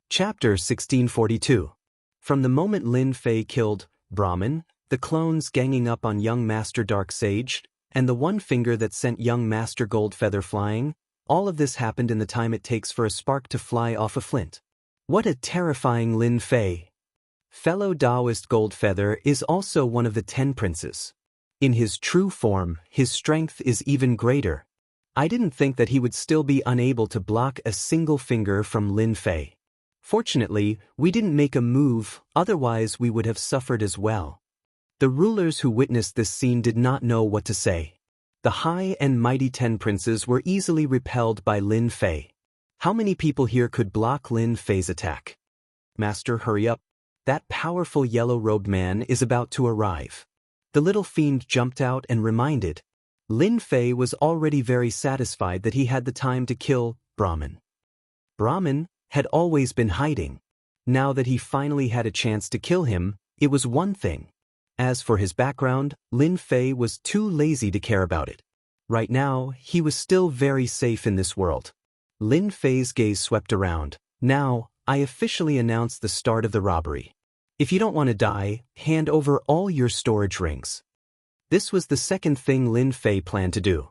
Chapter 1642. From the moment Lin Fei killed Brahmin, the clones ganging up on young Master Darksage, and the one finger that sent young Master Goldfeather flying, all of this happened in the time it takes for a spark to fly off a flint. What a terrifying Lin Fei! Fellow Taoist Goldfeather is also one of the 10 princes. In his true form, his strength is even greater. I didn't think that he would still be unable to block a single finger from Lin Fei. Fortunately, we didn't make a move, otherwise we would have suffered as well. The rulers who witnessed this scene did not know what to say. The high and mighty 10 princes were easily repelled by Lin Fei. How many people here could block Lin Fei's attack? Master, hurry up. That powerful yellow-robed man is about to arrive. The little fiend jumped out and reminded. Lin Fei was already very satisfied that he had the time to kill Brahmin. Brahmin had always been hiding. Now that he finally had a chance to kill him, it was one thing. As for his background, Lin Fei was too lazy to care about it. Right now, he was still very safe in this world. Lin Fei's gaze swept around. Now, I officially announce the start of the robbery. If you don't want to die, hand over all your storage rings. This was the second thing Lin Fei planned to do.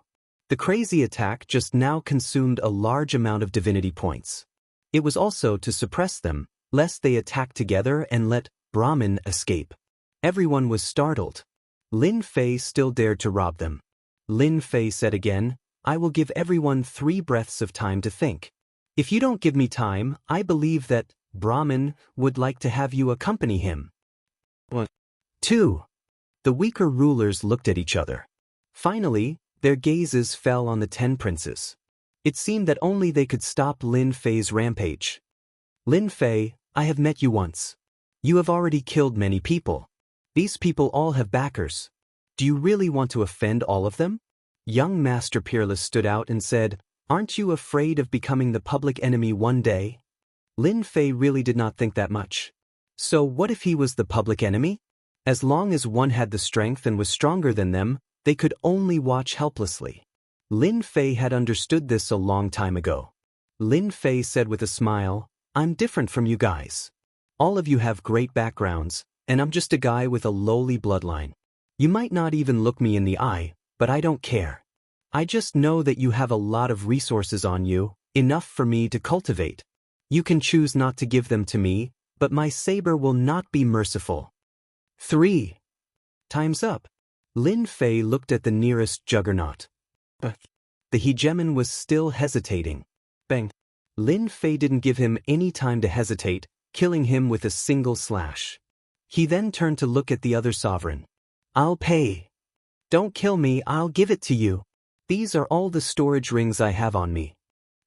The crazy attack just now consumed a large amount of divinity points. It was also to suppress them, lest they attack together and let Brahmin escape. Everyone was startled. Lin Fei still dared to rob them. Lin Fei said again, I will give everyone 3 breaths of time to think. If you don't give me time, I believe that Brahmin would like to have you accompany him. 1. 2. The weaker rulers looked at each other. Finally, their gazes fell on the 10 princes. It seemed that only they could stop Lin Fei's rampage. Lin Fei, I have met you once. You have already killed many people. These people all have backers. Do you really want to offend all of them? Young Master Peerless stood out and said, Aren't you afraid of becoming the public enemy one day? Lin Fei really did not think that much. So what if he was the public enemy? As long as one had the strength and was stronger than them, they could only watch helplessly. Lin Fei had understood this a long time ago. Lin Fei said with a smile, I'm different from you guys. All of you have great backgrounds, and I'm just a guy with a lowly bloodline. You might not even look me in the eye, but I don't care. I just know that you have a lot of resources on you, enough for me to cultivate. You can choose not to give them to me, but my saber will not be merciful. 3. Time's up. Lin Fei looked at the nearest juggernaut. But the hegemon was still hesitating. Bang. Lin Fei didn't give him any time to hesitate, killing him with a single slash. He then turned to look at the other sovereign. I'll pay. Don't kill me, I'll give it to you. These are all the storage rings I have on me.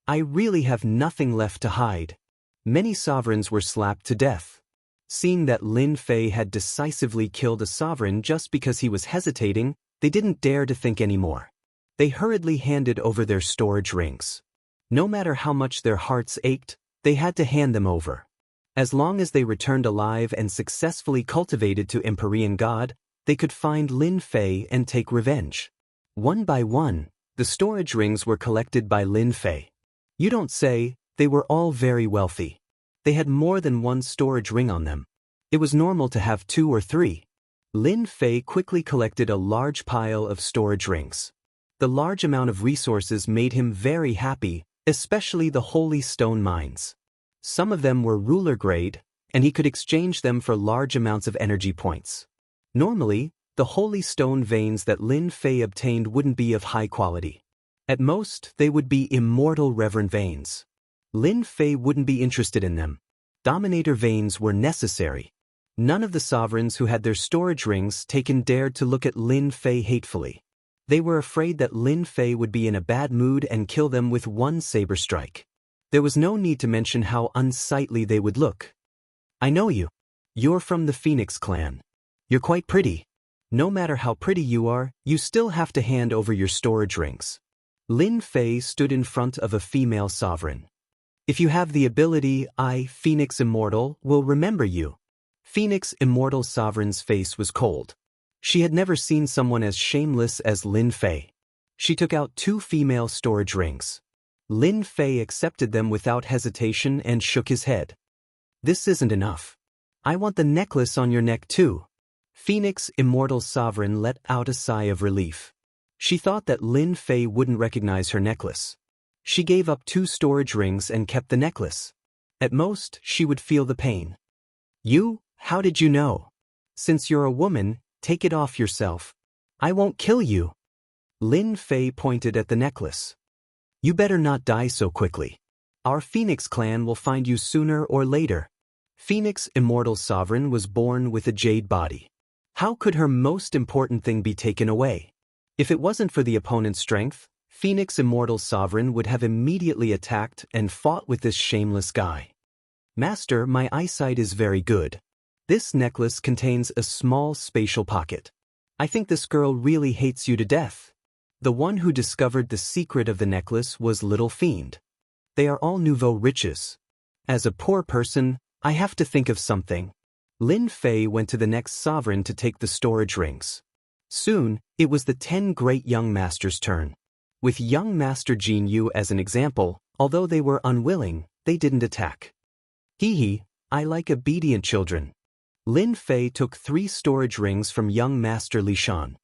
I really have nothing left to hide. Many sovereigns were slapped to death. Seeing that Lin Fei had decisively killed a sovereign just because he was hesitating, they didn't dare to think anymore. They hurriedly handed over their storage rings. No matter how much their hearts ached, they had to hand them over. As long as they returned alive and successfully cultivated to Empyrean God, they could find Lin Fei and take revenge. One by one, the storage rings were collected by Lin Fei. You don't say, they were all very wealthy. They had more than one storage ring on them. It was normal to have 2 or 3. Lin Fei quickly collected a large pile of storage rings. The large amount of resources made him very happy, especially the holy stone mines. Some of them were ruler grade, and he could exchange them for large amounts of energy points. Normally, the holy stone veins that Lin Fei obtained wouldn't be of high quality. At most, they would be immortal reverend veins. Lin Fei wouldn't be interested in them. Dominator veins were necessary. None of the sovereigns who had their storage rings taken dared to look at Lin Fei hatefully. They were afraid that Lin Fei would be in a bad mood and kill them with one saber strike. There was no need to mention how unsightly they would look. I know you. You're from the Phoenix clan. You're quite pretty. No matter how pretty you are, you still have to hand over your storage rings. Lin Fei stood in front of a female sovereign. If you have the ability, I, Phoenix Immortal, will remember you. Phoenix Immortal Sovereign's face was cold. She had never seen someone as shameless as Lin Fei. She took out 2 female storage rings. Lin Fei accepted them without hesitation and shook his head. This isn't enough. I want the necklace on your neck too. Phoenix Immortal Sovereign let out a sigh of relief. She thought that Lin Fei wouldn't recognize her necklace. She gave up 2 storage rings and kept the necklace. At most, she would feel the pain. You? How did you know? Since you're a woman, take it off yourself. I won't kill you. Lin Fei pointed at the necklace. You better not die so quickly. Our Phoenix clan will find you sooner or later. Phoenix Immortal Sovereign was born with a jade body. How could her most important thing be taken away? If it wasn't for the opponent's strength, Phoenix Immortal Sovereign would have immediately attacked and fought with this shameless guy. Master, my eyesight is very good. This necklace contains a small spatial pocket. I think this girl really hates you to death. The one who discovered the secret of the necklace was Little Fiend. They are all nouveau riches. As a poor person, I have to think of something. Lin Fei went to the next sovereign to take the storage rings. Soon, it was the 10 great young masters' turn. With young master Jin Yu as an example, although they were unwilling, they didn't attack. Hee, I like obedient children. Lin Fei took 3 storage rings from young master Li Shan.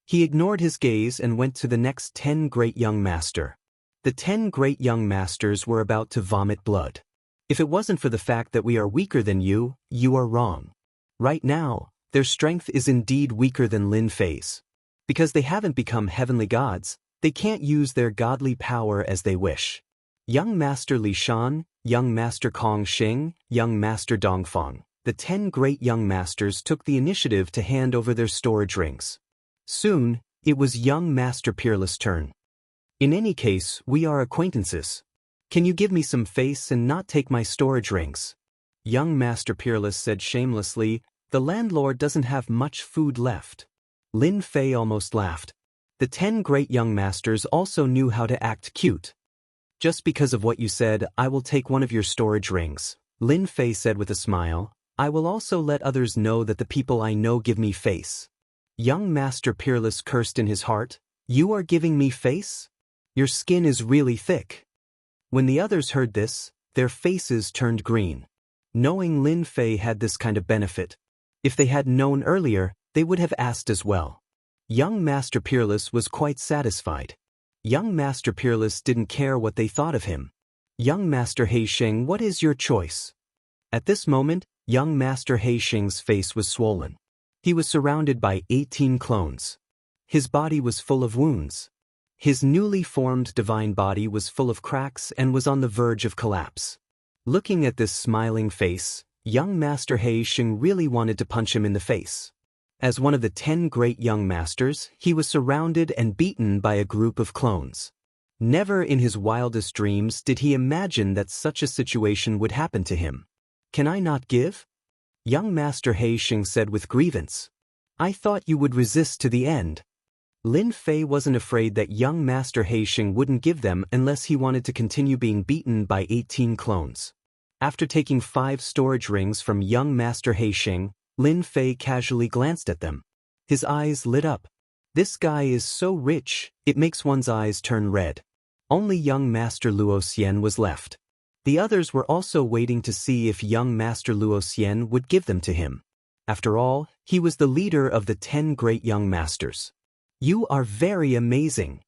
He ignored his gaze and went to the next 10 great young master. The 10 great young masters were about to vomit blood. If it wasn't for the fact that we are weaker than you, you are wrong. Right now, their strength is indeed weaker than Lin Fei's. Because they haven't become heavenly gods, they can't use their godly power as they wish. Young Master Li Shan, Young Master Kong Xing, Young Master Dongfang, the 10 great young masters took the initiative to hand over their storage rings. Soon, it was young Master Peerless' turn. In any case, we are acquaintances. Can you give me some face and not take my storage rings? Young Master Peerless said shamelessly, the landlord doesn't have much food left. Lin Fei almost laughed. The 10 great young masters also knew how to act cute. Just because of what you said, I will take one of your storage rings, Lin Fei said with a smile. I will also let others know that the people I know give me face. Young Master Peerless cursed in his heart, you are giving me face? Your skin is really thick. When the others heard this, their faces turned green. Knowing Lin Fei had this kind of benefit. If they had known earlier, they would have asked as well. Young Master Peerless was quite satisfied. Young Master Peerless didn't care what they thought of him. Young Master Heisheng, what is your choice? At this moment, young Master Heisheng's face was swollen. He was surrounded by 18 clones. His body was full of wounds. His newly formed divine body was full of cracks and was on the verge of collapse. Looking at this smiling face, young Master Heisheng really wanted to punch him in the face. As one of the 10 great young masters, he was surrounded and beaten by a group of clones. Never in his wildest dreams did he imagine that such a situation would happen to him. Can I not give? Young Master Heisheng said with grievance. I thought you would resist to the end. Lin Fei wasn't afraid that young Master Heisheng wouldn't give them unless he wanted to continue being beaten by 18 clones. After taking 5 storage rings from young Master Heisheng, Lin Fei casually glanced at them. His eyes lit up. This guy is so rich, it makes one's eyes turn red. Only young Master Luo Xian was left. The others were also waiting to see if young Master Luo Xian would give them to him. After all, he was the leader of the 10 great young masters. You are very amazing.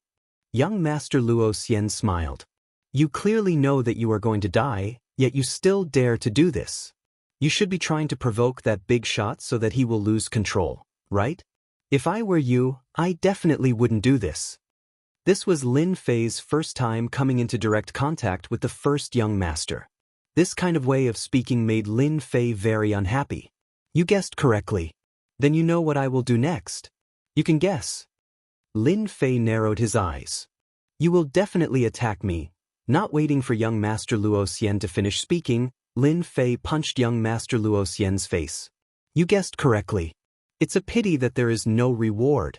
Young Master Luo Xian smiled. You clearly know that you are going to die, yet you still dare to do this. You should be trying to provoke that big shot so that he will lose control, right? If I were you, I definitely wouldn't do this. This was Lin Fei's first time coming into direct contact with the first young master. This kind of way of speaking made Lin Fei very unhappy. You guessed correctly. Then you know what I will do next. You can guess. Lin Fei narrowed his eyes. You will definitely attack me. Not waiting for young Master Luo Xian to finish speaking, Lin Fei punched young Master Luo Xian's face. You guessed correctly. It's a pity that there is no reward.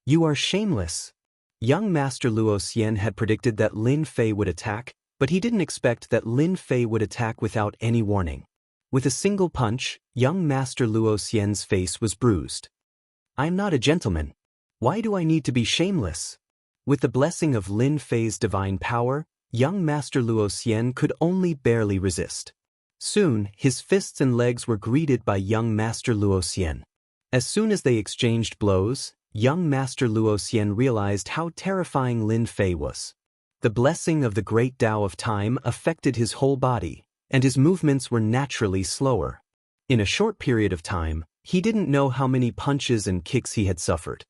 You are shameless. Young Master Luo Xian had predicted that Lin Fei would attack, but he didn't expect that Lin Fei would attack without any warning. With a single punch, young Master Luo Xian's face was bruised. I'm not a gentleman. Why do I need to be shameless? With the blessing of Lin Fei's divine power, young Master Luo Xian could only barely resist. Soon, his fists and legs were greeted by young Master Luoxian. As soon as they exchanged blows, young Master Luoxian realized how terrifying Lin Fei was. The blessing of the great Tao of time affected his whole body, and his movements were naturally slower. In a short period of time, he didn't know how many punches and kicks he had suffered.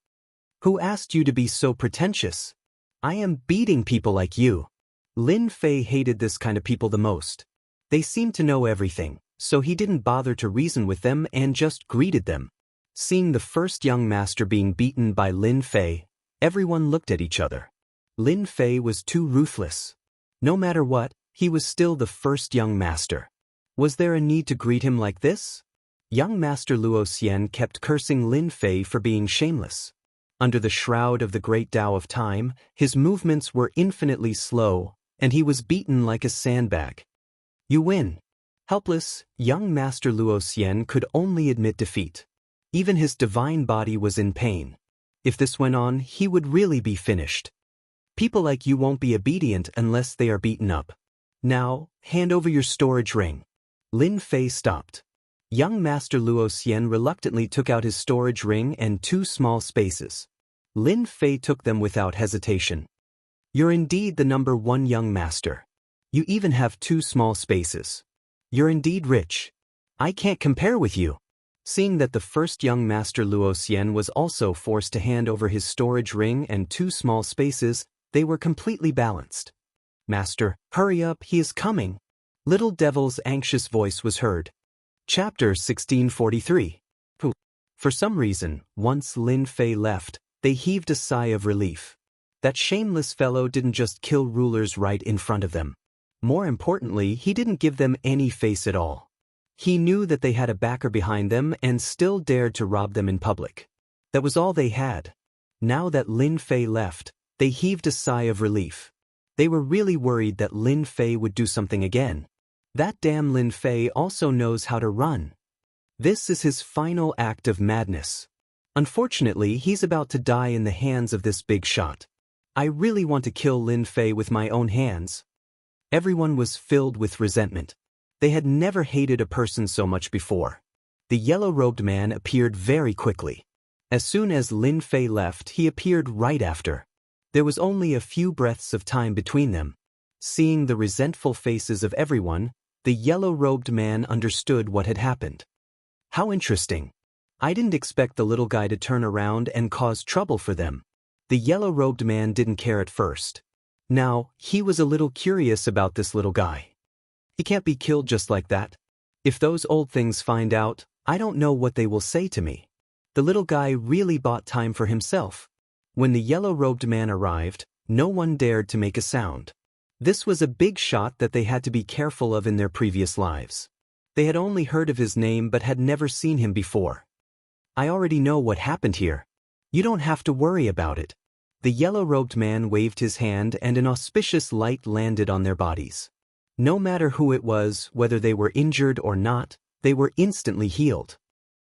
"Who asked you to be so pretentious? I am beating people like you." Lin Fei hated this kind of people the most. They seemed to know everything, so he didn't bother to reason with them and just greeted them. Seeing the first young master being beaten by Lin Fei, everyone looked at each other. Lin Fei was too ruthless. No matter what, he was still the first young master. Was there a need to greet him like this? Young Master Luoxian kept cursing Lin Fei for being shameless. Under the shroud of the great Tao of time, his movements were infinitely slow, and he was beaten like a sandbag. "You win." Helpless, young Master Luoxian could only admit defeat. Even his divine body was in pain. If this went on, he would really be finished. "People like you won't be obedient unless they are beaten up. Now, hand over your storage ring." Lin Fei stopped. Young Master Luoxian reluctantly took out his storage ring and 2 small spaces. Lin Fei took them without hesitation. "You're indeed the number 1 young master. You even have 2 small spaces. You're indeed rich. I can't compare with you." Seeing that the first young Master Luoxian was also forced to hand over his storage ring and 2 small spaces, they were completely balanced. "Master, hurry up, he is coming." Little Devil's anxious voice was heard. Chapter 1643. For some reason, once Lin Fei left, they heaved a sigh of relief. That shameless fellow didn't just kill rulers right in front of them. More importantly, he didn't give them any face at all. He knew that they had a backer behind them and still dared to rob them in public. That was all they had. Now that Lin Fei left, they heaved a sigh of relief. They were really worried that Lin Fei would do something again. That damn Lin Fei also knows how to run. This is his final act of madness. Unfortunately, he's about to die in the hands of this big shot. I really want to kill Lin Fei with my own hands. Everyone was filled with resentment. They had never hated a person so much before. The yellow-robed man appeared very quickly. As soon as Lin Fei left, he appeared right after. There was only a few breaths of time between them. Seeing the resentful faces of everyone, the yellow-robed man understood what had happened. How interesting. I didn't expect the little guy to turn around and cause trouble for them. The yellow-robed man didn't care at first. Now, he was a little curious about this little guy. He can't be killed just like that. If those old things find out, I don't know what they will say to me. The little guy really bought time for himself. When the yellow-robed man arrived, no one dared to make a sound. This was a big shot that they had to be careful of in their previous lives. They had only heard of his name but had never seen him before. "I already know what happened here. You don't have to worry about it." The yellow-robed man waved his hand and an auspicious light landed on their bodies. No matter who it was, whether they were injured or not, they were instantly healed.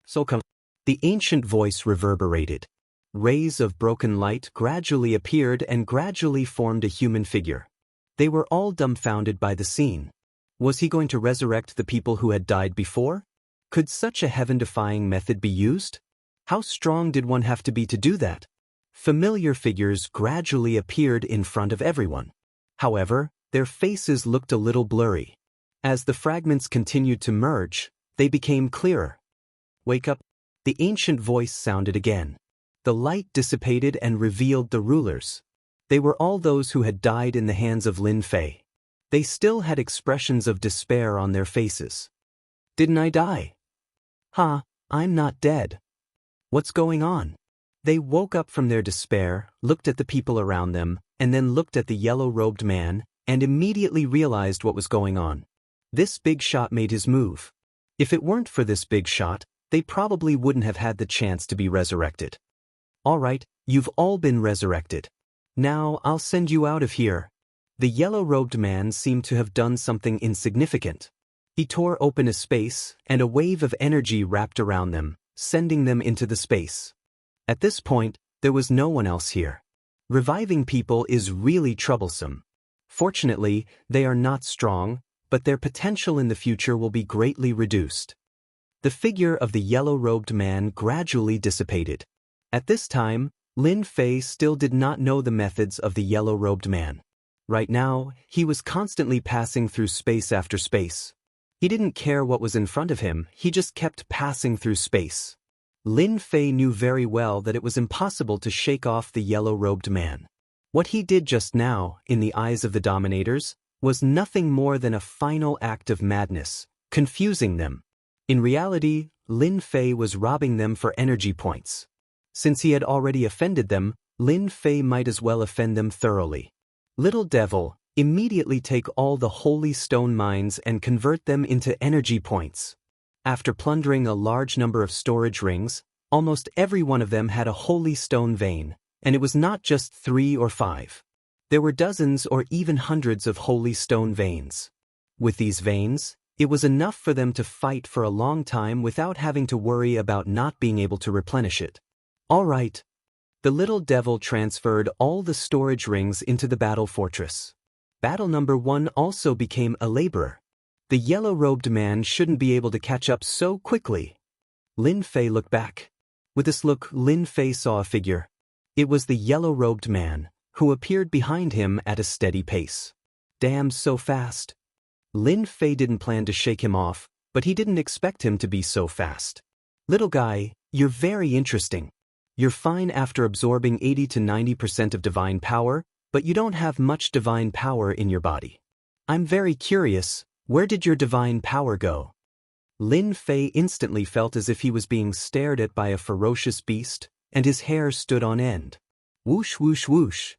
"So come." The ancient voice reverberated. Rays of broken light gradually appeared and gradually formed a human figure. They were all dumbfounded by the scene. Was he going to resurrect the people who had died before? Could such a heaven-defying method be used? How strong did one have to be to do that? Familiar figures gradually appeared in front of everyone. However, their faces looked a little blurry. As the fragments continued to merge, they became clearer. "Wake up." The ancient voice sounded again. The light dissipated and revealed the rulers. They were all those who had died in the hands of Lin Fei. They still had expressions of despair on their faces. "Didn't I die? Huh, I'm not dead. What's going on?" They woke up from their despair, looked at the people around them, and then looked at the yellow-robed man, and immediately realized what was going on. This big shot made his move. If it weren't for this big shot, they probably wouldn't have had the chance to be resurrected. "All right, you've all been resurrected. Now I'll send you out of here." The yellow-robed man seemed to have done something insignificant. He tore open a space, and a wave of energy wrapped around them, sending them into the space. At this point, there was no one else here. Reviving people is really troublesome. Fortunately, they are not strong, but their potential in the future will be greatly reduced. The figure of the yellow-robed man gradually dissipated. At this time, Lin Fei still did not know the methods of the yellow-robed man. Right now, he was constantly passing through space after space. He didn't care what was in front of him, he just kept passing through space. Lin Fei knew very well that it was impossible to shake off the yellow-robed man. What he did just now, in the eyes of the dominators, was nothing more than a final act of madness, confusing them. In reality, Lin Fei was robbing them for energy points. Since he had already offended them, Lin Fei might as well offend them thoroughly. Little devil, immediately take all the holy stone mines and convert them into energy points. After plundering a large number of storage rings, almost every one of them had a holy stone vein, and it was not just 3 or 5. There were dozens or even hundreds of holy stone veins. With these veins, it was enough for them to fight for a long time without having to worry about not being able to replenish it. All right. The little devil transferred all the storage rings into the battle fortress. Battle number 1 also became a laborer. The yellow-robed man shouldn't be able to catch up so quickly. Lin Fei looked back. With this look, Lin Fei saw a figure. It was the yellow-robed man, who appeared behind him at a steady pace. Damn, so fast. Lin Fei didn't plan to shake him off, but he didn't expect him to be so fast. Little guy, you're very interesting. You're fine after absorbing 80 to 90% of divine power, but you don't have much divine power in your body. I'm very curious, where did your divine power go? Lin Fei instantly felt as if he was being stared at by a ferocious beast, and his hair stood on end. Whoosh whoosh whoosh.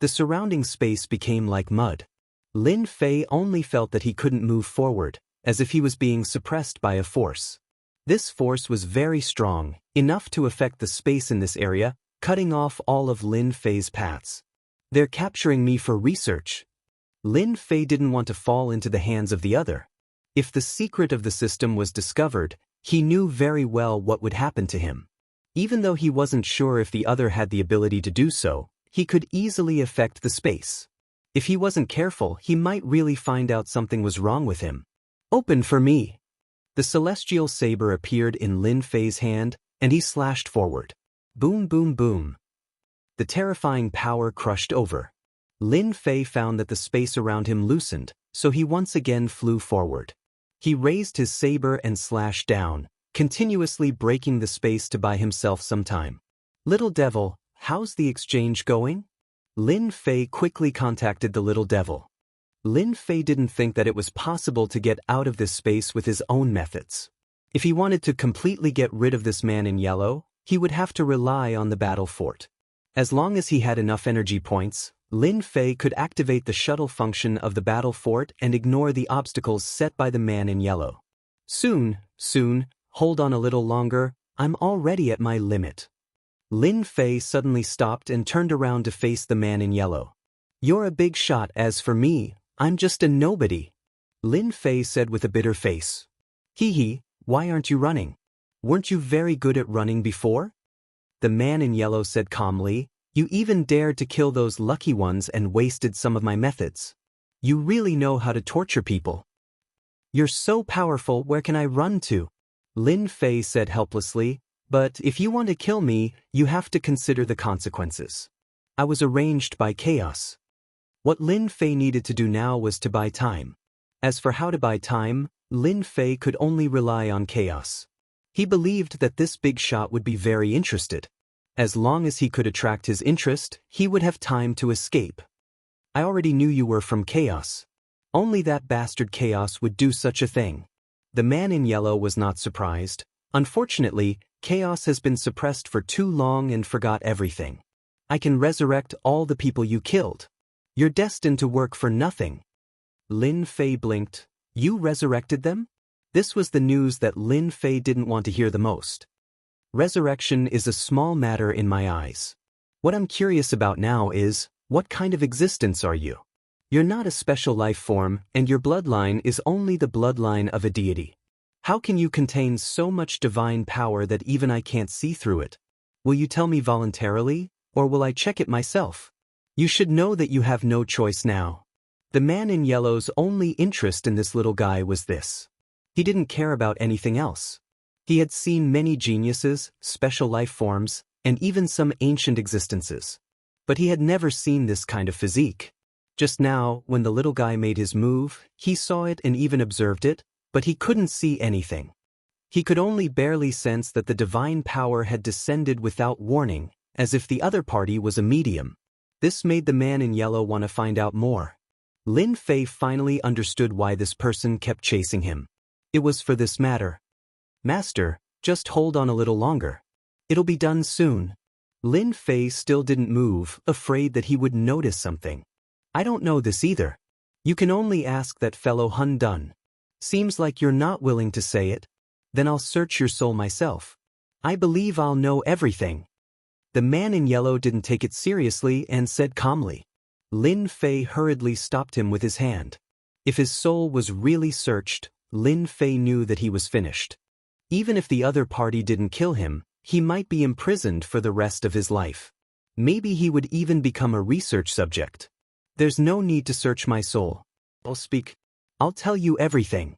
The surrounding space became like mud. Lin Fei only felt that he couldn't move forward, as if he was being suppressed by a force. This force was very strong, enough to affect the space in this area, cutting off all of Lin Fei's paths. They're capturing me for research. Lin Fei didn't want to fall into the hands of the other. If the secret of the system was discovered, he knew very well what would happen to him. Even though he wasn't sure if the other had the ability to do so, he could easily affect the space. If he wasn't careful, he might really find out something was wrong with him. Open for me. The celestial saber appeared in Lin Fei's hand, and he slashed forward. Boom boom boom. The terrifying power crushed over. Lin Fei found that the space around him loosened, so he once again flew forward. He raised his saber and slashed down, continuously breaking the space to buy himself some time. Little devil, how's the exchange going? Lin Fei quickly contacted the little devil. Lin Fei didn't think that it was possible to get out of this space with his own methods. If he wanted to completely get rid of this man in yellow, he would have to rely on the battle fort. As long as he had enough energy points, Lin Fei could activate the shuttle function of the battle fort and ignore the obstacles set by the man in yellow. Soon, hold on a little longer, I'm already at my limit. Lin Fei suddenly stopped and turned around to face the man in yellow. You're a big shot, as for me, I'm just a nobody. Lin Fei said with a bitter face. Hee hee, why aren't you running? Weren't you very good at running before? The man in yellow said calmly, you even dared to kill those lucky ones and wasted some of my methods. You really know how to torture people. You're so powerful, where can I run to? Lin Fei said helplessly, but if you want to kill me, you have to consider the consequences. I was arranged by chaos. What Lin Fei needed to do now was to buy time. As for how to buy time, Lin Fei could only rely on chaos. He believed that this big shot would be very interested. As long as he could attract his interest, he would have time to escape. I already knew you were from chaos. Only that bastard chaos would do such a thing. The man in yellow was not surprised. Unfortunately, chaos has been suppressed for too long and forgot everything. I can resurrect all the people you killed. You're destined to work for nothing. Lin Fei blinked. You resurrected them? This was the news that Lin Fei didn't want to hear the most. Resurrection is a small matter in my eyes. What I'm curious about now is, what kind of existence are you? You're not a special life form, and your bloodline is only the bloodline of a deity. How can you contain so much divine power that even I can't see through it? Will you tell me voluntarily, or will I check it myself? You should know that you have no choice now. The man in yellow's only interest in this little guy was this. He didn't care about anything else. He had seen many geniuses, special life forms, and even some ancient existences. But he had never seen this kind of physique. Just now, when the little guy made his move, he saw it and even observed it, but he couldn't see anything. He could only barely sense that the divine power had descended without warning, as if the other party was a medium. This made the man in yellow want to find out more. Lin Fei finally understood why this person kept chasing him. It was for this matter. Master, just hold on a little longer. It'll be done soon. Lin Fei still didn't move, afraid that he would notice something. I don't know this either. You can only ask that fellow Hun Dun. Seems like you're not willing to say it. Then I'll search your soul myself. I believe I'll know everything. The man in yellow didn't take it seriously and said calmly. Lin Fei hurriedly stopped him with his hand. If his soul was really searched, Lin Fei knew that he was finished. Even if the other party didn't kill him, he might be imprisoned for the rest of his life. Maybe he would even become a research subject. There's no need to search my soul. I'll speak. I'll tell you everything.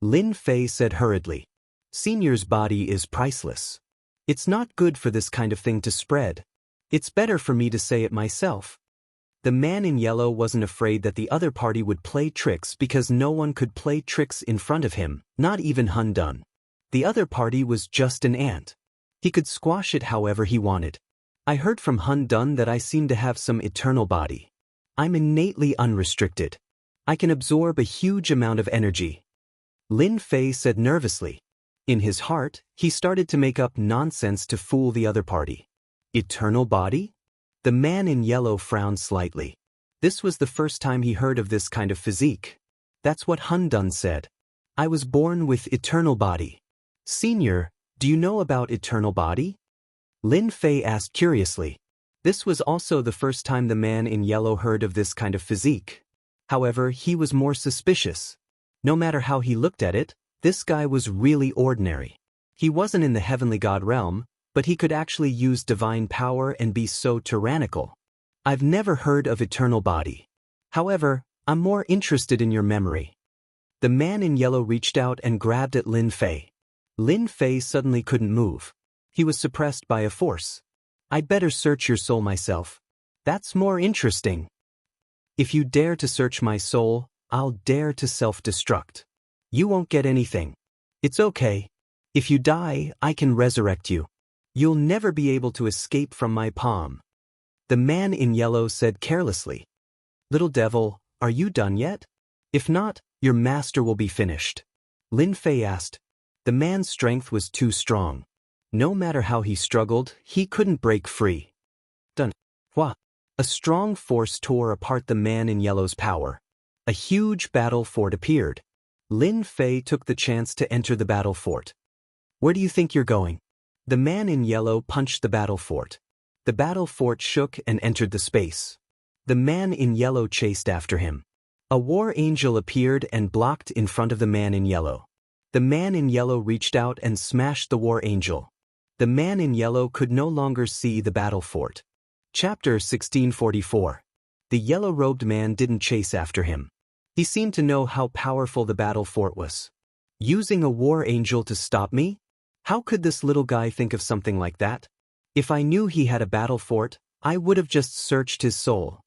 Lin Fei said hurriedly. Senior's body is priceless. It's not good for this kind of thing to spread. It's better for me to say it myself. The man in yellow wasn't afraid that the other party would play tricks because no one could play tricks in front of him, not even Hun Dun. The other party was just an ant. He could squash it however he wanted. I heard from Hun Dun that I seem to have some eternal body. I'm innately unrestricted. I can absorb a huge amount of energy. Lin Fei said nervously. In his heart, he started to make up nonsense to fool the other party. Eternal body? The man in yellow frowned slightly. This was the first time he heard of this kind of physique. That's what Hun Dun said. I was born with eternal body. Senior, do you know about eternal body? Lin Fei asked curiously. This was also the first time the man in yellow heard of this kind of physique. However, he was more suspicious. No matter how he looked at it, this guy was really ordinary. He wasn't in the heavenly god realm, but he could actually use divine power and be so tyrannical. I've never heard of eternal body. However, I'm more interested in your memory. The man in yellow reached out and grabbed at Lin Fei. Lin Fei suddenly couldn't move. He was suppressed by a force. I'd better search your soul myself. That's more interesting. If you dare to search my soul, I'll dare to self-destruct. You won't get anything. It's okay. If you die, I can resurrect you. You'll never be able to escape from my palm. The man in yellow said carelessly. Little devil, are you done yet? If not, your master will be finished. Lin Fei asked. The man's strength was too strong. No matter how he struggled, he couldn't break free. Dun. Hua. A strong force tore apart the man in yellow's power. A huge battle fort appeared. Lin Fei took the chance to enter the battle fort. Where do you think you're going? The man in yellow punched the battle fort. The battle fort shook and entered the space. The man in yellow chased after him. A war angel appeared and blocked in front of the man in yellow. The man in yellow reached out and smashed the war angel. The man in yellow could no longer see the battle fort. Chapter 1644. The yellow-robed man didn't chase after him. He seemed to know how powerful the battle fort was. Using a war angel to stop me? How could this little guy think of something like that? If I knew he had a battle fort, I would have just searched his soul.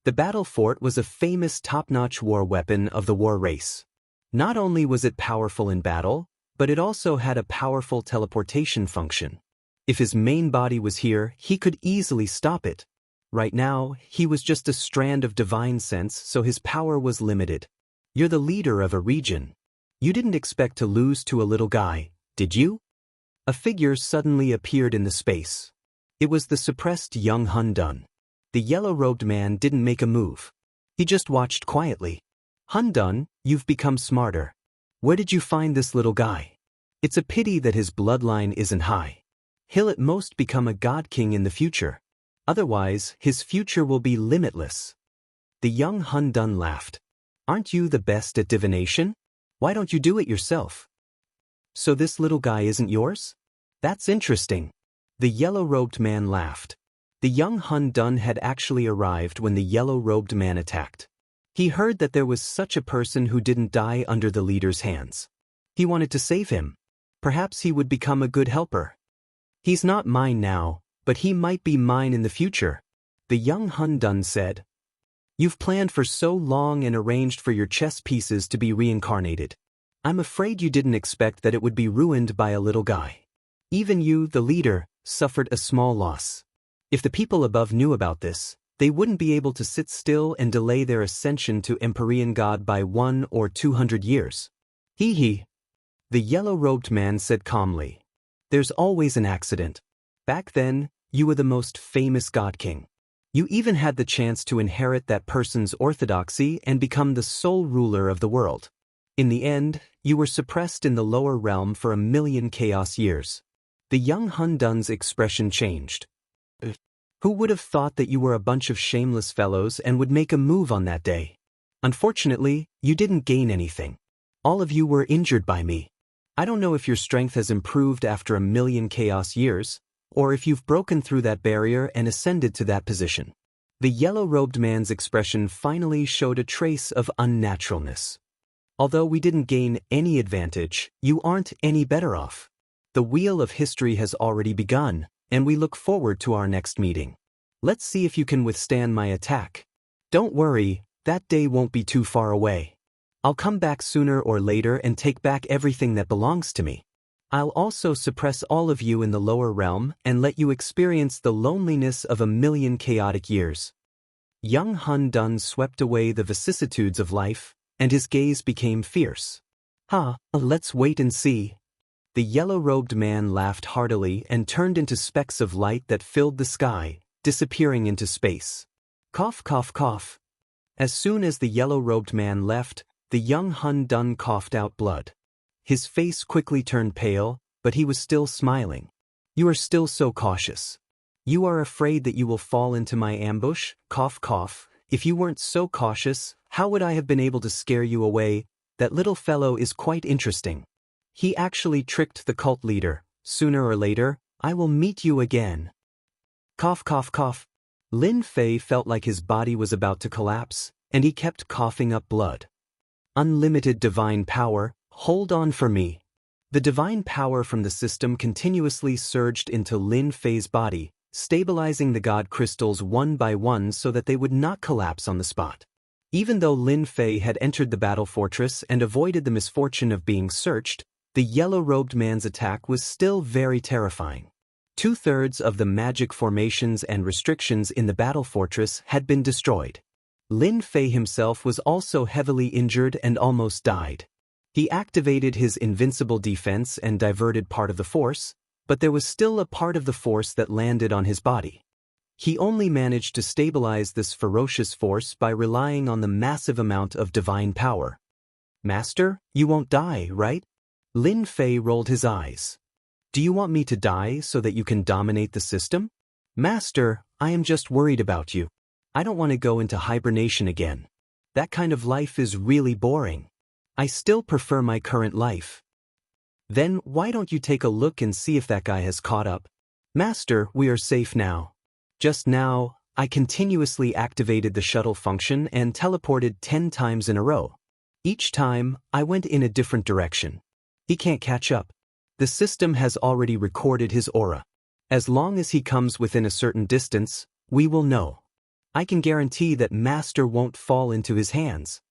The battle fort was a famous top-notch war weapon of the war race. Not only was it powerful in battle, but it also had a powerful teleportation function. If his main body was here, he could easily stop it. Right now, he was just a strand of divine sense, so his power was limited. You're the leader of a region. You didn't expect to lose to a little guy, did you? A figure suddenly appeared in the space. It was the suppressed young Hun Dun. The yellow-robed man didn't make a move. He just watched quietly. Hun Dun, you've become smarter. Where did you find this little guy? It's a pity that his bloodline isn't high. He'll at most become a god king in the future. Otherwise, his future will be limitless. The young Hun Dun laughed. Aren't you the best at divination? Why don't you do it yourself? So this little guy isn't yours? That's interesting. The yellow-robed man laughed. The young Hun Dun had actually arrived when the yellow-robed man attacked. He heard that there was such a person who didn't die under the leader's hands. He wanted to save him. Perhaps he would become a good helper. He's not mine now, but he might be mine in the future, the young Hun Dun said. You've planned for so long and arranged for your chess pieces to be reincarnated. I'm afraid you didn't expect that it would be ruined by a little guy. Even you, the leader, suffered a small loss. If the people above knew about this, they wouldn't be able to sit still and delay their ascension to Empyrean God by 100 or 200 years. Hee. The yellow-robed man said calmly. There's always an accident. Back then, you were the most famous God King. You even had the chance to inherit that person's orthodoxy and become the sole ruler of the world. In the end, you were suppressed in the lower realm for 1,000,000 chaos years. The young Hun Dun's expression changed. Who would have thought that you were a bunch of shameless fellows and would make a move on that day? Unfortunately, you didn't gain anything. All of you were injured by me. I don't know if your strength has improved after 1,000,000 chaos years, or if you've broken through that barrier and ascended to that position. The yellow-robed man's expression finally showed a trace of unnaturalness. Although we didn't gain any advantage, you aren't any better off. The wheel of history has already begun, and we look forward to our next meeting. Let's see if you can withstand my attack. Don't worry, that day won't be too far away. I'll come back sooner or later and take back everything that belongs to me. I'll also suppress all of you in the lower realm and let you experience the loneliness of 1,000,000 chaotic years. Young Hun Dun swept away the vicissitudes of life, and his gaze became fierce. Let's wait and see. The yellow-robed man laughed heartily and turned into specks of light that filled the sky, disappearing into space. Cough, cough, cough. As soon as the yellow-robed man left, the young Hun Dun coughed out blood. His face quickly turned pale, but he was still smiling. You are still so cautious. You are afraid that you will fall into my ambush? Cough, cough. If you weren't so cautious, how would I have been able to scare you away? That little fellow is quite interesting. He actually tricked the cult leader. Sooner or later, I will meet you again. Cough, cough, cough. Lin Fei felt like his body was about to collapse, and he kept coughing up blood. Unlimited divine power, hold on for me. The divine power from the system continuously surged into Lin Fei's body, stabilizing the god crystals one by one so that they would not collapse on the spot. Even though Lin Fei had entered the battle fortress and avoided the misfortune of being searched, the yellow-robed man's attack was still very terrifying. 2/3 of the magic formations and restrictions in the battle fortress had been destroyed. Lin Fei himself was also heavily injured and almost died. He activated his invincible defense and diverted part of the force, but there was still a part of the force that landed on his body. He only managed to stabilize this ferocious force by relying on the massive amount of divine power. Master, you won't die, right? Lin Fei rolled his eyes. Do you want me to die so that you can dominate the system? Master, I am just worried about you. I don't want to go into hibernation again. That kind of life is really boring. I still prefer my current life. Then why don't you take a look and see if that guy has caught up? Master, we are safe now. Just now, I continuously activated the shuttle function and teleported 10 times in a row. Each time, I went in a different direction. He can't catch up. The system has already recorded his aura. As long as he comes within a certain distance, we will know. I can guarantee that Master won't fall into his hands.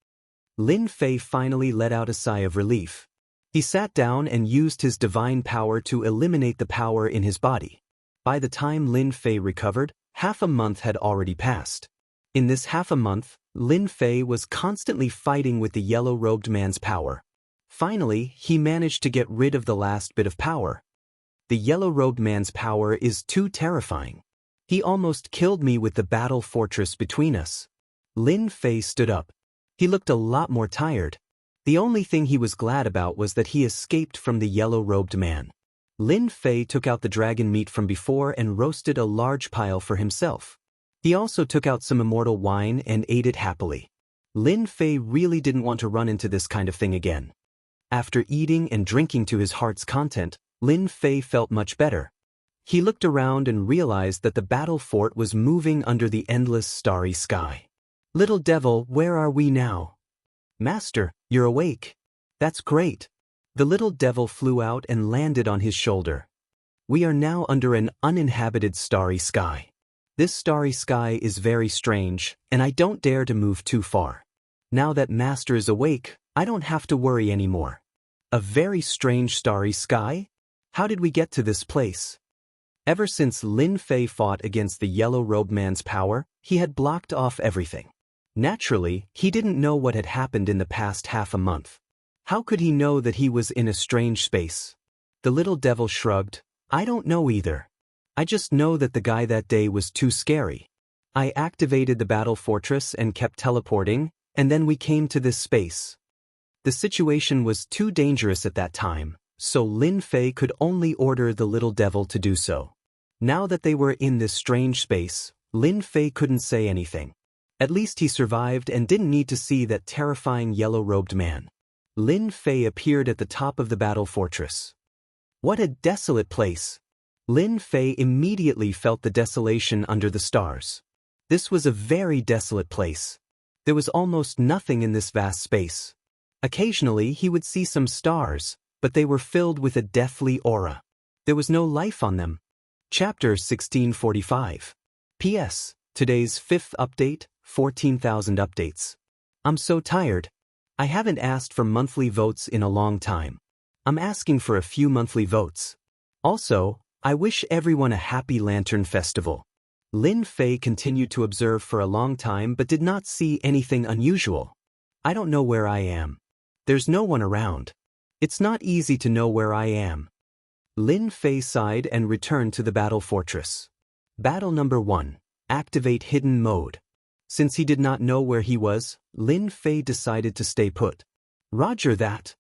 Lin Fei finally let out a sigh of relief. He sat down and used his divine power to eliminate the power in his body. By the time Lin Fei recovered, half a month had already passed. In this half a month, Lin Fei was constantly fighting with the yellow-robed man's power. Finally, he managed to get rid of the last bit of power. The yellow-robed man's power is too terrifying. He almost killed me with the battle fortress between us. Lin Fei stood up. He looked a lot more tired. The only thing he was glad about was that he escaped from the yellow-robed man. Lin Fei took out the dragon meat from before and roasted a large pile for himself. He also took out some immortal wine and ate it happily. Lin Fei really didn't want to run into this kind of thing again. After eating and drinking to his heart's content, Lin Fei felt much better. He looked around and realized that the battle fort was moving under the endless starry sky. Little devil, where are we now? Master, you're awake. That's great. The little devil flew out and landed on his shoulder. We are now under an uninhabited starry sky. This starry sky is very strange, and I don't dare to move too far. Now that Master is awake, I don't have to worry anymore. A very strange starry sky? How did we get to this place? Ever since Lin Fei fought against the yellow-robed man's power, he had blocked off everything. Naturally, he didn't know what had happened in the past half a month. How could he know that he was in a strange space? The little devil shrugged. I don't know either. I just know that the guy that day was too scary. I activated the battle fortress and kept teleporting, and then we came to this space. The situation was too dangerous at that time, so Lin Fei could only order the little devil to do so. Now that they were in this strange space, Lin Fei couldn't say anything. At least he survived and didn't need to see that terrifying yellow-robed man. Lin Fei appeared at the top of the battle fortress. What a desolate place! Lin Fei immediately felt the desolation under the stars. This was a very desolate place. There was almost nothing in this vast space. Occasionally he would see some stars, but they were filled with a deathly aura. There was no life on them. Chapter 1645. P.S. Today's 5th update, 14,000 updates. I'm so tired. I haven't asked for monthly votes in a long time. I'm asking for a few monthly votes. Also, I wish everyone a happy Lantern Festival. Lin Fei continued to observe for a long time but did not see anything unusual. I don't know where I am. There's no one around. It's not easy to know where I am. Lin Fei sighed and returned to the battle fortress. Battle number 1. Activate hidden mode. Since he did not know where he was, Lin Fei decided to stay put. Roger that.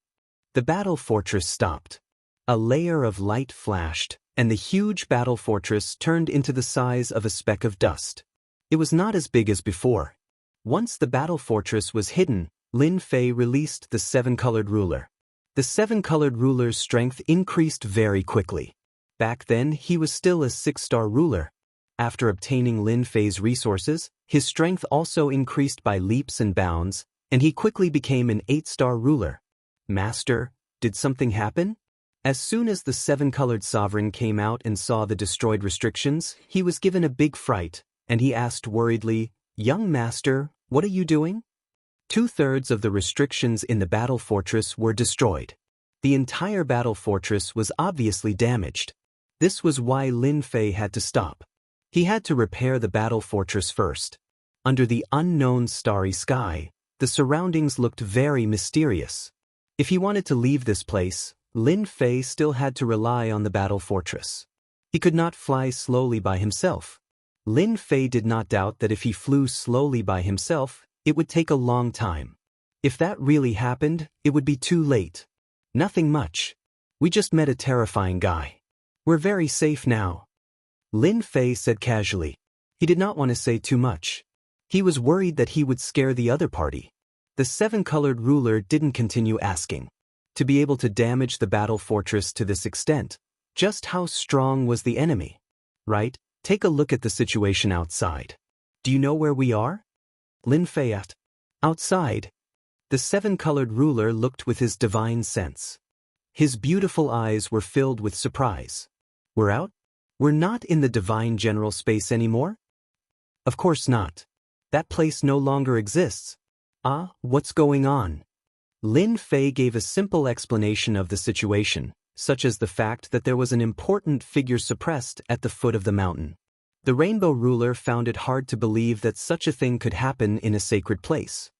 The battle fortress stopped. A layer of light flashed, and the huge battle fortress turned into the size of a speck of dust. It was not as big as before. Once the battle fortress was hidden, Lin Fei released the 7-colored ruler. The 7-colored ruler's strength increased very quickly. Back then, he was still a 6-star ruler. After obtaining Lin Fei's resources, his strength also increased by leaps and bounds, and he quickly became an 8-star ruler. Master, did something happen? As soon as the 7-colored sovereign came out and saw the destroyed restrictions, he was given a big fright, and he asked worriedly, Young Master, what are you doing? 2/3 of the restrictions in the battle fortress were destroyed. The entire battle fortress was obviously damaged. This was why Lin Fei had to stop. He had to repair the battle fortress first. Under the unknown starry sky, the surroundings looked very mysterious. If he wanted to leave this place, Lin Fei still had to rely on the battle fortress. He could not fly slowly by himself. Lin Fei did not doubt that if he flew slowly by himself, it would take a long time. If that really happened, it would be too late. Nothing much. We just met a terrifying guy. We're very safe now. Lin Fei said casually. He did not want to say too much. He was worried that he would scare the other party. The 7-colored ruler didn't continue asking. To be able to damage the battle fortress to this extent, just how strong was the enemy? Right? Take a look at the situation outside. Do you know where we are? Lin Fei asked. Outside. The 7-colored ruler looked with his divine sense. His beautiful eyes were filled with surprise. We're out? We're not in the divine general space anymore? Of course not. That place no longer exists. Ah, what's going on? Lin Fei gave a simple explanation of the situation, such as the fact that there was an important figure suppressed at the foot of the mountain. The rainbow ruler found it hard to believe that such a thing could happen in a sacred place.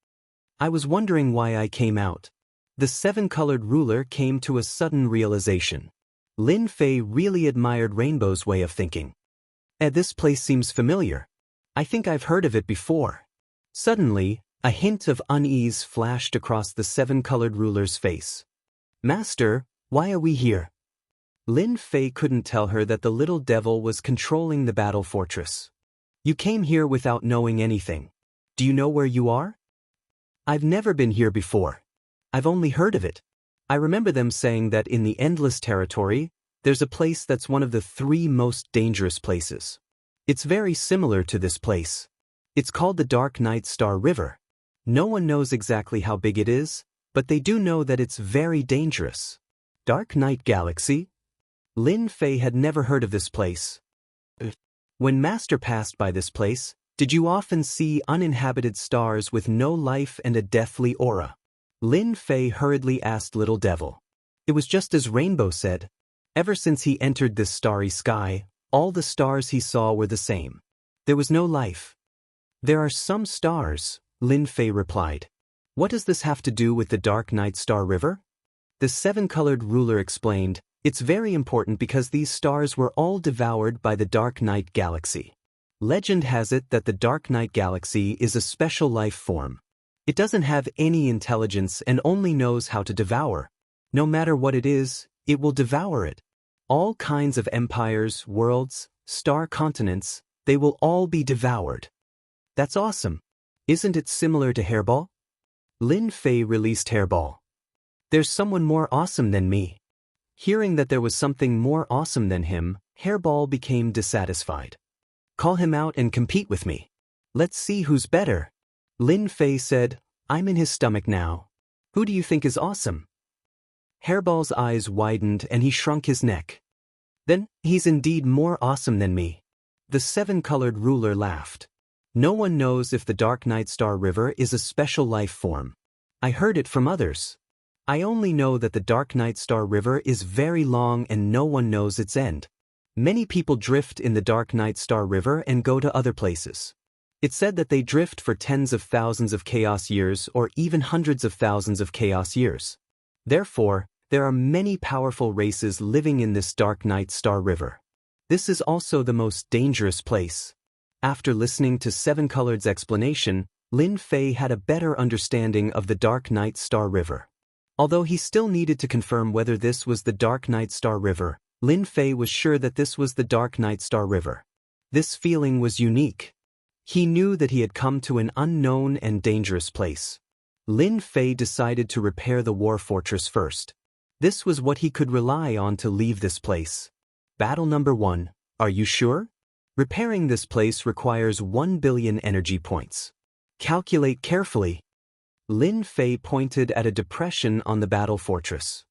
I was wondering why I came out. The 7-colored ruler came to a sudden realization. Lin Fei really admired Rainbow's way of thinking. This place seems familiar. I think I've heard of it before. Suddenly, a hint of unease flashed across the 7-colored ruler's face. Master, why are we here? Lin Fei couldn't tell her that the little devil was controlling the battle fortress. You came here without knowing anything. Do you know where you are? I've never been here before. I've only heard of it. I remember them saying that in the Endless Territory, there's a place that's one of the 3 most dangerous places. It's very similar to this place. It's called the Dark Night Star River. No one knows exactly how big it is, but they do know that it's very dangerous. Dark Night Galaxy? Lin Fei had never heard of this place. When Master passed by this place, did you often see uninhabited stars with no life and a deathly aura? Lin Fei hurriedly asked Little Devil. It was just as Rainbow said. Ever since he entered this starry sky, all the stars he saw were the same. There was no life. There are some stars, Lin Fei replied. What does this have to do with the Dark Night Star River? The seven-colored ruler explained, it's very important because these stars were all devoured by the Dark Night Galaxy. Legend has it that the Dark Night Galaxy is a special life form. It doesn't have any intelligence and only knows how to devour. No matter what it is, it will devour it. All kinds of empires, worlds, star continents, they will all be devoured. That's awesome. Isn't it similar to Hairball? Lin Fei released Hairball. There's someone more awesome than me. Hearing that there was something more awesome than him, Hairball became dissatisfied. Call him out and compete with me. Let's see who's better. Lin Fei said, I'm in his stomach now. Who do you think is awesome? Hairball's eyes widened and he shrunk his neck. Then, he's indeed more awesome than me. The seven-colored ruler laughed. No one knows if the Dark Night Star River is a special life form. I heard it from others. I only know that the Dark Night Star River is very long and no one knows its end. Many people drift in the Dark Night Star River and go to other places. It's said that they drift for tens of thousands of chaos years or even hundreds of thousands of chaos years. Therefore, there are many powerful races living in this Dark Night Star River. This is also the most dangerous place. After listening to Seven Colored's explanation, Lin Fei had a better understanding of the Dark Night Star River. Although he still needed to confirm whether this was the Dark Night Star River, Lin Fei was sure that this was the Dark Night Star River. This feeling was unique. He knew that he had come to an unknown and dangerous place. Lin Fei decided to repair the war fortress first. This was what he could rely on to leave this place. Battle number 1. Are you sure? Repairing this place requires 1 billion energy points. Calculate carefully. Lin Fei pointed at a depression on the battle fortress.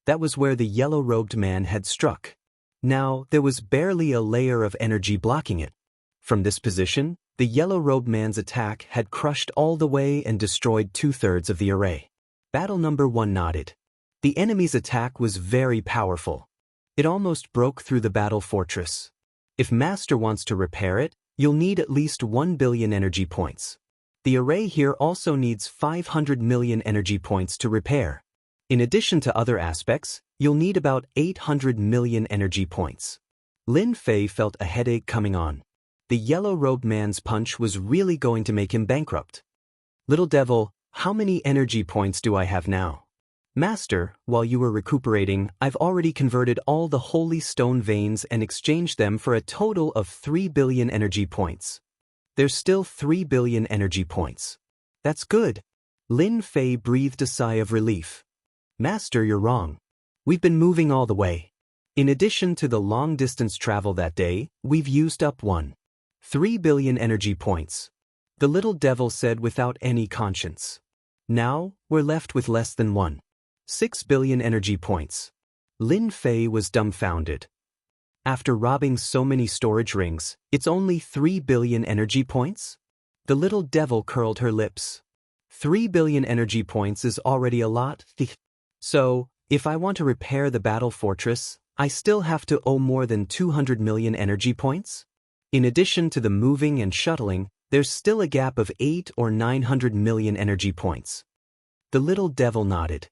That was where the yellow-robed man had struck. Now, there was barely a layer of energy blocking it. From this position, the yellow-robed man's attack had crushed all the way and destroyed 2/3 of the array. Battle number 1 nodded. The enemy's attack was very powerful. It almost broke through the battle fortress. If Master wants to repair it, you'll need at least 1 billion energy points. The array here also needs 500 million energy points to repair. In addition to other aspects, you'll need about 800 million energy points. Lin Fei felt a headache coming on. The yellow-robed man's punch was really going to make him bankrupt. Little Devil, how many energy points do I have now? Master, while you were recuperating, I've already converted all the holy stone veins and exchanged them for a total of 3 billion energy points. There's still 3 billion energy points. That's good. Lin Fei breathed a sigh of relief. Master, you're wrong. We've been moving all the way. In addition to the long-distance travel that day, we've used up 3 billion energy points. The little devil said without any conscience. Now, we're left with less than 6 billion energy points. Lin Fei was dumbfounded. After robbing so many storage rings, it's only 3 billion energy points? The little devil curled her lips. 3 billion energy points is already a lot. So, if I want to repair the battle fortress, I still have to owe more than 200 million energy points? In addition to the moving and shuttling, there's still a gap of 800 or 900 million energy points. The little devil nodded.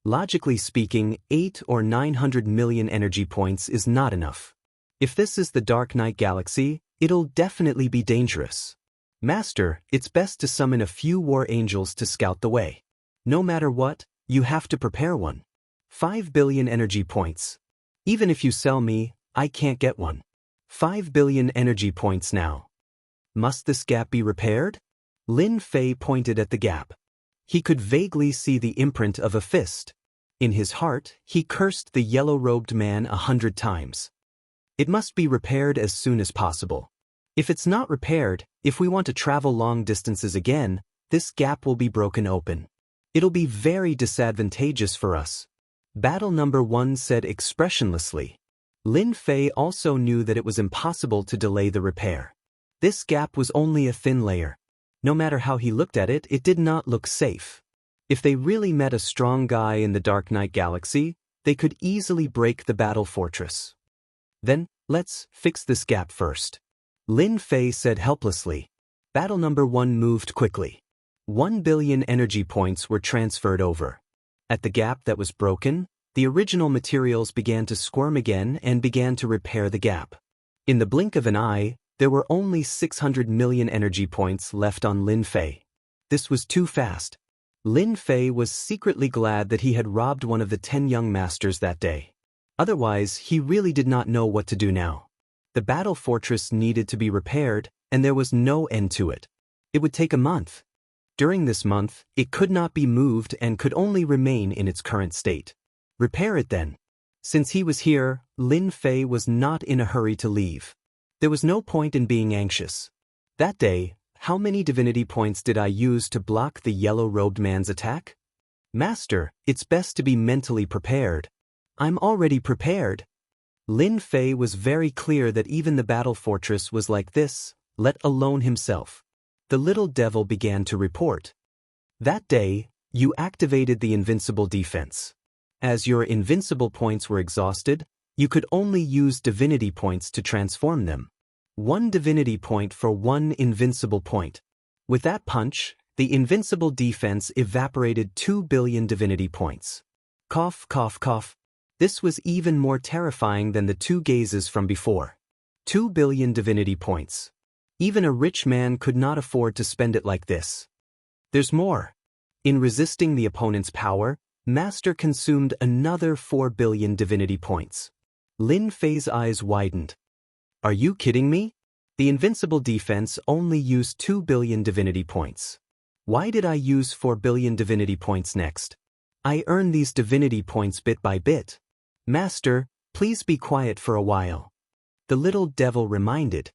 Logically speaking, 800 or 900 million energy points is not enough. If this is the Dark Night Galaxy, it'll definitely be dangerous. Master, it's best to summon a few war angels to scout the way. No matter what, you have to prepare 5 billion energy points. Even if you sell me, I can't get 5 billion energy points now. Must this gap be repaired? Lin Fei pointed at the gap. He could vaguely see the imprint of a fist. In his heart, he cursed the yellow-robed man 100 times. It must be repaired as soon as possible. If it's not repaired, if we want to travel long distances again, this gap will be broken open. It'll be very disadvantageous for us. Battle number 1 said expressionlessly. Lin Fei also knew that it was impossible to delay the repair. This gap was only a thin layer. No matter how he looked at it, it did not look safe. If they really met a strong guy in the Dark Knight Galaxy, they could easily break the battle fortress. Then, let's fix this gap first. Lin Fei said helplessly. Battle number 1 moved quickly. 1 billion energy points were transferred over. At the gap that was broken, the original materials began to squirm again and began to repair the gap. In the blink of an eye, there were only 600 million energy points left on Lin Fei. This was too fast. Lin Fei was secretly glad that he had robbed one of the 10 young masters that day. Otherwise, he really did not know what to do now. The battle fortress needed to be repaired, and there was no end to it. It would take a month. During this month, it could not be moved and could only remain in its current state. Repair it then. Since he was here, Lin Fei was not in a hurry to leave. There was no point in being anxious. That day, how many divinity points did I use to block the yellow-robed man's attack? Master, it's best to be mentally prepared. I'm already prepared. Lin Fei was very clear that even the battle fortress was like this, let alone himself. The little devil began to report. That day, you activated the invincible defense. As your invincible points were exhausted, you could only use divinity points to transform them. 1 divinity point for 1 invincible point. With that punch, the invincible defense evaporated 2 billion divinity points. Cough, cough, cough. This was even more terrifying than the 2 gazes from before. 2 billion divinity points. Even a rich man could not afford to spend it like this. There's more. In resisting the opponent's power, Master consumed another 4 billion divinity points. Lin Fei's eyes widened. Are you kidding me? The invincible defense only used 2 billion divinity points. Why did I use 4 billion divinity points next? I earned these divinity points bit by bit. Master, please be quiet for a while. The little devil reminded.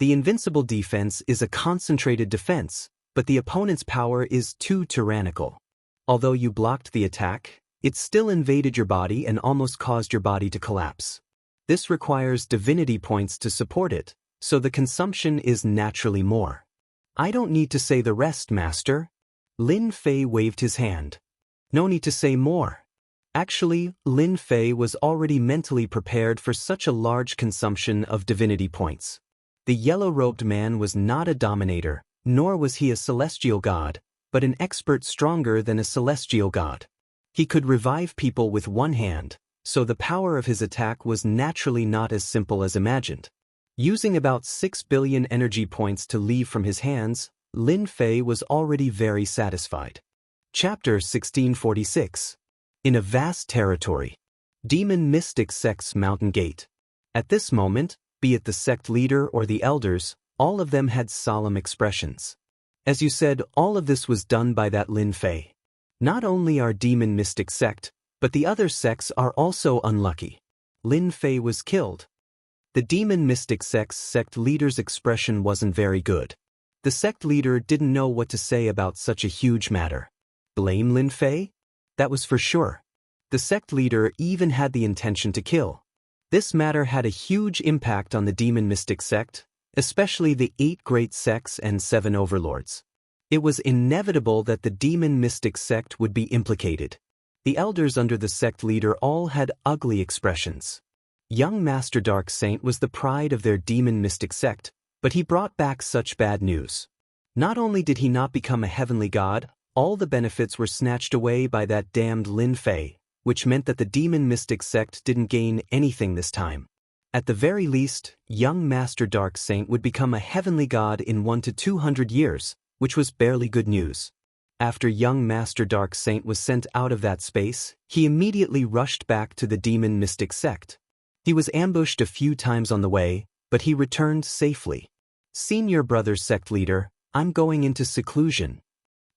The invincible defense is a concentrated defense, but the opponent's power is too tyrannical. Although you blocked the attack, it still invaded your body and almost caused your body to collapse. This requires divinity points to support it, so the consumption is naturally more. I don't need to say the rest, Master. Lin Fei waved his hand. No need to say more. Actually, Lin Fei was already mentally prepared for such a large consumption of divinity points. The yellow-robed man was not a dominator, nor was he a celestial god, but an expert stronger than a celestial god. He could revive people with one hand, so the power of his attack was naturally not as simple as imagined. Using about 6 billion energy points to leave from his hands, Lin Fei was already very satisfied. Chapter 1646. In a vast territory. Demon Mystic Sect's Mountain Gate. At this moment, be it the sect leader or the elders, all of them had solemn expressions. As you said, all of this was done by that Lin Fei. Not only our Demon Mystic Sect, but the other sects are also unlucky. Lin Fei was killed. The Demon Mystic Sect's sect leader's expression wasn't very good. The sect leader didn't know what to say about such a huge matter. Blame Lin Fei? That was for sure. The sect leader even had the intention to kill. This matter had a huge impact on the Demon Mystic Sect, especially the 8 great sects and 7 overlords. It was inevitable that the Demon Mystic Sect would be implicated. The elders under the sect leader all had ugly expressions. Young Master Dark Saint was the pride of their Demon Mystic Sect, but he brought back such bad news. Not only did he not become a heavenly god, all the benefits were snatched away by that damned Lin Fei, which meant that the Demon Mystic Sect didn't gain anything this time. At the very least, young Master Dark Saint would become a heavenly god in 1 to 200 years, which was barely good news. After young Master Dark Saint was sent out of that space, he immediately rushed back to the Demon Mystic Sect. He was ambushed a few times on the way, but he returned safely. Senior brother sect leader, I'm going into seclusion.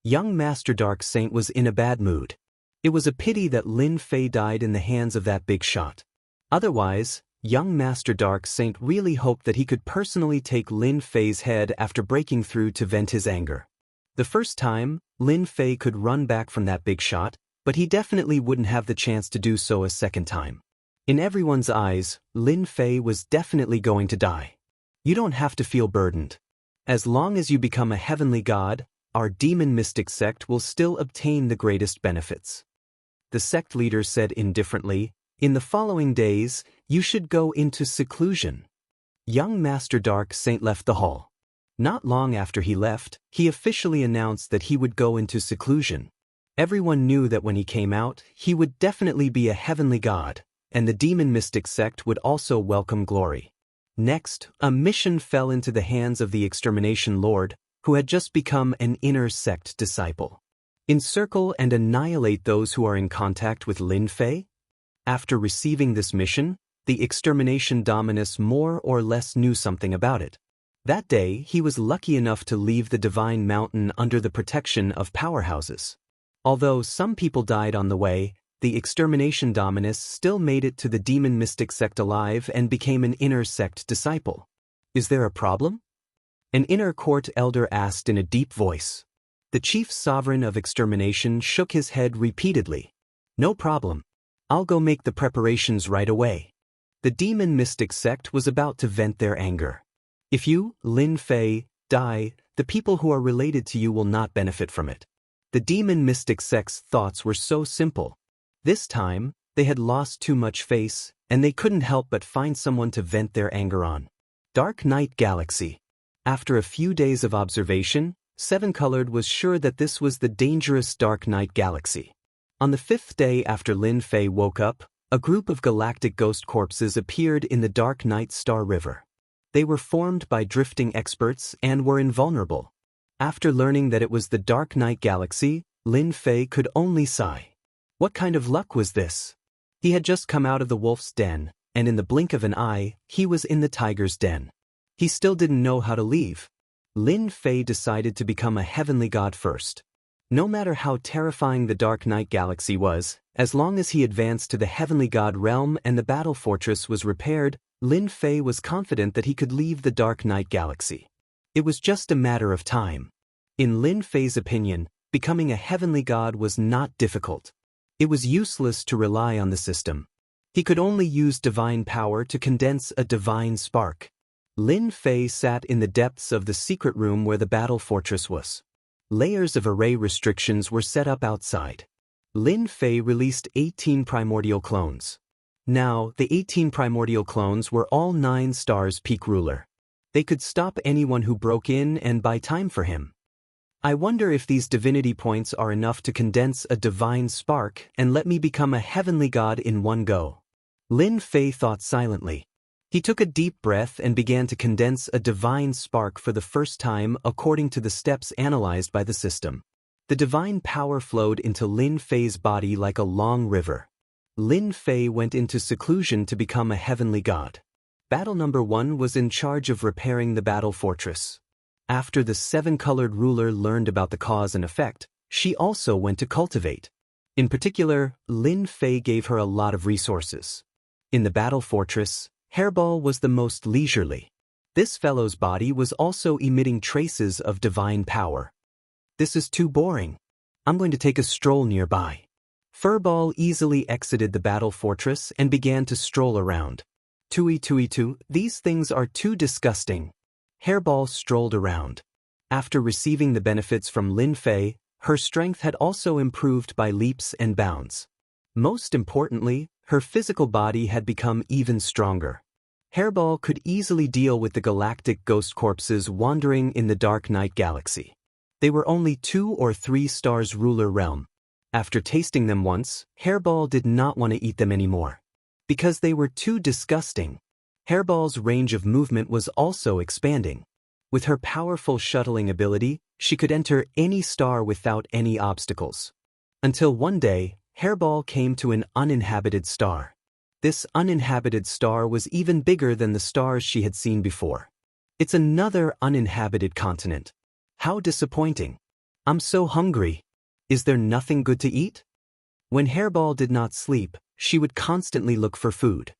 Young Master Dark Saint was in a bad mood. It was a pity that Lin Fei died in the hands of that big shot. Otherwise, young Master Dark Saint really hoped that he could personally take Lin Fei's head after breaking through to vent his anger. The first time, Lin Fei could run back from that big shot, but he definitely wouldn't have the chance to do so a second time. In everyone's eyes, Lin Fei was definitely going to die. You don't have to feel burdened. As long as you become a heavenly god, our demon mystic sect will still obtain the greatest benefits. The sect leader said indifferently, in the following days, you should go into seclusion. Young Master Dark Saint left the hall. Not long after he left, he officially announced that he would go into seclusion. Everyone knew that when he came out, he would definitely be a heavenly god, and the demon mystic sect would also welcome glory. Next, a mission fell into the hands of the Extermination Lord, who had just become an inner sect disciple. Encircle and annihilate those who are in contact with Lin Fei? After receiving this mission, the Extermination Dominus more or less knew something about it. That day, he was lucky enough to leave the Divine Mountain under the protection of powerhouses. Although some people died on the way, the Extermination Dominus still made it to the demon mystic sect alive and became an inner sect disciple. Is there a problem? An inner court elder asked in a deep voice. The chief sovereign of extermination shook his head repeatedly. No problem. I'll go make the preparations right away. The demon mystic sect was about to vent their anger. If you, Lin Fei, die, the people who are related to you will not benefit from it. The demon mystic sect's thoughts were so simple. This time, they had lost too much face, and they couldn't help but find someone to vent their anger on. Dark Night Galaxy. After a few days of observation, Seven-Colored was sure that this was the dangerous Dark Night Galaxy. On the 5th day after Lin Fei woke up, a group of galactic ghost corpses appeared in the Dark Night Star River. They were formed by drifting experts and were invulnerable. After learning that it was the Dark Night Galaxy, Lin Fei could only sigh. What kind of luck was this? He had just come out of the wolf's den, and in the blink of an eye, he was in the tiger's den. He still didn't know how to leave. Lin Fei decided to become a heavenly god first. No matter how terrifying the Dark Night Galaxy was, as long as he advanced to the heavenly god realm and the battle fortress was repaired, Lin Fei was confident that he could leave the Dark Night Galaxy. It was just a matter of time. In Lin Fei's opinion, becoming a heavenly god was not difficult. It was useless to rely on the system. He could only use divine power to condense a divine spark. Lin Fei sat in the depths of the secret room where the battle fortress was. Layers of array restrictions were set up outside. Lin Fei released 18 primordial clones. Now, the 18 primordial clones were all 9 stars peak ruler. They could stop anyone who broke in and buy time for him. I wonder if these divinity points are enough to condense a divine spark and let me become a heavenly god in one go. Lin Fei thought silently. He took a deep breath and began to condense a divine spark for the first time according to the steps analyzed by the system. The divine power flowed into Lin Fei's body like a long river. Lin Fei went into seclusion to become a heavenly god. Battle number 1 was in charge of repairing the battle fortress. After the Seven-Colored ruler learned about the cause and effect, she also went to cultivate. In particular, Lin Fei gave her a lot of resources. In the battle fortress, Hairball was the most leisurely. This fellow's body was also emitting traces of divine power. This is too boring. I'm going to take a stroll nearby. Furball easily exited the battle fortress and began to stroll around. Tui, these things are too disgusting. Hairball strolled around. After receiving the benefits from Lin Fei, her strength had also improved by leaps and bounds. Most importantly, her physical body had become even stronger. Hairball could easily deal with the galactic ghost corpses wandering in the Dark Night Galaxy. They were only 2 or 3 stars ruler realm. After tasting them once, Hairball did not want to eat them anymore. Because they were too disgusting. Hairball's range of movement was also expanding. With her powerful shuttling ability, she could enter any star without any obstacles. Until one day, Hairball came to an uninhabited star. This uninhabited star was even bigger than the stars she had seen before. It's another uninhabited continent. How disappointing. I'm so hungry. Is there nothing good to eat? When Hairball did not sleep, she would constantly look for food.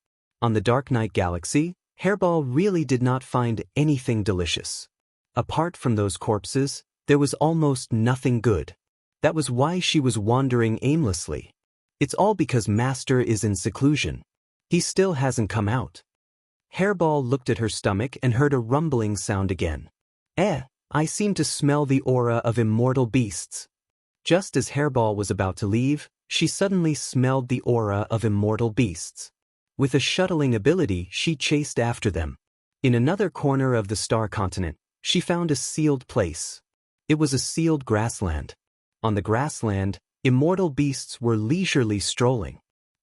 On the Dark Knight Galaxy, Hairball really did not find anything delicious. Apart from those corpses, there was almost nothing good. That was why she was wandering aimlessly. It's all because Master is in seclusion. He still hasn't come out. Hairball looked at her stomach and heard a rumbling sound again. I seem to smell the aura of immortal beasts. Just as Hairball was about to leave, she suddenly smelled the aura of immortal beasts. With a shuttling ability, she chased after them. In another corner of the star continent, she found a sealed place. It was a sealed grassland. On the grassland, immortal beasts were leisurely strolling.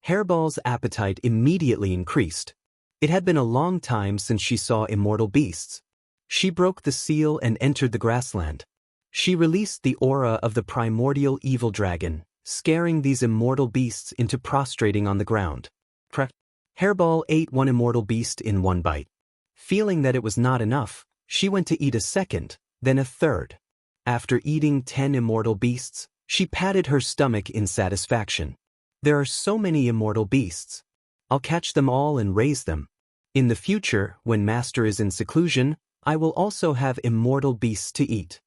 Hairball's appetite immediately increased. It had been a long time since she saw immortal beasts. She broke the seal and entered the grassland. She released the aura of the primordial evil dragon, scaring these immortal beasts into prostrating on the ground. Hairball ate one immortal beast in one bite. Feeling that it was not enough, she went to eat a second, then a third. After eating 10 immortal beasts, she patted her stomach in satisfaction. There are so many immortal beasts. I'll catch them all and raise them. In the future, when Master is in seclusion, I will also have immortal beasts to eat.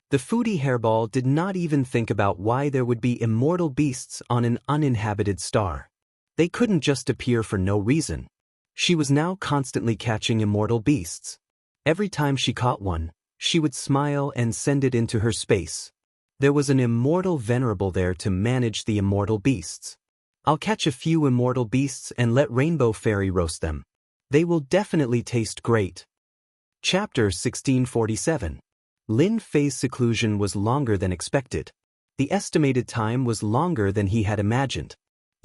The foodie Hairball did not even think about why there would be immortal beasts on an uninhabited star. They couldn't just appear for no reason. She was now constantly catching immortal beasts. Every time she caught one, she would smile and send it into her space. There was an immortal venerable there to manage the immortal beasts. I'll catch a few immortal beasts and let Rainbow Fairy roast them. They will definitely taste great. Chapter 1647. Lin Fei's seclusion was longer than expected. The estimated time was longer than he had imagined.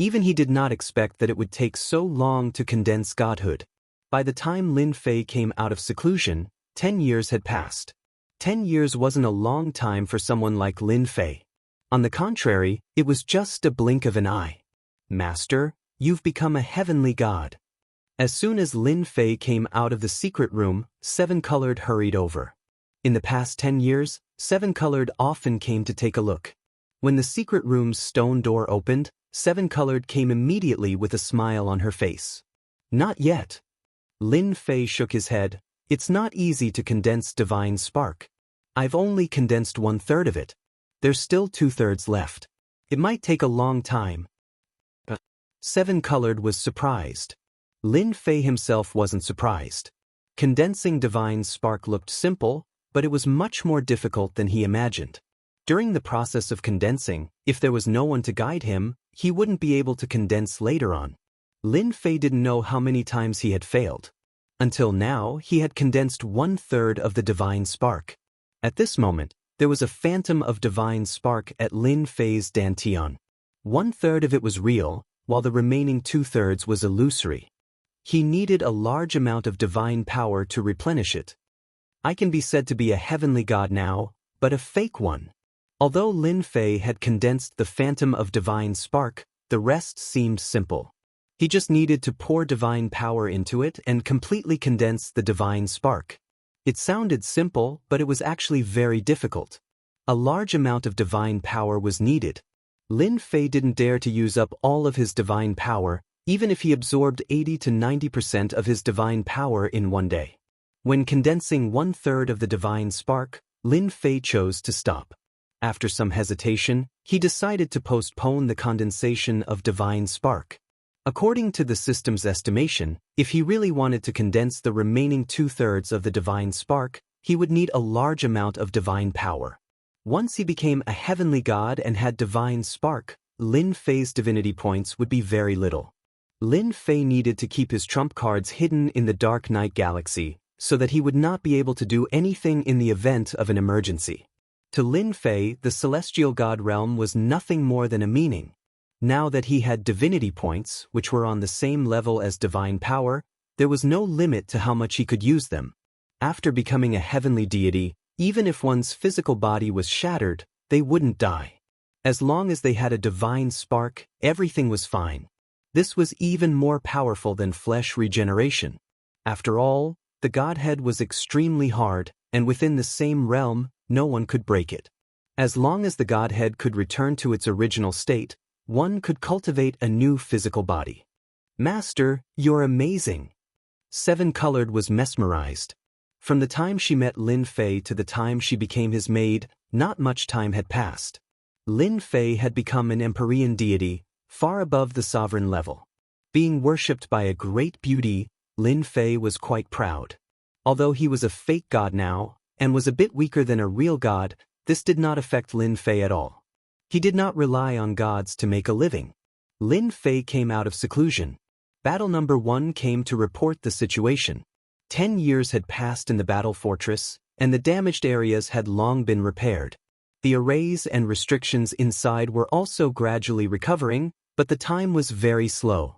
Even he did not expect that it would take so long to condense godhood. By the time Lin Fei came out of seclusion, 10 years had passed. 10 years wasn't a long time for someone like Lin Fei. On the contrary, it was just a blink of an eye. Master, you've become a heavenly god. As soon as Lin Fei came out of the secret room, Seven Colored hurried over. In the past 10 years, Seven Colored often came to take a look. When the secret room's stone door opened, Seven Colored came immediately with a smile on her face. Not yet. Lin Fei shook his head. It's not easy to condense divine spark. I've only condensed 1/3 of it. There's still 2/3 left. It might take a long time. Seven Colored was surprised. Lin Fei himself wasn't surprised. Condensing divine spark looked simple, but it was much more difficult than he imagined. During the process of condensing, if there was no one to guide him, he wouldn't be able to condense later on. Lin Fei didn't know how many times he had failed. Until now, he had condensed 1/3 of the divine spark. At this moment, there was a phantom of divine spark at Lin Fei's dantian. 1/3 of it was real, while the remaining 2/3 was illusory. He needed a large amount of divine power to replenish it. I can be said to be a heavenly god now, but a fake one. Although Lin Fei had condensed the phantom of divine spark, the rest seemed simple. He just needed to pour divine power into it and completely condense the divine spark. It sounded simple, but it was actually very difficult. A large amount of divine power was needed. Lin Fei didn't dare to use up all of his divine power, even if he absorbed 80 to 90% of his divine power in one day. When condensing 1/3 of the divine spark, Lin Fei chose to stop. After some hesitation, he decided to postpone the condensation of divine spark. According to the system's estimation, if he really wanted to condense the remaining 2/3 of the divine spark, he would need a large amount of divine power. Once he became a heavenly god and had divine spark, Lin Fei's divinity points would be very little. Lin Fei needed to keep his trump cards hidden in the Dark Knight Galaxy, so that he would not be able to do anything in the event of an emergency. To Lin Fei, the celestial god realm was nothing more than a meaning. Now that he had divinity points, which were on the same level as divine power, there was no limit to how much he could use them. After becoming a heavenly deity, even if one's physical body was shattered, they wouldn't die. As long as they had a divine spark, everything was fine. This was even more powerful than flesh regeneration. After all, the Godhead was extremely hard, and within the same realm, no one could break it. As long as the Godhead could return to its original state, one could cultivate a new physical body. "Master, you're amazing." Seven-Colored was mesmerized. From the time she met Lin Fei to the time she became his maid, not much time had passed. Lin Fei had become an Empyrean deity, far above the sovereign level. Being worshipped by a great beauty, Lin Fei was quite proud. Although he was a fake god now, and was a bit weaker than a real god, this did not affect Lin Fei at all. He did not rely on gods to make a living. Lin Fei came out of seclusion. Battle number 1 came to report the situation. 10 years had passed in the battle fortress, and the damaged areas had long been repaired. The arrays and restrictions inside were also gradually recovering, but the time was very slow.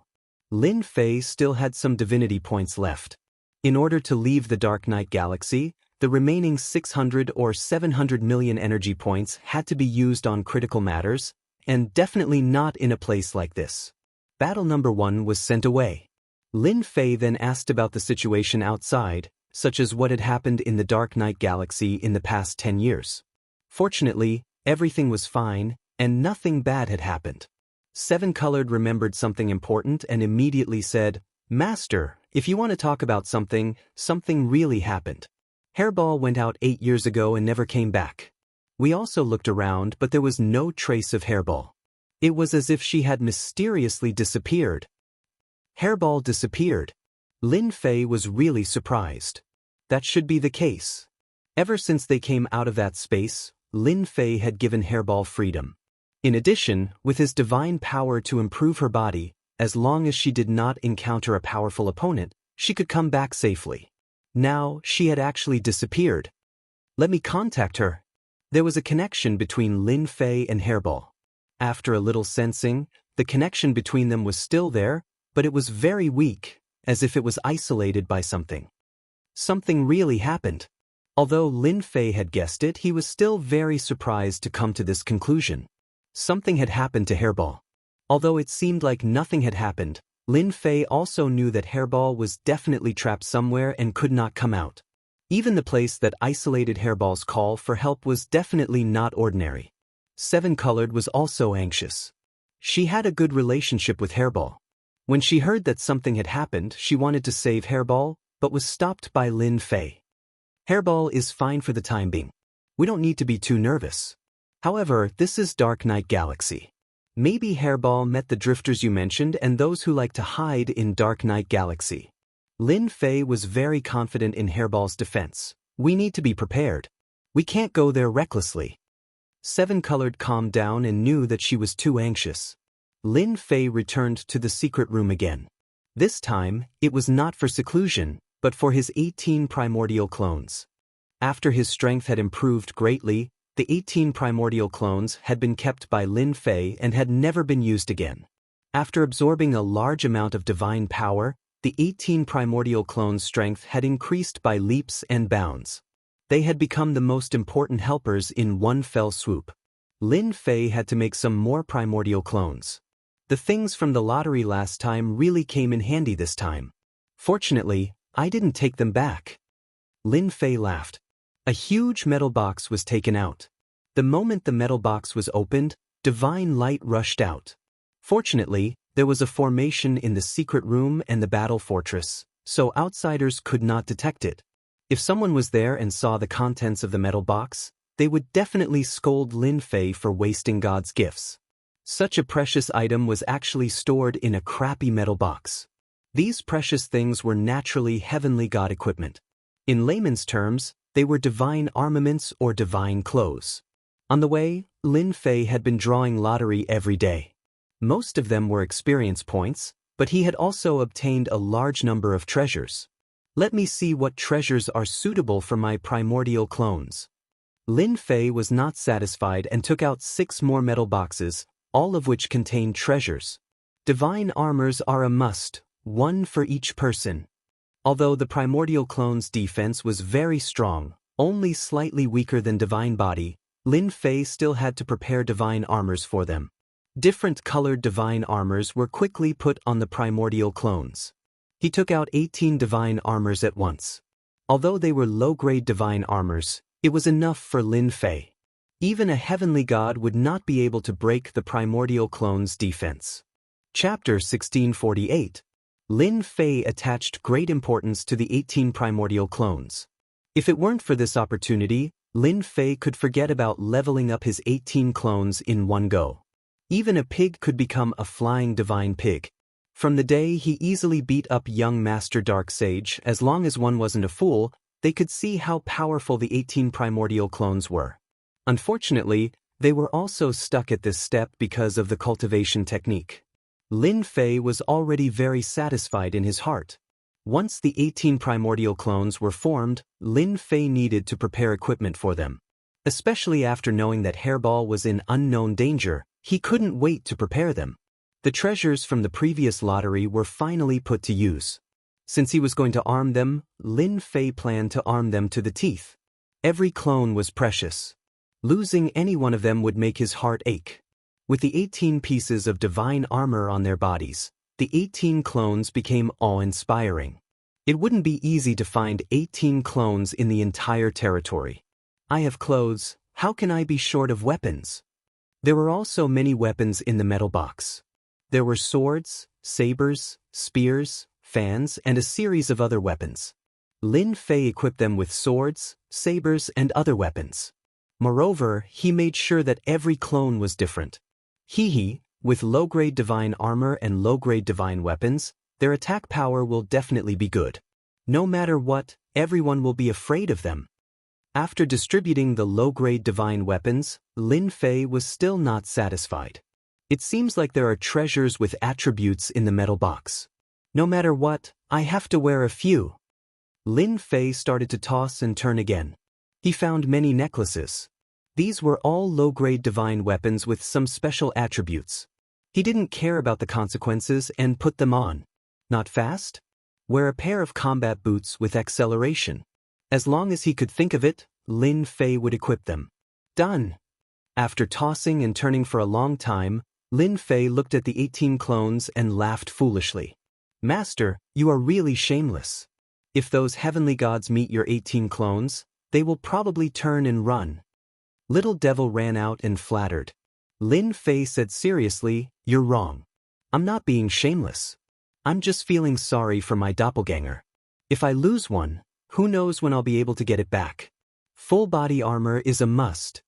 Lin Fei still had some divinity points left. In order to leave the Dark Knight Galaxy, the remaining 600 or 700 million energy points had to be used on critical matters, and definitely not in a place like this. Battle number 1 was sent away. Lin Fei then asked about the situation outside, such as what had happened in the Dark Knight Galaxy in the past 10 years. Fortunately, everything was fine, and nothing bad had happened. Seven-Colored remembered something important and immediately said, "Master, if you want to talk about something really happened. Hairball went out 8 years ago and never came back. We also looked around, but there was no trace of Hairball. It was as if she had mysteriously disappeared." Hairball disappeared. Lin Fei was really surprised. That should be the case. Ever since they came out of that space, Lin Fei had given Hairball freedom. In addition, with his divine power to improve her body, as long as she did not encounter a powerful opponent, she could come back safely. Now, she had actually disappeared. Let me contact her. There was a connection between Lin Fei and Hairball. After a little sensing, the connection between them was still there, but it was very weak, as if it was isolated by something. Something really happened. Although Lin Fei had guessed it, he was still very surprised to come to this conclusion. Something had happened to Hairball. Although it seemed like nothing had happened, Lin Fei also knew that Hairball was definitely trapped somewhere and could not come out. Even the place that isolated Hairball's call for help was definitely not ordinary. Seven-Colored was also anxious. She had a good relationship with Hairball. When she heard that something had happened, she wanted to save Hairball, but was stopped by Lin Fei. "Hairball is fine for the time being. We don't need to be too nervous. However, this is Dark Knight Galaxy. Maybe Hairball met the drifters you mentioned and those who like to hide in Dark Knight Galaxy." Lin Fei was very confident in Hairball's defense. "We need to be prepared. We can't go there recklessly." Seven-Colored calmed down and knew that she was too anxious. Lin Fei returned to the secret room again. This time, it was not for seclusion, but for his 18 primordial clones. After his strength had improved greatly, the 18 primordial clones had been kept by Lin Fei and had never been used again. After absorbing a large amount of divine power, the 18 primordial clones' strength had increased by leaps and bounds. They had become the most important helpers in one fell swoop. Lin Fei had to make some more primordial clones. The things from the lottery last time really came in handy this time. Fortunately, I didn't take them back. Lin Fei laughed. A huge metal box was taken out. The moment the metal box was opened, divine light rushed out. Fortunately, there was a formation in the secret room and the battle fortress, so outsiders could not detect it. If someone was there and saw the contents of the metal box, they would definitely scold Lin Fei for wasting God's gifts. Such a precious item was actually stored in a crappy metal box. These precious things were naturally heavenly god equipment. In layman's terms, they were divine armaments or divine clothes. On the way, Lin Fei had been drawing lottery every day. Most of them were experience points, but he had also obtained a large number of treasures. Let me see what treasures are suitable for my primordial clones. Lin Fei was not satisfied and took out 6 more metal boxes, all of which contained treasures. Divine armors are a must, 1 for each person. Although the primordial clone's defense was very strong, only slightly weaker than divine body, Lin Fei still had to prepare divine armors for them. Different colored divine armors were quickly put on the primordial clones. He took out 18 divine armors at once. Although they were low-grade divine armors, it was enough for Lin Fei. Even a heavenly god would not be able to break the primordial clone's defense. Chapter 1648. Lin Fei attached great importance to the 18 primordial clones. If it weren't for this opportunity, Lin Fei could forget about leveling up his 18 clones in one go. Even a pig could become a flying divine pig. From the day he easily beat up young Master Darksage, as long as one wasn't a fool, they could see how powerful the 18 primordial clones were. Unfortunately, they were also stuck at this step because of the cultivation technique. Lin Fei was already very satisfied in his heart. Once the 18 primordial clones were formed, Lin Fei needed to prepare equipment for them. Especially after knowing that Hairball was in unknown danger, he couldn't wait to prepare them. The treasures from the previous lottery were finally put to use. Since he was going to arm them, Lin Fei planned to arm them to the teeth. Every clone was precious. Losing any one of them would make his heart ache. With the 18 pieces of divine armor on their bodies, the 18 clones became awe-inspiring. It wouldn't be easy to find 18 clones in the entire territory. I have clothes, how can I be short of weapons? There were also many weapons in the metal box. There were swords, sabers, spears, fans, and a series of other weapons. Lin Fei equipped them with swords, sabers, and other weapons. Moreover, he made sure that every clone was different. With low-grade divine armor and low-grade divine weapons, their attack power will definitely be good. No matter what, everyone will be afraid of them. After distributing the low-grade divine weapons, Lin Fei was still not satisfied. It seems like there are treasures with attributes in the metal box. No matter what, I have to wear a few. Lin Fei started to toss and turn again. He found many necklaces. These were all low-grade divine weapons with some special attributes. He didn't care about the consequences and put them on. Not fast? Wear a pair of combat boots with acceleration. As long as he could think of it, Lin Fei would equip them. Done. After tossing and turning for a long time, Lin Fei looked at the 18 clones and laughed foolishly. Master, you are really shameless. If those heavenly gods meet your 18 clones, they will probably turn and run. Little Devil ran out and flattered. Lin Fei said seriously, you're wrong. I'm not being shameless. I'm just feeling sorry for my doppelganger. If I lose one, who knows when I'll be able to get it back. Full body armor is a must.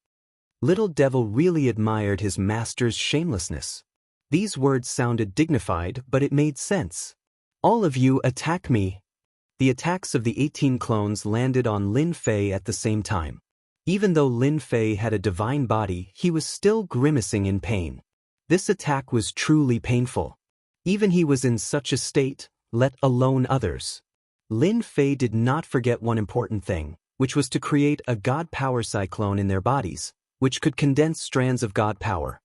Little Devil really admired his master's shamelessness. These words sounded dignified, but it made sense. All of you attack me. The attacks of the 18 clones landed on Lin Fei at the same time. Even though Lin Fei had a divine body, he was still grimacing in pain. This attack was truly painful. Even he was in such a state, let alone others. Lin Fei did not forget one important thing, which was to create a god power cyclone in their bodies, which could condense strands of god power.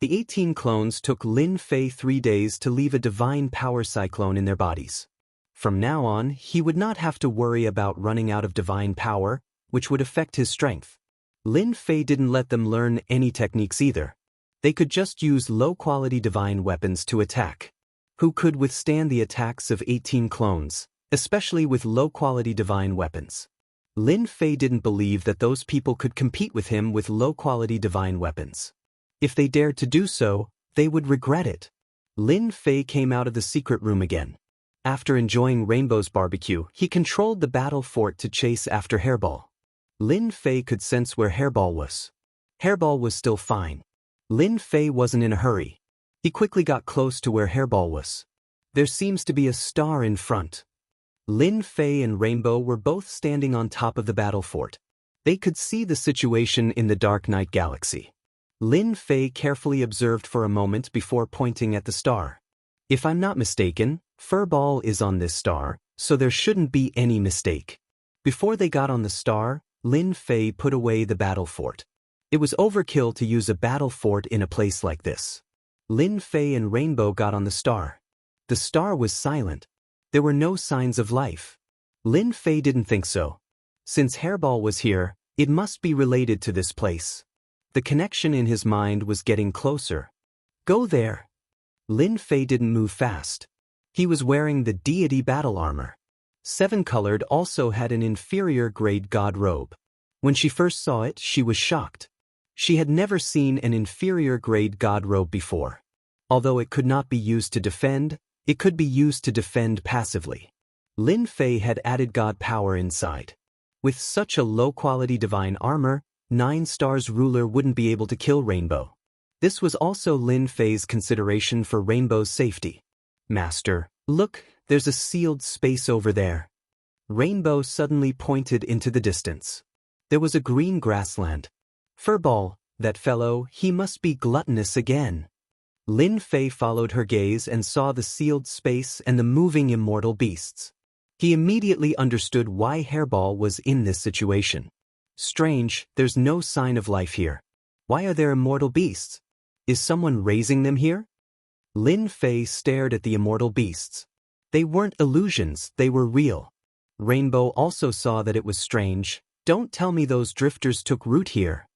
The 18 clones took Lin Fei 3 days to leave a divine power cyclone in their bodies. From now on, he would not have to worry about running out of divine power, which would affect his strength. Lin Fei didn't let them learn any techniques either. They could just use low-quality divine weapons to attack. Who could withstand the attacks of 18 clones, especially with low-quality divine weapons? Lin Fei didn't believe that those people could compete with him with low-quality divine weapons. If they dared to do so, they would regret it. Lin Fei came out of the secret room again. After enjoying Rainbow's barbecue, he controlled the battle fort to chase after Hairball. Lin Fei could sense where Hairball was. Hairball was still fine. Lin Fei wasn't in a hurry. He quickly got close to where Hairball was. There seems to be a star in front. Lin Fei and Rainbow were both standing on top of the battle fort. They could see the situation in the Dark Night Galaxy. Lin Fei carefully observed for a moment before pointing at the star. If I'm not mistaken, Furball is on this star, so there shouldn't be any mistake. Before they got on the star, Lin Fei put away the battle fort. It was overkill to use a battle fort in a place like this. Lin Fei and Rainbow got on the star. The star was silent. There were no signs of life. Lin Fei didn't think so. Since Hairball was here, it must be related to this place. The connection in his mind was getting closer. Go there. Lin Fei didn't move fast. He was wearing the deity battle armor. Seven Colored also had an inferior grade god robe. When she first saw it, she was shocked. She had never seen an inferior grade god robe before. Although it could not be used to defend, It could be used to defend passively. Lin Fei had added god power inside. With such a low-quality divine armor, 9 Stars ruler wouldn't be able to kill Rainbow. This was also Lin Fei's consideration for Rainbow's safety. Master, look, there's a sealed space over there. Rainbow suddenly pointed into the distance. There was a green grassland. Furball, that fellow, he must be gluttonous again. Lin Fei followed her gaze and saw the sealed space and the moving immortal beasts. He immediately understood why Hairball was in this situation. Strange, there's no sign of life here. Why are there immortal beasts? Is someone raising them here? Lin Fei stared at the immortal beasts. They weren't illusions, they were real. Rainbow also saw that it was strange. Don't tell me those drifters took root here.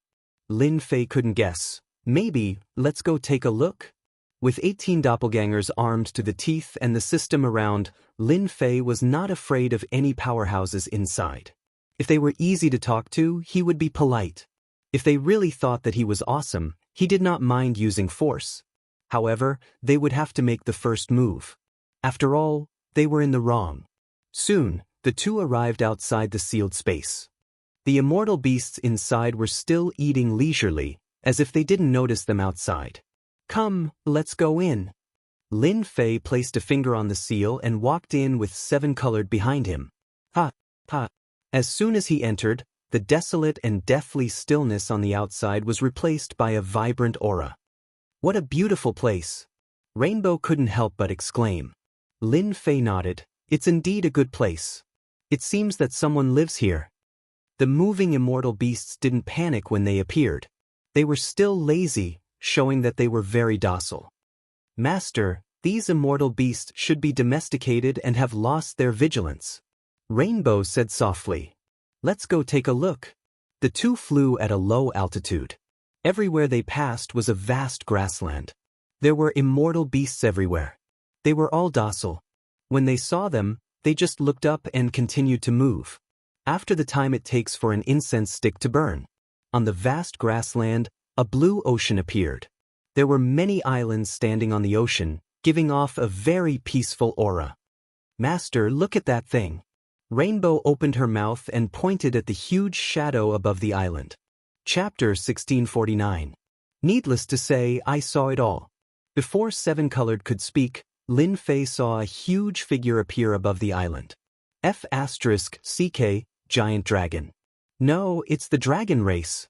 Lin Fei couldn't guess. Maybe, let's go take a look? With 18 doppelgangers armed to the teeth and the system around, Lin Fei was not afraid of any powerhouses inside. If they were easy to talk to, he would be polite. If they really thought that he was awesome, he did not mind using force. However, they would have to make the first move. After all, they were in the wrong. Soon, the two arrived outside the sealed space. The immortal beasts inside were still eating leisurely, as if they didn't notice them outside. Come, let's go in. Lin Fei placed a finger on the seal and walked in with 7 colored behind him. Ha, ha. As soon as he entered, the desolate and deathly stillness on the outside was replaced by a vibrant aura. What a beautiful place! Rainbow couldn't help but exclaim. Lin Fei nodded. It's indeed a good place. It seems that someone lives here. The moving immortal beasts didn't panic when they appeared. They were still lazy, showing that they were very docile. Master, these immortal beasts should be domesticated and have lost their vigilance. Rainbow said softly. Let's go take a look. The two flew at a low altitude. Everywhere they passed was a vast grassland. There were immortal beasts everywhere. They were all docile. When they saw them, they just looked up and continued to move. After the time it takes for an incense stick to burn. On the vast grassland, a blue ocean appeared. There were many islands standing on the ocean, giving off a very peaceful aura. Master, look at that thing. Rainbow opened her mouth and pointed at the huge shadow above the island. Chapter 1649. Needless to say, I saw it all. Before 7 Colored could speak, Lin Fei saw a huge figure appear above the island. F***CK, giant dragon. No, it's the dragon race.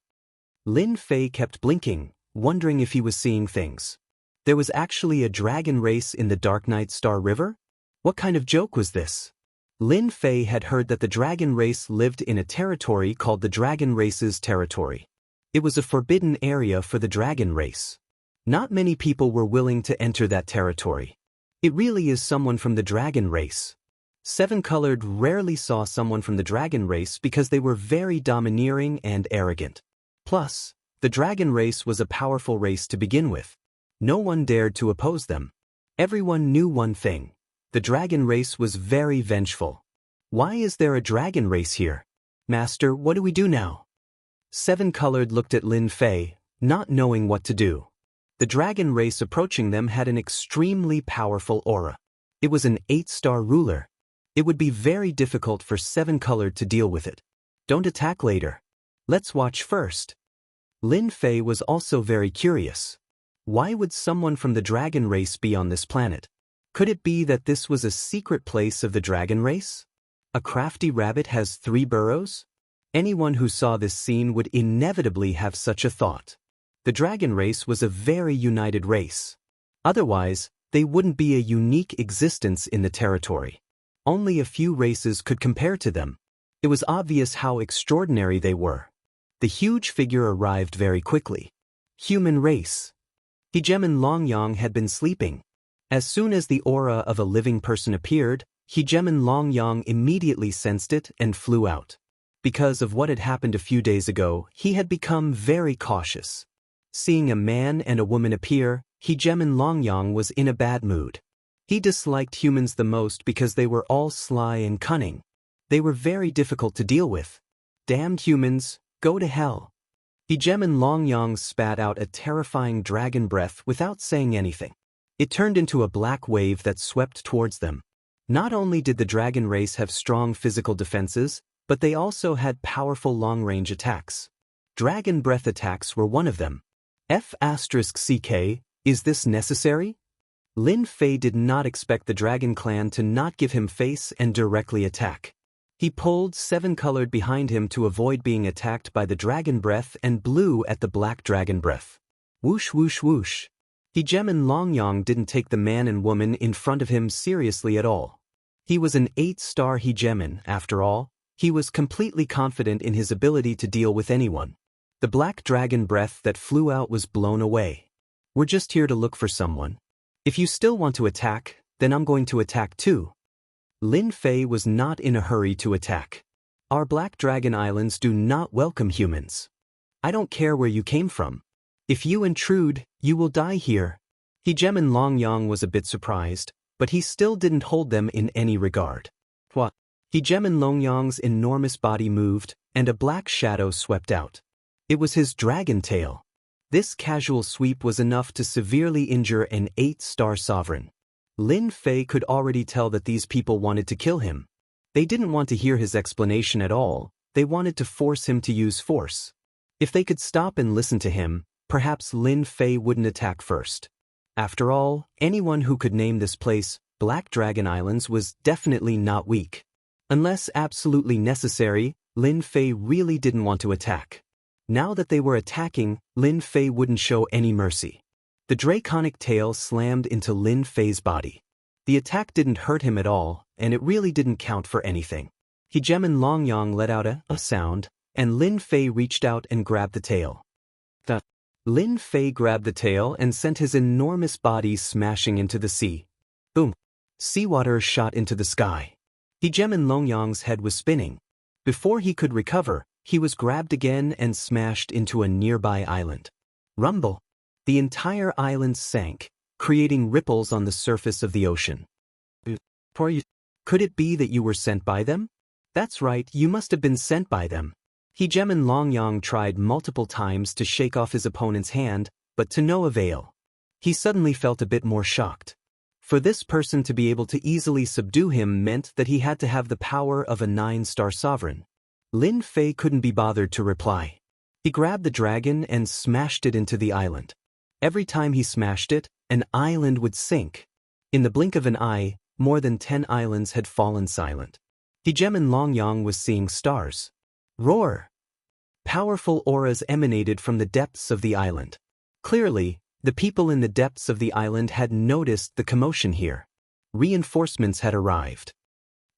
Lin Fei kept blinking, wondering if he was seeing things. There was actually a dragon race in the Dark Night Star River? What kind of joke was this? Lin Fei had heard that the dragon race lived in a territory called the Dragon Race's territory. It was a forbidden area for the dragon race. Not many people were willing to enter that territory. It really is someone from the dragon race. 7 Colored rarely saw someone from the dragon race because they were very domineering and arrogant. Plus, the dragon race was a powerful race to begin with. No one dared to oppose them. Everyone knew one thing. The dragon race was very vengeful. Why is there a dragon race here? Master, what do we do now? 7 Colored looked at Lin Fei, not knowing what to do. The dragon race approaching them had an extremely powerful aura. It was an 8-star ruler. It would be very difficult for 7 Colored to deal with it. Don't attack later. Let's watch first. Lin Fei was also very curious. Why would someone from the dragon race be on this planet? Could it be that this was a secret place of the dragon race? A crafty rabbit has 3 burrows? Anyone who saw this scene would inevitably have such a thought. The dragon race was a very united race. Otherwise, they wouldn't be a unique existence in the territory. Only a few races could compare to them. It was obvious how extraordinary they were. The huge figure arrived very quickly. Human race. Hegemin Longyang had been sleeping. As soon as the aura of a living person appeared, Hegemin Longyang immediately sensed it and flew out. Because of what had happened a few days ago, he had become very cautious. Seeing a man and a woman appear, Hegemin Longyang was in a bad mood. He disliked humans the most because they were all sly and cunning. They were very difficult to deal with. Damned humans, go to hell. Hegemin Longyang spat out a terrifying dragon breath without saying anything. It turned into a black wave that swept towards them. Not only did the dragon race have strong physical defenses, but they also had powerful long-range attacks. Dragon breath attacks were one of them. F***CK, is this necessary? Lin Fei did not expect the dragon clan to not give him face and directly attack. He pulled 7-colored behind him to avoid being attacked by the dragon breath and blew at the black dragon breath. Whoosh whoosh whoosh. Heejemin Longyang didn't take the man and woman in front of him seriously at all. He was an 8-star Heejemin, after all. He was completely confident in his ability to deal with anyone. The black dragon breath that flew out was blown away. We're just here to look for someone. If you still want to attack, then I'm going to attack too. Lin Fei was not in a hurry to attack. Our Black Dragon Islands do not welcome humans. I don't care where you came from. If you intrude, you will die here. Heejemin Longyang was a bit surprised, but he still didn't hold them in any regard. What? Heejemin Longyang's enormous body moved, and a black shadow swept out. It was his dragon tail. This casual sweep was enough to severely injure an 8-star sovereign. Lin Fei could already tell that these people wanted to kill him. They didn't want to hear his explanation at all, they wanted to force him to use force. If they could stop and listen to him, perhaps Lin Fei wouldn't attack first. After all, anyone who could name this place Black Dragon Islands was definitely not weak. Unless absolutely necessary, Lin Fei really didn't want to attack. Now that they were attacking, Lin Fei wouldn't show any mercy. The draconic tail slammed into Lin Fei's body. The attack didn't hurt him at all, and it really didn't count for anything. Heejemin Longyang let out a sound, and Lin Fei reached out and grabbed the tail. Lin Fei grabbed the tail and sent his enormous body smashing into the sea. Boom! Seawater shot into the sky. Heejemin Longyang's head was spinning. Before he could recover, he was grabbed again and smashed into a nearby island. Rumble! The entire island sank, creating ripples on the surface of the ocean. Could it be that you were sent by them? That's right, you must have been sent by them. Heejemin Longyang tried multiple times to shake off his opponent's hand, but to no avail. He suddenly felt a bit more shocked. For this person to be able to easily subdue him meant that he had to have the power of a 9-star sovereign. Lin Fei couldn't be bothered to reply. He grabbed the dragon and smashed it into the island. Every time he smashed it, an island would sink. In the blink of an eye, more than 10 islands had fallen silent. Heejemin Longyang was seeing stars. Roar! Powerful auras emanated from the depths of the island. Clearly, the people in the depths of the island had noticed the commotion here. Reinforcements had arrived.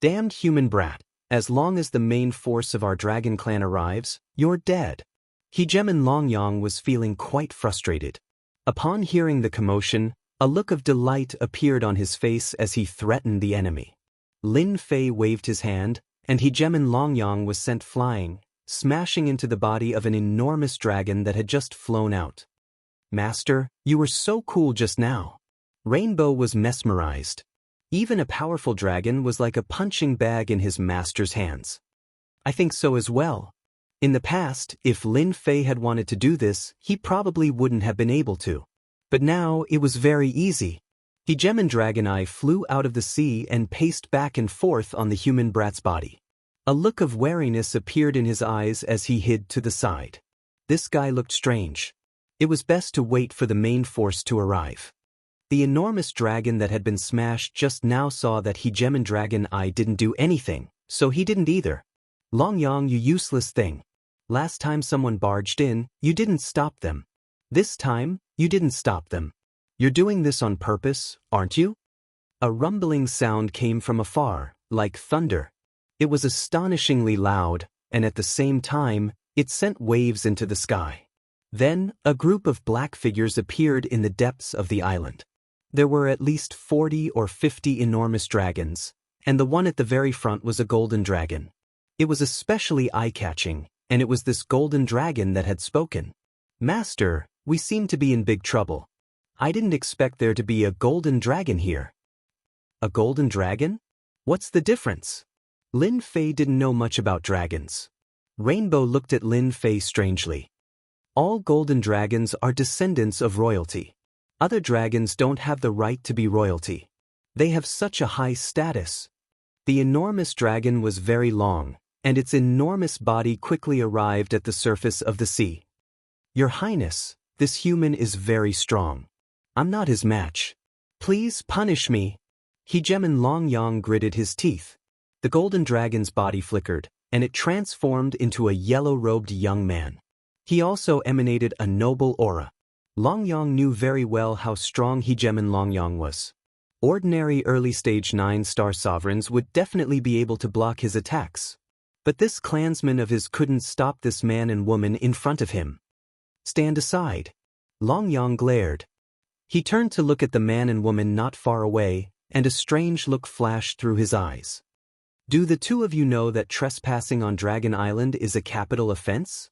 Damned human brat, as long as the main force of our dragon clan arrives, you're dead. Heejemin Longyang was feeling quite frustrated. Upon hearing the commotion, a look of delight appeared on his face as he threatened the enemy. Lin Fei waved his hand, and Heejemin Longyang was sent flying, smashing into the body of an enormous dragon that had just flown out. Master, you were so cool just now. Rainbow was mesmerized. Even a powerful dragon was like a punching bag in his master's hands. I think so as well. In the past, if Lin Fei had wanted to do this, he probably wouldn't have been able to. But now, it was very easy. Heejemin Dragoneye flew out of the sea and paced back and forth on the human brat's body. A look of wariness appeared in his eyes as he hid to the side. This guy looked strange. It was best to wait for the main force to arrive. The enormous dragon that had been smashed just now saw that Heejemin Dragoneye didn't do anything, so he didn't either. Longyang, you useless thing. Last time someone barged in, you didn't stop them. This time, you didn't stop them. You're doing this on purpose, aren't you? A rumbling sound came from afar, like thunder. It was astonishingly loud, and at the same time, it sent waves into the sky. Then, a group of black figures appeared in the depths of the island. There were at least 40 or 50 enormous dragons, and the one at the very front was a golden dragon. It was especially eye-catching, and it was this golden dragon that had spoken. Master, we seem to be in big trouble. I didn't expect there to be a golden dragon here. A golden dragon? What's the difference? Lin Fei didn't know much about dragons. Rainbow looked at Lin Fei strangely. All golden dragons are descendants of royalty. Other dragons don't have the right to be royalty. They have such a high status. The enormous dragon was very long, and its enormous body quickly arrived at the surface of the sea. Your Highness, this human is very strong. I'm not his match. Please punish me. Hegemon Longyang gritted his teeth. The golden dragon's body flickered, and it transformed into a yellow-robed young man. He also emanated a noble aura. Longyang knew very well how strong Hegemon Longyang was. Ordinary early-stage 9-star sovereigns would definitely be able to block his attacks. But this clansman of his couldn't stop this man and woman in front of him. Stand aside. Longyang glared. He turned to look at the man and woman not far away, and a strange look flashed through his eyes. Do the two of you know that trespassing on Dragon Island is a capital offense?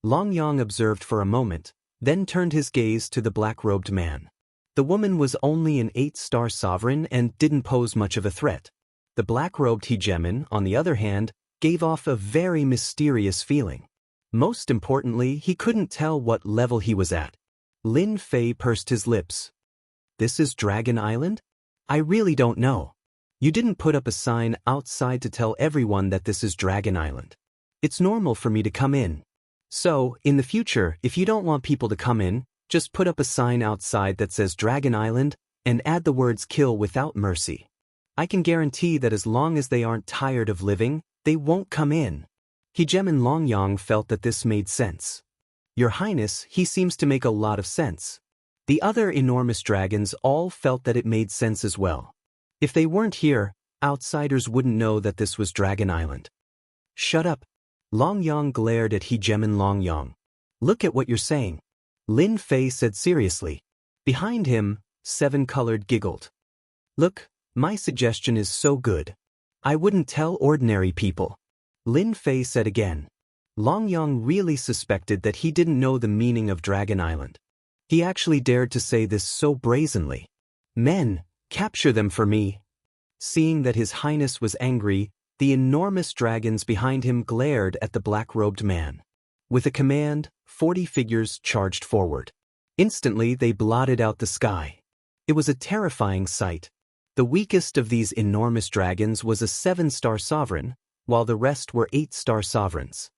Longyang observed for a moment, then turned his gaze to the black-robed man. The woman was only an 8-star sovereign and didn't pose much of a threat. The black-robed hegemon, on the other hand, gave off a very mysterious feeling. Most importantly, he couldn't tell what level he was at. Lin Fei pursed his lips. This is Dragon Island? I really don't know. You didn't put up a sign outside to tell everyone that this is Dragon Island. It's normal for me to come in. So, in the future, if you don't want people to come in, just put up a sign outside that says Dragon Island and add the words kill without mercy. I can guarantee that as long as they aren't tired of living, they won't come in. Hegemon Longyang felt that this made sense. Your Highness, he seems to make a lot of sense. The other enormous dragons all felt that it made sense as well. If they weren't here, outsiders wouldn't know that this was Dragon Island. Shut up. Longyang glared at Hegemon Longyang. Look at what you're saying. Lin Fei said seriously. Behind him, Seven-Colored giggled. Look, my suggestion is so good. I wouldn't tell ordinary people. Lin Fei said again. Longyang really suspected that he didn't know the meaning of Dragon Island. He actually dared to say this so brazenly. Men, capture them for me. Seeing that His Highness was angry, the enormous dragons behind him glared at the black-robed man. With a command, 40 figures charged forward. Instantly, they blotted out the sky. It was a terrifying sight. The weakest of these enormous dragons was a 7-star sovereign, while the rest were 8-star sovereigns.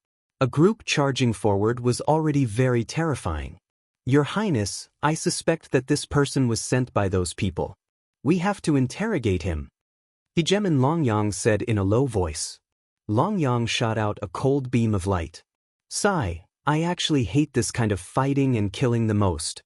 A group charging forward was already very terrifying. Your Highness, I suspect that this person was sent by those people. We have to interrogate him. Hegemon Longyang said in a low voice. Longyang shot out a cold beam of light. Sigh, I actually hate this kind of fighting and killing the most.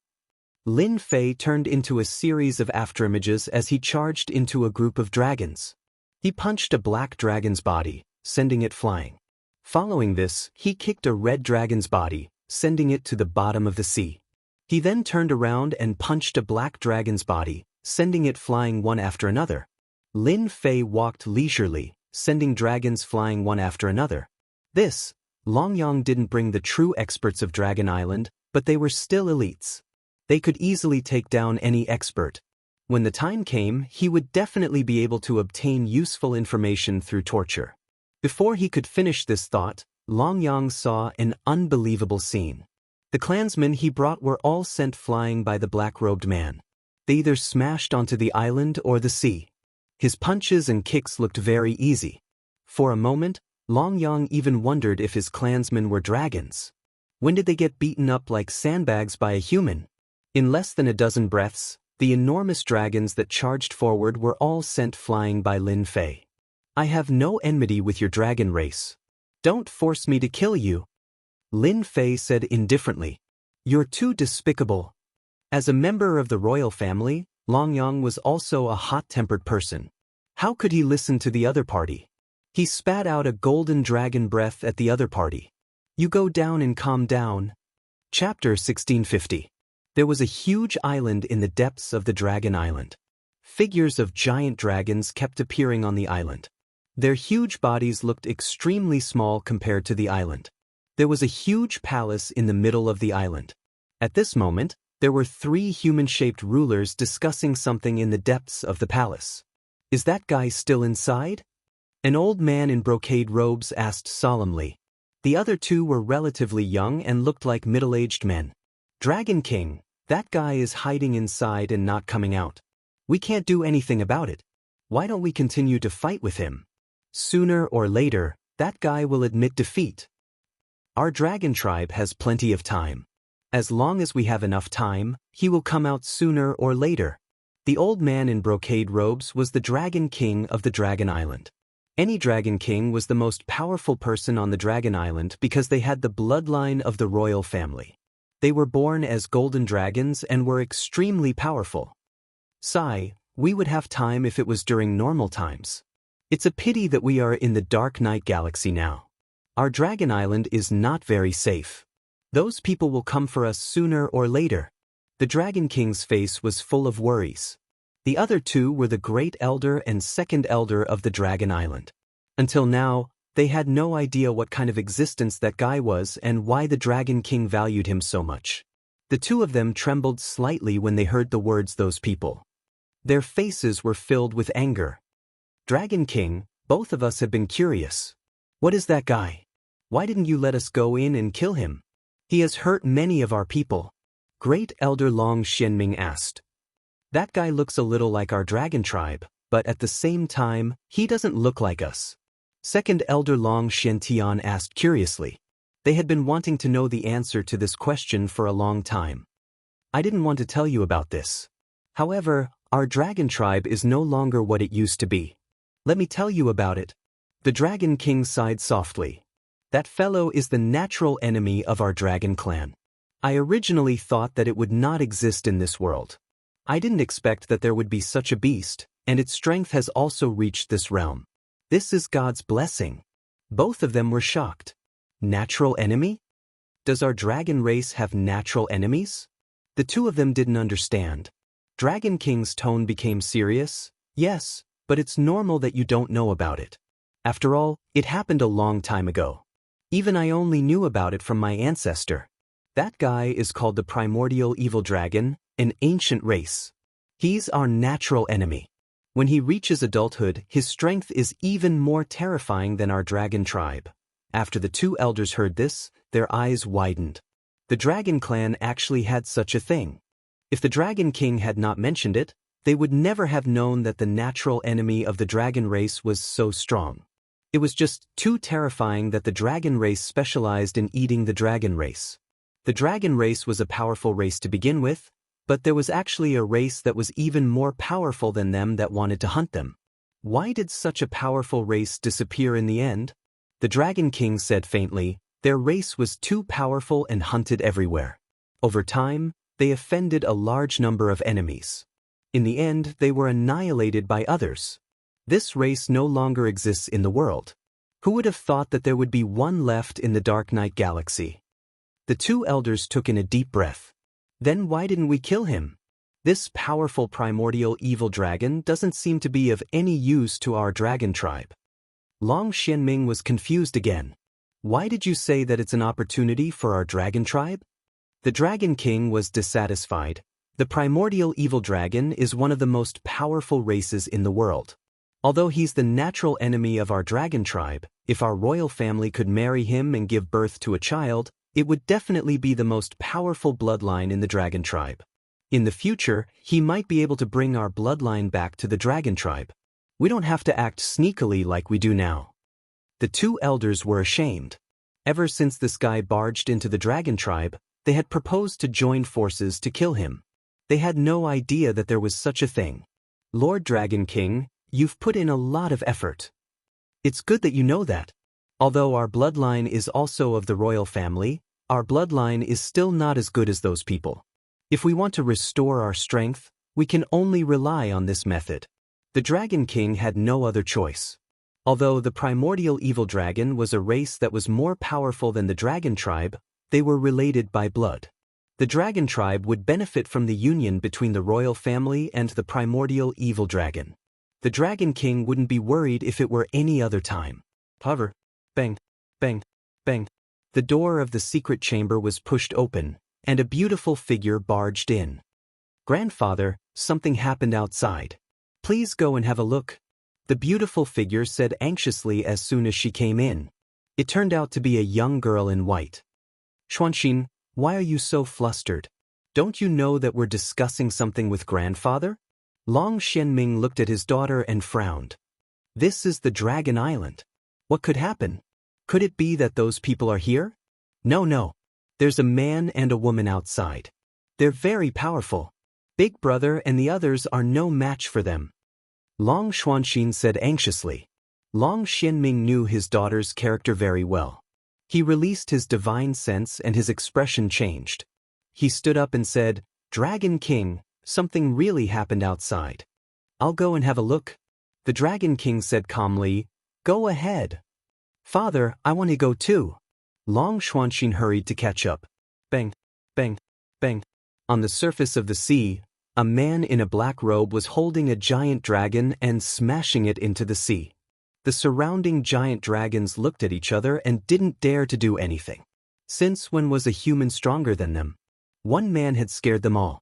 Lin Fei turned into a series of afterimages as he charged into a group of dragons. He punched a black dragon's body, sending it flying. Following this, he kicked a red dragon's body, sending it to the bottom of the sea. He then turned around and punched a black dragon's body, sending it flying one after another. Lin Fei walked leisurely, sending dragons flying one after another. This, Longyang didn't bring the true experts of Dragon Island, but they were still elites. They could easily take down any expert. When the time came, he would definitely be able to obtain useful information through torture. Before he could finish this thought, Longyang saw an unbelievable scene. The clansmen he brought were all sent flying by the black-robed man. They either smashed onto the island or the sea. His punches and kicks looked very easy. For a moment, Longyang even wondered if his clansmen were dragons. When did they get beaten up like sandbags by a human? In less than a dozen breaths, the enormous dragons that charged forward were all sent flying by Lin Fei. I have no enmity with your dragon race. Don't force me to kill you. Lin Fei said indifferently. You're too despicable. As a member of the royal family, Longyang was also a hot-tempered person. How could he listen to the other party? He spat out a golden dragon breath at the other party. You go down and calm down. Chapter 1650. There was a huge island in the depths of the Dragon Island. Figures of giant dragons kept appearing on the island. Their huge bodies looked extremely small compared to the island. There was a huge palace in the middle of the island. At this moment, there were 3 human-shaped rulers discussing something in the depths of the palace. Is that guy still inside? An old man in brocade robes asked solemnly. The other 2 were relatively young and looked like middle-aged men. Dragon King, That guy is hiding inside and not coming out. We can't do anything about it. Why don't we continue to fight with him? Sooner or later, that guy will admit defeat. Our dragon tribe has plenty of time. As long as we have enough time, he will come out sooner or later. The old man in brocade robes was the Dragon King of the Dragon Island. Any Dragon King was the most powerful person on the Dragon Island because they had the bloodline of the royal family. They were born as golden dragons and were extremely powerful. Sigh, we would have time if it was during normal times. It's a pity that we are in the Dark Night Galaxy now. Our Dragon Island is not very safe. Those people will come for us sooner or later. The Dragon King's face was full of worries. The other two were the Great Elder and Second Elder of the Dragon Island. Until now, they had no idea what kind of existence that guy was and why the Dragon King valued him so much. The two of them trembled slightly when they heard the words "those people." Their faces were filled with anger. Dragon King, both of us have been curious. What is that guy? Why didn't you let us go in and kill him? He has hurt many of our people. Great Elder Long Xianming asked. That guy looks a little like our dragon tribe, but at the same time, he doesn't look like us. Second Elder Long Xiantian asked curiously. They had been wanting to know the answer to this question for a long time. I didn't want to tell you about this. However, our dragon tribe is no longer what it used to be. Let me tell you about it. The Dragon King sighed softly. That fellow is the natural enemy of our dragon clan. I originally thought that it would not exist in this world. I didn't expect that there would be such a beast, and its strength has also reached this realm. This is God's blessing. Both of them were shocked. Natural enemy? Does our dragon race have natural enemies? The two of them didn't understand. Dragon King's tone became serious. Yes, but it's normal that you don't know about it. After all, it happened a long time ago. Even I only knew about it from my ancestor. That guy is called the Primordial Evil Dragon, an ancient race. He's our natural enemy. When he reaches adulthood, his strength is even more terrifying than our dragon tribe. After the two elders heard this, their eyes widened. The Dragon Clan actually had such a thing. If the Dragon King had not mentioned it, they would never have known that the natural enemy of the dragon race was so strong. It was just too terrifying that the dragon race specialized in eating the dragon race. The dragon race was a powerful race to begin with, but there was actually a race that was even more powerful than them that wanted to hunt them. Why did such a powerful race disappear in the end? The Dragon King said faintly, their race was too powerful and hunted everywhere. Over time, they offended a large number of enemies. In the end, they were annihilated by others. This race no longer exists in the world. Who would have thought that there would be one left in the Dark Night Galaxy? The two elders took in a deep breath. Then why didn't we kill him? This powerful primordial evil dragon doesn't seem to be of any use to our dragon tribe. Long Xianming was confused again. Why did you say that it's an opportunity for our dragon tribe? The Dragon King was dissatisfied. The primordial evil dragon is one of the most powerful races in the world. Although he's the natural enemy of our dragon tribe, if our royal family could marry him and give birth to a child, it would definitely be the most powerful bloodline in the dragon tribe. In the future, he might be able to bring our bloodline back to the dragon tribe. We don't have to act sneakily like we do now. The two elders were ashamed. Ever since this guy barged into the dragon tribe, they had proposed to join forces to kill him. They had no idea that there was such a thing. Lord Dragon King, you've put in a lot of effort. It's good that you know that. Although our bloodline is also of the royal family, our bloodline is still not as good as those people. If we want to restore our strength, we can only rely on this method. The Dragon King had no other choice. Although the primordial evil dragon was a race that was more powerful than the dragon tribe, they were related by blood. The dragon tribe would benefit from the union between the royal family and the primordial evil dragon. The Dragon King wouldn't be worried if it were any other time. However, bang, bang, bang. The door of the secret chamber was pushed open, and a beautiful figure barged in. Grandfather, something happened outside. Please go and have a look. The beautiful figure said anxiously as soon as she came in. It turned out to be a young girl in white. Xuanxin, why are you so flustered? Don't you know that we're discussing something with grandfather? Long Xianming looked at his daughter and frowned. This is the Dragon Island. What could happen? Could it be that those people are here? No. There's a man and a woman outside. They're very powerful. Big Brother and the others are no match for them. Long Xuanxin said anxiously. Long Xianming knew his daughter's character very well. He released his divine sense and his expression changed. He stood up and said, Dragon King, something really happened outside. I'll go and have a look. The Dragon King said calmly, Go ahead. Father, I want to go too. Long Xuanxin hurried to catch up. Bang, bang, bang. On the surface of the sea, a man in a black robe was holding a giant dragon and smashing it into the sea. The surrounding giant dragons looked at each other and didn't dare to do anything. Since when was a human stronger than them? One man had scared them all.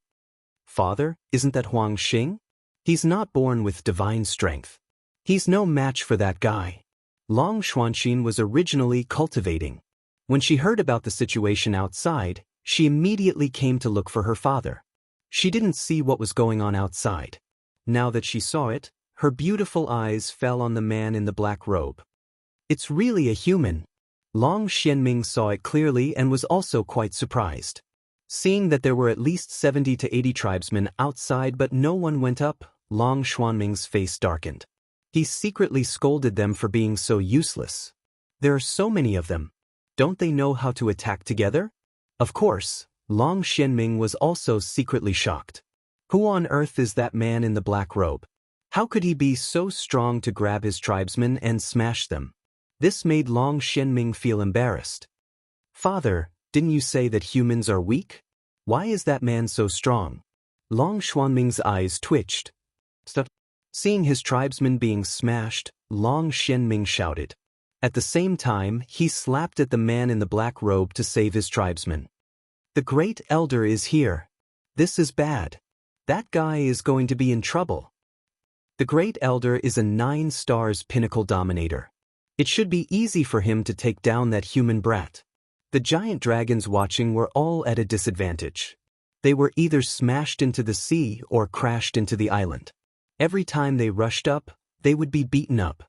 Father, isn't that Huang Xing? He's not born with divine strength. He's no match for that guy. Long Xuanxin was originally cultivating. When she heard about the situation outside, she immediately came to look for her father. She didn't see what was going on outside. Now that she saw it, her beautiful eyes fell on the man in the black robe. It's really a human. Long Xianming saw it clearly and was also quite surprised. Seeing that there were at least 70 to 80 tribesmen outside but no one went up, Long Xuanming's face darkened. He secretly scolded them for being so useless. There are so many of them. Don't they know how to attack together? Of course, Long Xianming was also secretly shocked. Who on earth is that man in the black robe? How could he be so strong to grab his tribesmen and smash them? This made Long Xianming feel embarrassed. Father, didn't you say that humans are weak? Why is that man so strong? Long Xuanming's eyes twitched. Stop. Seeing his tribesmen being smashed, Long Xianming shouted. At the same time, he slapped at the man in the black robe to save his tribesmen. The Great Elder is here. This is bad. That guy is going to be in trouble. The Great Elder is a 9 stars pinnacle dominator. It should be easy for him to take down that human brat. The giant dragons watching were all at a disadvantage. They were either smashed into the sea or crashed into the island. Every time they rushed up, they would be beaten up.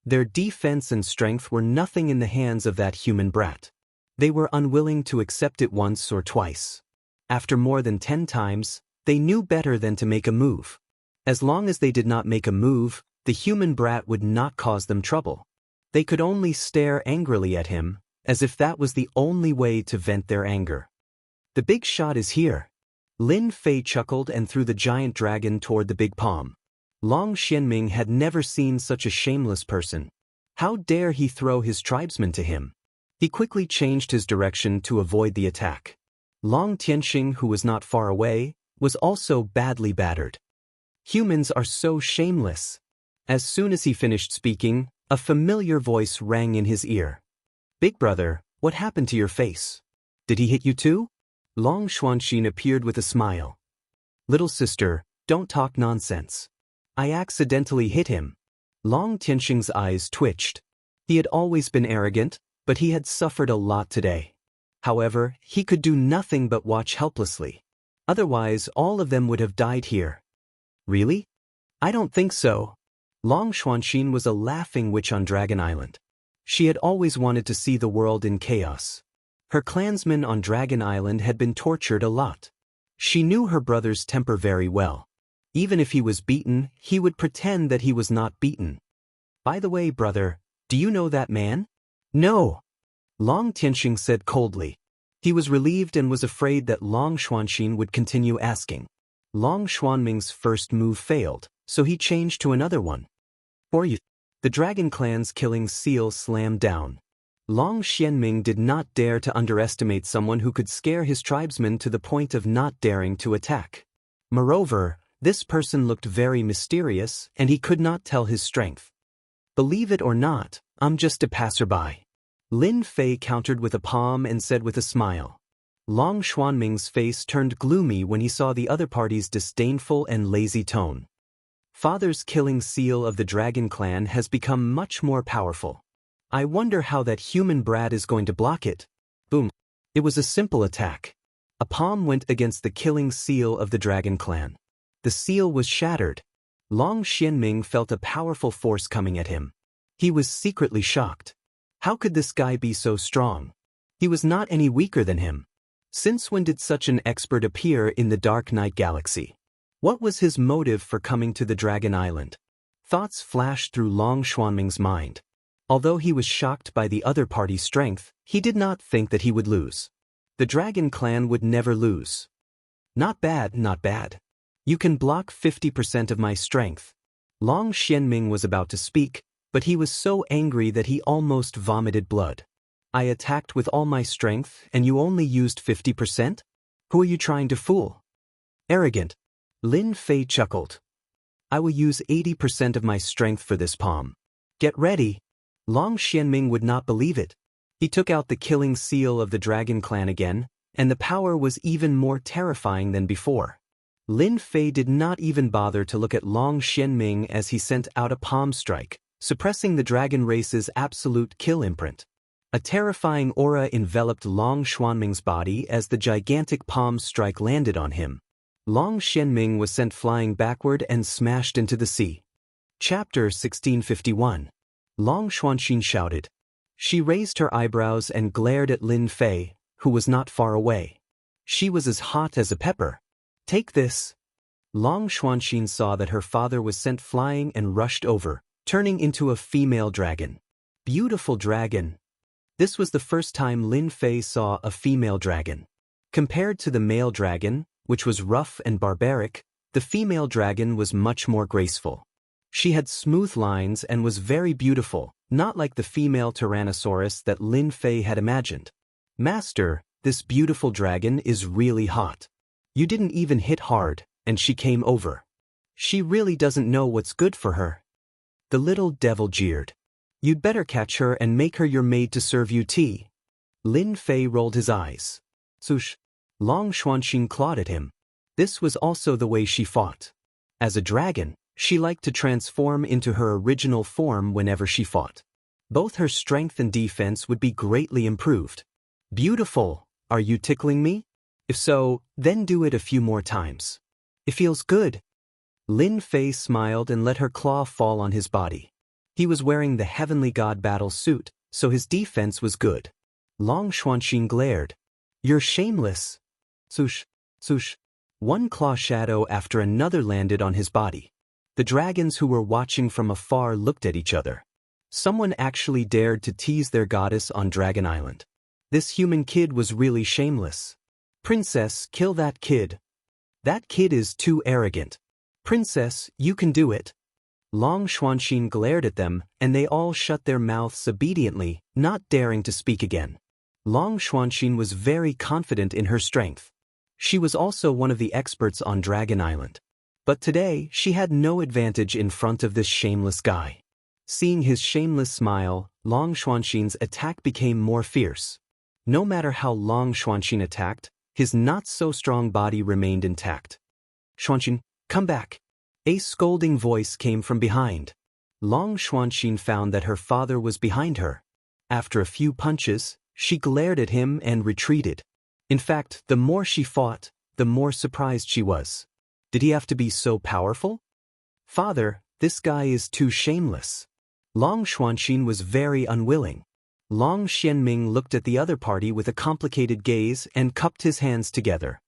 Their defense and strength were nothing in the hands of that human brat. They were unwilling to accept it once or twice. After more than 10 times, they knew better than to make a move. As long as they did not make a move, the human brat would not cause them trouble. They could only stare angrily at him, as if that was the only way to vent their anger. The big shot is here. Lin Fei chuckled and threw the giant dragon toward the big palm. Long Xianming had never seen such a shameless person. How dare he throw his tribesmen to him? He quickly changed his direction to avoid the attack. Long Tianxing, who was not far away, was also badly battered. Humans are so shameless. As soon as he finished speaking, a familiar voice rang in his ear. Big Brother, what happened to your face? Did he hit you too? Long Xuanxin appeared with a smile. Little sister, don't talk nonsense. I accidentally hit him. Long Tianxing's eyes twitched. He had always been arrogant, but he had suffered a lot today. However, he could do nothing but watch helplessly. Otherwise, all of them would have died here. Really? I don't think so. Long Xuanxin was a laughing witch on Dragon Island. She had always wanted to see the world in chaos. Her clansmen on Dragon Island had been tortured a lot. She knew her brother's temper very well. Even if he was beaten, he would pretend that he was not beaten. By the way, brother, do you know that man? No. Long Tianxing said coldly. He was relieved and was afraid that Long Xuanxin would continue asking. Long Xuanming's first move failed, so he changed to another one. For you. The Dragon Clan's killing seal slammed down. Long Xianming did not dare to underestimate someone who could scare his tribesmen to the point of not daring to attack. Moreover, this person looked very mysterious and he could not tell his strength. Believe it or not, I'm just a passerby. Lin Fei countered with a palm and said with a smile. Long Xuanming's face turned gloomy when he saw the other party's disdainful and lazy tone. Father's killing seal of the Dragon Clan has become much more powerful. I wonder how that human brat is going to block it. Boom. It was a simple attack. A palm went against the killing seal of the dragon clan. The seal was shattered. Long Xianming felt a powerful force coming at him. He was secretly shocked. How could this guy be so strong? He was not any weaker than him. Since when did such an expert appear in the Dark Night Galaxy? What was his motive for coming to the Dragon Island? Thoughts flashed through Long Xuanming's mind. Although he was shocked by the other party's strength, he did not think that he would lose. The Dragon Clan would never lose. Not bad, not bad. You can block 50% of my strength. Long Xianming was about to speak, but he was so angry that he almost vomited blood. I attacked with all my strength and you only used 50%? Who are you trying to fool? Arrogant. Lin Fei chuckled. I will use 80% of my strength for this palm. Get ready. Long Xianming would not believe it. He took out the killing seal of the Dragon Clan again, and the power was even more terrifying than before. Lin Fei did not even bother to look at Long Xianming as he sent out a palm strike, suppressing the dragon race's absolute kill imprint. A terrifying aura enveloped Long Xuanming's body as the gigantic palm strike landed on him. Long Xianming was sent flying backward and smashed into the sea. Chapter 1651. Long Xuanxin shouted. She raised her eyebrows and glared at Lin Fei, who was not far away. She was as hot as a pepper. Take this. Long Xuanxin saw that her father was sent flying and rushed over, turning into a female dragon. Beautiful dragon. This was the first time Lin Fei saw a female dragon. Compared to the male dragon, which was rough and barbaric, the female dragon was much more graceful. She had smooth lines and was very beautiful, not like the female Tyrannosaurus that Lin Fei had imagined. Master, this beautiful dragon is really hot. You didn't even hit hard, and she came over. She really doesn't know what's good for her. The little devil jeered. You'd better catch her and make her your maid to serve you tea. Lin Fei rolled his eyes. Sush. Long Xuanxin clawed at him. This was also the way she fought. As a dragon, she liked to transform into her original form whenever she fought. Both her strength and defense would be greatly improved. Beautiful, are you tickling me? If so, then do it a few more times. It feels good. Lin Fei smiled and let her claw fall on his body. He was wearing the Heavenly God battle suit, so his defense was good. Long Xuanxin glared. You're shameless. Sush, sush. One claw shadow after another landed on his body. The dragons who were watching from afar looked at each other. Someone actually dared to tease their goddess on Dragon Island. This human kid was really shameless. Princess, kill that kid. That kid is too arrogant. Princess, you can do it. Long Xuanxin glared at them, and they all shut their mouths obediently, not daring to speak again. Long Xuanxin was very confident in her strength. She was also one of the experts on Dragon Island. But today, she had no advantage in front of this shameless guy. Seeing his shameless smile, Long Xuanxin's attack became more fierce. No matter how Long Xuanxin attacked, his not-so-strong body remained intact. Xuanxin, come back. A scolding voice came from behind. Long Xuanxin found that her father was behind her. After a few punches, she glared at him and retreated. In fact, the more she fought, the more surprised she was. Did he have to be so powerful? Father, this guy is too shameless. Long Xuanxin was very unwilling. Long Xianming looked at the other party with a complicated gaze and cupped his hands together.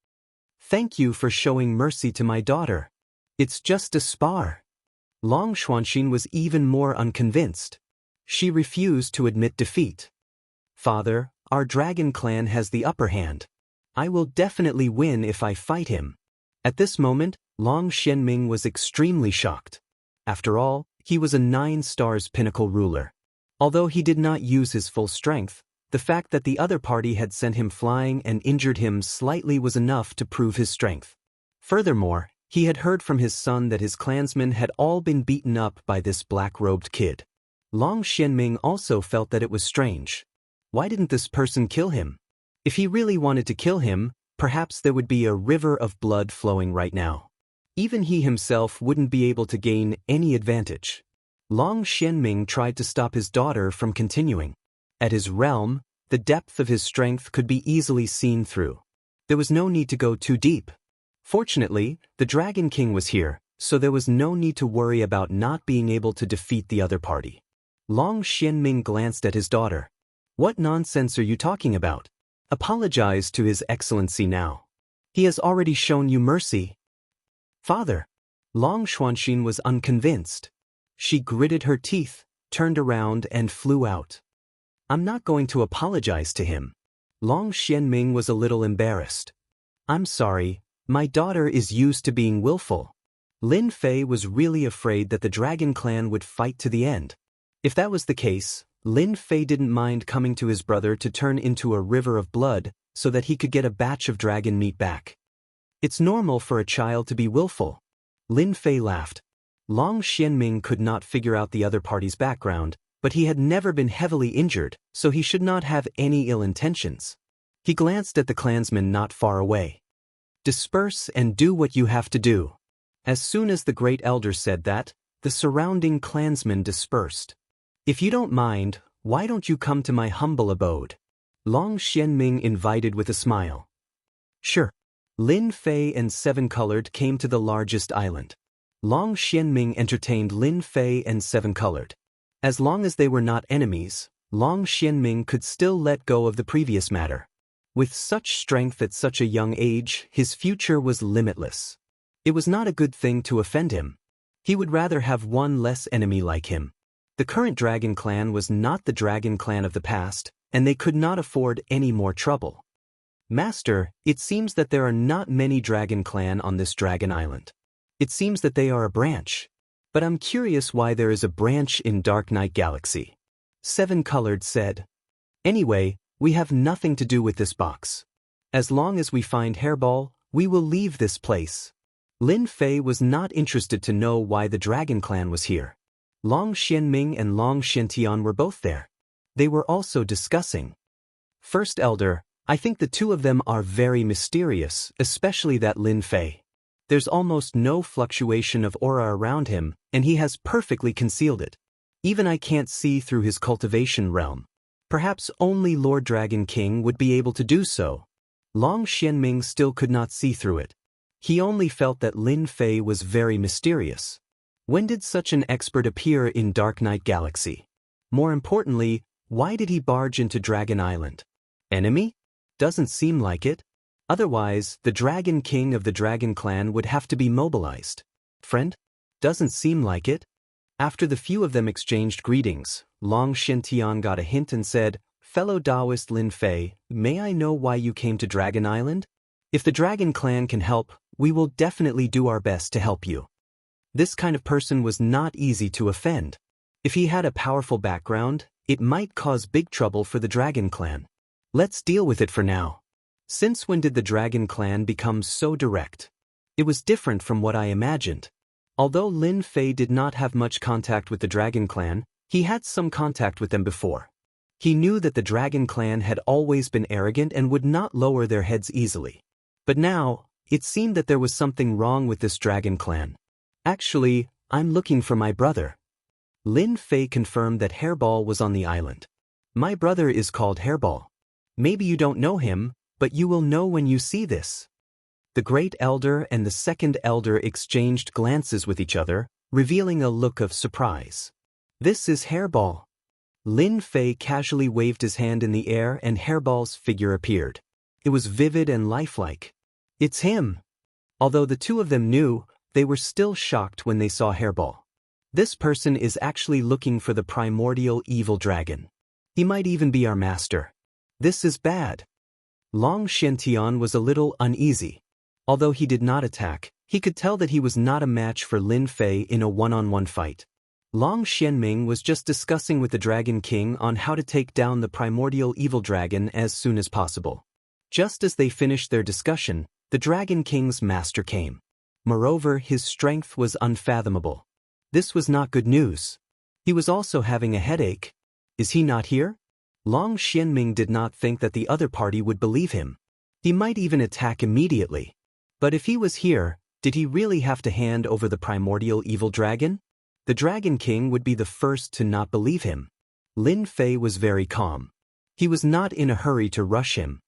Thank you for showing mercy to my daughter. It's just a spar. Long Xuanxin was even more unconvinced. She refused to admit defeat. Father, our dragon clan has the upper hand. I will definitely win if I fight him. At this moment, Long Xianming was extremely shocked. After all, he was a 9-stars pinnacle ruler. Although he did not use his full strength, the fact that the other party had sent him flying and injured him slightly was enough to prove his strength. Furthermore, he had heard from his son that his clansmen had all been beaten up by this black-robed kid. Long Xianming also felt that it was strange. Why didn't this person kill him? If he really wanted to kill him, perhaps there would be a river of blood flowing right now. Even he himself wouldn't be able to gain any advantage. Long Xianming tried to stop his daughter from continuing. At his realm, the depth of his strength could be easily seen through. There was no need to go too deep. Fortunately, the Dragon King was here, so there was no need to worry about not being able to defeat the other party. Long Xianming glanced at his daughter. What nonsense are you talking about? Apologize to His Excellency now. He has already shown you mercy. Father. Long Xuanxin was unconvinced. She gritted her teeth, turned around and flew out. I'm not going to apologize to him. Long Xianming was a little embarrassed. I'm sorry, my daughter is used to being willful. Lin Fei was really afraid that the Dragon Clan would fight to the end. If that was the case, Lin Fei didn't mind coming to his brother to turn into a river of blood so that he could get a batch of dragon meat back. It's normal for a child to be willful. Lin Fei laughed. Long Xianming could not figure out the other party's background, but he had never been heavily injured, so he should not have any ill intentions. He glanced at the clansmen not far away. Disperse and do what you have to do. As soon as the great elder said that, the surrounding clansmen dispersed. If you don't mind, why don't you come to my humble abode? Long Xianming invited with a smile. Sure. Lin Fei and Seven Colored came to the largest island. Long Xianming entertained Lin Fei and Seven Colored. As long as they were not enemies, Long Xianming could still let go of the previous matter. With such strength at such a young age, his future was limitless. It was not a good thing to offend him. He would rather have one less enemy like him. The current Dragon Clan was not the Dragon Clan of the past, and they could not afford any more trouble. Master, it seems that there are not many Dragon Clan on this Dragon Island. It seems that they are a branch. But I'm curious why there is a branch in Dark Knight Galaxy. Seven Colored said. Anyway, we have nothing to do with this box. As long as we find Hairball, we will leave this place. Lin Fei was not interested to know why the Dragon Clan was here. Long Xianming and Long Xiantian were both there. They were also discussing. First Elder, I think the two of them are very mysterious, especially that Lin Fei. There's almost no fluctuation of aura around him, and he has perfectly concealed it. Even I can't see through his cultivation realm. Perhaps only Lord Dragon King would be able to do so. Long Xianming still could not see through it. He only felt that Lin Fei was very mysterious. When did such an expert appear in Dark Knight Galaxy? More importantly, why did he barge into Dragon Island? Enemy? Doesn't seem like it. Otherwise, the Dragon King of the Dragon Clan would have to be mobilized. Friend? Doesn't seem like it. After the few of them exchanged greetings, Long Xiantian got a hint and said, Fellow Taoist Lin Fei, may I know why you came to Dragon Island? If the Dragon Clan can help, we will definitely do our best to help you. This kind of person was not easy to offend. If he had a powerful background, it might cause big trouble for the Dragon Clan. Let's deal with it for now. Since when did the Dragon Clan become so direct? It was different from what I imagined. Although Lin Fei did not have much contact with the Dragon Clan, he had some contact with them before. He knew that the Dragon Clan had always been arrogant and would not lower their heads easily. But now, it seemed that there was something wrong with this Dragon Clan. Actually, I'm looking for my brother. Lin Fei confirmed that Hairball was on the island. My brother is called Hairball. Maybe you don't know him, but you will know when you see this. The Great Elder and the Second Elder exchanged glances with each other, revealing a look of surprise. This is Hairball. Lin Fei casually waved his hand in the air and Hairball's figure appeared. It was vivid and lifelike. It's him. Although the two of them knew, they were still shocked when they saw Hairball. This person is actually looking for the primordial evil dragon. He might even be our master. This is bad. Long Xiantian was a little uneasy. Although he did not attack, he could tell that he was not a match for Lin Fei in a one-on-one fight. Long Xianming was just discussing with the Dragon King on how to take down the primordial evil dragon as soon as possible. Just as they finished their discussion, the Dragon King's master came. Moreover, his strength was unfathomable. This was not good news. He was also having a headache. Is he not here? Long Xianming did not think that the other party would believe him. He might even attack immediately. But if he was here, did he really have to hand over the primordial evil dragon? The Dragon King would be the first to not believe him. Lin Fei was very calm. He was not in a hurry to rush him.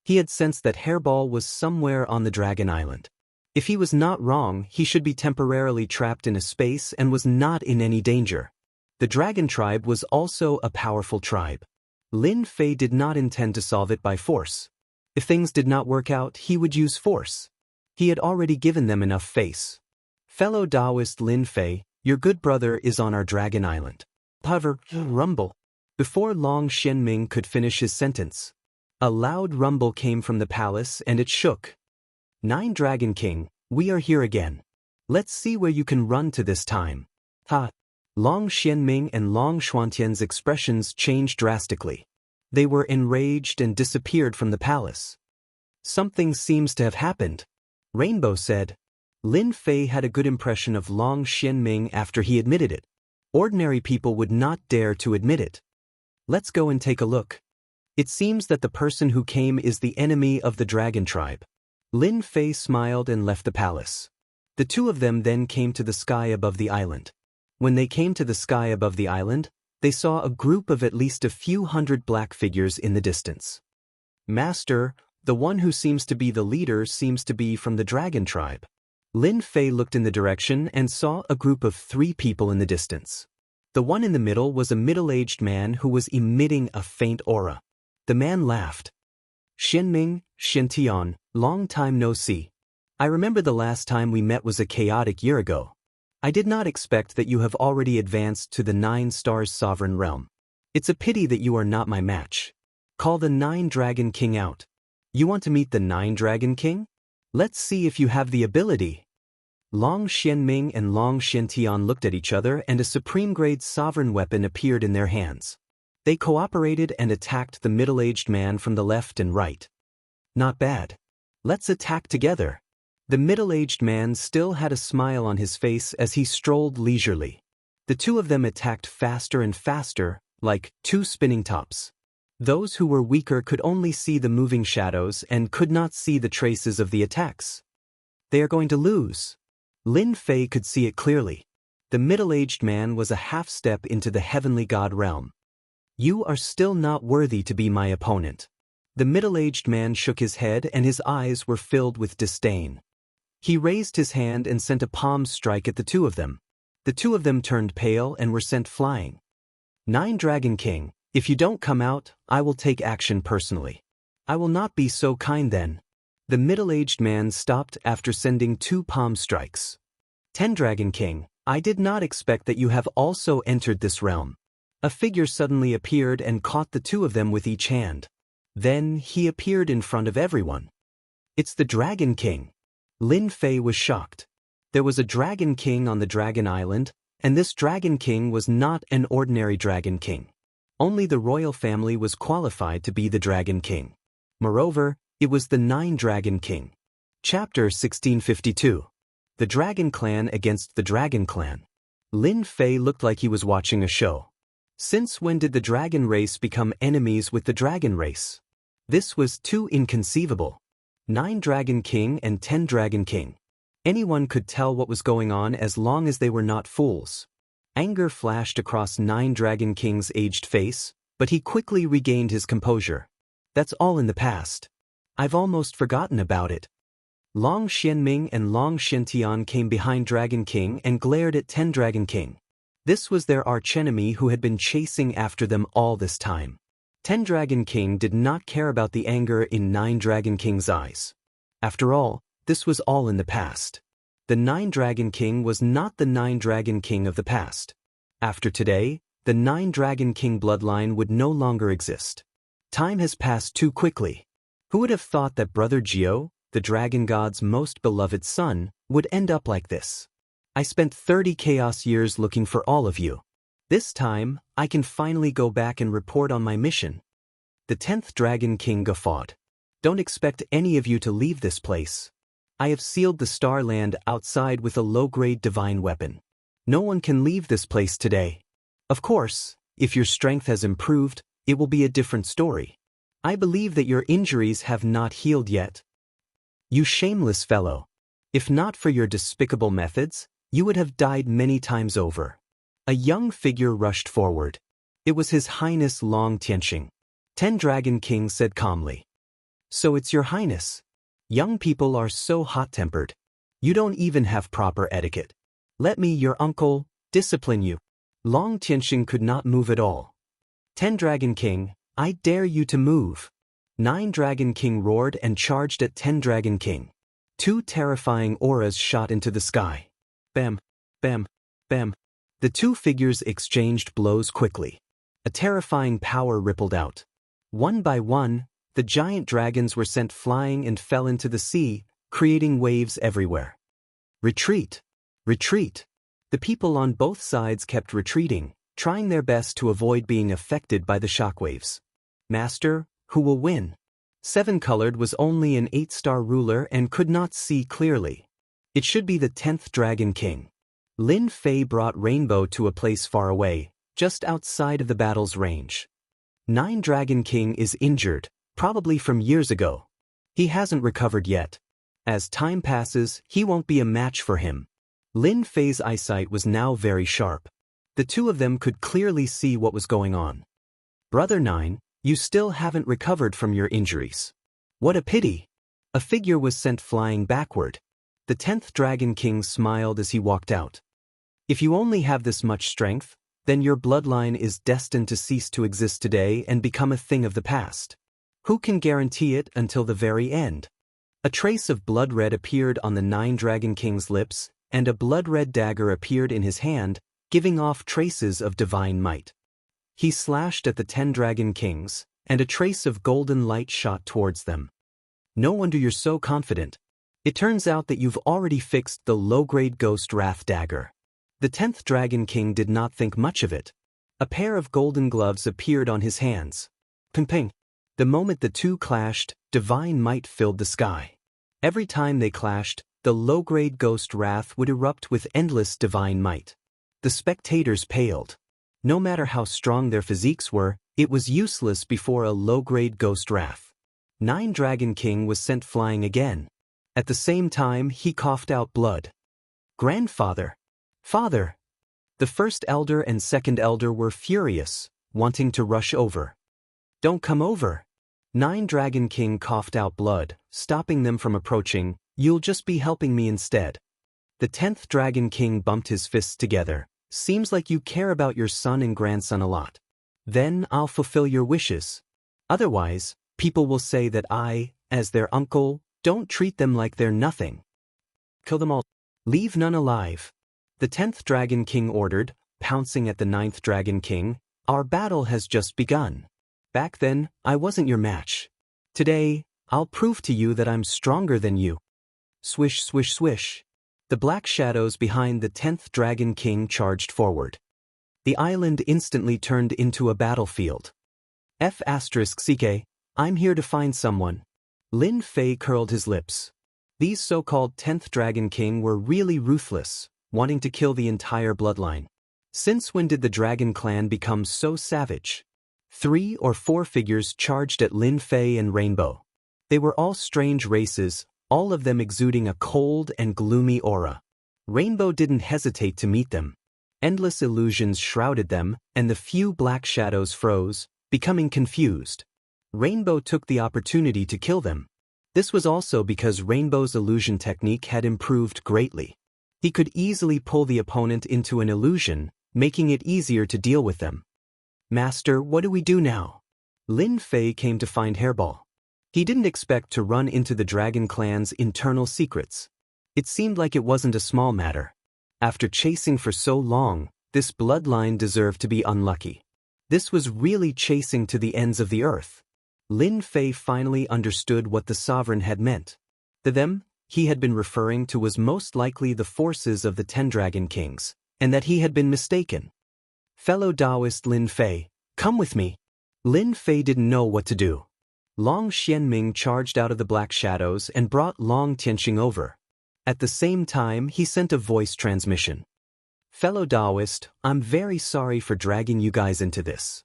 He had sensed that Hairball was somewhere on the Dragon Island. If he was not wrong, he should be temporarily trapped in a space and was not in any danger. The Dragon Tribe was also a powerful tribe. Lin Fei did not intend to solve it by force. If things did not work out, he would use force. He had already given them enough face. Fellow Taoist Lin Fei, your good brother is on our Dragon Island. However, rumble. Before Long Xianming could finish his sentence, a loud rumble came from the palace and it shook. Nine Dragon King, we are here again. Let's see where you can run to this time. Ha! Long Xianming and Long Xuantian's expressions changed drastically. They were enraged and disappeared from the palace. Something seems to have happened, Rainbow said. Lin Fei had a good impression of Long Xianming after he admitted it. Ordinary people would not dare to admit it. Let's go and take a look. It seems that the person who came is the enemy of the Dragon Tribe. Lin Fei smiled and left the palace. The two of them then came to the sky above the island. When they came to the sky above the island, they saw a group of at least a few hundred black figures in the distance. Master, the one who seems to be the leader seems to be from the Dragon Tribe. Lin Fei looked in the direction and saw a group of 3 people in the distance. The one in the middle was a middle-aged man who was emitting a faint aura. The man laughed. Xianming, Xiantian, long time no see. I remember the last time we met was a chaotic year ago. I did not expect that you have already advanced to the 9 stars sovereign realm. It's a pity that you are not my match. Call the 9 Dragon King out. You want to meet the 9 Dragon King? Let's see if you have the ability. Long Xianming and Long Xiantian looked at each other and a supreme-grade sovereign weapon appeared in their hands. They cooperated and attacked the middle-aged man from the left and right. Not bad. Let's attack together. The middle-aged man still had a smile on his face as he strolled leisurely. The two of them attacked faster and faster, like 2 spinning tops. Those who were weaker could only see the moving shadows and could not see the traces of the attacks. They are going to lose. Lin Fei could see it clearly. The middle-aged man was a half-step into the heavenly god realm. You are still not worthy to be my opponent. The middle-aged man shook his head and his eyes were filled with disdain. He raised his hand and sent a palm strike at the two of them. The two of them turned pale and were sent flying. 9 Dragon King, if you don't come out, I will take action personally. I will not be so kind then. The middle-aged man stopped after sending 2 palm strikes. 10 Dragon King, I did not expect that you have also entered this realm. A figure suddenly appeared and caught the two of them with each hand. Then he appeared in front of everyone. It's the Dragon King. Lin Fei was shocked. There was a Dragon King on the Dragon Island, and this Dragon King was not an ordinary Dragon King. Only the royal family was qualified to be the Dragon King. Moreover, it was the 9 Dragon King. Chapter 1652. The Dragon Clan against the Dragon Clan. Lin Fei looked like he was watching a show. Since when did the Dragon race become enemies with the Dragon race? This was too inconceivable. 9 Dragon King and 10 Dragon King. Anyone could tell what was going on as long as they were not fools. Anger flashed across 9 Dragon King's aged face, but he quickly regained his composure. That's all in the past. I've almost forgotten about it. Long Xianming and Long Xiantian came behind Dragon King and glared at 10 Dragon King. This was their archenemy who had been chasing after them all this time. 10 Dragon King did not care about the anger in 9 Dragon King's eyes. After all, this was all in the past. The 9 Dragon King was not the 9 Dragon King of the past. After today, the 9 Dragon King bloodline would no longer exist. Time has passed too quickly. Who would have thought that Brother Jiao, the Dragon God's most beloved son, would end up like this? I spent 30 chaos years looking for all of you. This time, I can finally go back and report on my mission. The 10th Dragon King guffawed. Don't expect any of you to leave this place. I have sealed the Star Land outside with a low-grade divine weapon. No one can leave this place today. Of course, if your strength has improved, it will be a different story. I believe that your injuries have not healed yet. You shameless fellow. If not for your despicable methods, you would have died many times over. A young figure rushed forward. It was His Highness Long Tianxing. 10 Dragon King said calmly. So it's your highness. Young people are so hot-tempered. You don't even have proper etiquette. Let me, your uncle, discipline you. Long Tianxing could not move at all. 10 Dragon King, I dare you to move. 9 Dragon King roared and charged at 10 Dragon King. 2 terrifying auras shot into the sky. Bam, bam, bam. The 2 figures exchanged blows quickly. A terrifying power rippled out. One by one, the giant dragons were sent flying and fell into the sea, creating waves everywhere. Retreat! Retreat! The people on both sides kept retreating, trying their best to avoid being affected by the shockwaves. Master, who will win? 7-colored was only an 8-star ruler and could not see clearly. It should be the 10th Dragon King. Lin Fei brought Rainbow to a place far away, just outside of the battle's range. 9 Dragon King is injured, probably from years ago. He hasn't recovered yet. As time passes, he won't be a match for him. Lin Fei's eyesight was now very sharp. The 2 of them could clearly see what was going on. Brother 9, you still haven't recovered from your injuries. What a pity. A figure was sent flying backward. The 10th Dragon King smiled as he walked out. If you only have this much strength, then your bloodline is destined to cease to exist today and become a thing of the past. Who can guarantee it until the very end? A trace of blood red appeared on the 9 Dragon King's lips, and a blood red dagger appeared in his hand, giving off traces of divine might. He slashed at the 10 Dragon Kings, and a trace of golden light shot towards them. No wonder you're so confident. It turns out that you've already fixed the low-grade Ghost Wrath dagger. The 10th Dragon King did not think much of it. A pair of golden gloves appeared on his hands. Ping ping. The moment the 2 clashed, divine might filled the sky. Every time they clashed, the low-grade Ghost Wrath would erupt with endless divine might. The spectators paled. No matter how strong their physiques were, it was useless before a low-grade Ghost Wrath. 9 Dragon King was sent flying again. At the same time, he coughed out blood. Grandfather! Father! The first elder and second elder were furious, wanting to rush over. Don't come over! 9 Dragon King coughed out blood, stopping them from approaching. You'll just be helping me instead. The 10th Dragon King bumped his fists together. Seems like you care about your son and grandson a lot. Then I'll fulfill your wishes. Otherwise, people will say that I, as their uncle, don't treat them like they're nothing. Kill them all. Leave none alive. The 10th Dragon King ordered, pouncing at the 9th Dragon King. Our battle has just begun. Back then, I wasn't your match. Today, I'll prove to you that I'm stronger than you. Swish, swish, swish. The black shadows behind the 10th Dragon King charged forward. The island instantly turned into a battlefield. F***CK, I'm here to find someone. Lin Fei curled his lips. These so-called 10th Dragon King were really ruthless, wanting to kill the entire bloodline. Since when did the Dragon Clan become so savage? 3 or 4 figures charged at Lin Fei and Rainbow. They were all strange races, all of them exuding a cold and gloomy aura. Rainbow didn't hesitate to meet them. Endless illusions shrouded them, and the few black shadows froze, becoming confused. Rainbow took the opportunity to kill them. This was also because Rainbow's illusion technique had improved greatly. He could easily pull the opponent into an illusion, making it easier to deal with them. Master, what do we do now? Lin Fei came to find Hairball. He didn't expect to run into the Dragon Clan's internal secrets. It seemed like it wasn't a small matter. After chasing for so long, this bloodline deserved to be unlucky. This was really chasing to the ends of the earth. Lin Fei finally understood what the sovereign had meant. The them he had been referring to was most likely the forces of the 10 Dragon Kings, and that he had been mistaken. Fellow Taoist Lin Fei, come with me. Lin Fei didn't know what to do. Long Xianming charged out of the black shadows and brought Long Tianxing over. At the same time, he sent a voice transmission. Fellow Taoist, I'm very sorry for dragging you guys into this.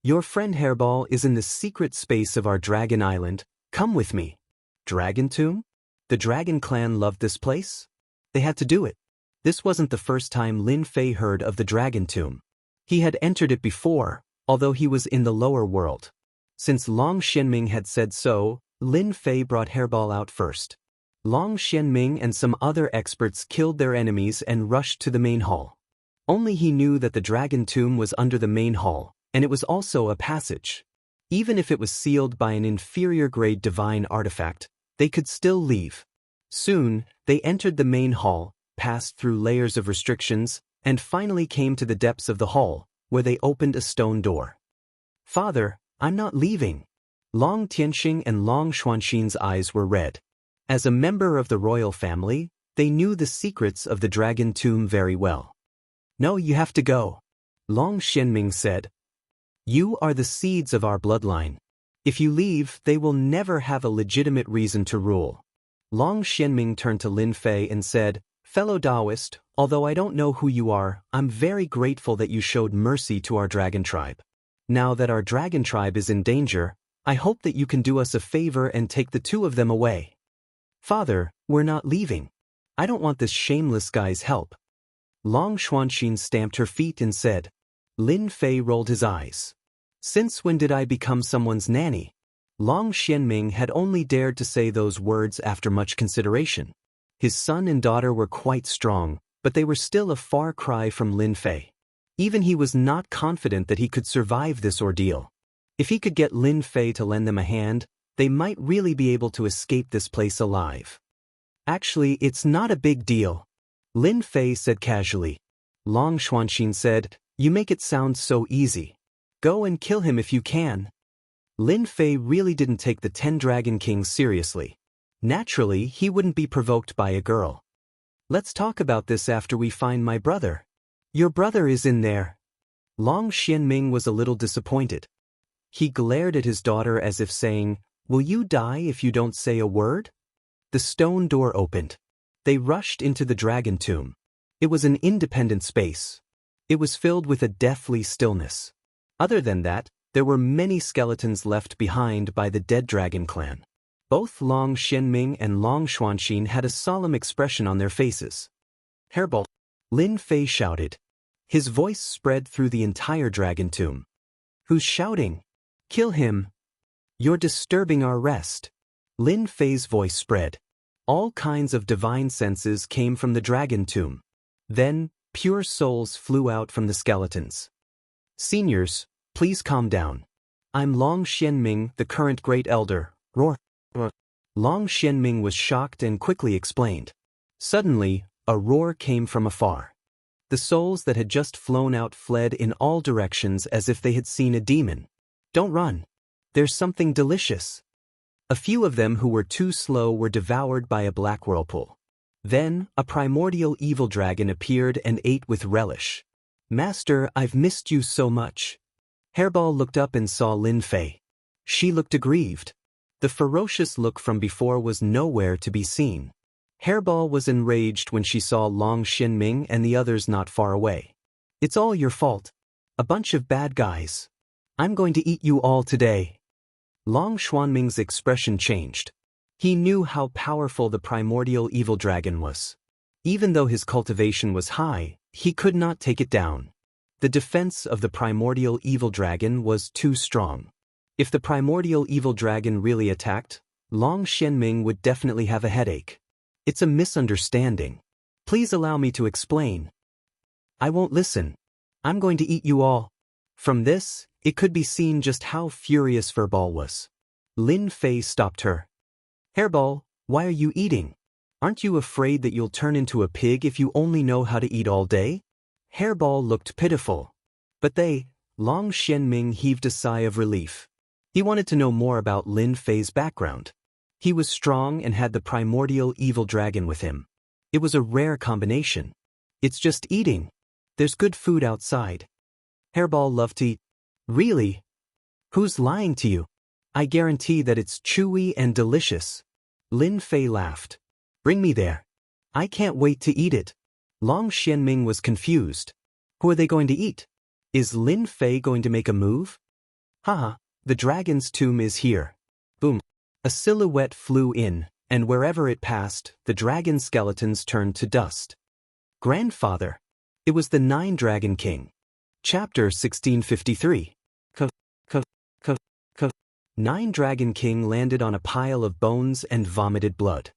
Your friend Hairball is in the secret space of our Dragon Island. Come with me. Dragon Tomb? The Dragon Clan loved this place? They had to do it. This wasn't the first time Lin Fei heard of the Dragon Tomb. He had entered it before, although he was in the lower world. Since Long Xianming had said so, Lin Fei brought Hairball out first. Long Xianming and some other experts killed their enemies and rushed to the main hall. Only he knew that the dragon tomb was under the main hall, and it was also a passage. Even if it was sealed by an inferior-grade divine artifact, they could still leave. Soon, they entered the main hall, passed through layers of restrictions, and finally came to the depths of the hall, where they opened a stone door. "Father, I'm not leaving." Long Tianxing and Long Xuanxin's eyes were red. As a member of the royal family, they knew the secrets of the dragon tomb very well. "No, you have to go," Long Xianming said. "You are the seeds of our bloodline. If you leave, they will never have a legitimate reason to rule." Long Xianming turned to Lin Fei and said, "Fellow Taoist, although I don't know who you are, I'm very grateful that you showed mercy to our dragon tribe. Now that our dragon tribe is in danger, I hope that you can do us a favor and take the two of them away." "Father, we're not leaving. I don't want this shameless guy's help." Long Xuanxin stamped her feet and said. Lin Fei rolled his eyes. "Since when did I become someone's nanny?" Long Xianming had only dared to say those words after much consideration. His son and daughter were quite strong, but they were still a far cry from Lin Fei. Even he was not confident that he could survive this ordeal. If he could get Lin Fei to lend them a hand, they might really be able to escape this place alive. "Actually, it's not a big deal," Lin Fei said casually. Long Xuanxin said, "You make it sound so easy. Go and kill him if you can." Lin Fei really didn't take the 10 Dragon Kings seriously. Naturally, he wouldn't be provoked by a girl. "Let's talk about this after we find my brother." "Your brother is in there." Long Xianming was a little disappointed. He glared at his daughter as if saying, "Will you die if you don't say a word?" The stone door opened. They rushed into the dragon tomb. It was an independent space. It was filled with a deathly stillness. Other than that, there were many skeletons left behind by the dead dragon clan. Both Long Xianming and Long Xuanxin had a solemn expression on their faces. "Hairball!" Lin Fei shouted. His voice spread through the entire dragon tomb. "Who's shouting? Kill him! You're disturbing our rest." Lin Fei's voice spread. All kinds of divine senses came from the dragon tomb. Then, pure souls flew out from the skeletons. "Seniors, please calm down. I'm Long Xianming, the current Great Elder." Roar. Long Xianming was shocked and quickly explained. Suddenly, a roar came from afar. The souls that had just flown out fled in all directions as if they had seen a demon. "Don't run. There's something delicious." A few of them who were too slow were devoured by a black whirlpool. Then, a primordial evil dragon appeared and ate with relish. "Master, I've missed you so much." Hairball looked up and saw Lin Fei. She looked aggrieved. The ferocious look from before was nowhere to be seen. Hairball was enraged when she saw Long Xianming and the others not far away. "It's all your fault. A bunch of bad guys. I'm going to eat you all today." Long Xuanming's expression changed. He knew how powerful the primordial evil dragon was. Even though his cultivation was high, he could not take it down. The defense of the primordial evil dragon was too strong. If the primordial evil dragon really attacked, Long Xianming would definitely have a headache. "It's a misunderstanding. Please allow me to explain." "I won't listen. I'm going to eat you all." From this, it could be seen just how furious Hairball was. Lin Fei stopped her. "Hairball, why are you eating? Aren't you afraid that you'll turn into a pig if you only know how to eat all day?" Hairball looked pitiful. But Long Xianming heaved a sigh of relief. He wanted to know more about Lin Fei's background. He was strong and had the primordial evil dragon with him. It was a rare combination. "It's just eating. There's good food outside." Hairball loved to eat. "Really? Who's lying to you? I guarantee that it's chewy and delicious." Lin Fei laughed. "Bring me there. I can't wait to eat it." Long Xianming was confused. Who are they going to eat? Is Lin Fei going to make a move? Haha, the dragon's tomb is here. Boom. A silhouette flew in, and wherever it passed, the dragon skeletons turned to dust. Grandfather. It was the 9 Dragon King. Chapter 1653. Nine Dragon King landed on a pile of bones and vomited blood.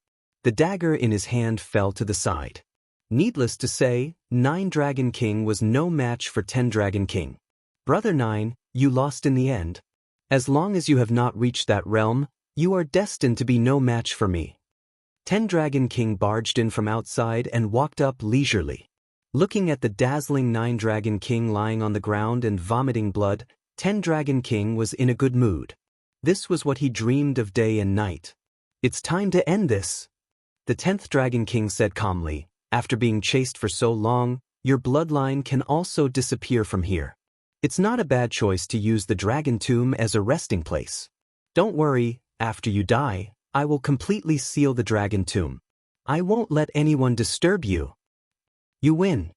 The dagger in his hand fell to the side. Needless to say, Nine Dragon King was no match for 10 Dragon King. Brother Nine, you lost in the end. As long as you have not reached that realm, you are destined to be no match for me. 10 Dragon King barged in from outside and walked up leisurely. Looking at the dazzling 9 Dragon King lying on the ground and vomiting blood, 10 Dragon King was in a good mood. This was what he dreamed of day and night. It's time to end this. The 10th Dragon King said calmly, after being chased for so long, your bloodline can also disappear from here. It's not a bad choice to use the Dragon Tomb as a resting place. Don't worry, after you die, I will completely seal the Dragon Tomb. I won't let anyone disturb you. You win.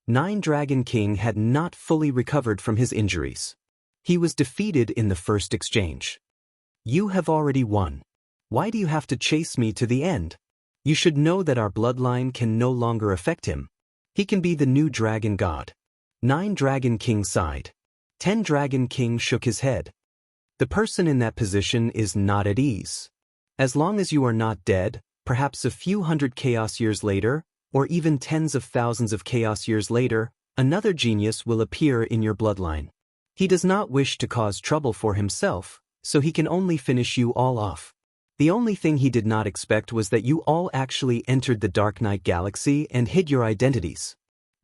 9 Dragon King had not fully recovered from his injuries. He was defeated in the first exchange. You have already won. Why do you have to chase me to the end? You should know that our bloodline can no longer affect him. He can be the new dragon god. 9 Dragon King sighed. 10 Dragon King shook his head. The person in that position is not at ease. As long as you are not dead, perhaps a few hundred chaos years later, or even tens of thousands of chaos years later, another genius will appear in your bloodline. He does not wish to cause trouble for himself, so he can only finish you all off. The only thing he did not expect was that you all actually entered the Dark Knight Galaxy and hid your identities.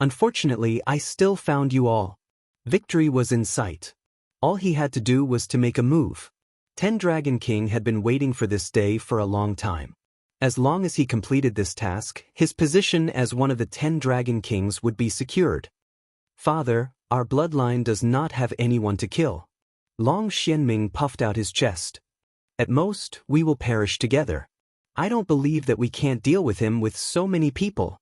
Unfortunately, I still found you all. Victory was in sight. All he had to do was to make a move. 10 Dragon King had been waiting for this day for a long time. As long as he completed this task, his position as one of the 10 Dragon Kings would be secured. Father, our bloodline does not have anyone to kill. Long Xianming puffed out his chest. At most, we will perish together. I don't believe that we can't deal with him with so many people.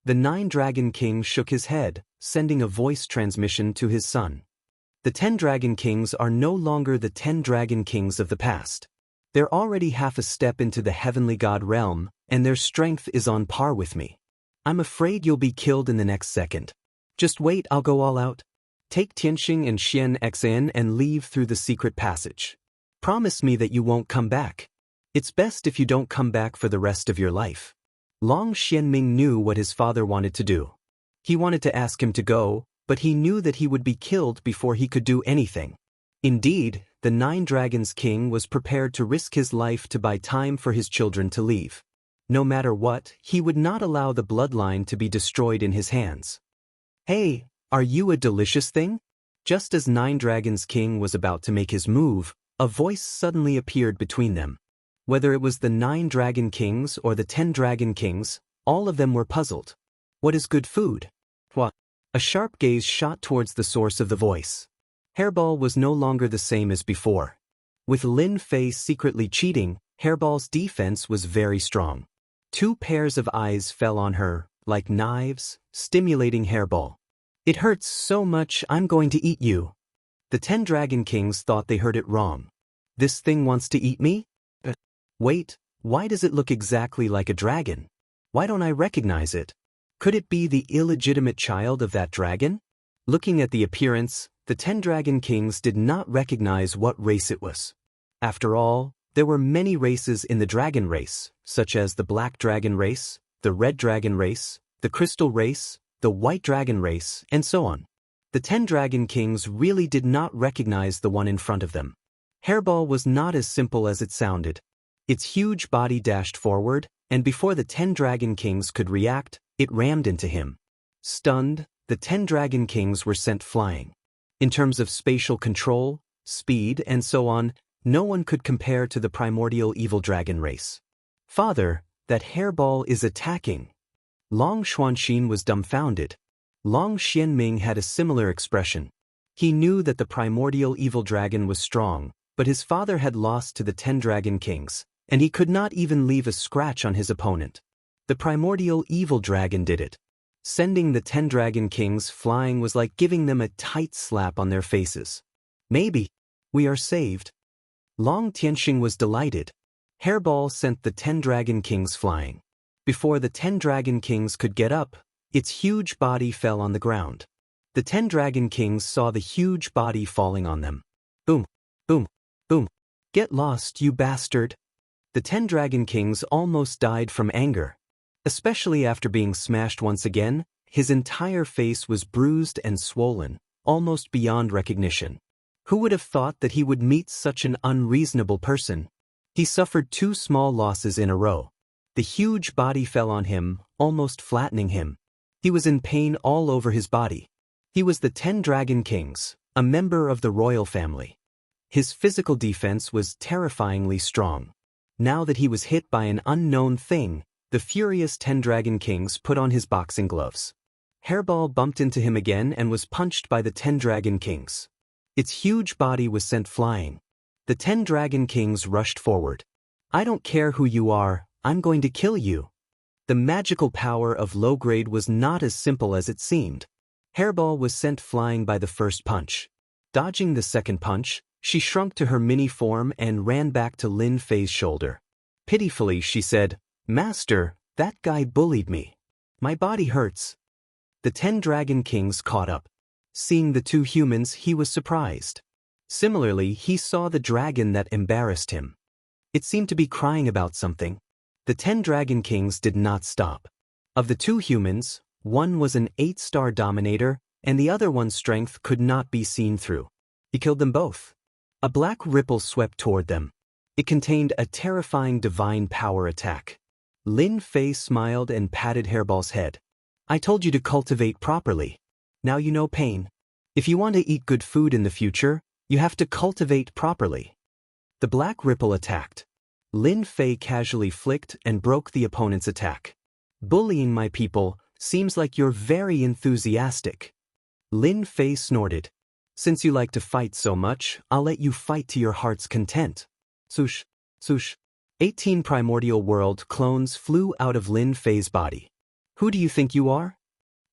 The 9 Dragon King shook his head, sending a voice transmission to his son. The 10 Dragon Kings are no longer the 10 Dragon Kings of the past. They're already half a step into the heavenly god realm, and their strength is on par with me. I'm afraid you'll be killed in the next second. Just wait, I'll go all out. Take Tianxing and Xian X in and leave through the secret passage. Promise me that you won't come back. It's best if you don't come back for the rest of your life. Long Xianming knew what his father wanted to do. He wanted to ask him to go, but he knew that he would be killed before he could do anything. Indeed, the 9 Dragons King was prepared to risk his life to buy time for his children to leave. No matter what, he would not allow the bloodline to be destroyed in his hands. Hey, are you a delicious thing? Just as 9 Dragons King was about to make his move, a voice suddenly appeared between them. Whether it was the 9 Dragon Kings or the 10 Dragon Kings, all of them were puzzled. What is good food? What? A sharp gaze shot towards the source of the voice. Hairball was no longer the same as before. With Lin Fei secretly cheating, Hairball's defense was very strong. 2 pairs of eyes fell on her, like knives, stimulating Hairball. It hurts so much, I'm going to eat you. The 10 Dragon Kings thought they heard it wrong. This thing wants to eat me? Wait, why does it look exactly like a dragon? Why don't I recognize it? Could it be the illegitimate child of that dragon? Looking at the appearance, the 10 Dragon Kings did not recognize what race it was. After all, there were many races in the dragon race, such as the black dragon race, the red dragon race, the crystal race, the white dragon race, and so on. The 10 Dragon Kings really did not recognize the one in front of them. Hairball was not as simple as it sounded. Its huge body dashed forward, and before the 10 Dragon Kings could react, it rammed into him. Stunned, the 10 Dragon Kings were sent flying. In terms of spatial control, speed, and so on, no one could compare to the primordial evil dragon race. Father, that hairball is attacking. Long Xuanxin was dumbfounded. Long Xianming had a similar expression. He knew that the primordial evil dragon was strong, but his father had lost to the 10 Dragon Kings, and he could not even leave a scratch on his opponent. The primordial evil dragon did it. Sending the 10 Dragon Kings flying was like giving them a tight slap on their faces. Maybe. We are saved. Long Tianxing was delighted. Hairball sent the 10 Dragon Kings flying. Before the 10 Dragon Kings could get up, its huge body fell on the ground. The 10 Dragon Kings saw the huge body falling on them. Boom, boom, boom. Get lost, you bastard! The 10 Dragon Kings almost died from anger. Especially after being smashed once again, his entire face was bruised and swollen, almost beyond recognition. Who would have thought that he would meet such an unreasonable person? He suffered 2 small losses in a row. The huge body fell on him, almost flattening him. He was in pain all over his body. He was the 10 Dragon Kings, a member of the royal family. His physical defense was terrifyingly strong. Now that he was hit by an unknown thing, the furious 10 Dragon Kings put on his boxing gloves. Hairball bumped into him again and was punched by the 10 Dragon Kings. Its huge body was sent flying. The 10 Dragon Kings rushed forward. I don't care who you are, I'm going to kill you. The magical power of low grade was not as simple as it seemed. Hairball was sent flying by the first punch. Dodging the second punch, she shrunk to her mini form and ran back to Lin Fei's shoulder. Pitifully, she said, Master, that guy bullied me. My body hurts. The 10 Dragon Kings caught up. Seeing the 2 humans, he was surprised. Similarly, he saw the dragon that embarrassed him. It seemed to be crying about something. The 10 Dragon Kings did not stop. Of the 2 humans, one was an 8-star dominator, and the other one's strength could not be seen through. He killed them both. A black ripple swept toward them. It contained a terrifying divine power attack. Lin Fei smiled and patted Hairball's head. I told you to cultivate properly. Now you know pain. If you want to eat good food in the future, you have to cultivate properly. The black ripple attacked. Lin Fei casually flicked and broke the opponent's attack. Bullying my people seems like you're very enthusiastic. Lin Fei snorted. Since you like to fight so much, I'll let you fight to your heart's content. Swoosh, swoosh. 18 primordial world clones flew out of Lin Fei's body. Who do you think you are?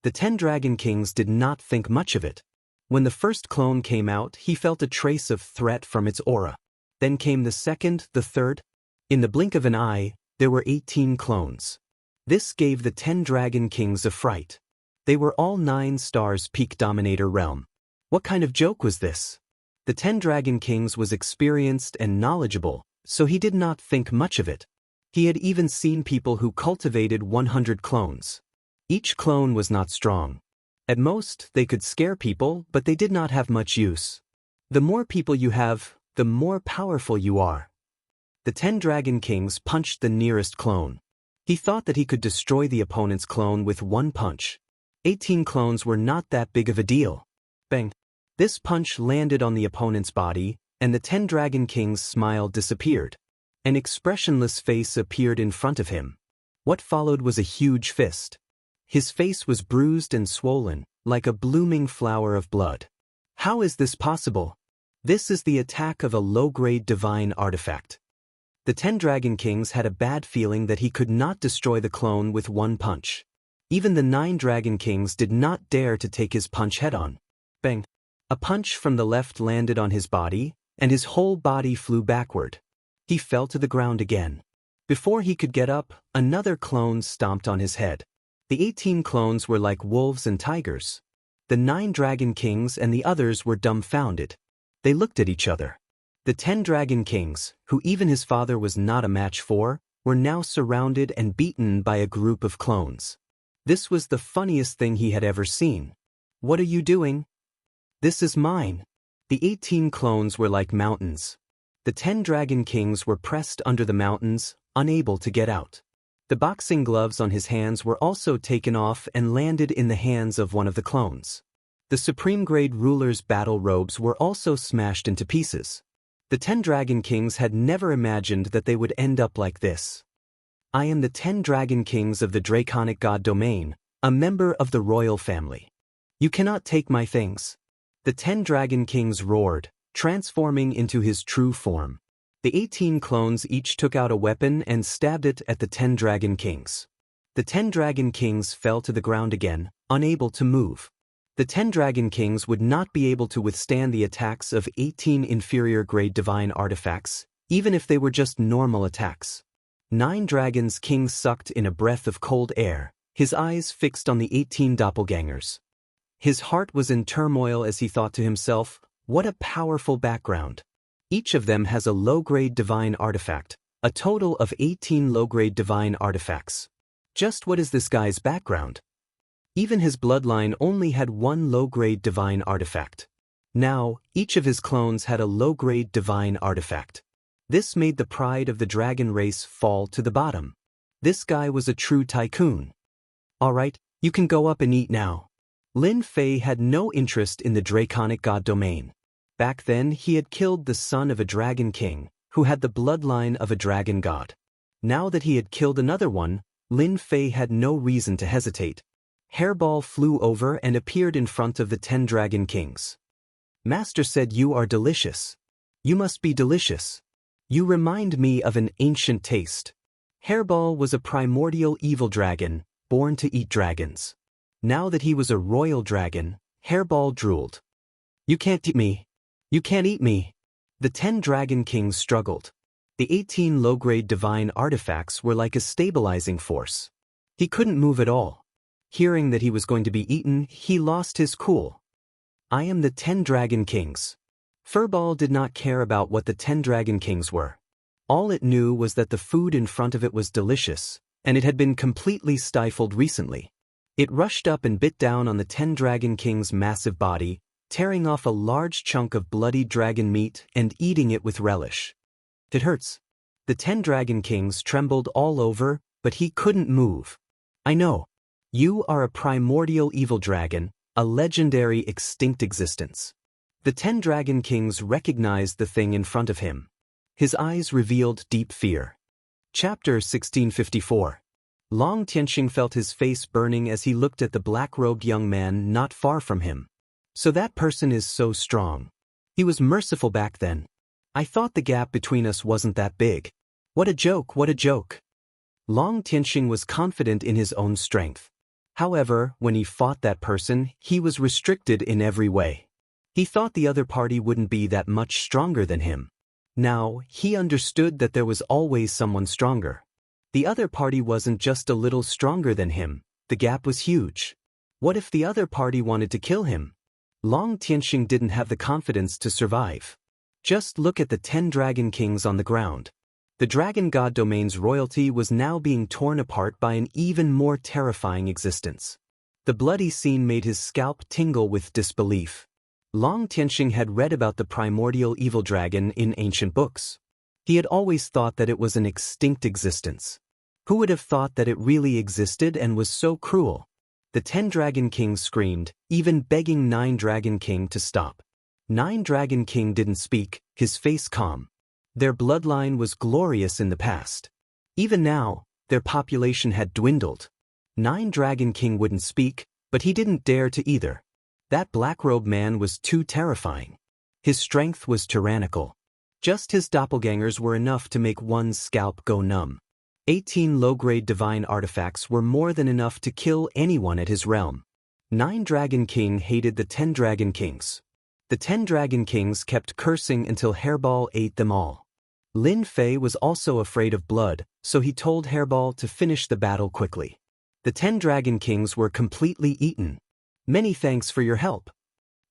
The 10 Dragon Kings did not think much of it. When the first clone came out, he felt a trace of threat from its aura. Then came the second, the third. In the blink of an eye, there were 18 clones. This gave the 10 Dragon Kings a fright. They were all 9 stars peak dominator realm. What kind of joke was this? The 10 Dragon Kings was experienced and knowledgeable, so he did not think much of it. He had even seen people who cultivated 100 clones. Each clone was not strong. At most, they could scare people, but they did not have much use. The more people you have, the more powerful you are. The 10 Dragon Kings punched the nearest clone. He thought that he could destroy the opponent's clone with one punch. 18 clones were not that big of a deal. Bang! This punch landed on the opponent's body, and the 10 Dragon King's smile disappeared. An expressionless face appeared in front of him. What followed was a huge fist. His face was bruised and swollen, like a blooming flower of blood. How is this possible? This is the attack of a low-grade divine artifact. The 10 Dragon Kings had a bad feeling that he could not destroy the clone with one punch. Even the 9 Dragon Kings did not dare to take his punch head-on. Bang! A punch from the left landed on his body, and his whole body flew backward. He fell to the ground again. Before he could get up, another clone stomped on his head. The 18 clones were like wolves and tigers. The 9 Dragon Kings and the others were dumbfounded. They looked at each other. The 10 Dragon Kings, who even his father was not a match for, were now surrounded and beaten by a group of clones. This was the funniest thing he had ever seen. What are you doing? This is mine. The 18 clones were like mountains. The 10 Dragon Kings were pressed under the mountains, unable to get out. The boxing gloves on his hands were also taken off and landed in the hands of one of the clones. The Supreme Grade Ruler's battle robes were also smashed into pieces. The 10 Dragon Kings had never imagined that they would end up like this. I am the 10 Dragon Kings of the Draconic God Domain, a member of the royal family. You cannot take my things. The 10 Dragon Kings roared, transforming into his true form. The 18 clones each took out a weapon and stabbed it at the 10 Dragon Kings. The 10 Dragon Kings fell to the ground again, unable to move. The 10 Dragon Kings would not be able to withstand the attacks of 18 inferior-grade divine artifacts, even if they were just normal attacks. 9 Dragons King sucked in a breath of cold air, his eyes fixed on the 18 doppelgangers. His heart was in turmoil as he thought to himself, what a powerful background. Each of them has a low-grade divine artifact, a total of 18 low-grade divine artifacts. Just what is this guy's background? Even his bloodline only had one low-grade divine artifact. Now, each of his clones had a low-grade divine artifact. This made the pride of the dragon race fall to the bottom. This guy was a true tycoon. Alright, you can go up and eat now. Lin Fei had no interest in the draconic god domain. Back then he had killed the son of a dragon king, who had the bloodline of a dragon god. Now that he had killed another one, Lin Fei had no reason to hesitate. Hairball flew over and appeared in front of the 10 dragon kings. Master said you are delicious. You must be delicious. You remind me of an ancient taste. Hairball was a primordial evil dragon, born to eat dragons. Now that he was a royal dragon, Hairball drooled. You can't eat me. You can't eat me. The 10 dragon kings struggled. The 18 low-grade divine artifacts were like a stabilizing force. He couldn't move at all. Hearing that he was going to be eaten, he lost his cool. I am the 10 dragon kings. Furball did not care about what the 10 dragon kings were. All it knew was that the food in front of it was delicious, and it had been completely stifled recently. It rushed up and bit down on the 10 dragon kings' massive body, tearing off a large chunk of bloody dragon meat and eating it with relish. It hurts. The 10 dragon kings trembled all over, but he couldn't move. I know. You are a primordial evil dragon, a legendary extinct existence. The 10 dragon kings recognized the thing in front of him. His eyes revealed deep fear. Chapter 1654. Long Tianxing felt his face burning as he looked at the black-robed young man not far from him. So that person is so strong. He was merciful back then. I thought the gap between us wasn't that big. What a joke, what a joke. Long Tianxing was confident in his own strength. However, when he fought that person, he was restricted in every way. He thought the other party wouldn't be that much stronger than him. Now, he understood that there was always someone stronger. The other party wasn't just a little stronger than him, the gap was huge. What if the other party wanted to kill him? Long Tianxing didn't have the confidence to survive. Just look at the 10 dragon kings on the ground. The dragon god domain's royalty was now being torn apart by an even more terrifying existence. The bloody scene made his scalp tingle with disbelief. Long Tianxing had read about the primordial evil dragon in ancient books. He had always thought that it was an extinct existence. Who would have thought that it really existed and was so cruel? The 10 dragon kings screamed, even begging 9 dragon king to stop. 9 dragon king didn't speak, his face calm. Their bloodline was glorious in the past. Even now, their population had dwindled. 9 dragon king wouldn't speak, but he didn't dare to either. That black-robed man was too terrifying. His strength was tyrannical. Just his doppelgangers were enough to make one's scalp go numb. 18 low-grade divine artifacts were more than enough to kill anyone at his realm. 9 dragon king hated the 10 dragon kings. The 10 dragon kings kept cursing until Hairball ate them all. Lin Fei was also afraid of blood, so he told Hairball to finish the battle quickly. The 10 dragon kings were completely eaten. Many thanks for your help.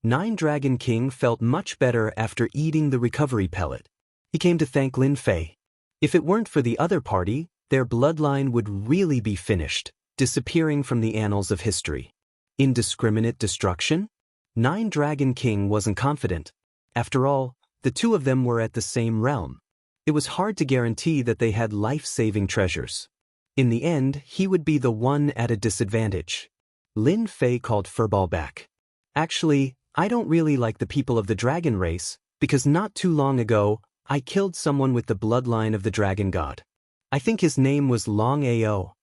9 dragon king felt much better after eating the recovery pellet. He came to thank Lin Fei. If it weren't for the other party, their bloodline would really be finished, disappearing from the annals of history. Indiscriminate destruction? 9 dragon king wasn't confident. After all, the two of them were at the same realm. It was hard to guarantee that they had life-saving treasures. In the end, he would be the one at a disadvantage. Lin Fei called Furball back. Actually, I don't really like the people of the dragon race, because not too long ago, I killed someone with the bloodline of the dragon god. I think his name was Long Ao.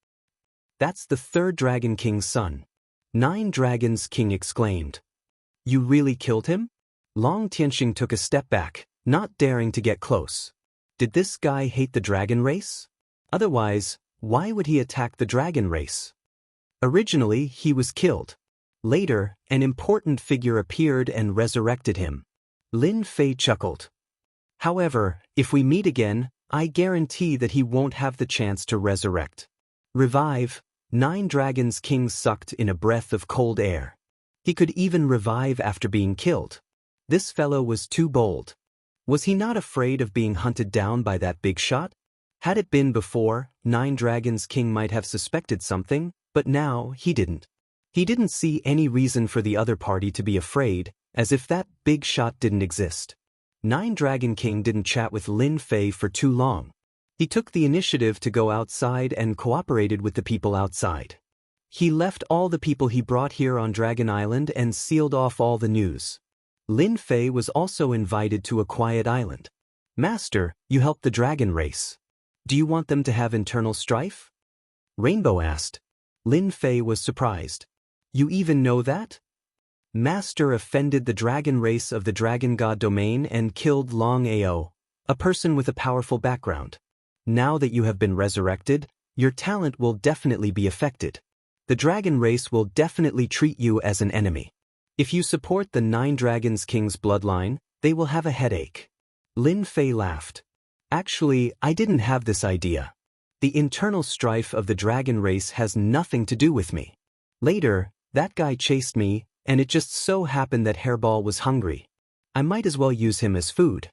That's the 3rd dragon king's son. 9 dragons king exclaimed. You really killed him? Long Tianxing took a step back, not daring to get close. Did this guy hate the dragon race? Otherwise, why would he attack the dragon race? Originally, he was killed. Later, an important figure appeared and resurrected him. Lin Fei chuckled. However, if we meet again, I guarantee that he won't have the chance to resurrect. Revive. 9 dragons king sucked in a breath of cold air. He could even revive after being killed. This fellow was too bold. Was he not afraid of being hunted down by that big shot? Had it been before, Nine Dragons King might have suspected something, but now he didn't. He didn't see any reason for the other party to be afraid, as if that big shot didn't exist. Nine Dragon King didn't chat with Lin Fei for too long. He took the initiative to go outside and cooperated with the people outside. He left all the people he brought here on Dragon Island and sealed off all the news. Lin Fei was also invited to a quiet island. Master, you helped the dragon race. Do you want them to have internal strife? Rainbow asked. Lin Fei was surprised. You even know that? Master offended the dragon race of the dragon god domain and killed Long Ao, a person with a powerful background. Now that you have been resurrected, your talent will definitely be affected. The dragon race will definitely treat you as an enemy. If you support the Nine Dragons King's bloodline, they will have a headache. Lin Fei laughed. Actually, I didn't have this idea. The internal strife of the dragon race has nothing to do with me. Later, that guy chased me, and it just so happened that Hairball was hungry. I might as well use him as food.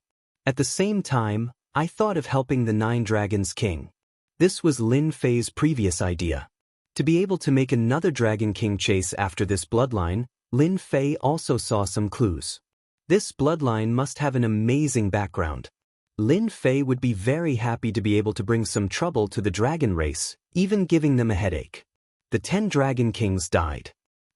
At the same time, I thought of helping the Nine Dragons King. This was Lin Fei's previous idea. To be able to make another Dragon King chase after this bloodline, Lin Fei also saw some clues. This bloodline must have an amazing background. Lin Fei would be very happy to be able to bring some trouble to the dragon race, even giving them a headache. The 10 Dragon Kings died.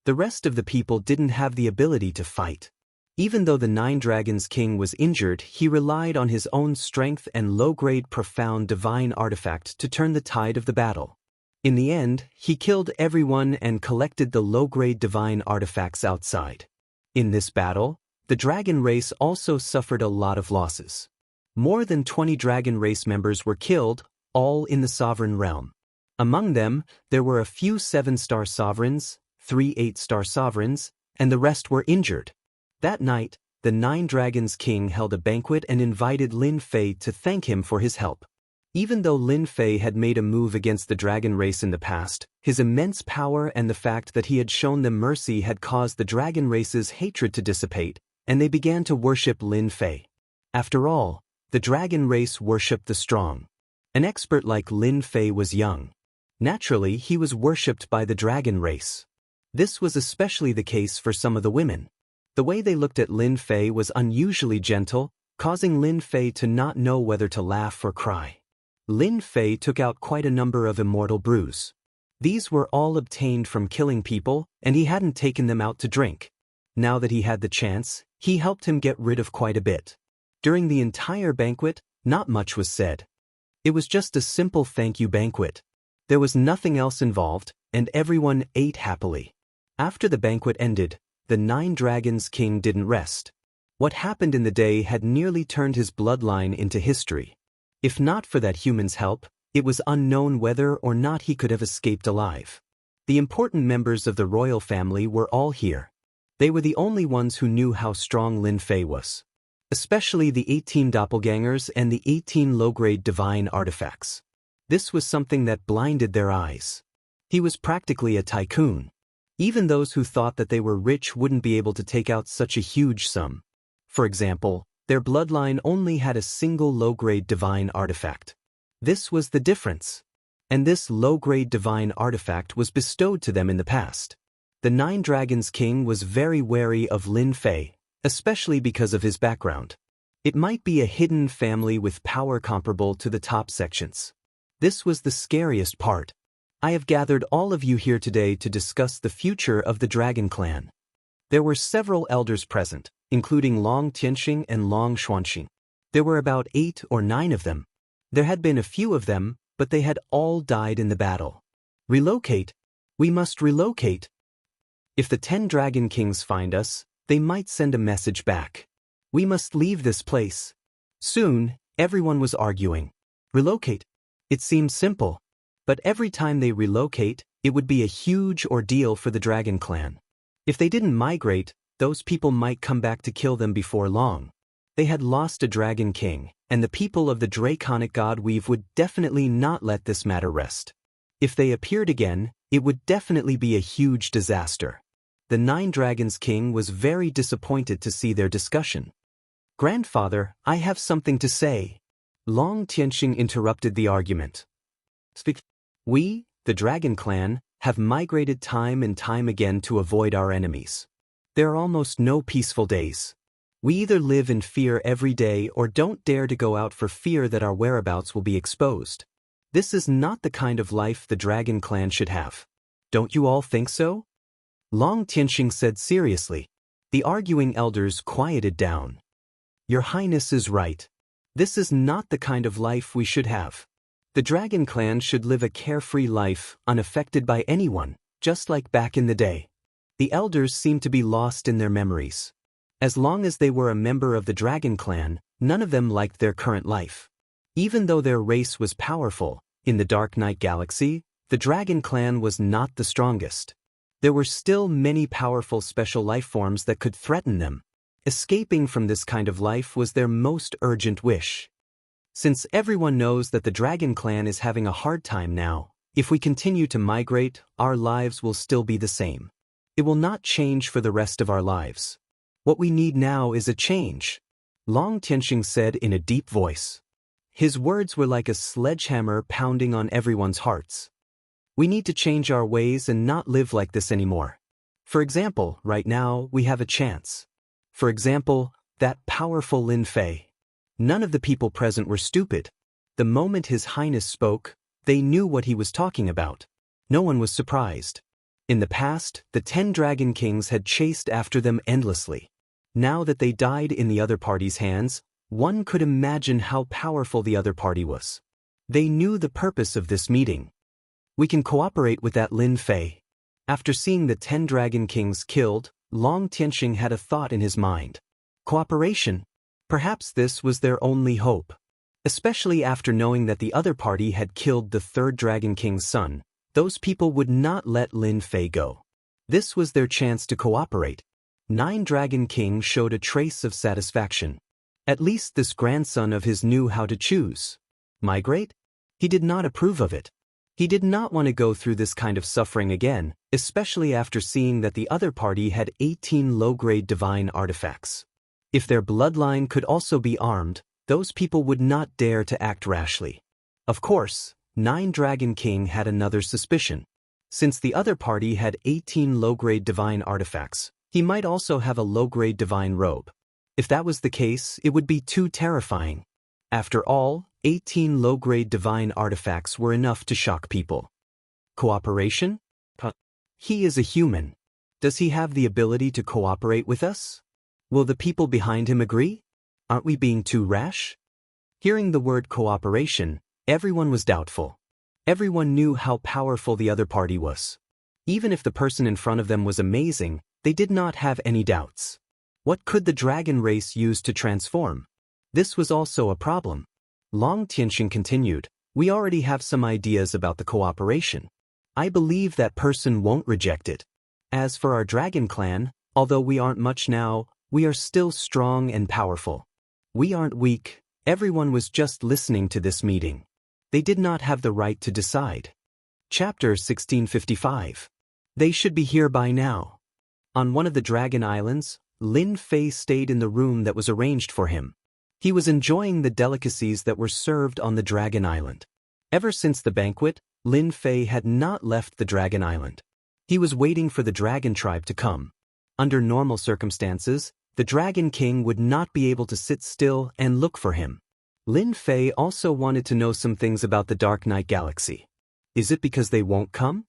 The rest of the people didn't have the ability to fight. Even though the Nine Dragons King was injured, he relied on his own strength and low-grade profound divine artifact to turn the tide of the battle. In the end, he killed everyone and collected the low-grade divine artifacts outside. In this battle, the dragon race also suffered a lot of losses. More than 20 dragon race members were killed, all in the sovereign realm. Among them, there were a few 7-star sovereigns, 3 8-star sovereigns, and the rest were injured. That night, the Nine Dragons King held a banquet and invited Lin Fei to thank him for his help. Even though Lin Fei had made a move against the dragon race in the past, his immense power and the fact that he had shown them mercy had caused the dragon race's hatred to dissipate, and they began to worship Lin Fei. After all, the dragon race worshipped the strong. An expert like Lin Fei was young. Naturally, he was worshipped by the dragon race. This was especially the case for some of the women. The way they looked at Lin Fei was unusually gentle, causing Lin Fei to not know whether to laugh or cry. Lin Fei took out quite a number of immortal brews. These were all obtained from killing people, and he hadn't taken them out to drink. Now that he had the chance, he helped him get rid of quite a bit. During the entire banquet, not much was said. It was just a simple thank you banquet. There was nothing else involved, and everyone ate happily. After the banquet ended, the Nine Dragons King didn't rest. What happened in the day had nearly turned his bloodline into history. If not for that human's help, it was unknown whether or not he could have escaped alive. The important members of the royal family were all here. They were the only ones who knew how strong Lin Fei was. Especially the 18 doppelgangers and the 18 low-grade divine artifacts. This was something that blinded their eyes. He was practically a tycoon. Even those who thought that they were rich wouldn't be able to take out such a huge sum. For example, their bloodline only had a single low-grade divine artifact. This was the difference. And this low-grade divine artifact was bestowed to them in the past. The Nine Dragons King was very wary of Lin Fei, especially because of his background. It might be a hidden family with power comparable to the top sections. This was the scariest part. I have gathered all of you here today to discuss the future of the Dragon Clan. There were several elders present, including Long Tianxing and Long Xuanxing. There were about 8 or 9 of them. There had been a few of them, but they had all died in the battle. Relocate. We must relocate. If the 10 Dragon Kings find us, they might send a message back. We must leave this place. Soon, everyone was arguing. Relocate. It seemed simple. But every time they relocate, it would be a huge ordeal for the Dragon Clan. If they didn't migrate, those people might come back to kill them before long. They had lost a Dragon King, and the people of the Draconic Godweave would definitely not let this matter rest. If they appeared again, it would definitely be a huge disaster. The Nine Dragons King was very disappointed to see their discussion. Grandfather, I have something to say. Long Tianxing interrupted the argument. Speak. We, the Dragon Clan, have migrated time and time again to avoid our enemies. There are almost no peaceful days. We either live in fear every day or don't dare to go out for fear that our whereabouts will be exposed. This is not the kind of life the Dragon Clan should have. Don't you all think so? Long Tianxing said seriously. The arguing elders quieted down. Your Highness is right. This is not the kind of life we should have. The Dragon Clan should live a carefree life, unaffected by anyone, just like back in the day. The elders seemed to be lost in their memories. As long as they were a member of the Dragon Clan, none of them liked their current life. Even though their race was powerful, in the Dark Knight Galaxy, the Dragon Clan was not the strongest. There were still many powerful special life forms that could threaten them. Escaping from this kind of life was their most urgent wish. Since everyone knows that the Dragon Clan is having a hard time now, if we continue to migrate, our lives will still be the same. It will not change for the rest of our lives. What we need now is a change, Long Tianxing said in a deep voice. His words were like a sledgehammer pounding on everyone's hearts. We need to change our ways and not live like this anymore. For example, right now, we have a chance. For example, that powerful Lin Fei. None of the people present were stupid. The moment His Highness spoke, they knew what he was talking about. No one was surprised. In the past, the 10 Dragon Kings had chased after them endlessly. Now that they died in the other party's hands, one could imagine how powerful the other party was. They knew the purpose of this meeting. We can cooperate with that Lin Fei. After seeing the 10 Dragon Kings killed, Long Tianxing had a thought in his mind. Cooperation? Perhaps this was their only hope. Especially after knowing that the other party had killed the 3rd Dragon King's son, those people would not let Lin Fei go. This was their chance to cooperate. 9 Dragon Kings showed a trace of satisfaction. At least this grandson of his knew how to choose. Migrate? He did not approve of it. He did not want to go through this kind of suffering again, especially after seeing that the other party had 18 low-grade divine artifacts. If their bloodline could also be armed, those people would not dare to act rashly. Of course, 9 Dragon King had another suspicion. Since the other party had 18 low-grade divine artifacts, he might also have a low-grade divine robe. If that was the case, it would be too terrifying. After all, 18 low-grade divine artifacts were enough to shock people. Cooperation? He is a human. Does he have the ability to cooperate with us? Will the people behind him agree? Aren't we being too rash? Hearing the word cooperation, everyone was doubtful. Everyone knew how powerful the other party was. Even if the person in front of them was amazing, they did not have any doubts. What could the dragon race use to transform? This was also a problem. Long Tianxing continued, we already have some ideas about the cooperation. I believe that person won't reject it. As for our Dragon Clan, although we aren't much now, we are still strong and powerful. We aren't weak. Everyone was just listening to this meeting. They did not have the right to decide. Chapter 1655. They should be here by now. On one of the Dragon Islands, Lin Fei stayed in the room that was arranged for him. He was enjoying the delicacies that were served on the Dragon Island. Ever since the banquet, Lin Fei had not left the Dragon Island. He was waiting for the Dragon tribe to come. Under normal circumstances, the Dragon King would not be able to sit still and look for him. Lin Fei also wanted to know some things about the Dark Knight Galaxy. Is it because they won't come?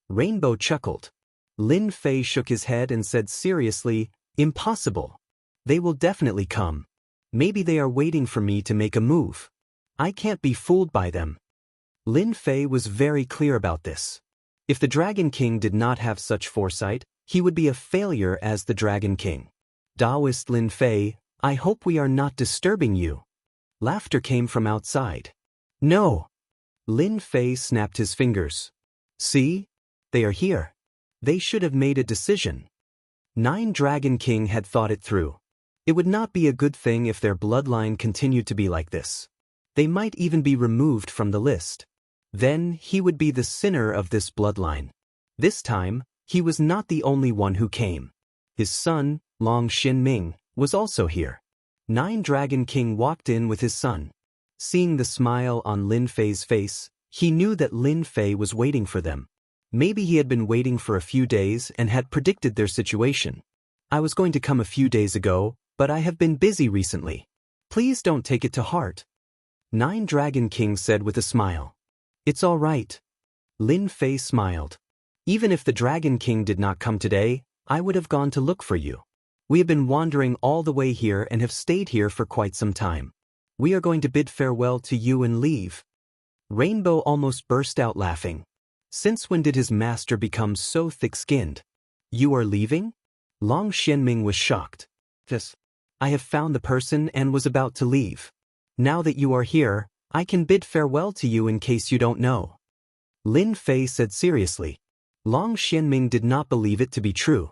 Rainbow chuckled. Lin Fei shook his head and said seriously, impossible. They will definitely come. Maybe they are waiting for me to make a move. I can't be fooled by them. Lin Fei was very clear about this. If the Dragon King did not have such foresight, he would be a failure as the Dragon King. Taoist Lin Fei, I hope we are not disturbing you. Laughter came from outside. No. Lin Fei snapped his fingers. See? They are here. They should have made a decision. 9 Dragon King had thought it through. It would not be a good thing if their bloodline continued to be like this. They might even be removed from the list. Then he would be the sinner of this bloodline. This time, he was not the only one who came. His son, Long Xinming, was also here. Nine Dragon King walked in with his son. Seeing the smile on Lin Fei's face, he knew that Lin Fei was waiting for them. Maybe he had been waiting for a few days and had predicted their situation. I was going to come a few days ago, but I have been busy recently. Please don't take it to heart. Nine Dragon King said with a smile. It's all right. Lin Fei smiled. Even if the Dragon King did not come today, I would have gone to look for you. We have been wandering all the way here and have stayed here for quite some time. We are going to bid farewell to you and leave. Rainbow almost burst out laughing. Since when did his master become so thick-skinned? You are leaving? Long Xianming was shocked. Yes. I have found the person and was about to leave. Now that you are here, I can bid farewell to you in case you don't know. Lin Fei said seriously. Long Xianming did not believe it to be true.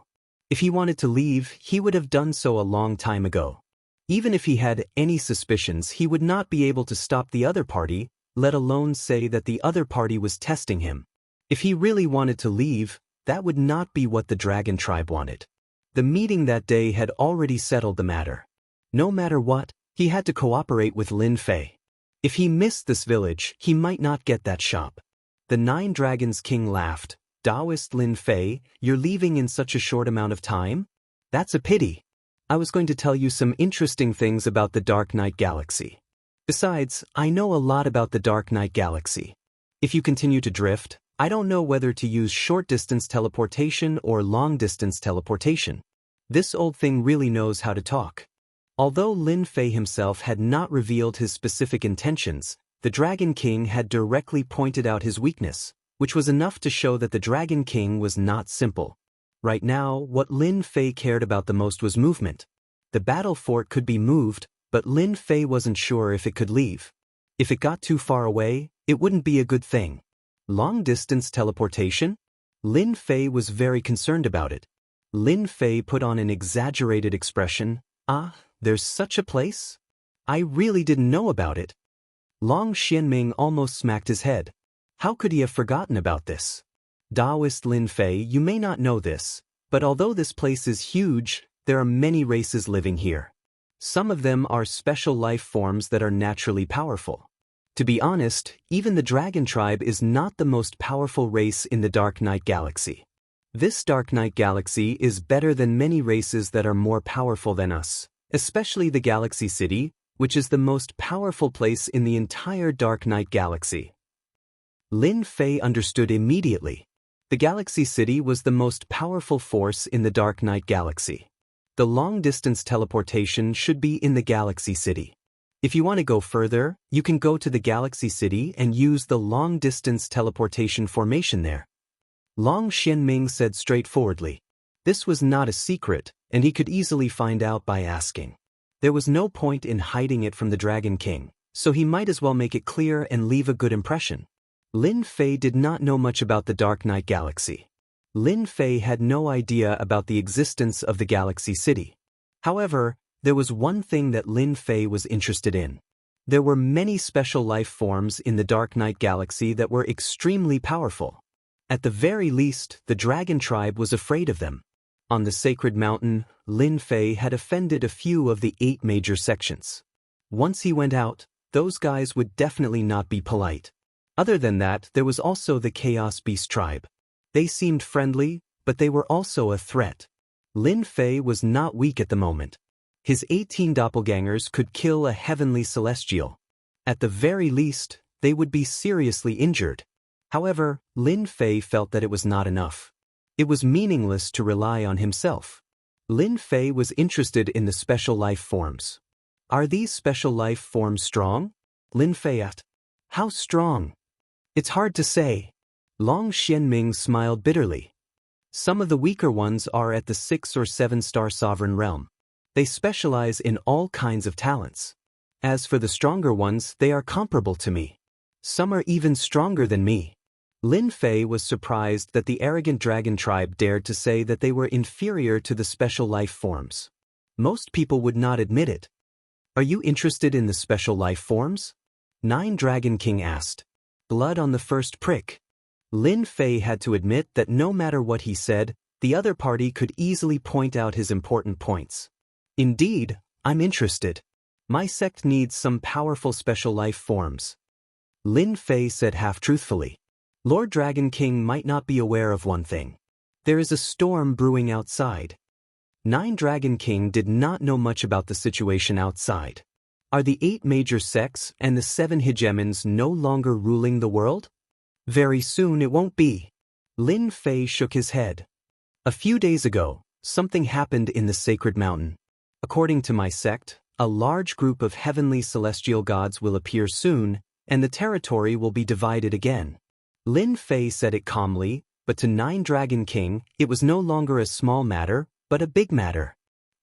If he wanted to leave, he would have done so a long time ago. Even if he had any suspicions, he would not be able to stop the other party, let alone say that the other party was testing him. If he really wanted to leave, that would not be what the Dragon Tribe wanted. The meeting that day had already settled the matter. No matter what, he had to cooperate with Lin Fei. If he missed this village, he might not get that shop. The Nine Dragons King laughed. Taoist Lin Fei, you're leaving in such a short amount of time? That's a pity. I was going to tell you some interesting things about the Dark Knight Galaxy. Besides, I know a lot about the Dark Knight Galaxy. If you continue to drift, I don't know whether to use short-distance teleportation or long-distance teleportation. This old thing really knows how to talk. Although Lin Fei himself had not revealed his specific intentions, the Dragon King had directly pointed out his weakness, which was enough to show that the Dragon King was not simple. Right now, what Lin Fei cared about the most was movement. The battle fort could be moved, but Lin Fei wasn't sure if it could leave. If it got too far away, it wouldn't be a good thing. Long-distance teleportation? Lin Fei was very concerned about it. Lin Fei put on an exaggerated expression. Ah, there's such a place? I really didn't know about it. Long Xianming almost smacked his head. How could he have forgotten about this? Taoist Lin Fei, you may not know this, but although this place is huge, there are many races living here. Some of them are special life forms that are naturally powerful. To be honest, even the Dragon Tribe is not the most powerful race in the Dark Knight Galaxy. This Dark Knight Galaxy is better than many races that are more powerful than us, especially the Galaxy City, which is the most powerful place in the entire Dark Knight Galaxy. Lin Fei understood immediately. The Galaxy City was the most powerful force in the Dark Knight Galaxy. The long-distance teleportation should be in the Galaxy City. If you want to go further, you can go to the Galaxy City and use the long-distance teleportation formation there. Long Xianming said straightforwardly. This was not a secret, and he could easily find out by asking. There was no point in hiding it from the Dragon King, so he might as well make it clear and leave a good impression. Lin Fei did not know much about the Dark Knight Galaxy. Lin Fei had no idea about the existence of the Galaxy City. However, there was one thing that Lin Fei was interested in. There were many special life forms in the Dark Knight Galaxy that were extremely powerful. At the very least, the Dragon Tribe was afraid of them. On the Sacred Mountain, Lin Fei had offended a few of the 8 major sections. Once he went out, those guys would definitely not be polite. Other than that, there was also the Chaos Beast Tribe. They seemed friendly, but they were also a threat. Lin Fei was not weak at the moment. His 18 doppelgangers could kill a heavenly celestial. At the very least, they would be seriously injured. However, Lin Fei felt that it was not enough. It was meaningless to rely on himself. Lin Fei was interested in the special life forms. Are these special life forms strong? Lin Fei asked. How strong? It's hard to say. Long Xianming smiled bitterly. Some of the weaker ones are at the 6 or 7-star sovereign realm. They specialize in all kinds of talents. As for the stronger ones, they are comparable to me. Some are even stronger than me. Lin Fei was surprised that the arrogant Dragon Tribe dared to say that they were inferior to the special life forms. Most people would not admit it. Are you interested in the special life forms? Nine Dragon King asked. Blood on the first prick. Lin Fei had to admit that no matter what he said, the other party could easily point out his important points. Indeed, I'm interested. My sect needs some powerful special life forms. Lin Fei said half-truthfully. Lord Dragon King might not be aware of one thing. There is a storm brewing outside. Nine Dragon King did not know much about the situation outside. Are the 8 major sects and the 7 hegemons no longer ruling the world? Very soon it won't be. Lin Fei shook his head. A few days ago, something happened in the sacred mountain. According to my sect, a large group of heavenly celestial gods will appear soon, and the territory will be divided again. Lin Fei said it calmly, but to Nine Dragon King, it was no longer a small matter, but a big matter.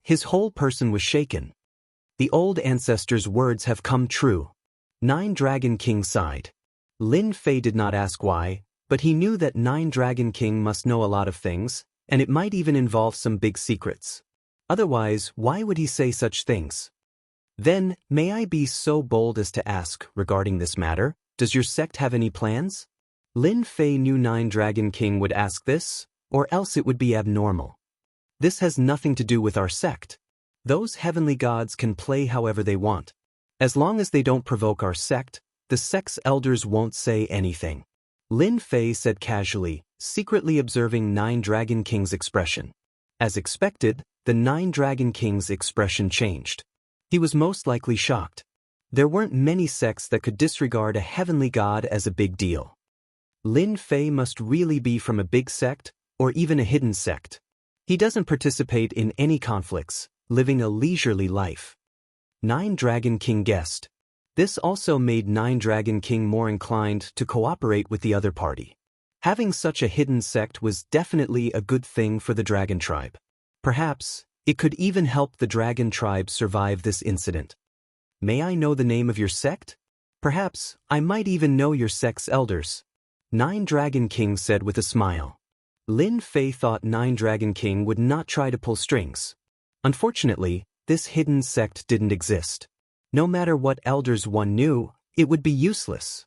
His whole person was shaken. The old ancestors' words have come true. Nine Dragon King sighed. Lin Fei did not ask why, but he knew that Nine Dragon King must know a lot of things, and it might even involve some big secrets. Otherwise, why would he say such things? Then, may I be so bold as to ask, regarding this matter, does your sect have any plans? Lin Fei knew Nine Dragon King would ask this, or else it would be abnormal. This has nothing to do with our sect. Those heavenly gods can play however they want. As long as they don't provoke our sect, the sect's elders won't say anything. Lin Fei said casually, secretly observing Nine Dragon King's expression. As expected, the Nine Dragon King's expression changed. He was most likely shocked. There weren't many sects that could disregard a heavenly god as a big deal. Lin Fei must really be from a big sect, or even a hidden sect. He doesn't participate in any conflicts, living a leisurely life. Nine Dragon King guessed. This also made Nine Dragon King more inclined to cooperate with the other party. Having such a hidden sect was definitely a good thing for the Dragon Tribe. Perhaps, it could even help the Dragon Tribe survive this incident. May I know the name of your sect? Perhaps, I might even know your sect's elders. Nine Dragon King said with a smile. Lin Fei thought Nine Dragon King would not try to pull strings. Unfortunately, this hidden sect didn't exist. No matter what elders one knew, it would be useless.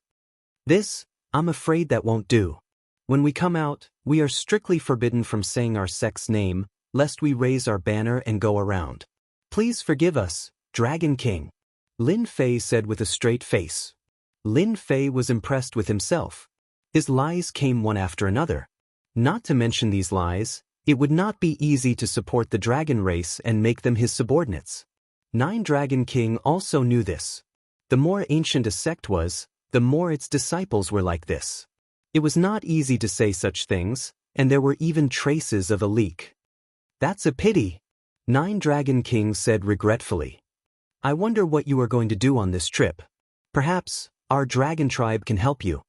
This, I'm afraid that won't do. When we come out, we are strictly forbidden from saying our sect's name, lest we raise our banner and go around. Please forgive us, Dragon King. Lin Fei said with a straight face. Lin Fei was impressed with himself. His lies came one after another. Not to mention these lies, it would not be easy to support the dragon race and make them his subordinates. Nine Dragon King also knew this. The more ancient a sect was, the more its disciples were like this. It was not easy to say such things, and there were even traces of a leak. That's a pity, Nine Dragon King said regretfully. I wonder what you are going to do on this trip. Perhaps, our dragon tribe can help you.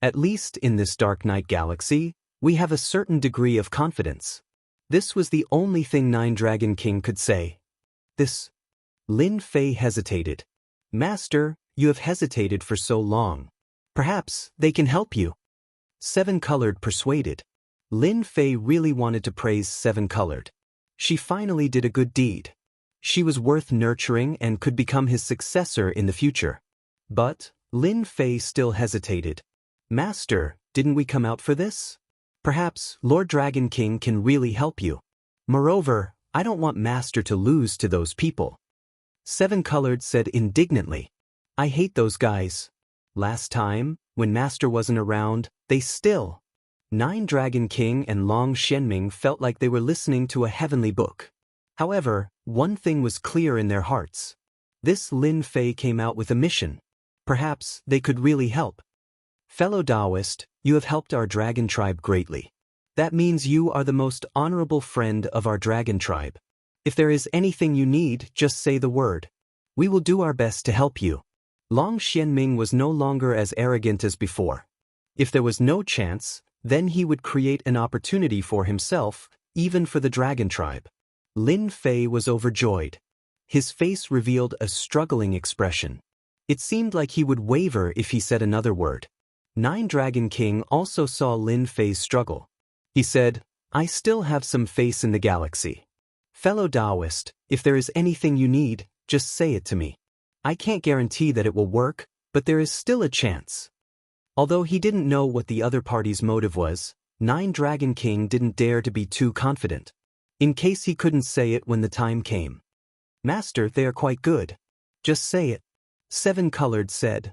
At least in this dark night galaxy, we have a certain degree of confidence. This was the only thing Nine Dragon King could say. This. Lin Fei hesitated. Master, you have hesitated for so long. Perhaps they can help you. Seven Colored persuaded. Lin Fei really wanted to praise Seven Colored. She finally did a good deed. She was worth nurturing and could become his successor in the future. But, Lin Fei still hesitated. Master, didn't we come out for this? Perhaps Lord Dragon King can really help you. Moreover, I don't want Master to lose to those people. Seven Colored said indignantly. I hate those guys. Last time, when Master wasn't around, they still. Nine Dragon King and Long Shenming felt like they were listening to a heavenly book. However, one thing was clear in their hearts. This Lin Fei came out with a mission. Perhaps they could really help. Fellow Taoist, you have helped our dragon tribe greatly. That means you are the most honorable friend of our dragon tribe. If there is anything you need, just say the word. We will do our best to help you. Long Xianming was no longer as arrogant as before. If there was no chance, then he would create an opportunity for himself, even for the dragon tribe. Lin Fei was overjoyed. His face revealed a struggling expression. It seemed like he would waver if he said another word. Nine Dragon King also saw Lin Fei's struggle. He said, I still have some faith in the galaxy. Fellow Taoist, if there is anything you need, just say it to me. I can't guarantee that it will work, but there is still a chance. Although he didn't know what the other party's motive was, Nine Dragon King didn't dare to be too confident. In case he couldn't say it when the time came. Master, they are quite good. Just say it. Seven Colored said.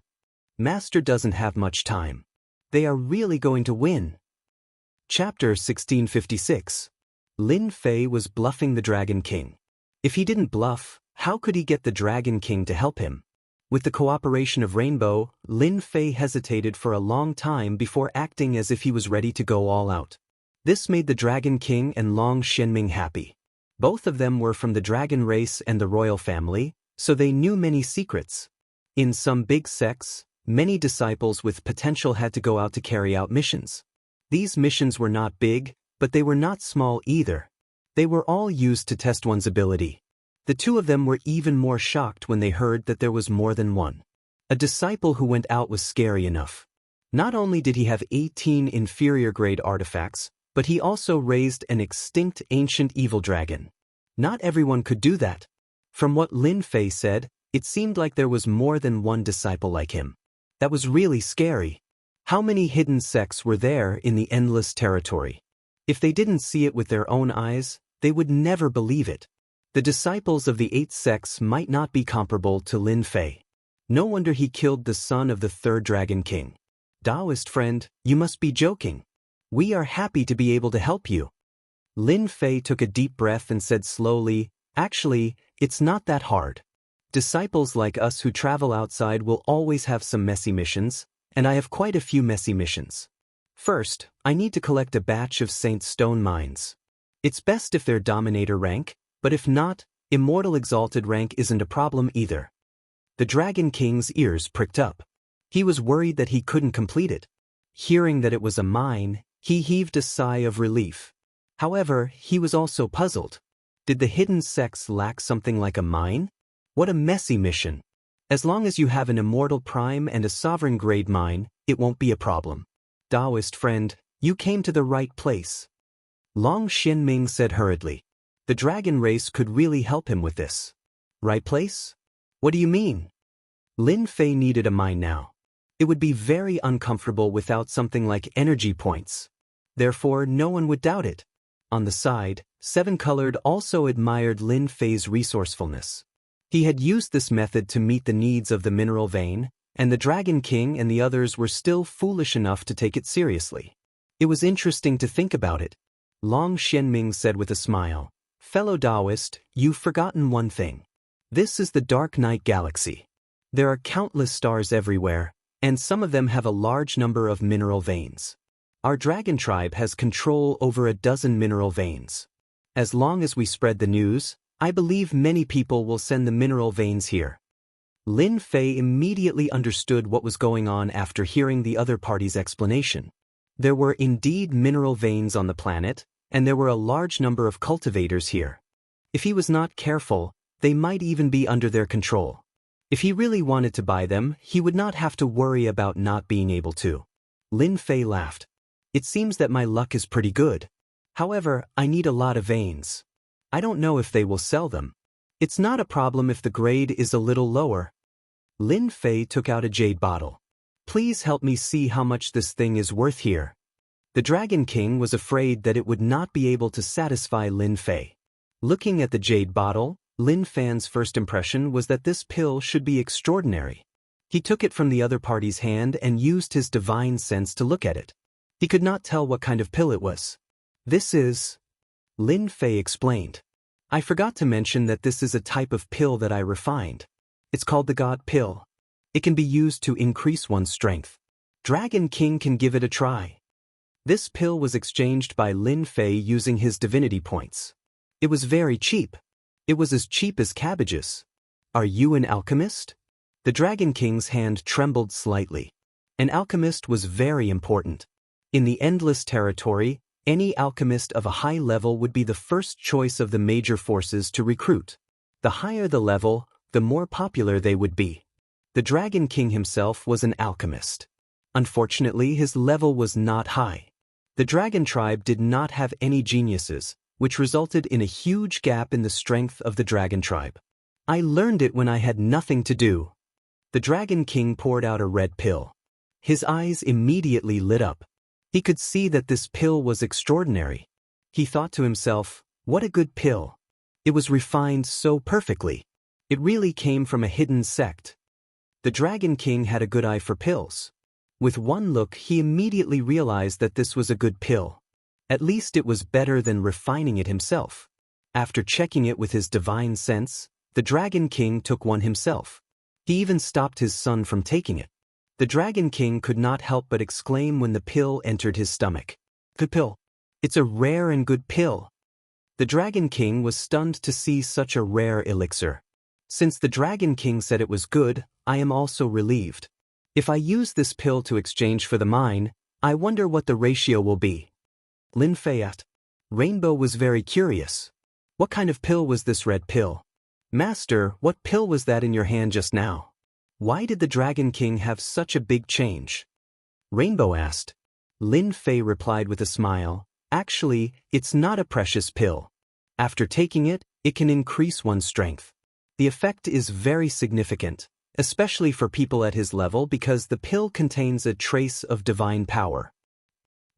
Master doesn't have much time. They are really going to win. Chapter 1656. Lin Fei was bluffing the Dragon King. If he didn't bluff, how could he get the Dragon King to help him? With the cooperation of Rainbow, Lin Fei hesitated for a long time before acting as if he was ready to go all out. This made the Dragon King and Long Shenming happy. Both of them were from the dragon race and the royal family, so they knew many secrets. In some big sects, many disciples with potential had to go out to carry out missions. These missions were not big, but they were not small either. They were all used to test one's ability. The two of them were even more shocked when they heard that there was more than one. A disciple who went out was scary enough. Not only did he have 18 inferior-grade artifacts, but he also raised an extinct ancient evil dragon. Not everyone could do that. From what Lin Fei said, it seemed like there was more than one disciple like him. That was really scary. How many hidden sects were there in the endless territory? If they didn't see it with their own eyes, they would never believe it. The disciples of the 8 sects might not be comparable to Lin Fei. No wonder he killed the son of the 3rd Dragon King. Taoist friend, you must be joking. We are happy to be able to help you. Lin Fei took a deep breath and said slowly, actually, it's not that hard. Disciples like us who travel outside will always have some messy missions, and I have quite a few messy missions. First, I need to collect a batch of Saint Stone mines. It's best if they're Dominator rank, but if not, Immortal Exalted rank isn't a problem either. The Dragon King's ears pricked up. He was worried that he couldn't complete it. Hearing that it was a mine, he heaved a sigh of relief. However, he was also puzzled. Did the hidden sects lack something like a mine? What a messy mission. As long as you have an Immortal Prime and a Sovereign Grade mine, it won't be a problem. Taoist friend, you came to the right place. Long Shenming said hurriedly. The dragon race could really help him with this. Right place? What do you mean? Lin Fei needed a mine now. It would be very uncomfortable without something like energy points. Therefore, no one would doubt it. On the side, 7 Colored also admired Lin Fei's resourcefulness. He had used this method to meet the needs of the mineral vein, and the Dragon King and the others were still foolish enough to take it seriously. It was interesting to think about it. Long Shenming said with a smile, Fellow Taoist, you've forgotten one thing. This is the Dark Night Galaxy. There are countless stars everywhere, and some of them have a large number of mineral veins. Our dragon tribe has control over a dozen mineral veins. As long as we spread the news, I believe many people will send the mineral veins here. Lin Fei immediately understood what was going on after hearing the other party's explanation. There were indeed mineral veins on the planet, and there were a large number of cultivators here. If he was not careful, they might even be under their control. If he really wanted to buy them, he would not have to worry about not being able to. Lin Fei laughed. It seems that my luck is pretty good. However, I need a lot of veins. I don't know if they will sell them. It's not a problem if the grade is a little lower. Lin Fei took out a jade bottle. Please help me see how much this thing is worth here. The Dragon King was afraid that it would not be able to satisfy Lin Fei. Looking at the jade bottle, Lin Fan's first impression was that this pill should be extraordinary. He took it from the other party's hand and used his divine sense to look at it. He could not tell what kind of pill it was. This is... Lin Fei explained. I forgot to mention that this is a type of pill that I refined. It's called the God Pill. It can be used to increase one's strength. Dragon King can give it a try. This pill was exchanged by Lin Fei using his divinity points. It was very cheap. It was as cheap as cabbages. Are you an alchemist? The Dragon King's hand trembled slightly. An alchemist was very important. In the Endless Territory, any alchemist of a high level would be the first choice of the major forces to recruit. The higher the level, the more popular they would be. The Dragon King himself was an alchemist. Unfortunately, his level was not high. The Dragon Tribe did not have any geniuses, which resulted in a huge gap in the strength of the Dragon Tribe. I learned it when I had nothing to do. The Dragon King poured out a red pill. His eyes immediately lit up. He could see that this pill was extraordinary. He thought to himself, what a good pill. It was refined so perfectly. It really came from a hidden sect. The Dragon King had a good eye for pills. With one look, he immediately realized that this was a good pill. At least it was better than refining it himself. After checking it with his divine sense, the Dragon King took one himself. He even stopped his son from taking it. The Dragon King could not help but exclaim when the pill entered his stomach. "Good pill. It's a rare and good pill." The Dragon King was stunned to see such a rare elixir. Since the Dragon King said it was good, I am also relieved. If I use this pill to exchange for the mine, I wonder what the ratio will be. Lin Fei asked. Rainbow was very curious. What kind of pill was this red pill? Master, what pill was that in your hand just now? Why did the Dragon King have such a big change? Rainbow asked. Lin Fei replied with a smile, actually, it's not a precious pill. After taking it, it can increase one's strength. The effect is very significant, especially for people at his level because the pill contains a trace of divine power.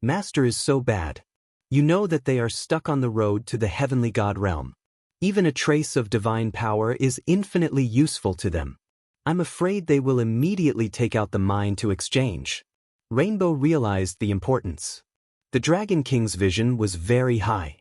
Master is so bad. You know that they are stuck on the road to the heavenly god realm. Even a trace of divine power is infinitely useful to them. I'm afraid they will immediately take out the mine to exchange. Rainbow realized the importance. The Dragon King's vision was very high.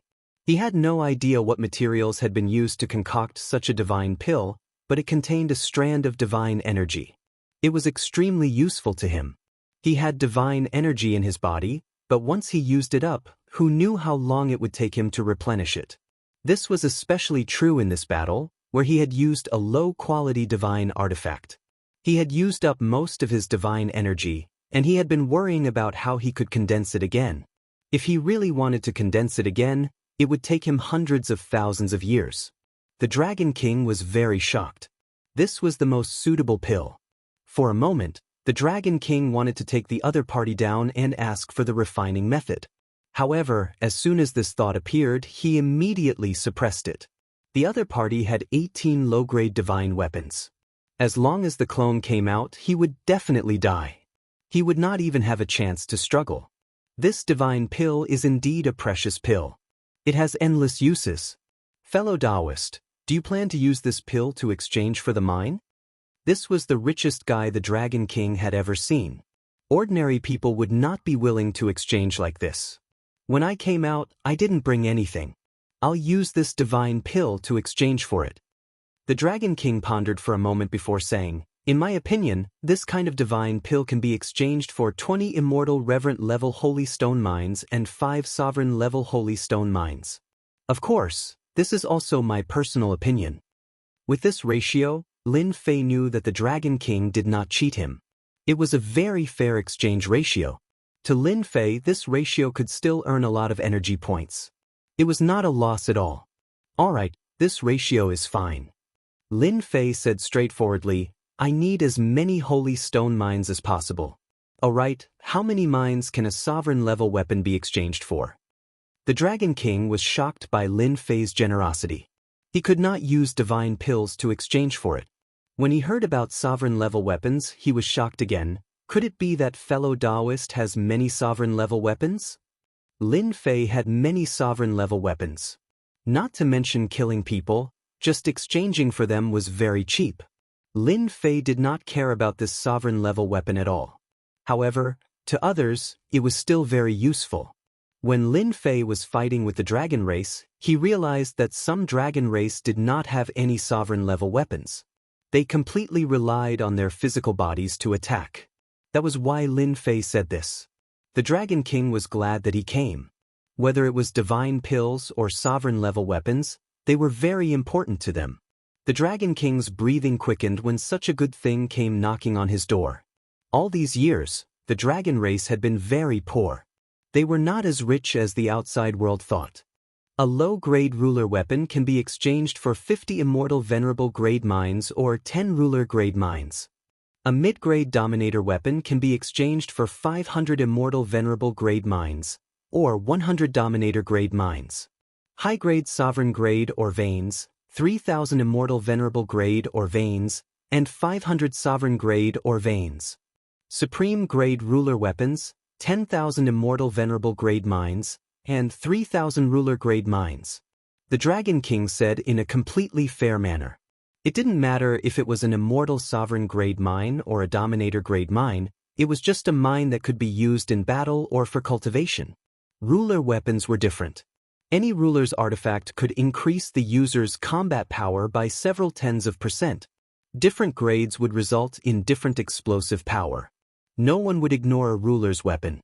He had no idea what materials had been used to concoct such a divine pill, but it contained a strand of divine energy. It was extremely useful to him. He had divine energy in his body, but once he used it up, who knew how long it would take him to replenish it? This was especially true in this battle, where he had used a low-quality divine artifact. He had used up most of his divine energy, and he had been worrying about how he could condense it again. If he really wanted to condense it again, it would take him hundreds of thousands of years. The Dragon King was very shocked. This was the most suitable pill. For a moment, the Dragon King wanted to take the other party down and ask for the refining method. However, as soon as this thought appeared, he immediately suppressed it. The other party had 18 low-grade divine weapons. As long as the clone came out, he would definitely die. He would not even have a chance to struggle. This divine pill is indeed a precious pill. It has endless uses. Fellow Taoist, do you plan to use this pill to exchange for the mine? This was the richest guy the Dragon King had ever seen. Ordinary people would not be willing to exchange like this. When I came out, I didn't bring anything. I'll use this divine pill to exchange for it. The Dragon King pondered for a moment before saying, in my opinion, this kind of divine pill can be exchanged for 20 immortal reverent level holy stone mines and 5 sovereign level holy stone mines. Of course, this is also my personal opinion. With this ratio, Lin Fei knew that the Dragon King did not cheat him. It was a very fair exchange ratio. To Lin Fei, this ratio could still earn a lot of energy points. It was not a loss at all. Alright, this ratio is fine. Lin Fei said straightforwardly, I need as many holy stone mines as possible. Alright, how many mines can a sovereign level weapon be exchanged for? The Dragon King was shocked by Lin Fei's generosity. He could not use divine pills to exchange for it. When he heard about sovereign level weapons, he was shocked again. Could it be that fellow Taoist has many sovereign level weapons? Lin Fei had many sovereign level weapons. Not to mention killing people, just exchanging for them was very cheap. Lin Fei did not care about this sovereign level weapon at all. However, to others, it was still very useful. When Lin Fei was fighting with the dragon race, he realized that some dragon race did not have any sovereign level weapons. They completely relied on their physical bodies to attack. That was why Lin Fei said this. The Dragon King was glad that he came. Whether it was divine pills or sovereign-level weapons, they were very important to them. The Dragon King's breathing quickened when such a good thing came knocking on his door. All these years, the dragon race had been very poor. They were not as rich as the outside world thought. A low-grade ruler weapon can be exchanged for 50 immortal venerable grade mines or 10 ruler grade mines. A mid-grade dominator weapon can be exchanged for 500 immortal venerable grade mines, or 100 dominator grade mines. High-grade sovereign grade or veins, 3,000 immortal venerable grade or veins, and 500 sovereign grade or veins. Supreme grade ruler weapons, 10,000 immortal venerable grade mines, and 3,000 ruler grade mines. the Dragon King said in a completely fair manner. It didn't matter if it was an immortal sovereign-grade mine or a dominator-grade mine, it was just a mine that could be used in battle or for cultivation. Ruler weapons were different. Any ruler's artifact could increase the user's combat power by several tens of %. Different grades would result in different explosive power. No one would ignore a ruler's weapon.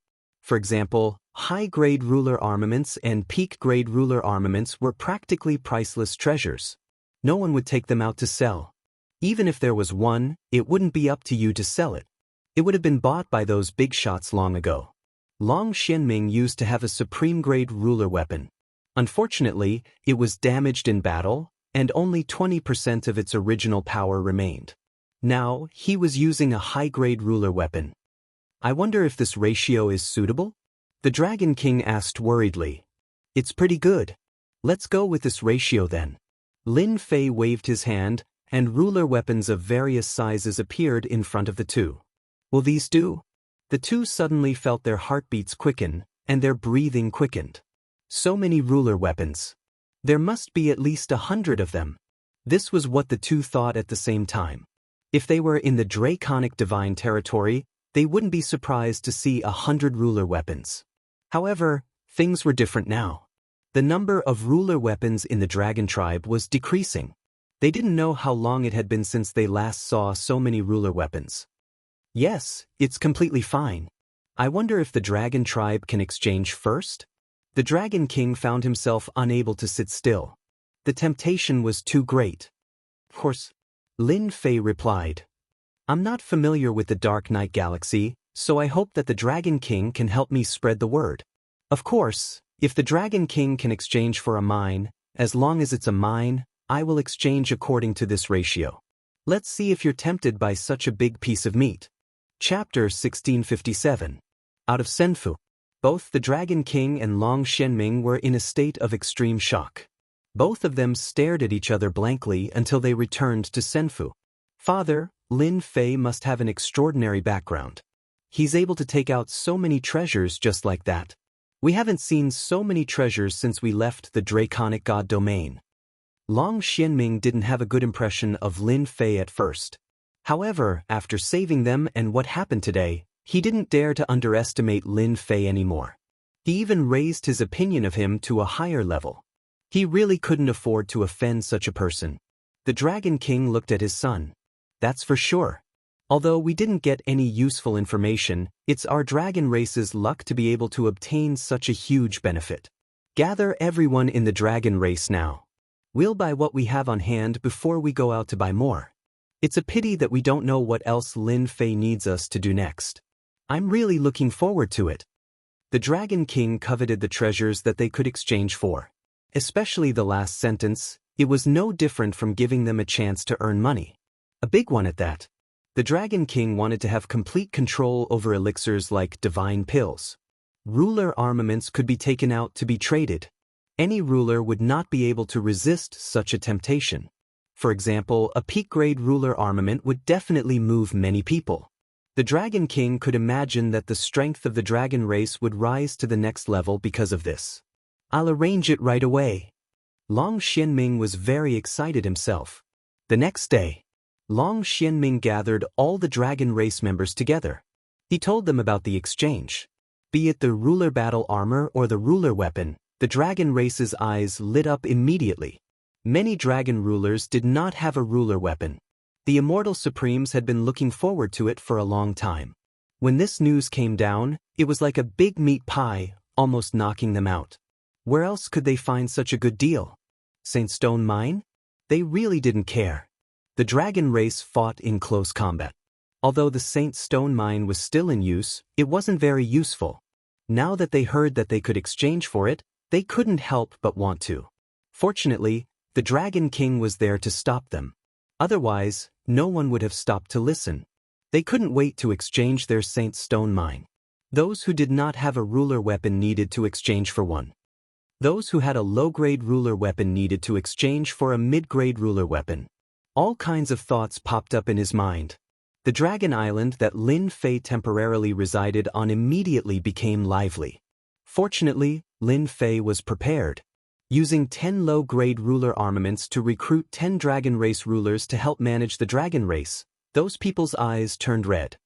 For example, high-grade ruler armaments and peak-grade ruler armaments were practically priceless treasures. No one would take them out to sell. Even if there was one, it wouldn't be up to you to sell it. It would have been bought by those big shots long ago. Long Xianming used to have a supreme-grade ruler weapon. Unfortunately, it was damaged in battle, and only 20% of its original power remained. Now, he was using a high-grade ruler weapon. I wonder if this ratio is suitable? The Dragon King asked worriedly. It's pretty good. Let's go with this ratio then. Lin Fei waved his hand, and ruler weapons of various sizes appeared in front of the two. Will these do? The two suddenly felt their heartbeats quicken, and their breathing quickened. So many ruler weapons. There must be at least 100 of them. This was what the two thought at the same time. If they were in the Draconic Divine territory, they wouldn't be surprised to see 100 ruler weapons. However, things were different now. The number of ruler weapons in the Dragon Tribe was decreasing. They didn't know how long it had been since they last saw so many ruler weapons. Yes, it's completely fine. I wonder if the Dragon Tribe can exchange first? The Dragon King found himself unable to sit still. The temptation was too great. Of course, Lin Fei replied. I'm not familiar with the Dark Knight Galaxy, so I hope that the Dragon King can help me spread the word. Of course, if the Dragon King can exchange for a mine, as long as it's a mine, I will exchange according to this ratio. Let's see if you're tempted by such a big piece of meat. Chapter 1657. Out of Senfu. Both the Dragon King and Long Xianming were in a state of extreme shock. Both of them stared at each other blankly until they returned to Senfu. Father, Lin Fei must have an extraordinary background. He's able to take out so many treasures just like that. We haven't seen so many treasures since we left the Draconic God domain. Long Xianming didn't have a good impression of Lin Fei at first. However, after saving them and what happened today, he didn't dare to underestimate Lin Fei anymore. He even raised his opinion of him to a higher level. He really couldn't afford to offend such a person. The Dragon King looked at his son. That's for sure. Although we didn't get any useful information, it's our dragon race's luck to be able to obtain such a huge benefit. Gather everyone in the dragon race now. We'll buy what we have on hand before we go out to buy more. It's a pity that we don't know what else Lin Fei needs us to do next. I'm really looking forward to it. The Dragon King coveted the treasures that they could exchange for. Especially the last sentence, it was no different from giving them a chance to earn money. A big one at that. The Dragon King wanted to have complete control over elixirs like divine pills. Ruler armaments could be taken out to be traded. Any ruler would not be able to resist such a temptation. For example, a peak-grade ruler armament would definitely move many people. The Dragon King could imagine that the strength of the dragon race would rise to the next level because of this. I'll arrange it right away. Long Xianming was very excited himself. The next day, Long Xianming gathered all the dragon race members together. He told them about the exchange. Be it the ruler battle armor or the ruler weapon, the dragon race's eyes lit up immediately. Many dragon rulers did not have a ruler weapon. The immortal supremes had been looking forward to it for a long time. When this news came down, it was like a big meat pie, almost knocking them out. Where else could they find such a good deal? Saint Stone Mine? They really didn't care. The dragon race fought in close combat. Although the Saint Stone Mine was still in use, it wasn't very useful. Now that they heard that they could exchange for it, they couldn't help but want to. Fortunately, the Dragon King was there to stop them. Otherwise, no one would have stopped to listen. They couldn't wait to exchange their Saint Stone Mine. Those who did not have a ruler weapon needed to exchange for one. Those who had a low-grade ruler weapon needed to exchange for a mid-grade ruler weapon. All kinds of thoughts popped up in his mind. The dragon island that Lin Fei temporarily resided on immediately became lively. Fortunately, Lin Fei was prepared. using 10 low-grade ruler armaments to recruit 10 dragon race rulers to help manage the dragon race. Those people's eyes turned red.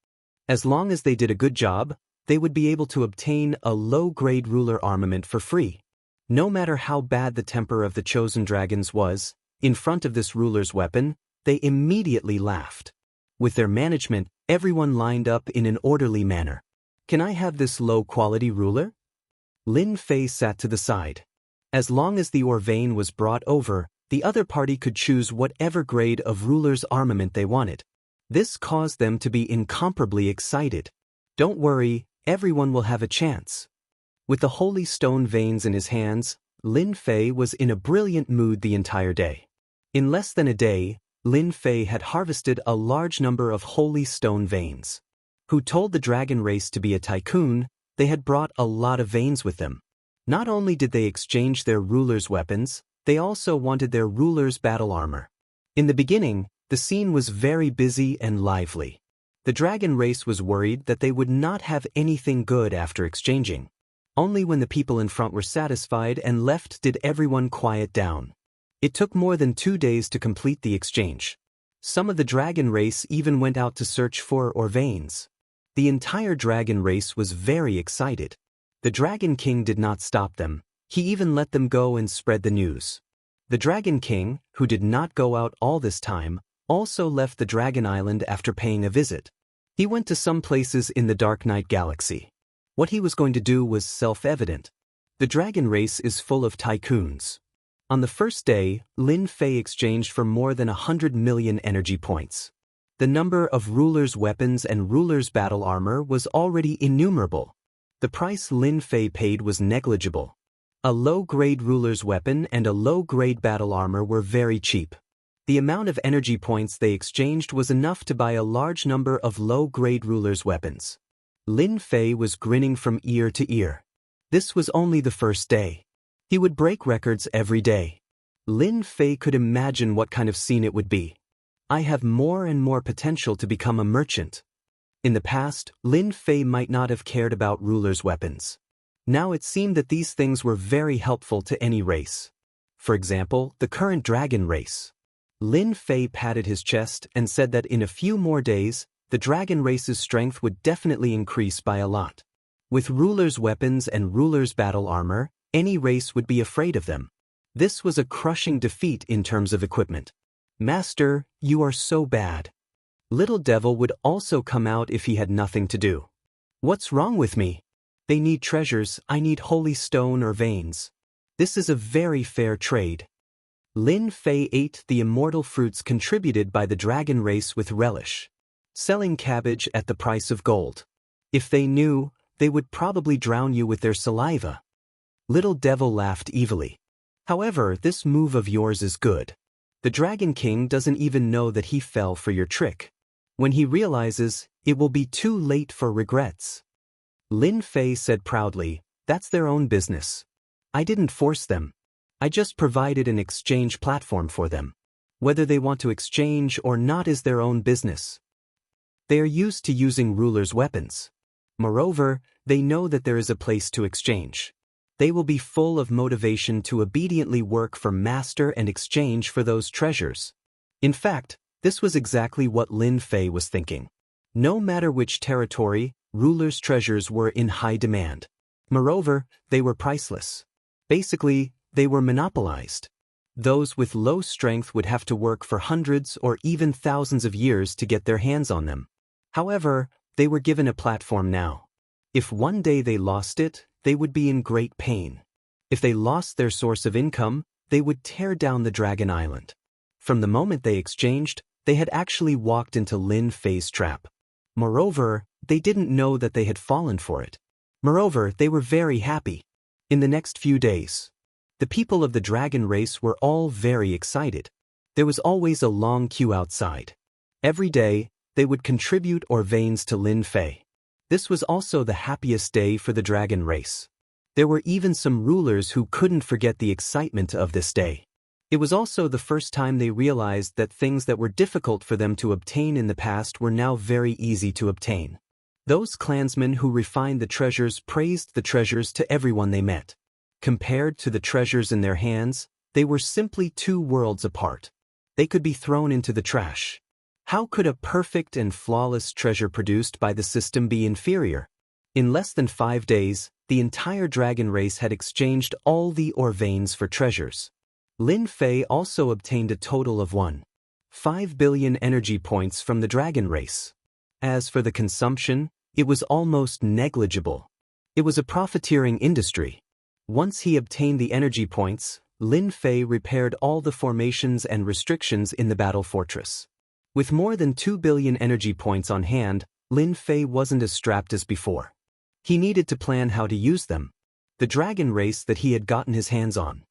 As long as they did a good job, they would be able to obtain a low-grade ruler armament for free. No matter how bad the temper of the chosen dragons was, in front of this ruler's weapon, they immediately laughed. With their management, everyone lined up in an orderly manner. "Can I have this low-quality ruler?" Lin Fei sat to the side. As long as the Orvane was brought over, the other party could choose whatever grade of ruler's armament they wanted. This caused them to be incomparably excited. "Don't worry, everyone will have a chance." With the holy stone veins in his hands, Lin Fei was in a brilliant mood the entire day. In less than a day, Lin Fei had harvested a large number of holy stone veins. Who told the dragon race to be a tycoon, they had brought a lot of veins with them. Not only did they exchange their ruler's weapons, they also wanted their ruler's battle armor. In the beginning, the scene was very busy and lively. The dragon race was worried that they would not have anything good after exchanging. Only when the people in front were satisfied and left did everyone quiet down. It took more than 2 days to complete the exchange. Some of the dragon race even went out to search for Orvanes. The entire dragon race was very excited. The Dragon King did not stop them. He even let them go and spread the news. The Dragon King, who did not go out all this time, also left the Dragon Island after paying a visit. He went to some places in the Dark Knight Galaxy. What he was going to do was self-evident. The dragon race is full of tycoons. On the first day, Lin Fei exchanged for more than 100 million energy points. The number of rulers' weapons and rulers' battle armor was already innumerable. The price Lin Fei paid was negligible. A low-grade ruler's weapon and a low-grade battle armor were very cheap. The amount of energy points they exchanged was enough to buy a large number of low-grade ruler's weapons. Lin Fei was grinning from ear to ear. This was only the first day. He would break records every day. Lin Fei could imagine what kind of scene it would be. "I have more and more potential to become a merchant." In the past, Lin Fei might not have cared about rulers' weapons. Now it seemed that these things were very helpful to any race. For example, the current dragon race. Lin Fei patted his chest and said that in a few more days, the dragon race's strength would definitely increase by a lot. With rulers' weapons and rulers' battle armor, any race would be afraid of them. This was a crushing defeat in terms of equipment. "Master, you are so bad." Little Devil would also come out if he had nothing to do. "What's wrong with me? They need treasures, I need holy stone or veins. This is a very fair trade." Lin Fei ate the immortal fruits contributed by the dragon race with relish, selling cabbage at the price of gold. If they knew, they would probably drown you with their saliva. Little Devil laughed evilly. "However, this move of yours is good. The Dragon King doesn't even know that he fell for your trick. When he realizes, it will be too late for regrets." Lin Fei said proudly, "That's their own business. I didn't force them. I just provided an exchange platform for them. Whether they want to exchange or not is their own business. They are used to using rulers' weapons. Moreover, they know that there is a place to exchange. They will be full of motivation to obediently work for Master and exchange for those treasures." In fact, this was exactly what Lin Fei was thinking. No matter which territory, rulers' treasures were in high demand. Moreover, they were priceless. Basically, they were monopolized. Those with low strength would have to work for hundreds or even thousands of years to get their hands on them. However, they were given a platform now. If one day they lost it, they would be in great pain. If they lost their source of income, they would tear down the Dragon Island. From the moment they exchanged, they had actually walked into Lin Fei's trap. Moreover, they didn't know that they had fallen for it. Moreover, they were very happy. In the next few days, the people of the dragon race were all very excited. There was always a long queue outside. Every day, they would contribute Orvanes to Lin Fei. This was also the happiest day for the dragon race. There were even some rulers who couldn't forget the excitement of this day. It was also the first time they realized that things that were difficult for them to obtain in the past were now very easy to obtain. Those clansmen who refined the treasures praised the treasures to everyone they met. Compared to the treasures in their hands, they were simply two worlds apart. They could be thrown into the trash. How could a perfect and flawless treasure produced by the system be inferior? In less than 5 days, the entire dragon race had exchanged all the ore veins for treasures. Lin Fei also obtained a total of 1.5 billion energy points from the dragon race. As for the consumption, it was almost negligible. It was a profiteering industry. Once he obtained the energy points, Lin Fei repaired all the formations and restrictions in the battle fortress. With more than 2 billion energy points on hand, Lin Fei wasn't as strapped as before. He needed to plan how to use them. The dragon race that he had gotten his hands on.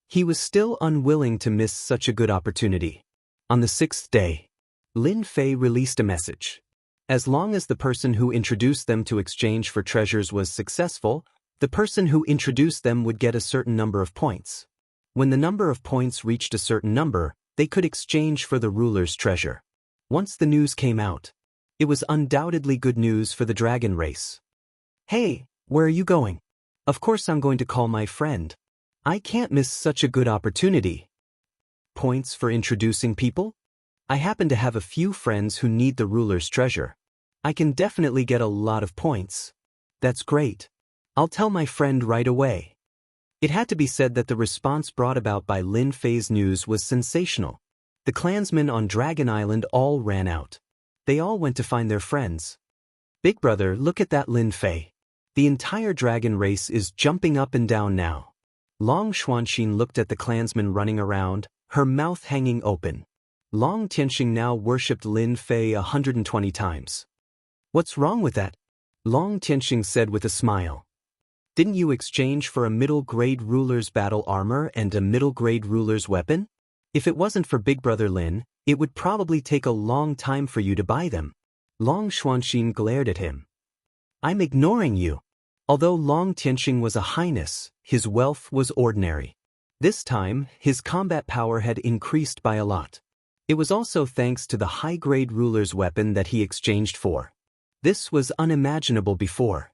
He was still unwilling to miss such a good opportunity. On the 6th day, Lin Fei released a message. As long as the person who introduced them to exchange for treasures was successful, the person who introduced them would get a certain number of points. When the number of points reached a certain number, they could exchange for the ruler's treasure. Once the news came out, it was undoubtedly good news for the dragon race. Hey, where are you going? Of course I'm going to call my friend. I can't miss such a good opportunity. Points for introducing people? I happen to have a few friends who need the ruler's treasure. I can definitely get a lot of points. That's great. I'll tell my friend right away. It had to be said that the response brought about by Lin Fei's news was sensational. The clansmen on Dragon Island all ran out. They all went to find their friends. Big brother, look at that Lin Fei. The entire dragon race is jumping up and down now. Long Xuanxin looked at the clansmen running around, her mouth hanging open. Long Tianxing now worshipped Lin Fei 120 times. What's wrong with that? Long Tianxing said with a smile. Didn't you exchange for a middle-grade ruler's battle armor and a middle-grade ruler's weapon? If it wasn't for Big Brother Lin, it would probably take a long time for you to buy them. Long Xuanxin glared at him. I'm ignoring you. Although Long Tianxing was a highness, his wealth was ordinary. This time, his combat power had increased by a lot. It was also thanks to the high-grade ruler's weapon that he exchanged for. This was unimaginable before.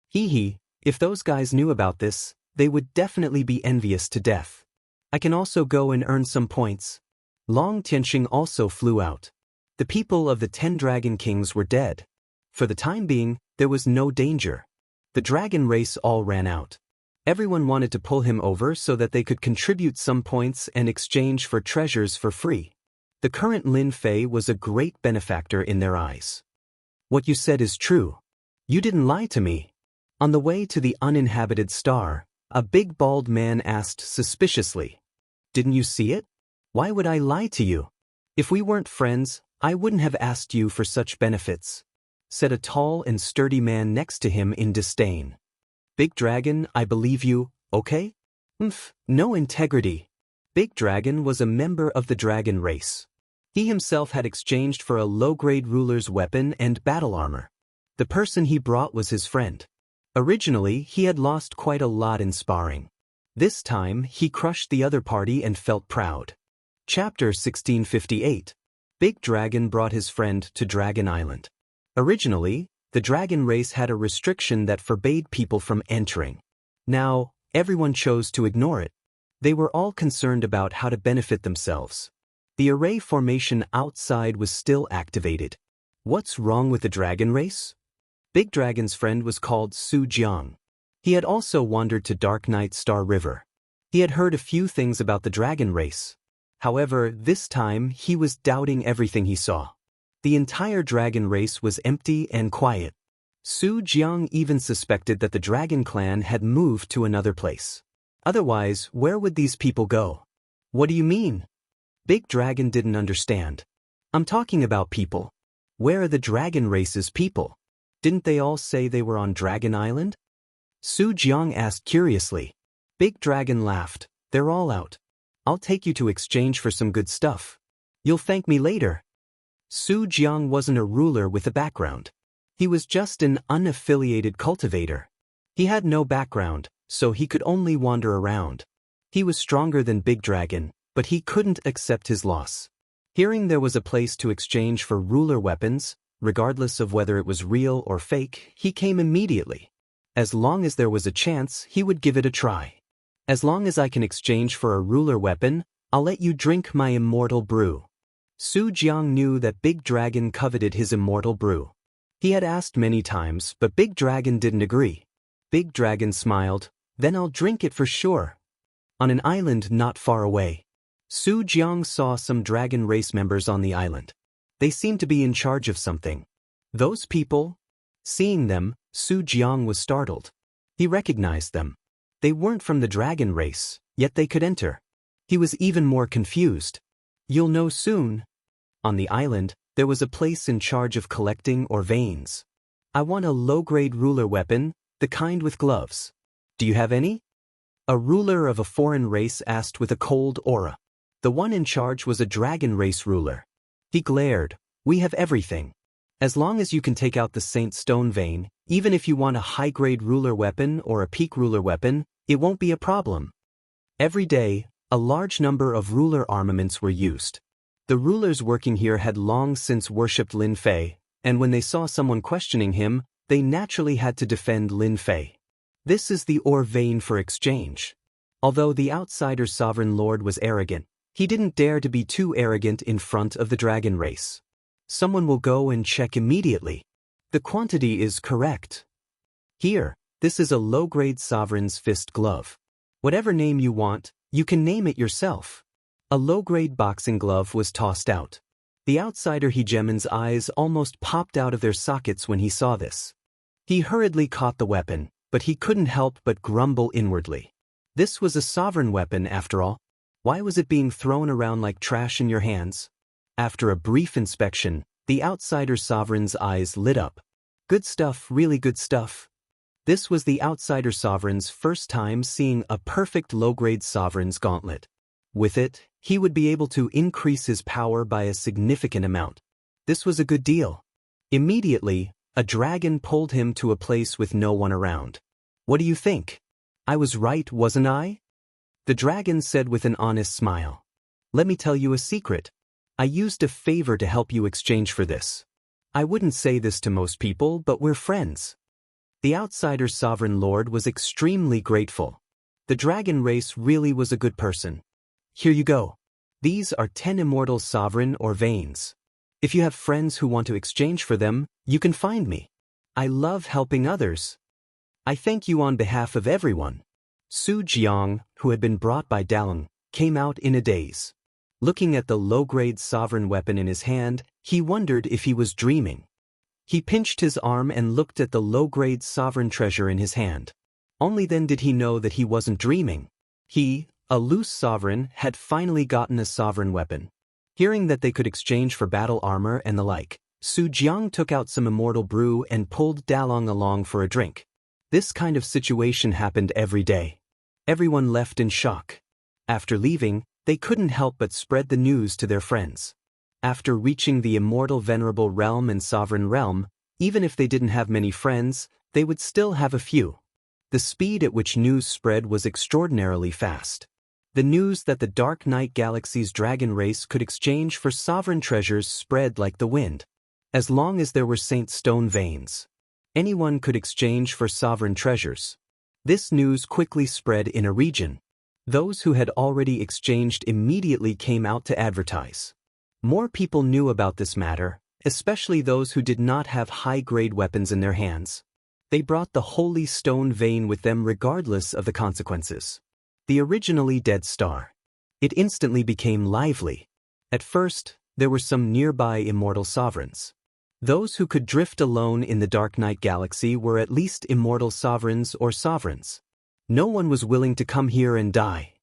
Hee, if those guys knew about this, they would definitely be envious to death. I can also go and earn some points. Long Tianxing also flew out. The people of the 10 Dragon Kings were dead. For the time being, there was no danger. The dragon race all ran out. Everyone wanted to pull him over so that they could contribute some points and exchange for treasures for free. The current Lin Fei was a great benefactor in their eyes. What you said is true. You didn't lie to me. On the way to the uninhabited star, a big bald man asked suspiciously. Didn't you see it? Why would I lie to you? If we weren't friends, I wouldn't have asked you for such benefits, said a tall and sturdy man next to him in disdain. Big Dragon, I believe you, okay? No integrity. Big Dragon was a member of the dragon race. He himself had exchanged for a low-grade ruler's weapon and battle armor. The person he brought was his friend. Originally, he had lost quite a lot in sparring. This time, he crushed the other party and felt proud. Chapter 1658. Big Dragon brought his friend to Dragon Island. Originally, the dragon race had a restriction that forbade people from entering. Now, everyone chose to ignore it. They were all concerned about how to benefit themselves. The array formation outside was still activated. What's wrong with the dragon race? Big Dragon's friend was called Su Jiang. He had also wandered to Dark Night Star River. He had heard a few things about the dragon race. However, this time he was doubting everything he saw. The entire dragon race was empty and quiet. Su Jiang even suspected that the dragon clan had moved to another place. Otherwise, where would these people go? What do you mean? Big Dragon didn't understand. I'm talking about people. Where are the dragon race's people? Didn't they all say they were on Dragon Island? Su Jiang asked curiously. Big Dragon laughed. They're all out. I'll take you to exchange for some good stuff. You'll thank me later. Su Jiang wasn't a ruler with a background. He was just an unaffiliated cultivator. He had no background, so he could only wander around. He was stronger than Big Dragon, but he couldn't accept his loss. Hearing there was a place to exchange for ruler weapons, regardless of whether it was real or fake, he came immediately. As long as there was a chance, he would give it a try. As long as I can exchange for a ruler weapon, I'll let you drink my immortal brew. Su Jiang knew that Big Dragon coveted his immortal brew. He had asked many times, but Big Dragon didn't agree. Big Dragon smiled, "Then I'll drink it for sure." On an island not far away, Su Jiang saw some dragon race members on the island. They seemed to be in charge of something. Those people? Seeing them, Su Jiang was startled. He recognized them. They weren't from the dragon race, yet they could enter. He was even more confused. You'll know soon. On the island, there was a place in charge of collecting or veins. I want a low-grade ruler weapon, the kind with gloves. Do you have any? A ruler of a foreign race asked with a cold aura. The one in charge was a dragon race ruler. He glared, "We have everything. As long as you can take out the Saint Stone vein, even if you want a high-grade ruler weapon or a peak ruler weapon, it won't be a problem." Every day, a large number of ruler armaments were used. The rulers working here had long since worshipped Lin Fei, and when they saw someone questioning him, they naturally had to defend Lin Fei. This is the ore vein for exchange. Although the outsider's sovereign lord was arrogant, he didn't dare to be too arrogant in front of the dragon race. Someone will go and check immediately. The quantity is correct. Here, this is a low-grade sovereign's fist glove. Whatever name you want, you can name it yourself. A low-grade boxing glove was tossed out. The outsider Hegemon's eyes almost popped out of their sockets when he saw this. He hurriedly caught the weapon, but he couldn't help but grumble inwardly. This was a sovereign weapon after all. Why was it being thrown around like trash in your hands? After a brief inspection, the outsider sovereign's eyes lit up. Good stuff, really good stuff. This was the outsider sovereign's first time seeing a perfect low-grade sovereign's gauntlet. With it, he would be able to increase his power by a significant amount. This was a good deal. Immediately, a dragon pulled him to a place with no one around. What do you think? I was right, wasn't I? The dragon said with an honest smile. Let me tell you a secret. I used a favor to help you exchange for this. I wouldn't say this to most people, but we're friends. The outsider's sovereign lord was extremely grateful. The dragon race really was a good person. Here you go. These are 10 immortal sovereign or veins. If you have friends who want to exchange for them, you can find me. I love helping others. I thank you on behalf of everyone. Su Jiang, who had been brought by Dalong, came out in a daze. Looking at the low-grade sovereign weapon in his hand, he wondered if he was dreaming. He pinched his arm and looked at the low-grade sovereign treasure in his hand. Only then did he know that he wasn't dreaming. He, a loose sovereign, had finally gotten a sovereign weapon. Hearing that they could exchange for battle armor and the like, Su Jiang took out some immortal brew and pulled Dalong along for a drink. This kind of situation happened every day. Everyone left in shock. After leaving, they couldn't help but spread the news to their friends. After reaching the immortal venerable realm and sovereign realm, even if they didn't have many friends, they would still have a few. The speed at which news spread was extraordinarily fast. The news that the Dark Knight Galaxy's dragon race could exchange for sovereign treasures spread like the wind. As long as there were Saint Stone veins, anyone could exchange for sovereign treasures. This news quickly spread in a region. Those who had already exchanged immediately came out to advertise. More people knew about this matter, especially those who did not have high-grade weapons in their hands. They brought the holy stone vein with them regardless of the consequences. The originally dead star. It instantly became lively. At first, there were some nearby immortal sovereigns. Those who could drift alone in the Dark Knight Galaxy were at least immortal sovereigns or sovereigns. No one was willing to come here and die.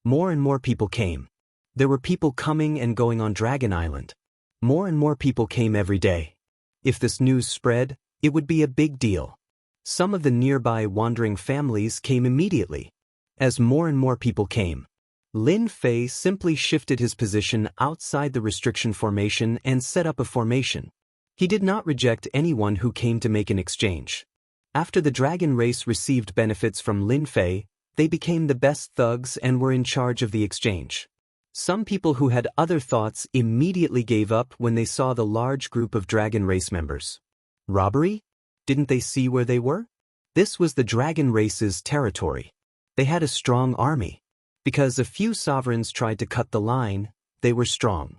More and more people came. There were people coming and going on Dragon Island. More and more people came every day. If this news spread, it would be a big deal. Some of the nearby wandering families came immediately. As more and more people came, Lin Fei simply shifted his position outside the restriction formation and set up a formation. He did not reject anyone who came to make an exchange. After the dragon race received benefits from Lin Fei, they became the best thugs and were in charge of the exchange. Some people who had other thoughts immediately gave up when they saw the large group of dragon race members. Robbery? Didn't they see where they were? This was the dragon race's territory. They had a strong army. Because a few sovereigns tried to cut the line, they were strong.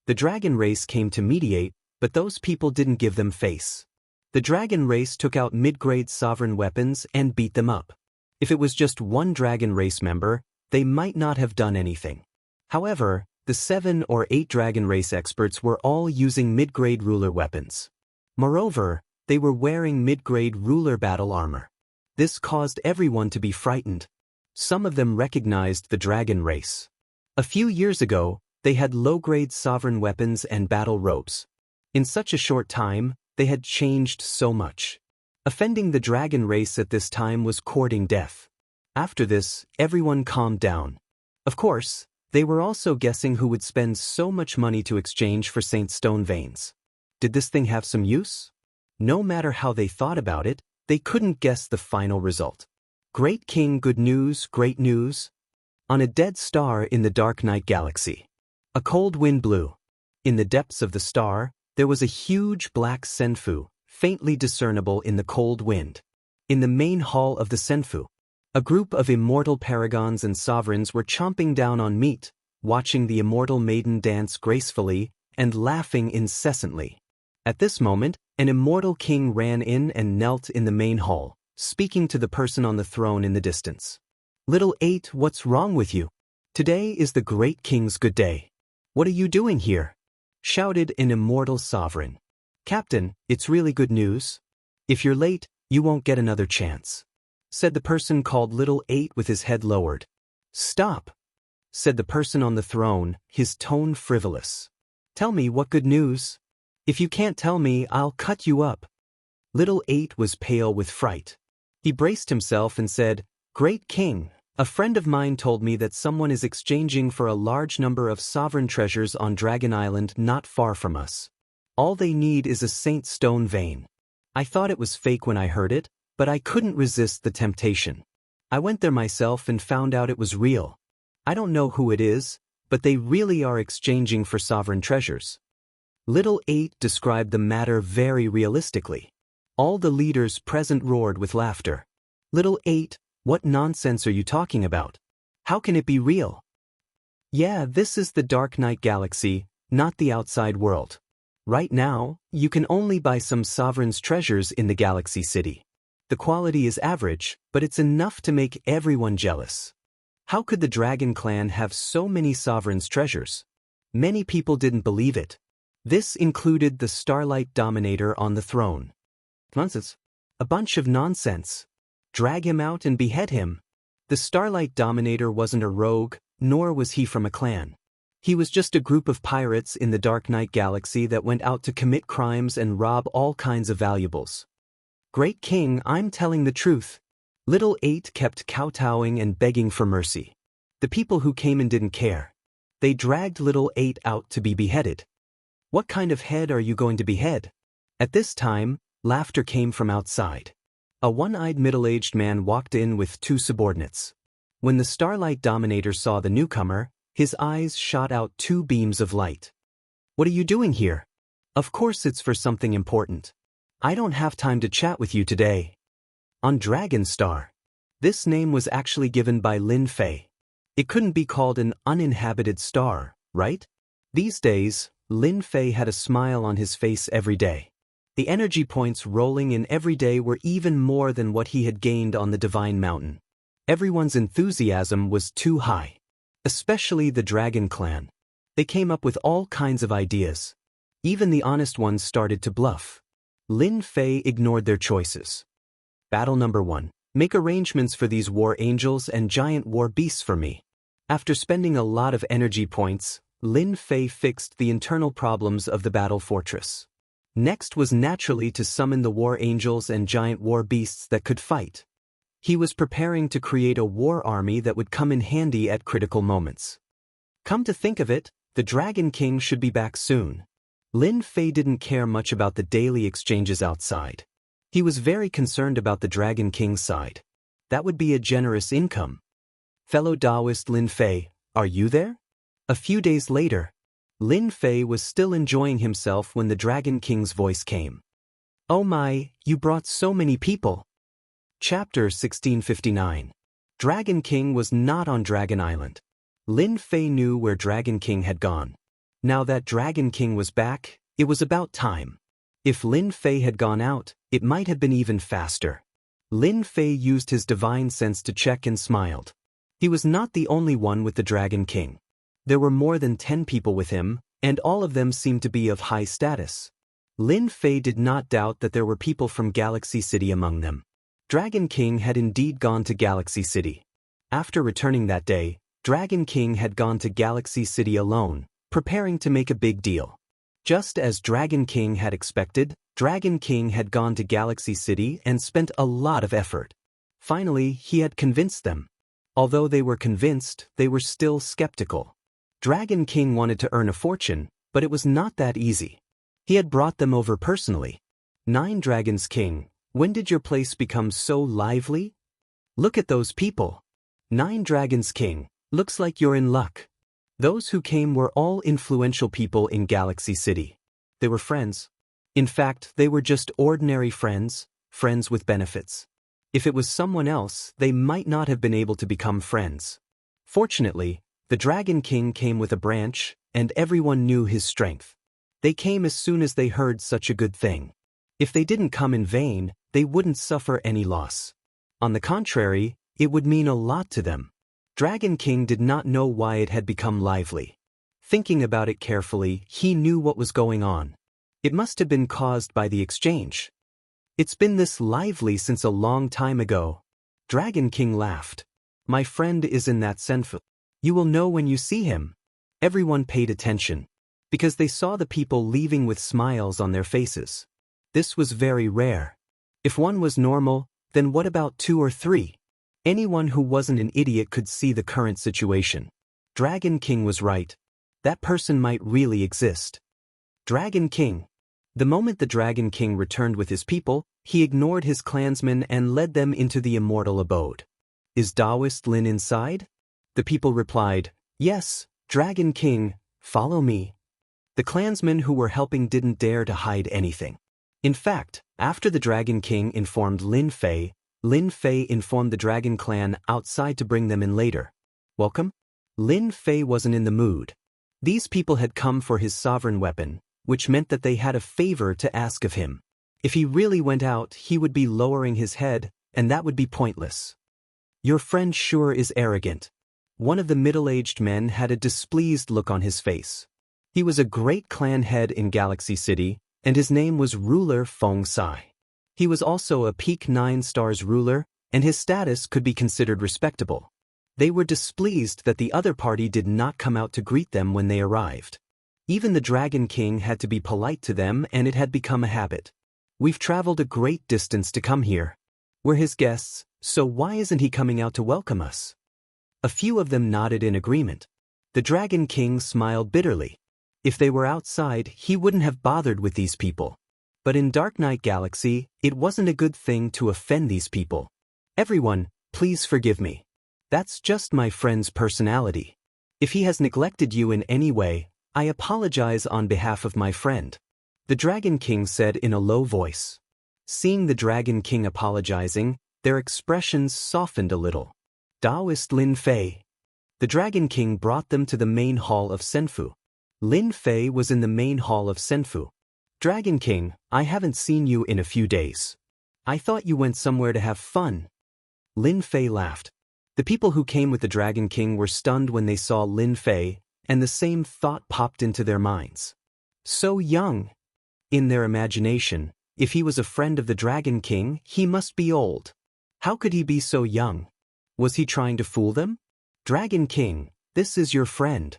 The dragon race came to mediate, but those people didn't give them face. The dragon race took out mid-grade sovereign weapons and beat them up. If it was just one dragon race member, they might not have done anything. However, the 7 or 8 dragon race experts were all using mid-grade ruler weapons. Moreover, they were wearing mid-grade ruler battle armor. This caused everyone to be frightened. Some of them recognized the dragon race. A few years ago, they had low-grade sovereign weapons and battle robes. In such a short time, they had changed so much. Offending the dragon race at this time was courting death. After this, everyone calmed down. Of course, they were also guessing who would spend so much money to exchange for Saint Stone veins. Did this thing have some use? No matter how they thought about it, they couldn't guess the final result. Great King, good news, great news. On a dead star in the dark night galaxy. A cold wind blew. In the depths of the star, there was a huge black senfu, faintly discernible in the cold wind. In the main hall of the senfu, a group of immortal paragons and sovereigns were chomping down on meat, watching the immortal maiden dance gracefully, and laughing incessantly. At this moment, an immortal king ran in and knelt in the main hall, speaking to the person on the throne in the distance. "Little 8, what's wrong with you? Today is the great king's good day. What are you doing here?" shouted an immortal sovereign. "Captain, it's really good news. If you're late, you won't get another chance," said the person called Little 8 with his head lowered. "Stop," said the person on the throne, his tone frivolous. "Tell me what good news. If you can't tell me, I'll cut you up." Little 8 was pale with fright. He braced himself and said, "Great King, a friend of mine told me that someone is exchanging for a large number of sovereign treasures on Dragon Island not far from us. All they need is a Saint Stone vein. I thought it was fake when I heard it, but I couldn't resist the temptation. I went there myself and found out it was real. I don't know who it is, but they really are exchanging for sovereign treasures." Little 8 described the matter very realistically. All the leaders present roared with laughter. "Little 8, what nonsense are you talking about? How can it be real?" "Yeah, this is the Dark Night Galaxy, not the outside world. Right now, you can only buy some sovereign's treasures in the Galaxy City. The quality is average, but it's enough to make everyone jealous. How could the Dragon Clan have so many sovereign's treasures?" Many people didn't believe it. This included the Starlight Dominator on the throne. "Nonsense. A bunch of nonsense. Drag him out and behead him." The Starlight Dominator wasn't a rogue, nor was he from a clan. He was just a group of pirates in the Dark Night Galaxy that went out to commit crimes and rob all kinds of valuables. "Great King, I'm telling the truth." Little 8 kept kowtowing and begging for mercy. The people who came in didn't care. They dragged Little 8 out to be beheaded. "What kind of head are you going to behead?" At this time, laughter came from outside. A one-eyed middle-aged man walked in with 2 subordinates. When the Starlight Dominator saw the newcomer, his eyes shot out 2 beams of light. "What are you doing here?" "Of course it's for something important. I don't have time to chat with you today." On Dragon Star. This name was actually given by Lin Fei. It couldn't be called an uninhabited star, right? These days, Lin Fei had a smile on his face every day. The energy points rolling in every day were even more than what he had gained on the Divine Mountain. Everyone's enthusiasm was too high. Especially the Dragon Clan. They came up with all kinds of ideas. Even the honest ones started to bluff. Lin Fei ignored their choices. Battle number 1. Make arrangements for these war angels and giant war beasts for me. After spending a lot of energy points, Lin Fei fixed the internal problems of the battle fortress. Next was naturally to summon the war angels and giant war beasts that could fight. He was preparing to create a war army that would come in handy at critical moments. Come to think of it, the Dragon King should be back soon. Lin Fei didn't care much about the daily exchanges outside. He was very concerned about the Dragon King's side. That would be a generous income. Fellow Taoist Lin Fei, are you there? A few days later, Lin Fei was still enjoying himself when the Dragon King's voice came. "Oh my, you brought so many people." Chapter 1659. Dragon King was not on Dragon Island. Lin Fei knew where Dragon King had gone. Now that Dragon King was back, it was about time. If Lin Fei had gone out, it might have been even faster. Lin Fei used his divine sense to check and smiled. He was not the only one with the Dragon King. There were more than 10 people with him, and all of them seemed to be of high status. Lin Fei did not doubt that there were people from Galaxy City among them. Dragon King had indeed gone to Galaxy City. After returning that day, Dragon King had gone to Galaxy City alone, preparing to make a big deal. Just as Dragon King had expected, Dragon King had gone to Galaxy City and spent a lot of effort. Finally, he had convinced them. Although they were convinced, they were still skeptical. Dragon King wanted to earn a fortune, but it was not that easy. He had brought them over personally. 9 Dragons King, when did your place become so lively? Look at those people. 9 Dragons King, looks like you're in luck. Those who came were all influential people in Galaxy City. They were friends. In fact, they were just ordinary friends, friends with benefits. If it was someone else, they might not have been able to become friends. Fortunately, the Dragon King came with a branch, and everyone knew his strength. They came as soon as they heard such a good thing. If they didn't come in vain, they wouldn't suffer any loss. On the contrary, it would mean a lot to them. Dragon King did not know why it had become lively. Thinking about it carefully, he knew what was going on. It must have been caused by the exchange. It's been this lively since a long time ago. Dragon King laughed. My friend is in that senfu. You will know when you see him. Everyone paid attention, because they saw the people leaving with smiles on their faces. This was very rare. If one was normal, then what about 2 or 3? Anyone who wasn't an idiot could see the current situation. Dragon King was right. That person might really exist. Dragon King. The moment the Dragon King returned with his people, he ignored his clansmen and led them into the immortal abode. Is Taoist Lin inside? The people replied, Yes, Dragon King, follow me. The clansmen who were helping didn't dare to hide anything. In fact, after the Dragon King informed Lin Fei informed the Dragon Clan outside to bring them in later. Welcome? Lin Fei wasn't in the mood. These people had come for his sovereign weapon, which meant that they had a favor to ask of him. If he really went out, he would be lowering his head, and that would be pointless. Your friend sure is arrogant. One of the middle-aged men had a displeased look on his face. He was a great clan head in Galaxy City, and his name was Ruler Feng Sai. He was also a peak 9 stars ruler, and his status could be considered respectable. They were displeased that the other party did not come out to greet them when they arrived. Even the Dragon King had to be polite to them, and it had become a habit. We've traveled a great distance to come here. We're his guests, so why isn't he coming out to welcome us? A few of them nodded in agreement. The Dragon King smiled bitterly. If they were outside, he wouldn't have bothered with these people. But in Dark Knight Galaxy, it wasn't a good thing to offend these people. Everyone, please forgive me. That's just my friend's personality. If he has neglected you in any way, I apologize on behalf of my friend. The Dragon King said in a low voice. Seeing the Dragon King apologizing, their expressions softened a little. Taoist Lin Fei. The Dragon King brought them to the main hall of Senfu. Lin Fei was in the main hall of Senfu. Dragon King, I haven't seen you in a few days. I thought you went somewhere to have fun. Lin Fei laughed. The people who came with the Dragon King were stunned when they saw Lin Fei, and the same thought popped into their minds. So young. In their imagination, if he was a friend of the Dragon King, he must be old. How could he be so young? Was he trying to fool them? Dragon King, this is your friend.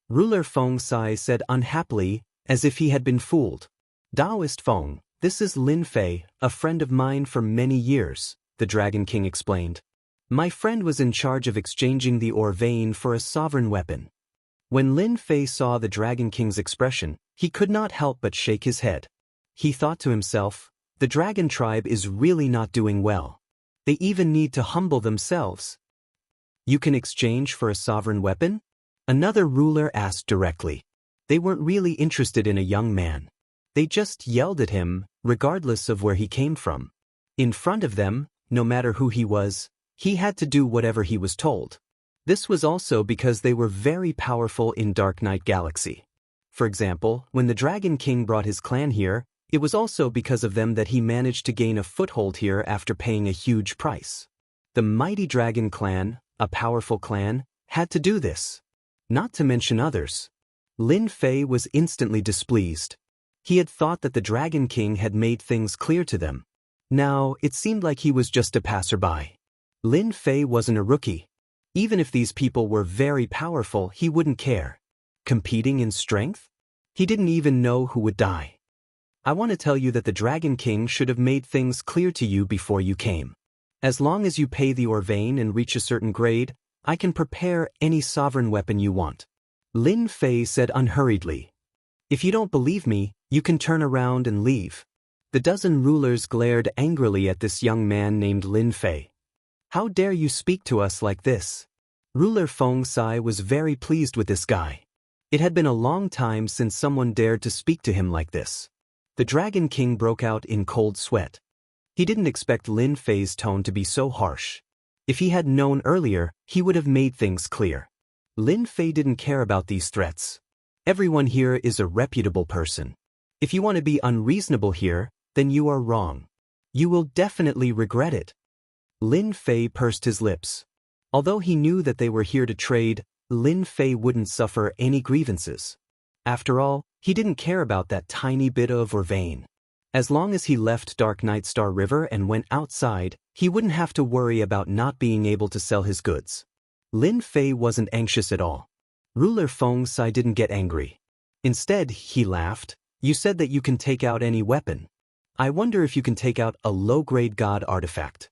Ruler Feng Sai said unhappily, as if he had been fooled. Taoist Feng, this is Lin Fei, a friend of mine for many years, the Dragon King explained. My friend was in charge of exchanging the Orvane for a sovereign weapon. When Lin Fei saw the Dragon King's expression, he could not help but shake his head. He thought to himself, the Dragon tribe is really not doing well. They even need to humble themselves. You can exchange for a sovereign weapon? Another ruler asked directly. They weren't really interested in a young man. They just yelled at him, regardless of where he came from. In front of them, no matter who he was, He had to do whatever he was told. This was also because they were very powerful in Dark Knight Galaxy. For example, when the Dragon King brought his clan here, it was also because of them that he managed to gain a foothold here after paying a huge price. The mighty Dragon Clan, a powerful clan, had to do this. Not to mention others. Lin Fei was instantly displeased. He had thought that the Dragon King had made things clear to them. Now, it seemed like he was just a passerby. Lin Fei wasn't a rookie. Even if these people were very powerful, he wouldn't care. Competing in strength? He didn't even know who would die. I want to tell you that the Dragon King should have made things clear to you before you came. As long as you pay the Orvane and reach a certain grade, I can prepare any sovereign weapon you want. Lin Fei said unhurriedly. If you don't believe me, you can turn around and leave. The dozen rulers glared angrily at this young man named Lin Fei. How dare you speak to us like this? Ruler Feng Sai was very pleased with this guy. It had been a long time since someone dared to speak to him like this. The Dragon King broke out in cold sweat. He didn't expect Lin Fei's tone to be so harsh. If he had known earlier, he would have made things clear. Lin Fei didn't care about these threats. Everyone here is a reputable person. If you want to be unreasonable here, then you are wrong. You will definitely regret it. Lin Fei pursed his lips. Although he knew that they were here to trade, Lin Fei wouldn't suffer any grievances. After all, he didn't care about that tiny bit of Orvane. As long as he left Dark Knight Star River and went outside, he wouldn't have to worry about not being able to sell his goods. Lin Fei wasn't anxious at all. Ruler Feng Sai didn't get angry. Instead, he laughed. You said that you can take out any weapon. I wonder if you can take out a low-grade god artifact.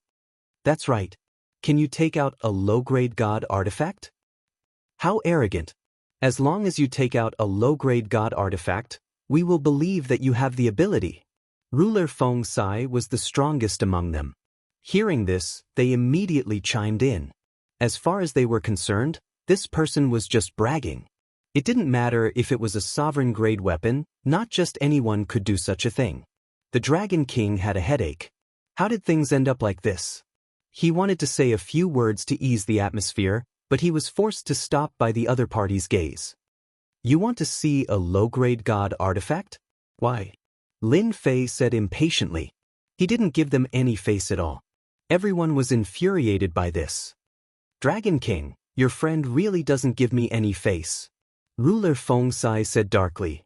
That's right. Can you take out a low-grade god artifact? How arrogant. As long as you take out a low-grade god artifact, we will believe that you have the ability. Ruler Feng Sai was the strongest among them. Hearing this, they immediately chimed in. As far as they were concerned, this person was just bragging. It didn't matter if it was a sovereign-grade weapon, not just anyone could do such a thing. The Dragon King had a headache. How did things end up like this? He wanted to say a few words to ease the atmosphere, but he was forced to stop by the other party's gaze. You want to see a low-grade god artifact? Why? Lin Fei said impatiently. He didn't give them any face at all. Everyone was infuriated by this. Dragon King, your friend really doesn't give me any face. Ruler Feng Sai said darkly.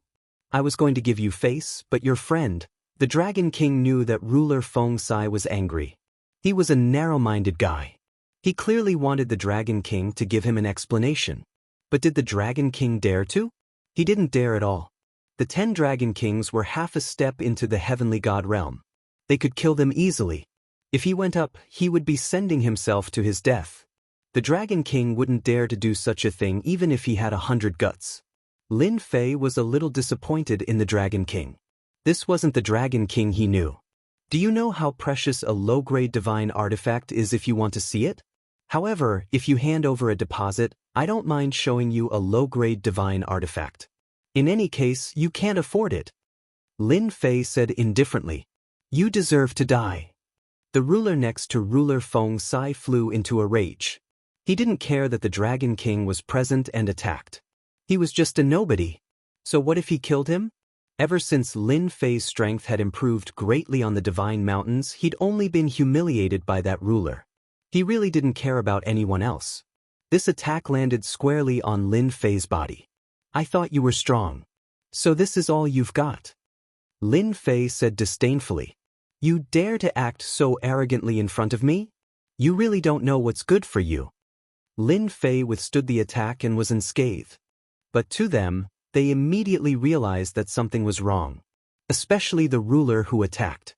I was going to give you face, but your friend. The Dragon King knew that Ruler Feng Sai was angry. He was a narrow-minded guy. He clearly wanted the Dragon King to give him an explanation. But did the Dragon King dare to? He didn't dare at all. The 10 Dragon Kings were half a step into the heavenly god realm. They could kill them easily. If he went up, he would be sending himself to his death. The Dragon King wouldn't dare to do such a thing even if he had 100 guts. Lin Fei was a little disappointed in the Dragon King. This wasn't the Dragon King he knew. Do you know how precious a low-grade divine artifact is if you want to see it? However, if you hand over a deposit, I don't mind showing you a low-grade divine artifact. In any case, you can't afford it. Lin Fei said indifferently. You deserve to die. The ruler next to Ruler Feng Sai flew into a rage. He didn't care that the Dragon King was present and attacked. He was just a nobody. So what if he killed him? Ever since Lin Fei's strength had improved greatly on the Divine Mountains, he'd only been humiliated by that ruler. He really didn't care about anyone else. This attack landed squarely on Lin Fei's body. I thought you were strong. So this is all you've got? Lin Fei said disdainfully. You dare to act so arrogantly in front of me? You really don't know what's good for you. Lin Fei withstood the attack and was unscathed. But to them, they immediately realized that something was wrong. Especially the ruler who attacked.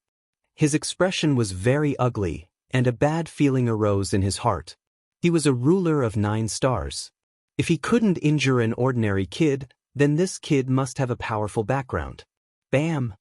His expression was very ugly, and a bad feeling arose in his heart. He was a ruler of 9 stars. If he couldn't injure an ordinary kid, then this kid must have a powerful background. Bam!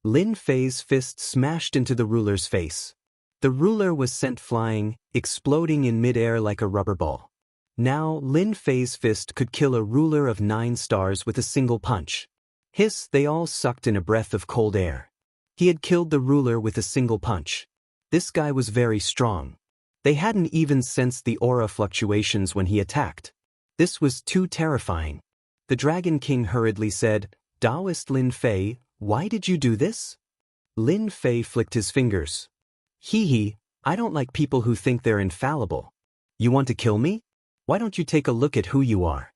Lin Fei's fist smashed into the ruler's face. The ruler was sent flying, exploding in midair like a rubber ball. Now, Lin Fei's fist could kill a ruler of 9 stars with a single punch. Hiss, they all sucked in a breath of cold air. He had killed the ruler with a single punch. This guy was very strong. They hadn't even sensed the aura fluctuations when he attacked. This was too terrifying. The Dragon King hurriedly said, "Taoist Lin Fei, why did you do this?" Lin Fei flicked his fingers. Hee, I don't like people who think they're infallible. You want to kill me? Why don't you take a look at who you are?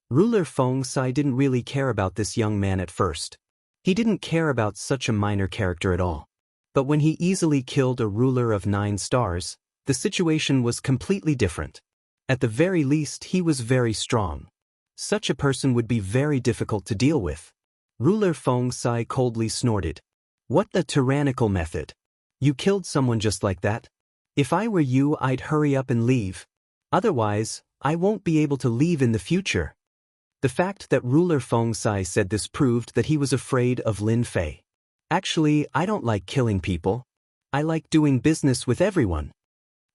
Ruler Feng Sai didn't really care about this young man at first. He didn't care about such a minor character at all. But when he easily killed a ruler of 9 stars, the situation was completely different. At the very least, he was very strong. Such a person would be very difficult to deal with. Ruler Feng Sai coldly snorted. What the tyrannical method? You killed someone just like that? If I were you, I'd hurry up and leave. Otherwise, I won't be able to leave in the future. The fact that Ruler Feng Sai said this proved that he was afraid of Lin Fei. Actually, I don't like killing people. I like doing business with everyone.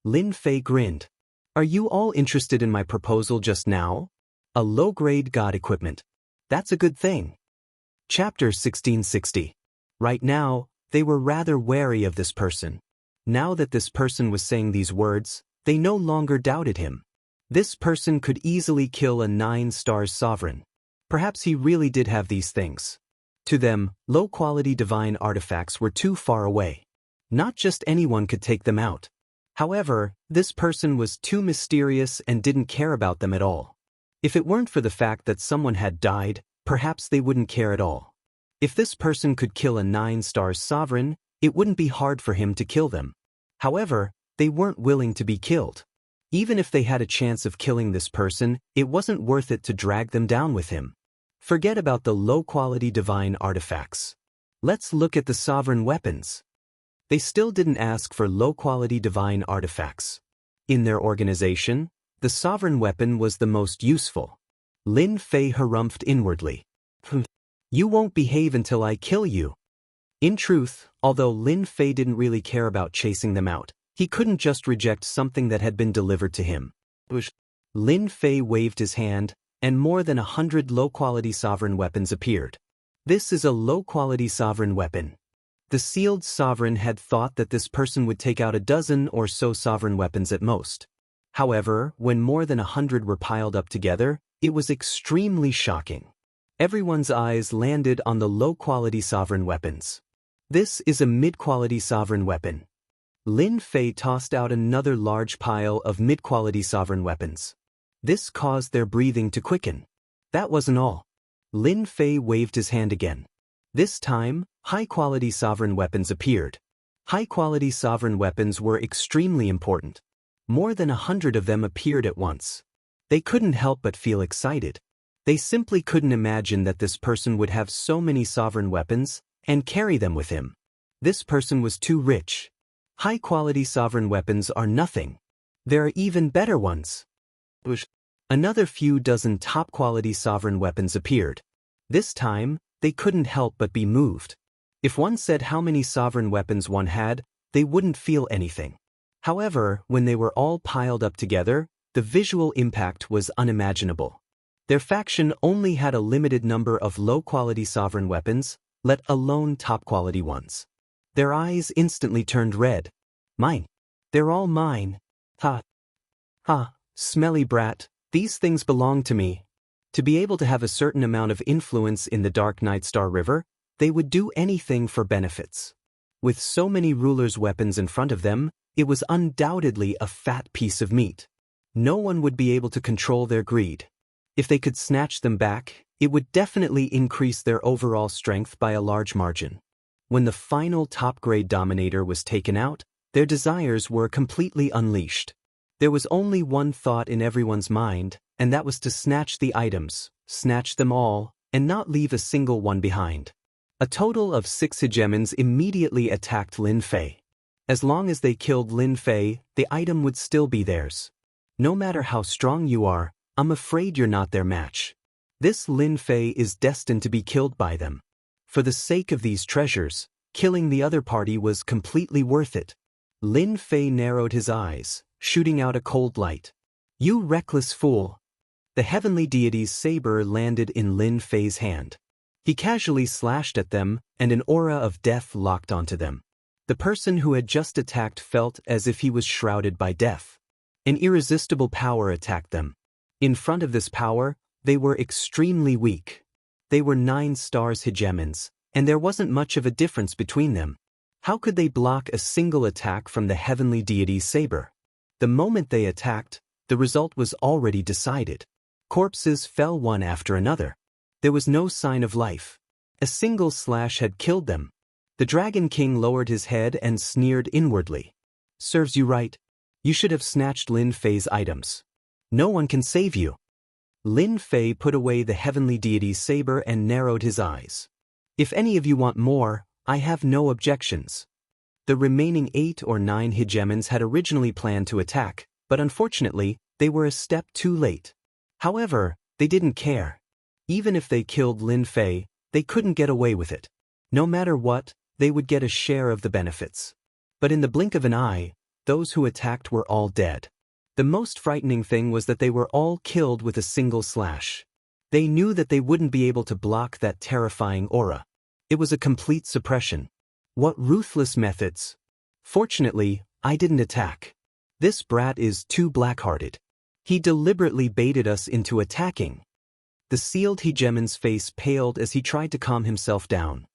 Lin Fei grinned. Are you all interested in my proposal just now? A low-grade god equipment. That's a good thing. Chapter 1660. Right now, they were rather wary of this person. Now that this person was saying these words, they no longer doubted him. This person could easily kill a 9-star sovereign. Perhaps he really did have these things. To them, low-quality divine artifacts were too far away. Not just anyone could take them out. However, this person was too mysterious and didn't care about them at all. If it weren't for the fact that someone had died, perhaps they wouldn't care at all. If this person could kill a 9-star sovereign, it wouldn't be hard for him to kill them. However, they weren't willing to be killed. Even if they had a chance of killing this person, it wasn't worth it to drag them down with him. Forget about the low-quality divine artifacts. Let's look at the sovereign weapons. They still didn't ask for low-quality divine artifacts. In their organization, the sovereign weapon was the most useful. Lin Fei harumphed inwardly. You won't behave until I kill you. In truth, although Lin Fei didn't really care about chasing them out, he couldn't just reject something that had been delivered to him. Lin Fei waved his hand, and more than 100 low-quality sovereign weapons appeared. This is a low-quality sovereign weapon. The sealed sovereign had thought that this person would take out a dozen or so sovereign weapons at most. However, when more than 100 were piled up together, it was extremely shocking. Everyone's eyes landed on the low-quality sovereign weapons. This is a mid-quality sovereign weapon. Lin Fei tossed out another large pile of mid-quality sovereign weapons. This caused their breathing to quicken. That wasn't all. Lin Fei waved his hand again. This time, high-quality sovereign weapons appeared. High-quality sovereign weapons were extremely important. More than 100 of them appeared at once. They couldn't help but feel excited. They simply couldn't imagine that this person would have so many sovereign weapons and carry them with him. This person was too rich. High-quality sovereign weapons are nothing. There are even better ones. Another few dozen top-quality sovereign weapons appeared. This time, they couldn't help but be moved. If one said how many sovereign weapons one had, they wouldn't feel anything. However, when they were all piled up together, the visual impact was unimaginable. Their faction only had a limited number of low-quality sovereign weapons, let alone top-quality ones. Their eyes instantly turned red. Mine. They're all mine. Ha. Ha, smelly brat, these things belong to me. To be able to have a certain amount of influence in the Dark Nightstar River, they would do anything for benefits. With so many rulers' weapons in front of them, it was undoubtedly a fat piece of meat. No one would be able to control their greed. If they could snatch them back, it would definitely increase their overall strength by a large margin. When the final top-grade dominator was taken out, their desires were completely unleashed. There was only one thought in everyone's mind, and that was to snatch the items, snatch them all, and not leave a single one behind. A total of 6 hegemons immediately attacked Lin Fei. As long as they killed Lin Fei, the item would still be theirs. No matter how strong you are, I'm afraid you're not their match. This Lin Fei is destined to be killed by them. For the sake of these treasures, killing the other party was completely worth it. Lin Fei narrowed his eyes, shooting out a cold light. You reckless fool! The heavenly deity's saber landed in Lin Fei's hand. He casually slashed at them, and an aura of death locked onto them. The person who had just attacked felt as if he was shrouded by death. An irresistible power attacked them. In front of this power, they were extremely weak. They were 9 stars hegemons, and there wasn't much of a difference between them. How could they block a single attack from the heavenly deity's saber? The moment they attacked, the result was already decided. Corpses fell one after another. There was no sign of life. A single slash had killed them. The Dragon King lowered his head and sneered inwardly. Serves you right. You should have snatched Lin Fei's items. No one can save you. Lin Fei put away the heavenly deity's saber and narrowed his eyes. If any of you want more, I have no objections. The remaining 8 or 9 hegemons had originally planned to attack, but unfortunately, they were a step too late. However, they didn't care. Even if they killed Lin Fei, they couldn't get away with it. No matter what, they would get a share of the benefits. But in the blink of an eye, those who attacked were all dead. The most frightening thing was that they were all killed with a single slash. They knew that they wouldn't be able to block that terrifying aura. It was a complete suppression. What ruthless methods! Fortunately, I didn't attack. This brat is too black-hearted. He deliberately baited us into attacking. The sealed hegemon's face paled as he tried to calm himself down.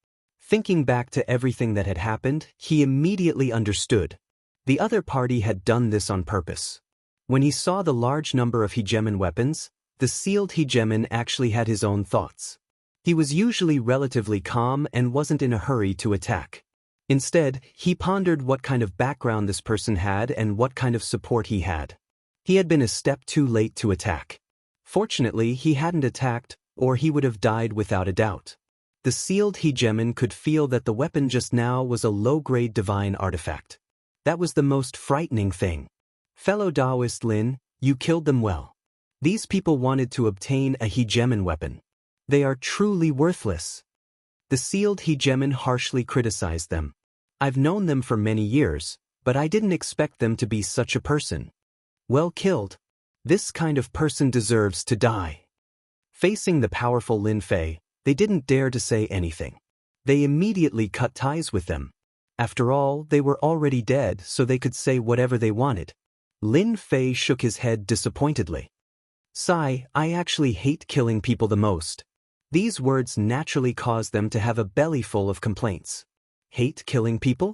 Thinking back to everything that had happened, he immediately understood. The other party had done this on purpose. When he saw the large number of hegemon weapons, the sealed hegemon actually had his own thoughts. He was usually relatively calm and wasn't in a hurry to attack. Instead, he pondered what kind of background this person had and what kind of support he had. He had been a step too late to attack. Fortunately, he hadn't attacked, or he would have died without a doubt. The sealed hegemon could feel that the weapon just now was a low-grade divine artifact. That was the most frightening thing. Fellow Taoist Lin, you killed them well. These people wanted to obtain a hegemon weapon. They are truly worthless. The sealed hegemon harshly criticized them. I've known them for many years, but I didn't expect them to be such a person. Well killed. This kind of person deserves to die. Facing the powerful Lin Fei, they didn't dare to say anything. They immediately cut ties with them. After all, they were already dead, so they could say whatever they wanted. Lin Fei shook his head disappointedly. Sigh, I actually hate killing people the most. These words naturally caused them to have a belly full of complaints. Hate killing people?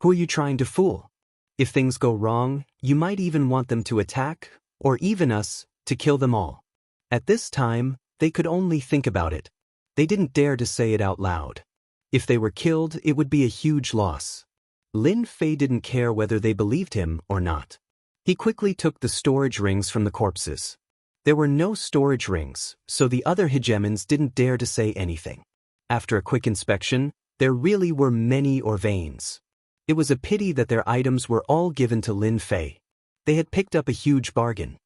Who are you trying to fool? If things go wrong, you might even want them to attack, or even us, to kill them all. At this time, they could only think about it. They didn't dare to say it out loud. If they were killed, it would be a huge loss. Lin Fei didn't care whether they believed him or not. He quickly took the storage rings from the corpses. There were no storage rings, so the other hegemons didn't dare to say anything. After a quick inspection, there really were many veins. It was a pity that their items were all given to Lin Fei. They had picked up a huge bargain.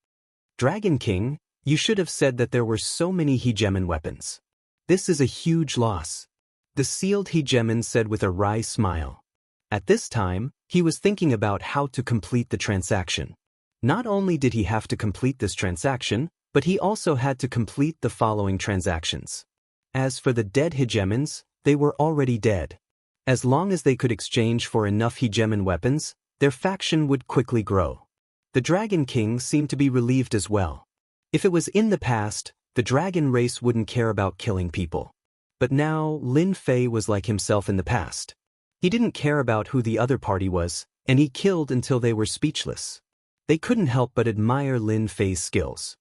Dragon King, you should have said that there were so many hegemon weapons. This is a huge loss. The sealed hegemon said with a wry smile. At this time, he was thinking about how to complete the transaction. Not only did he have to complete this transaction, but he also had to complete the following transactions. As for the dead hegemons, they were already dead. As long as they could exchange for enough hegemon weapons, their faction would quickly grow. The Dragon King seemed to be relieved as well. If it was in the past, the dragon race wouldn't care about killing people. But now, Lin Fei was like himself in the past. He didn't care about who the other party was, and he killed until they were speechless. They couldn't help but admire Lin Fei's skills.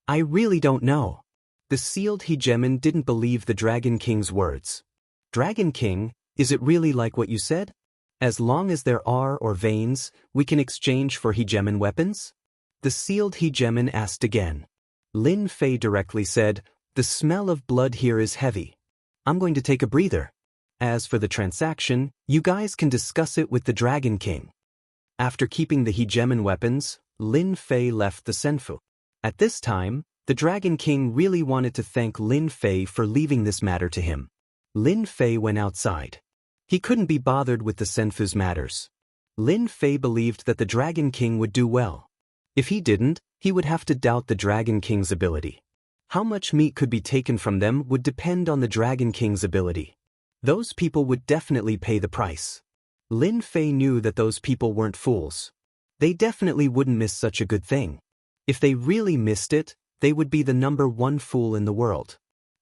I really don't know. The sealed hegemon didn't believe the Dragon King's words. Dragon King, is it really like what you said? As long as there are veins, we can exchange for hegemon weapons? The sealed hegemon asked again. Lin Fei directly said, the smell of blood here is heavy. I'm going to take a breather. As for the transaction, you guys can discuss it with the Dragon King. After keeping the hegemon weapons, Lin Fei left the Senfu. At this time, the Dragon King really wanted to thank Lin Fei for leaving this matter to him. Lin Fei went outside. He couldn't be bothered with the Senfu's matters. Lin Fei believed that the Dragon King would do well. If he didn't, he would have to doubt the Dragon King's ability. How much meat could be taken from them would depend on the Dragon King's ability. Those people would definitely pay the price. Lin Fei knew that those people weren't fools. They definitely wouldn't miss such a good thing. If they really missed it, they would be the #1 fool in the world.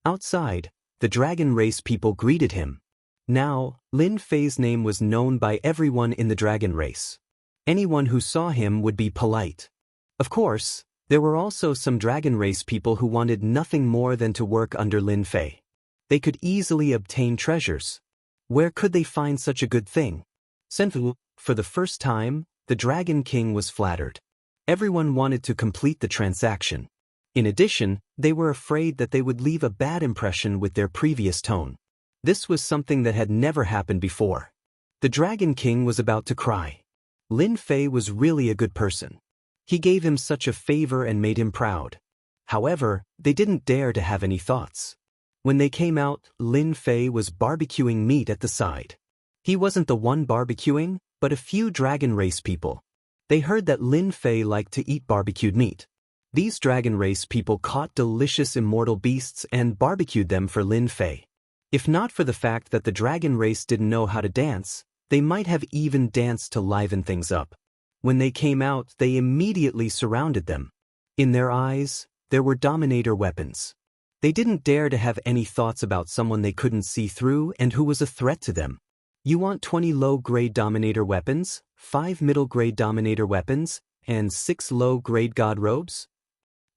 Outside, the dragon race people greeted him. Now, Lin Fei's name was known by everyone in the dragon race. Anyone who saw him would be polite. Of course, there were also some dragon race people who wanted nothing more than to work under Lin Fei. They could easily obtain treasures. Where could they find such a good thing? Senfu, for the first time, the Dragon King was flattered. Everyone wanted to complete the transaction. In addition, they were afraid that they would leave a bad impression with their previous tone. This was something that had never happened before. The Dragon King was about to cry. Lin Fei was really a good person. He gave him such a favor and made him proud. However, they didn't dare to have any thoughts. When they came out, Lin Fei was barbecuing meat at the side. He wasn't the one barbecuing, but a few dragon race people. They heard that Lin Fei liked to eat barbecued meat. These dragon race people caught delicious immortal beasts and barbecued them for Lin Fei. If not for the fact that the dragon race didn't know how to dance, they might have even danced to liven things up. When they came out, they immediately surrounded them. In their eyes, there were dominator weapons. They didn't dare to have any thoughts about someone they couldn't see through and who was a threat to them. You want 20 low-grade dominator weapons, 5 middle-grade dominator weapons, and 6 low-grade god robes?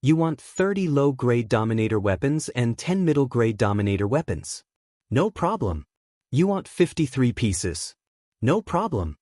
You want 30 low-grade dominator weapons and 10 middle-grade dominator weapons? No problem. You want 53 pieces? No problem.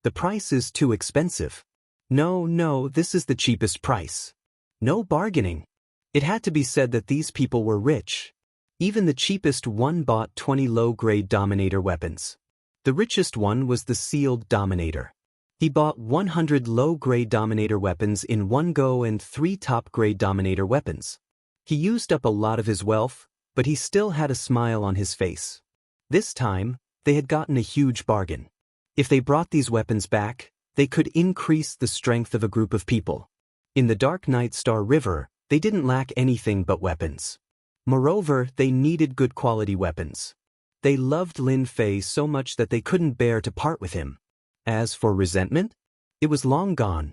The price is too expensive. No, this is the cheapest price. No bargaining. It had to be said that these people were rich. Even the cheapest one bought 20 low-grade dominator weapons. The richest one was the sealed dominator. He bought 100 low-grade dominator weapons in one go and 3 top-grade dominator weapons. He used up a lot of his wealth, but he still had a smile on his face. This time, they had gotten a huge bargain. If they brought these weapons back, they could increase the strength of a group of people. In the Dark Night Star River, they didn't lack anything but weapons. Moreover, they needed good quality weapons. They loved Lin Fei so much that they couldn't bear to part with him. As for resentment, it was long gone.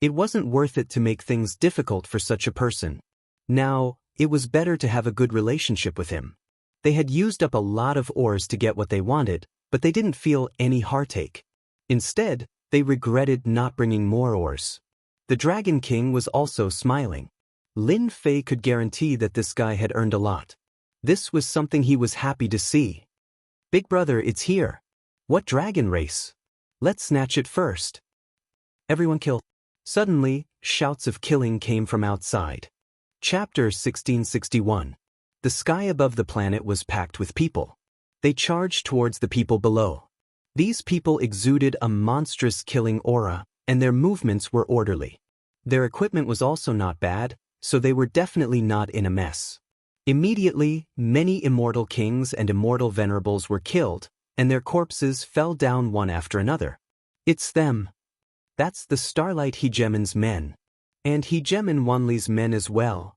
It wasn't worth it to make things difficult for such a person. Now, it was better to have a good relationship with him. They had used up a lot of ores to get what they wanted, but they didn't feel any heartache. Instead, they regretted not bringing more ores. The Dragon King was also smiling. Lin Fei could guarantee that this guy had earned a lot. This was something he was happy to see. Big brother, it's here. What dragon race? Let's snatch it first. Everyone kill. Suddenly, shouts of killing came from outside. Chapter 1661. The sky above the planet was packed with people. They charged towards the people below. These people exuded a monstrous killing aura, and their movements were orderly. Their equipment was also not bad, so they were definitely not in a mess. Immediately, many immortal kings and immortal venerables were killed, and their corpses fell down one after another. It's them. That's the Starlight Hegemon's men. And Hegemon Wanli's men as well.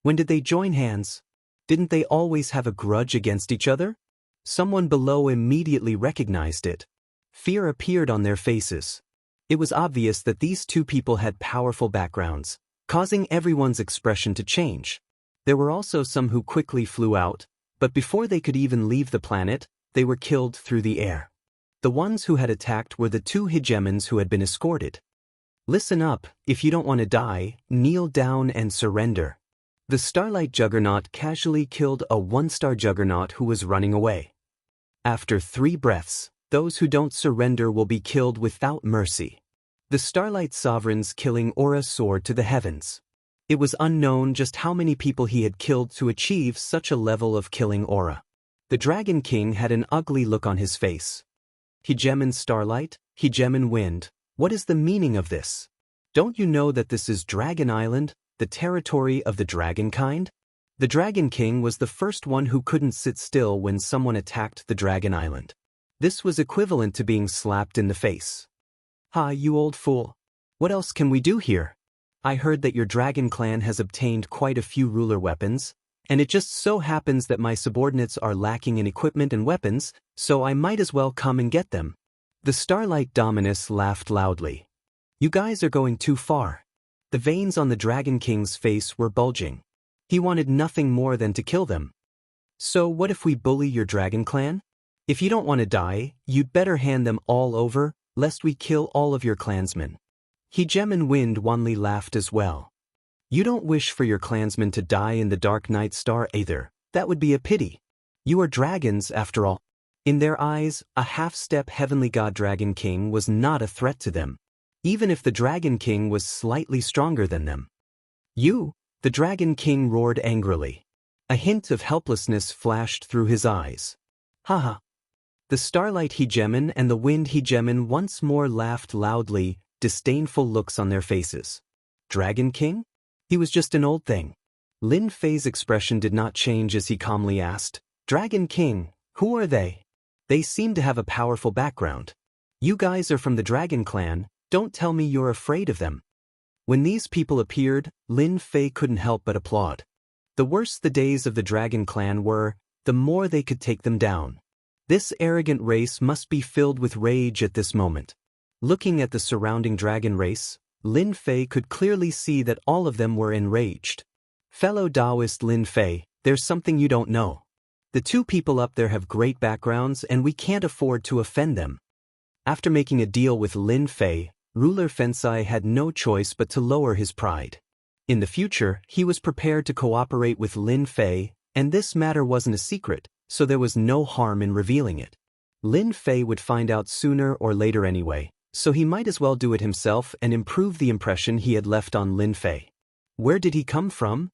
When did they join hands? Didn't they always have a grudge against each other? Someone below immediately recognized it. Fear appeared on their faces. It was obvious that these two people had powerful backgrounds, causing everyone's expression to change. There were also some who quickly flew out, but before they could even leave the planet, they were killed through the air. The ones who had attacked were the 2 hegemons who had been escorted. Listen up, if you don't want to die, kneel down and surrender. The Starlight Juggernaut casually killed a 1-star Juggernaut who was running away. After 3 breaths, those who don't surrender will be killed without mercy. The Starlight Sovereign's killing aura soared to the heavens. It was unknown just how many people he had killed to achieve such a level of killing aura. The Dragon King had an ugly look on his face. Hegemon Starlight, Hegemon Wind, what is the meaning of this? Don't you know that this is Dragon Island, the territory of the dragon kind? The Dragon King was the first one who couldn't sit still when someone attacked the Dragon Island. This was equivalent to being slapped in the face. Ha, you old fool. What else can we do here? I heard that your dragon clan has obtained quite a few ruler weapons, and it just so happens that my subordinates are lacking in equipment and weapons, so I might as well come and get them. The Starlight Dominus laughed loudly. You guys are going too far. The veins on the Dragon King's face were bulging. He wanted nothing more than to kill them. So what if we bully your dragon clan? If you don't want to die, you'd better hand them all over, lest we kill all of your clansmen. Hegemon Wind Wanli laughed as well. You don't wish for your clansmen to die in the Dark Night Star either. That would be a pity. You are dragons after all. In their eyes, a half-step heavenly god Dragon King was not a threat to them, even if the Dragon King was slightly stronger than them. You, the Dragon King roared angrily. A hint of helplessness flashed through his eyes. Haha. The Starlight Hegemon and the Wind Hegemon once more laughed loudly, disdainful looks on their faces. Dragon King? He was just an old thing. Lin Fei's expression did not change as he calmly asked, Dragon King, who are they? They seem to have a powerful background. You guys are from the Dragon Clan, don't tell me you're afraid of them. When these people appeared, Lin Fei couldn't help but applaud. The worse the days of the Dragon Clan were, the more they could take them down. This arrogant race must be filled with rage at this moment. Looking at the surrounding dragon race, Lin Fei could clearly see that all of them were enraged. Fellow Taoist Lin Fei, there's something you don't know. The two people up there have great backgrounds and we can't afford to offend them. After making a deal with Lin Fei, ruler Fensai had no choice but to lower his pride. In the future, he was prepared to cooperate with Lin Fei, and this matter wasn't a secret, so there was no harm in revealing it. Lin Fei would find out sooner or later anyway, so he might as well do it himself and improve the impression he had left on Lin Fei. Where did he come from?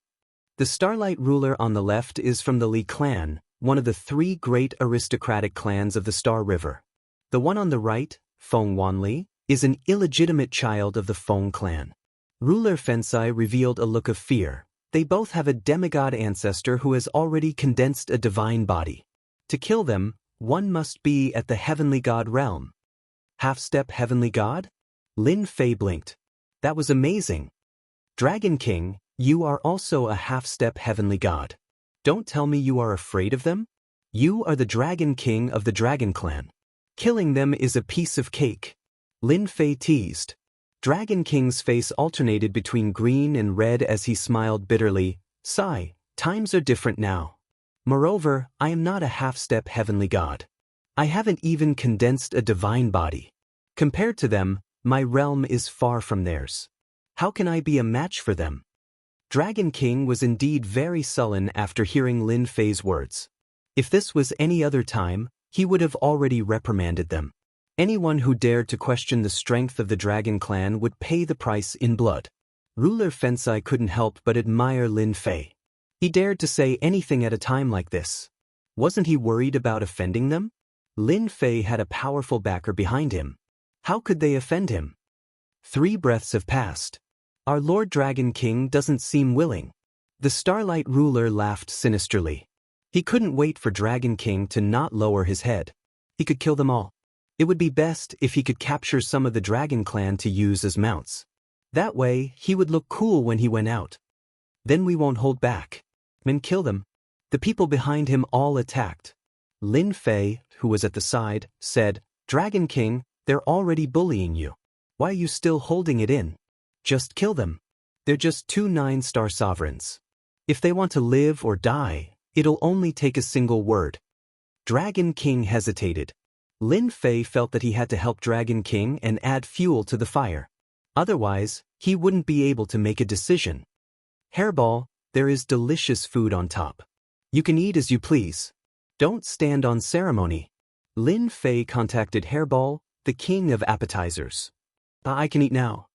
The Starlight ruler on the left is from the Li clan, one of the three great aristocratic clans of the Star River. The one on the right, Feng Wanli, is an illegitimate child of the Feng clan. Ruler Fensai revealed a look of fear. They both have a demigod ancestor who has already condensed a divine body. To kill them, one must be at the heavenly god realm. Half-step heavenly god? Lin Fei blinked. That was amazing. Dragon King, you are also a half-step heavenly god. Don't tell me you are afraid of them? You are the Dragon King of the Dragon Clan. Killing them is a piece of cake. Lin Fei teased. Dragon King's face alternated between green and red as he smiled bitterly. Sigh, times are different now. Moreover, I am not a half-step heavenly god. I haven't even condensed a divine body. Compared to them, my realm is far from theirs. How can I be a match for them? Dragon King was indeed very sullen after hearing Lin Fei's words. If this was any other time, he would have already reprimanded them. Anyone who dared to question the strength of the Dragon Clan would pay the price in blood. Ruler Fensai couldn't help but admire Lin Fei. He dared to say anything at a time like this. Wasn't he worried about offending them? Lin Fei had a powerful backer behind him. How could they offend him? 3 breaths have passed. Our Lord Dragon King doesn't seem willing. The Starlight ruler laughed sinisterly. He couldn't wait for Dragon King to not lower his head. He could kill them all. It would be best if he could capture some of the Dragon Clan to use as mounts. That way, he would look cool when he went out. Then we won't hold back. And kill them. The people behind him all attacked. Lin Fei, who was at the side, said, Dragon King, they're already bullying you. Why are you still holding it in? Just kill them. They're just 2 9-star sovereigns. If they want to live or die, it'll only take a single word. Dragon King hesitated. Lin Fei felt that he had to help Dragon King and add fuel to the fire. Otherwise, he wouldn't be able to make a decision. Hairball, there is delicious food on top. You can eat as you please. Don't stand on ceremony. Lin Fei contacted Hairball, the king of appetizers. I can eat now.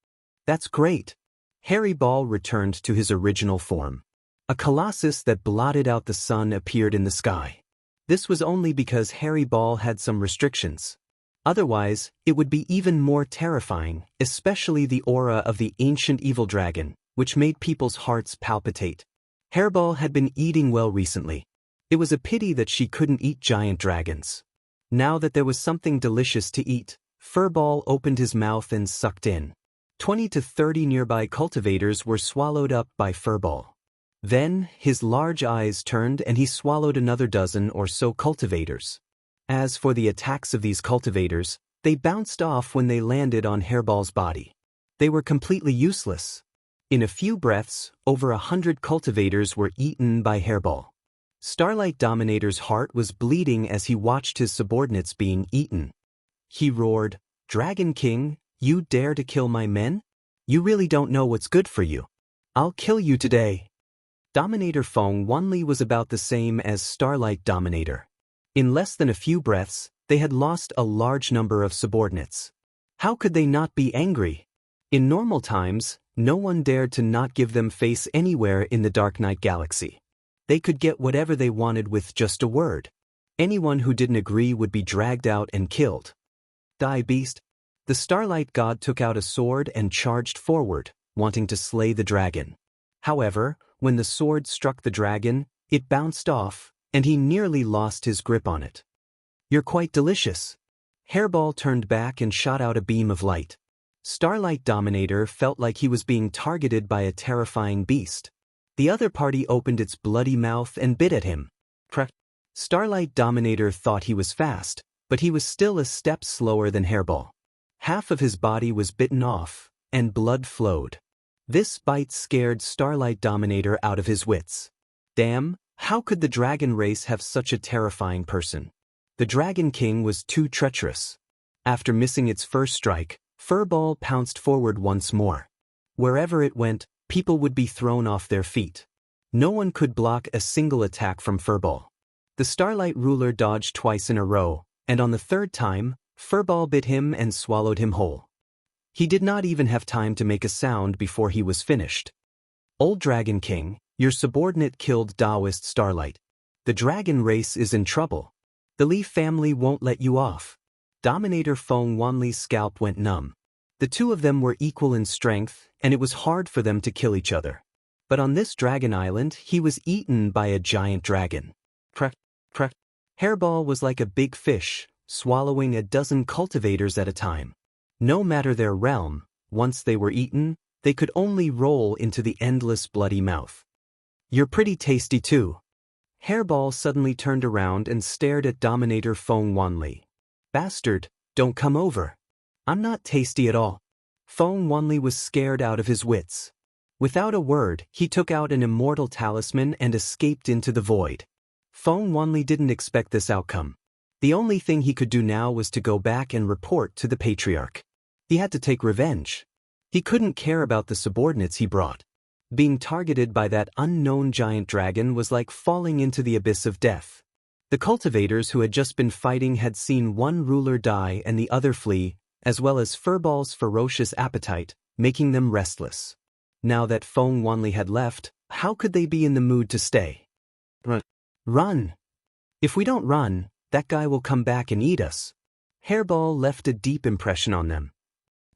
That's great. Hairy Ball returned to his original form. A colossus that blotted out the sun appeared in the sky. This was only because Hairy Ball had some restrictions. Otherwise, it would be even more terrifying, especially the aura of the ancient evil dragon, which made people's hearts palpitate. Hairball had been eating well recently. It was a pity that she couldn't eat giant dragons. Now that there was something delicious to eat, Furball opened his mouth and sucked in. 20 to 30 nearby cultivators were swallowed up by Furball. Then, his large eyes turned and he swallowed another dozen or so cultivators. As for the attacks of these cultivators, They bounced off when they landed on Hairball's body. They were completely useless. In a few breaths, over 100 cultivators were eaten by Hairball. Starlight Dominator's heart was bleeding as he watched his subordinates being eaten. He roared, "Dragon King, you dare to kill my men? You really don't know what's good for you. I'll kill you today." Dominator Feng Wanli was about the same as Starlight Dominator. In less than a few breaths, they had lost a large number of subordinates. How could they not be angry? In normal times, no one dared to not give them face anywhere in the Dark Knight Galaxy. They could get whatever they wanted with just a word. Anyone who didn't agree would be dragged out and killed. "Die, beast." The Starlight God took out a sword and charged forward, wanting to slay the dragon. However, when the sword struck the dragon, it bounced off, and he nearly lost his grip on it. "You're quite delicious." Hairball turned back and shot out a beam of light. Starlight Dominator felt like he was being targeted by a terrifying beast. The other party opened its bloody mouth and bit at him. Starlight Dominator thought he was fast, but he was still a step slower than Hairball. Half of his body was bitten off, and blood flowed. This bite scared Starlight Dominator out of his wits. Damn, how could the dragon race have such a terrifying person? The Dragon King was too treacherous. After missing its first strike, Furball pounced forward once more. Wherever it went, people would be thrown off their feet. No one could block a single attack from Furball. The Starlight Ruler dodged twice in a row, and on the third time, Furball bit him and swallowed him whole. He did not even have time to make a sound before he was finished. "Old Dragon King, your subordinate killed Taoist Starlight. The dragon race is in trouble. The Li family won't let you off." Dominator Feng Wanli's scalp went numb. The two of them were equal in strength, and it was hard for them to kill each other. But on this dragon island, he was eaten by a giant dragon. Crack, crack. Hairball was like a big fish, swallowing a dozen cultivators at a time. No matter their realm, once they were eaten, they could only roll into the endless bloody mouth. "You're pretty tasty too." Hairball suddenly turned around and stared at Dominator Feng Wanli. "Bastard, don't come over. I'm not tasty at all." Feng Wanli was scared out of his wits. Without a word, he took out an immortal talisman and escaped into the void. Feng Wanli didn't expect this outcome. The only thing he could do now was to go back and report to the Patriarch. He had to take revenge. He couldn't care about the subordinates he brought. Being targeted by that unknown giant dragon was like falling into the abyss of death. The cultivators who had just been fighting had seen one ruler die and the other flee, as well as Furball's ferocious appetite, making them restless. Now that Feng Wanli had left, how could they be in the mood to stay? Run! If we don't run, that guy will come back and eat us." Hairball left a deep impression on them.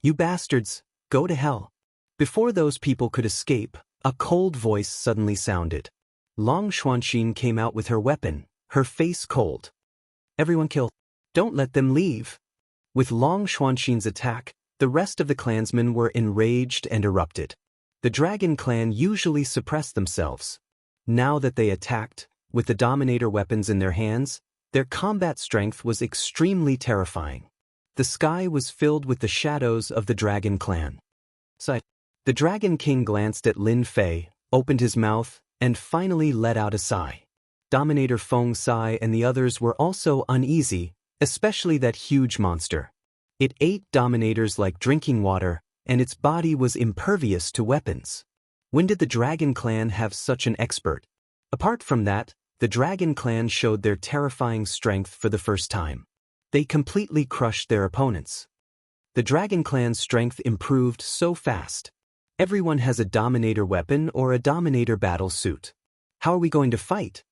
"You bastards, go to hell." Before those people could escape, a cold voice suddenly sounded. Long Xuanxin came out with her weapon, her face cold. "Everyone kill. Don't let them leave." With Long Xuanxin's attack, the rest of the clansmen were enraged and erupted. The Dragon Clan usually suppressed themselves. Now that they attacked, with the Dominator weapons in their hands, their combat strength was extremely terrifying. The sky was filled with the shadows of the Dragon Clan. The Dragon King glanced at Lin Fei, opened his mouth, and finally let out a sigh. Dominator Feng Sai and the others were also uneasy, especially that huge monster. It ate Dominators like drinking water, and its body was impervious to weapons. When did the Dragon Clan have such an expert? Apart from that, the Dragon Clan showed their terrifying strength for the first time. They completely crushed their opponents. The Dragon Clan's strength improved so fast. Everyone has a Dominator weapon or a Dominator battle suit. How are we going to fight?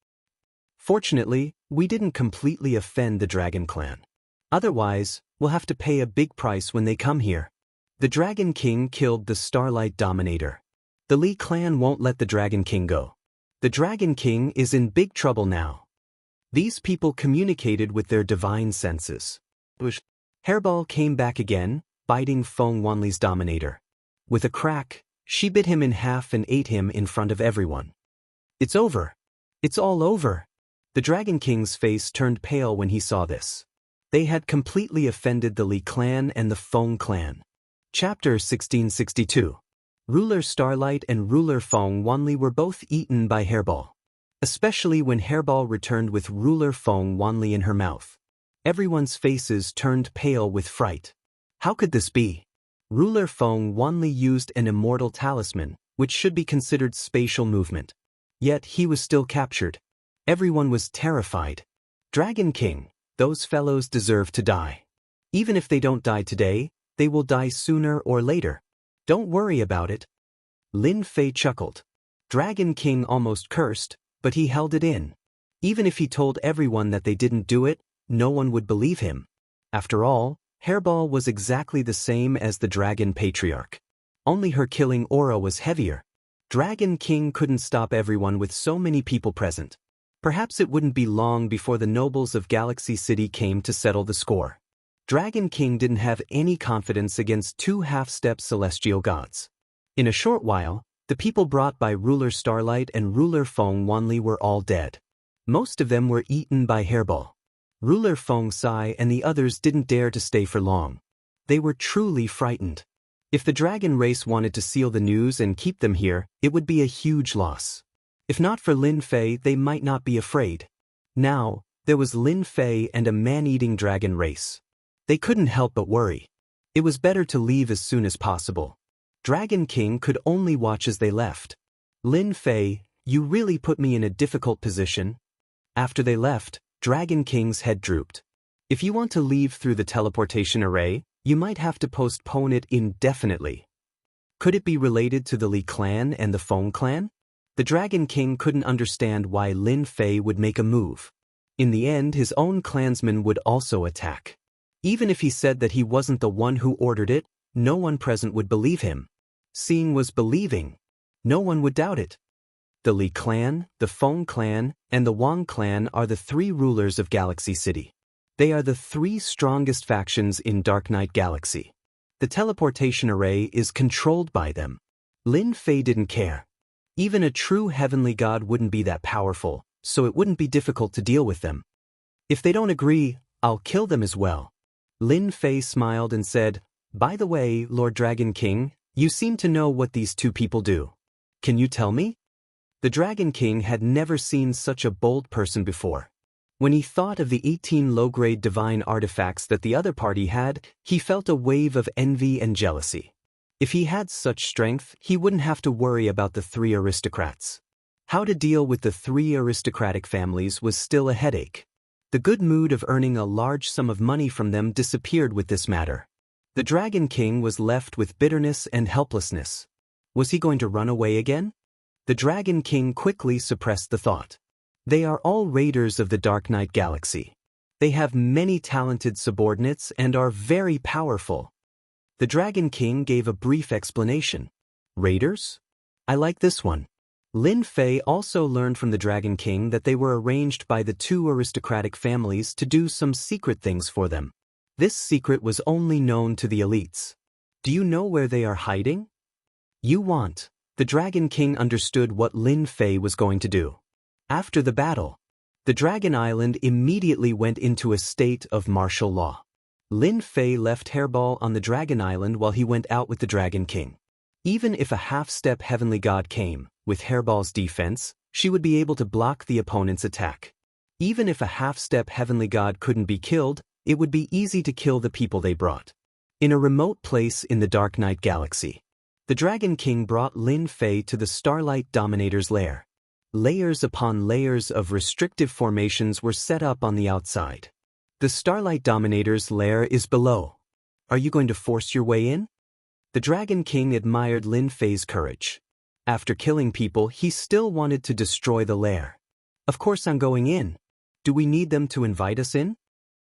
Fortunately, we didn't completely offend the Dragon Clan. Otherwise, we'll have to pay a big price when they come here. The Dragon King killed the Starlight Dominator. The Li clan won't let the Dragon King go. The Dragon King is in big trouble now. These people communicated with their divine senses. Hairball came back again, biting Feng Wanli's Dominator. With a crack, she bit him in half and ate him in front of everyone. "It's over. It's all over." The Dragon King's face turned pale when he saw this. They had completely offended the Li clan and the Feng clan. Chapter 1662. Ruler Starlight and Ruler Feng Wanli were both eaten by Hairball. Especially when Hairball returned with Ruler Feng Wanli in her mouth. Everyone's faces turned pale with fright. How could this be? Ruler Feng Wanli used an immortal talisman, which should be considered spatial movement. Yet he was still captured. Everyone was terrified. Dragon King, those fellows deserve to die. Even if they don't die today, they will die sooner or later. Don't worry about it. Lin Fei chuckled. Dragon King almost cursed, but he held it in. Even if he told everyone that they didn't do it, no one would believe him. After all, Hairball was exactly the same as the Dragon Patriarch. Only her killing aura was heavier. Dragon King couldn't stop everyone with so many people present. Perhaps it wouldn't be long before the nobles of Galaxy City came to settle the score. Dragon King didn't have any confidence against two half-step celestial gods. In a short while, the people brought by Ruler Starlight and Ruler Feng Wanli were all dead. Most of them were eaten by Hairball. Ruler Feng Sai and the others didn't dare to stay for long. They were truly frightened. If the dragon race wanted to seal the news and keep them here, it would be a huge loss. If not for Lin Fei, they might not be afraid. Now, there was Lin Fei and a man-eating dragon race. They couldn't help but worry. It was better to leave as soon as possible. Dragon King could only watch as they left. Lin Fei, you really put me in a difficult position. After they left, Dragon King's head drooped. If you want to leave through the teleportation array, you might have to postpone it indefinitely. Could it be related to the Li clan and the Feng clan? The Dragon King couldn't understand why Lin Fei would make a move. In the end, his own clansmen would also attack. Even if he said that he wasn't the one who ordered it, no one present would believe him. Seeing was believing. No one would doubt it. The Li clan, the Feng clan, and the Wang clan are the three rulers of Galaxy City. They are the three strongest factions in Dark Knight Galaxy. The teleportation array is controlled by them. Lin Fei didn't care. Even a true heavenly god wouldn't be that powerful, so it wouldn't be difficult to deal with them. If they don't agree, I'll kill them as well. Lin Fei smiled and said, "By the way, Lord Dragon King, you seem to know what these two people do. Can you tell me?" The Dragon King had never seen such a bold person before. When he thought of the 18 low-grade divine artifacts that the other party had, he felt a wave of envy and jealousy. If he had such strength, he wouldn't have to worry about the three aristocrats. How to deal with the three aristocratic families was still a headache. The good mood of earning a large sum of money from them disappeared with this matter. The Dragon King was left with bitterness and helplessness. Was he going to run away again? The Dragon King quickly suppressed the thought. They are all raiders of the Dark Knight Galaxy. They have many talented subordinates and are very powerful. The Dragon King gave a brief explanation. Raiders? I like this one. Lin Fei also learned from the Dragon King that they were arranged by the two aristocratic families to do some secret things for them. This secret was only known to the elites. Do you know where they are hiding? You want. The Dragon King understood what Lin Fei was going to do. After the battle, the Dragon Island immediately went into a state of martial law. Lin Fei left Hairball on the Dragon Island while he went out with the Dragon King. Even if a half-step heavenly god came, with Hairball's defense, she would be able to block the opponent's attack. Even if a half-step heavenly god couldn't be killed, it would be easy to kill the people they brought. In a remote place in the Dark Knight Galaxy, the Dragon King brought Lin Fei to the Starlight Dominator's lair. Layers upon layers of restrictive formations were set up on the outside. The Starlight Dominator's lair is below. Are you going to force your way in? The Dragon King admired Lin Fei's courage. After killing people, he still wanted to destroy the lair. Of course I'm going in. Do we need them to invite us in?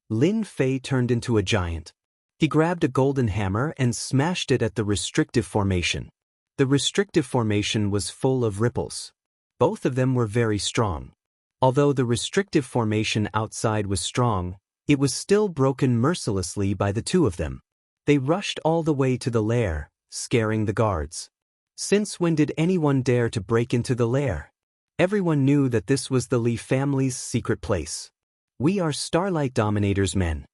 Lin Fei turned into a giant. He grabbed a golden hammer and smashed it at the restrictive formation. The restrictive formation was full of ripples. Both of them were very strong. Although the restrictive formation outside was strong, it was still broken mercilessly by the two of them. They rushed all the way to the lair, scaring the guards. Since when did anyone dare to break into the lair? Everyone knew that this was the Li family's secret place. We are Starlight Dominator's men.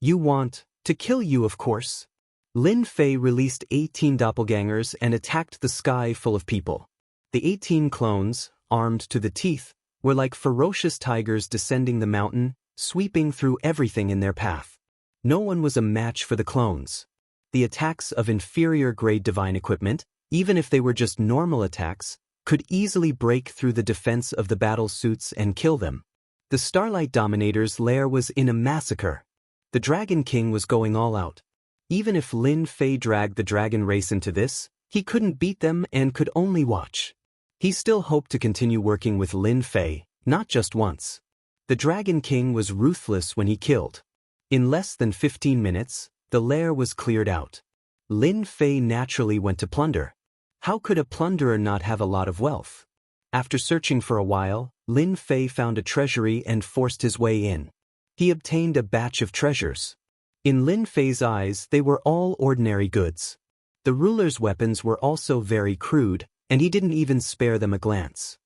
You want to kill you, of course. Lin Fei released 18 doppelgangers and attacked the sky full of people. The 18 clones, armed to the teeth, were like ferocious tigers descending the mountain, sweeping through everything in their path. No one was a match for the clones. The attacks of inferior-grade divine equipment, even if they were just normal attacks, could easily break through the defense of the battle suits and kill them. The Starlight Dominator's lair was in a massacre. The Dragon King was going all out. Even if Lin Fei dragged the dragon race into this, he couldn't beat them and could only watch. He still hoped to continue working with Lin Fei, not just once. The Dragon King was ruthless when he killed. In less than 15 minutes, the lair was cleared out. Lin Fei naturally went to plunder. How could a plunderer not have a lot of wealth? After searching for a while, Lin Fei found a treasury and forced his way in. He obtained a batch of treasures. In Lin Fei's eyes, they were all ordinary goods. The ruler's weapons were also very crude, and he didn't even spare them a glance.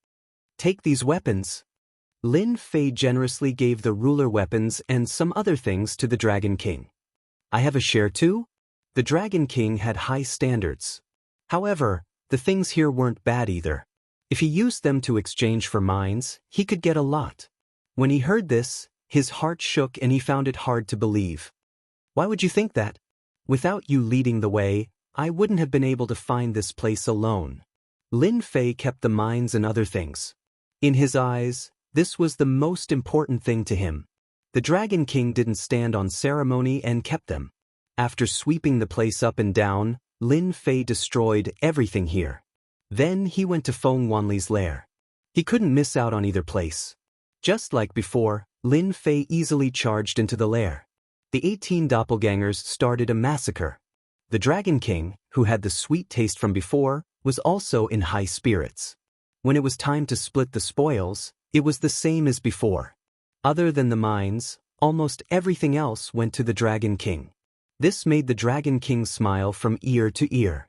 Take these weapons. Lin Fei generously gave the ruler weapons and some other things to the Dragon King. I have a share too? The Dragon King had high standards. However, the things here weren't bad either. If he used them to exchange for mines, he could get a lot. When he heard this, his heart shook and he found it hard to believe. Why would you think that? Without you leading the way, I wouldn't have been able to find this place alone. Lin Fei kept the mines and other things. In his eyes, this was the most important thing to him. The Dragon King didn't stand on ceremony and kept them. After sweeping the place up and down, Lin Fei destroyed everything here. Then he went to Feng Wanli's lair. He couldn't miss out on either place. Just like before, Lin Fei easily charged into the lair. The 18 doppelgangers started a massacre. The Dragon King, who had the sweet taste from before, was also in high spirits. When it was time to split the spoils, it was the same as before. Other than the mines, almost everything else went to the Dragon King. This made the Dragon King smile from ear to ear.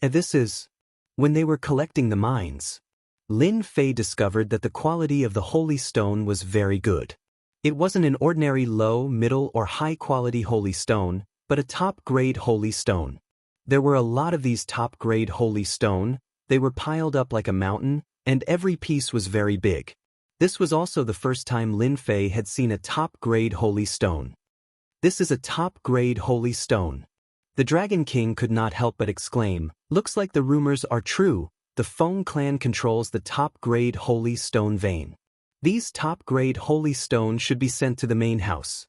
And this is when they were collecting the mines. Lin Fei discovered that the quality of the holy stone was very good. It wasn't an ordinary low, middle, or high-quality holy stone, but a top-grade holy stone. There were a lot of these top-grade holy stone. They were piled up like a mountain, and every piece was very big. This was also the first time Lin Fei had seen a top-grade holy stone. This is a top-grade holy stone. The Dragon King could not help but exclaim, "Looks like the rumors are true. The Feng clan controls the top-grade holy stone vein. These top-grade holy stones should be sent to the main house."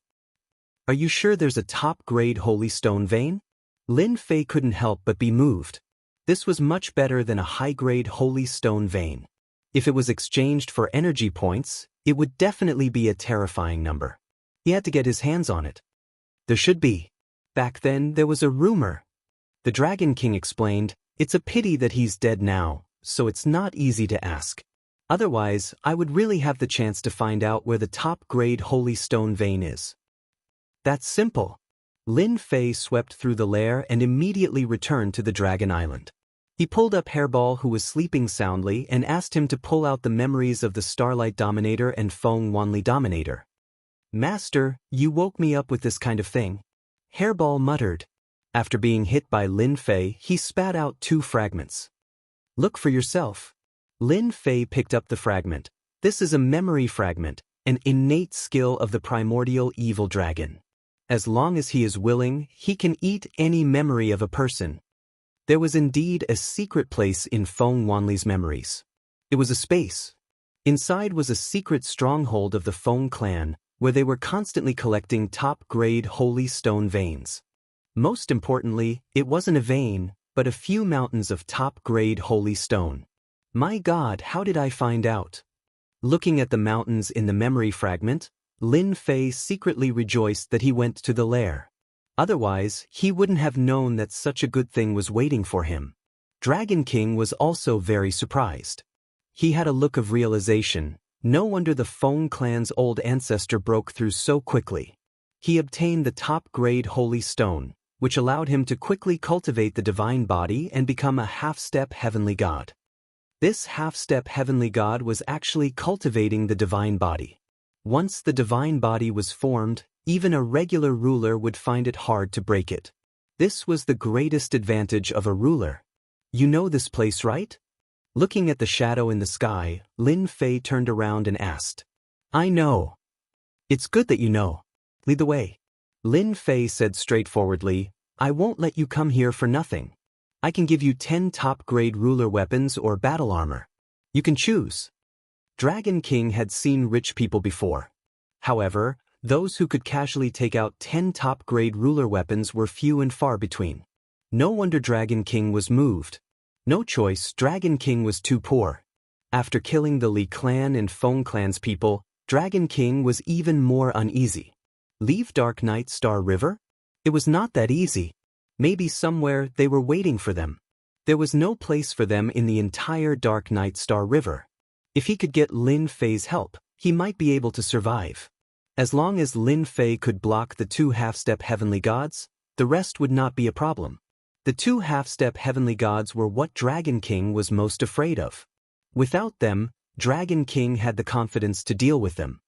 Are you sure there's a top-grade holy stone vein? Lin Fei couldn't help but be moved. This was much better than a high-grade holy stone vein. If it was exchanged for energy points, it would definitely be a terrifying number. He had to get his hands on it. There should be. Back then, there was a rumor. The Dragon King explained, "It's a pity that he's dead now, so it's not easy to ask. Otherwise, I would really have the chance to find out where the top-grade holy stone vein is." That's simple. Lin Fei swept through the lair and immediately returned to the Dragon Island. He pulled up Hairball, who was sleeping soundly, and asked him to pull out the memories of the Starlight Dominator and Feng Wanli Dominator. "Master, you woke me up with this kind of thing," Hairball muttered. After being hit by Lin Fei, he spat out 2 fragments. "Look for yourself." Lin Fei picked up the fragment. This is a memory fragment, an innate skill of the primordial evil dragon. As long as he is willing, he can eat any memory of a person. There was indeed a secret place in Feng Wanli's memories. It was a space. Inside was a secret stronghold of the Feng clan, where they were constantly collecting top-grade holy stone veins. Most importantly, it wasn't a vein, but a few mountains of top-grade holy stone. My God, how did I find out? Looking at the mountains in the memory fragment, Lin Fei secretly rejoiced that he went to the lair. Otherwise, he wouldn't have known that such a good thing was waiting for him. Dragon King was also very surprised. He had a look of realization. No wonder the Feng clan's old ancestor broke through so quickly. He obtained the top-grade holy stone, which allowed him to quickly cultivate the divine body and become a half-step heavenly god. This half-step heavenly god was actually cultivating the divine body. Once the divine body was formed, Even a regular ruler would find it hard to break it. This was the greatest advantage of a ruler. You know this place, right? Looking at the shadow in the sky, Lin Fei turned around and asked. I know. It's good that you know. Lead the way. Lin Fei said straightforwardly, I won't let you come here for nothing. I can give you 10 top-grade ruler weapons or battle armor. You can choose. Dragon King had seen rich people before. However, those who could casually take out 10 top-grade ruler weapons were few and far between. No wonder Dragon King was moved. No choice, Dragon King was too poor. After killing the Li clan and Feng clan's people, Dragon King was even more uneasy. Leave Dark Night Star River? It was not that easy. Maybe somewhere they were waiting for them. There was no place for them in the entire Dark Night Star River. If he could get Lin Fei's help, he might be able to survive. As long as Lin Fei could block the 2 half-step heavenly gods, the rest would not be a problem. The 2 half-step heavenly gods were what Dragon King was most afraid of. Without them, Dragon King had the confidence to deal with them.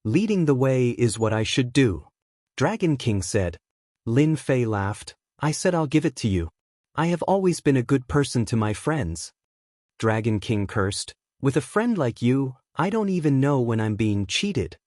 Leading the way is what I should do, Dragon King said. Lin Fei laughed. I said I'll give it to you. I have always been a good person to my friends. Dragon King cursed. With a friend like you, I don't even know when I'm being cheated.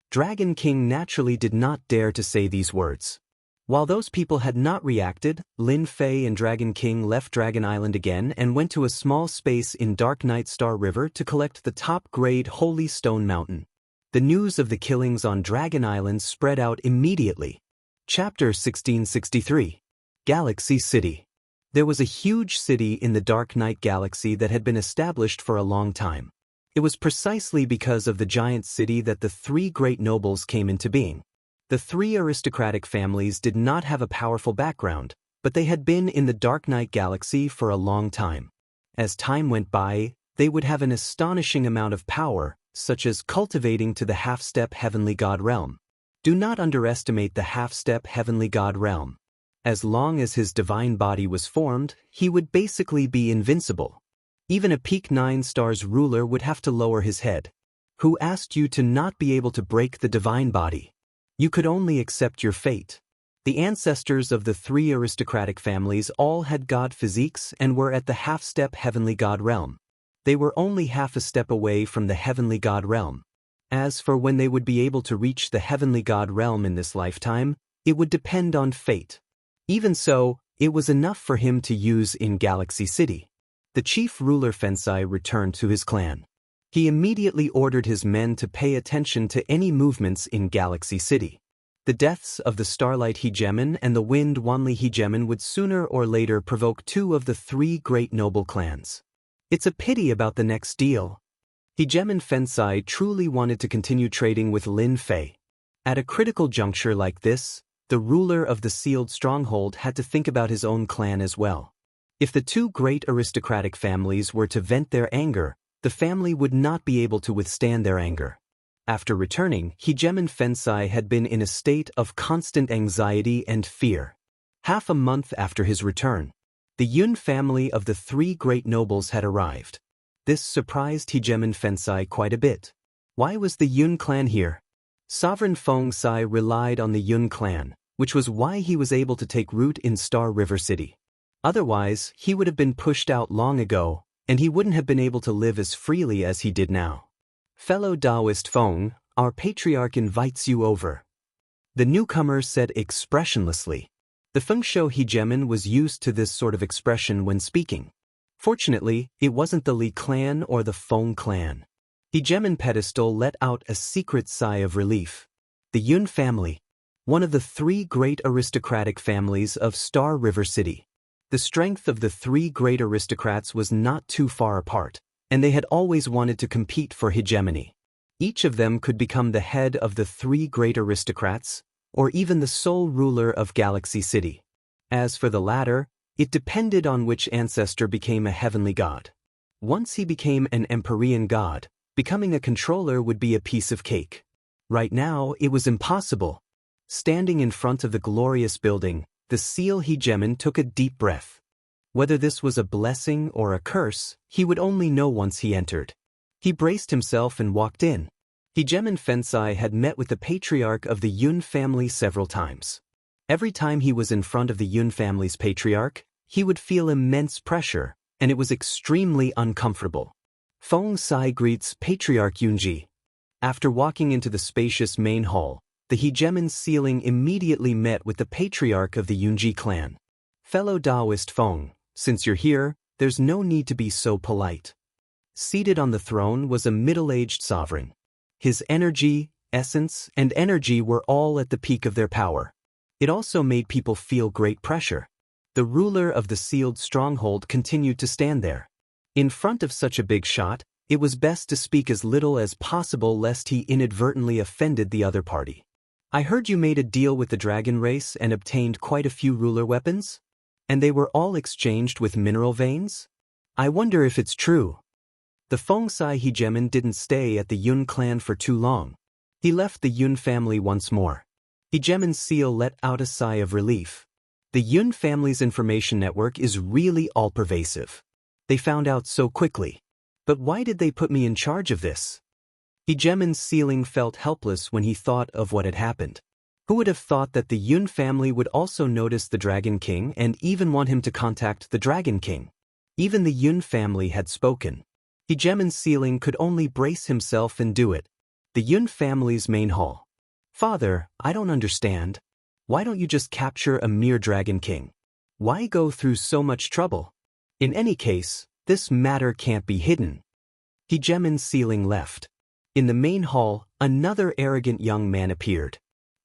Dragon King naturally did not dare to say these words. While those people had not reacted, Lin Fei and Dragon King left Dragon Island again and went to a small space in Dark Night Star River to collect the top-grade Holy Stone Mountain. The news of the killings on Dragon Island spread out immediately. Chapter 1663. Galaxy City. There was a huge city in the Dark Knight Galaxy that had been established for a long time. It was precisely because of the giant city that the 3 great nobles came into being. The 3 aristocratic families did not have a powerful background, but they had been in the Dark Knight Galaxy for a long time. As time went by, they would have an astonishing amount of power, such as cultivating to the half-step heavenly god realm. Do not underestimate the half-step heavenly god realm. As long as his divine body was formed, he would basically be invincible. Even a peak 9 stars ruler would have to lower his head. Who asked you to not be able to break the divine body? You could only accept your fate. The ancestors of the 3 aristocratic families all had god physiques and were at the half-step heavenly god realm. They were only half a step away from the heavenly god realm. As for when they would be able to reach the heavenly god realm in this lifetime, it would depend on fate. Even so, it was enough for him to use in Galaxy City. The chief ruler Fensai returned to his clan. He immediately ordered his men to pay attention to any movements in Galaxy City. The deaths of the Starlight Hegemon and the Wind Wanli Hegemon would sooner or later provoke 2 of the 3 great noble clans. It's a pity about the next deal. Hegemon Fensai truly wanted to continue trading with Lin Fei. At a critical juncture like this, the ruler of the sealed stronghold had to think about his own clan as well. If the 2 great aristocratic families were to vent their anger, the family would not be able to withstand their anger. After returning, Hegemon Fensai had been in a state of constant anxiety and fear. Half a month after his return, the Yun family of the 3 great nobles had arrived. This surprised Hegemon Fensai quite a bit. Why was the Yun clan here? Sovereign Feng Sai relied on the Yun clan, which was why he was able to take root in Star River City. Otherwise, he would have been pushed out long ago, and he wouldn't have been able to live as freely as he did now. Fellow Taoist Feng, our patriarch invites you over. The newcomer said expressionlessly. The Fengsho Hegemon was used to this sort of expression when speaking. Fortunately, it wasn't the Li clan or the Feng clan. Hegemon Pedestal let out a secret sigh of relief. The Yun family, one of the 3 great aristocratic families of Star River City. The strength of the 3 great aristocrats was not too far apart, and they had always wanted to compete for hegemony. Each of them could become the head of the 3 great aristocrats, or even the sole ruler of Galaxy City. As for the latter, it depended on which ancestor became a heavenly god. Once he became an Empyrean god, becoming a controller would be a piece of cake. Right now, it was impossible. Standing in front of the glorious building, the Seal Hegemon took a deep breath. Whether this was a blessing or a curse, he would only know once he entered. He braced himself and walked in. Hegemon Fensai had met with the patriarch of the Yun family several times. Every time he was in front of the Yun family's patriarch, he would feel immense pressure, and it was extremely uncomfortable. Feng Sai greets Patriarch Yunji. After walking into the spacious main hall, the Hegemon's ceiling immediately met with the patriarch of the Yunji clan. Fellow Taoist Feng, since you're here, there's no need to be so polite. Seated on the throne was a middle-aged sovereign. His energy, essence, and energy were all at the peak of their power. It also made people feel great pressure. The ruler of the sealed stronghold continued to stand there. In front of such a big shot, it was best to speak as little as possible lest he inadvertently offended the other party. I heard you made a deal with the dragon race and obtained quite a few ruler weapons? And they were all exchanged with mineral veins? I wonder if it's true. The Feng Sai Hegemon didn't stay at the Yun clan for too long. He left the Yun family once more. Hegemon's seal let out a sigh of relief. The Yun family's information network is really all-pervasive. They found out so quickly. But why did they put me in charge of this? Hegemon's ceiling felt helpless when he thought of what had happened. Who would have thought that the Yun family would also notice the Dragon King and even want him to contact the Dragon King? Even the Yun family had spoken. Hegemon's ceiling could only brace himself and do it. The Yun family's main hall. Father, I don't understand. Why don't you just capture a mere Dragon King? Why go through so much trouble? In any case, this matter can't be hidden. Hegemon's ceiling left. In the main hall, another arrogant young man appeared.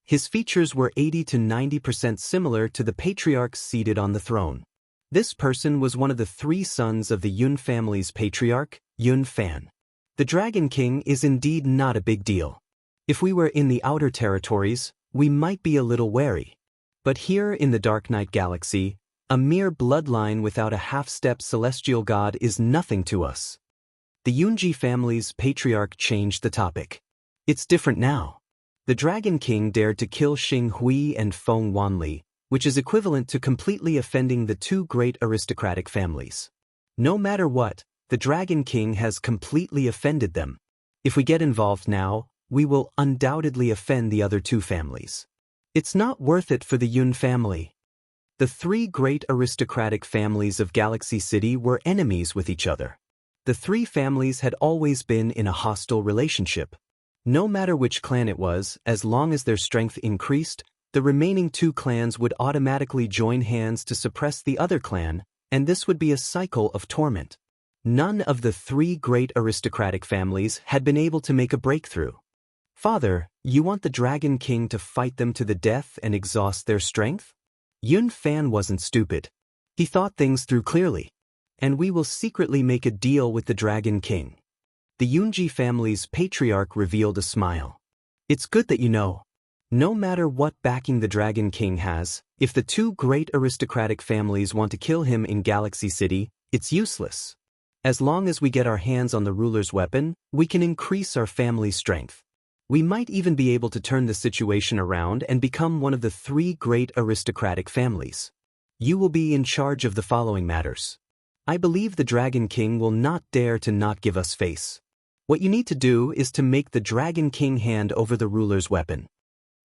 His features were 80 to 90% similar to the patriarch seated on the throne. This person was one of the three sons of the Yun family's patriarch, Yun Fan. The Dragon King is indeed not a big deal. If we were in the outer territories, we might be a little wary. But here in the Dark Night Galaxy, a mere bloodline without a half-step celestial god is nothing to us. The Yunji family's patriarch changed the topic. It's different now. The Dragon King dared to kill Xing Hui and Feng Wanli, which is equivalent to completely offending the two great aristocratic families. No matter what, the Dragon King has completely offended them. If we get involved now, we will undoubtedly offend the other two families. It's not worth it for the Yun family. The three great aristocratic families of Galaxy City were enemies with each other. The three families had always been in a hostile relationship. No matter which clan it was, as long as their strength increased, the remaining two clans would automatically join hands to suppress the other clan, and this would be a cycle of torment. None of the three great aristocratic families had been able to make a breakthrough. Father, you want the Dragon King to fight them to the death and exhaust their strength? Yun Fan wasn't stupid. He thought things through clearly. And we will secretly make a deal with the Dragon King. The Yunji family's patriarch revealed a smile. It's good that you know. No matter what backing the Dragon King has, if the two great aristocratic families want to kill him in Galaxy City, it's useless. As long as we get our hands on the ruler's weapon, we can increase our family's strength. We might even be able to turn the situation around and become one of the three great aristocratic families. You will be in charge of the following matters. I believe the Dragon King will not dare to not give us face. What you need to do is to make the Dragon King hand over the ruler's weapon.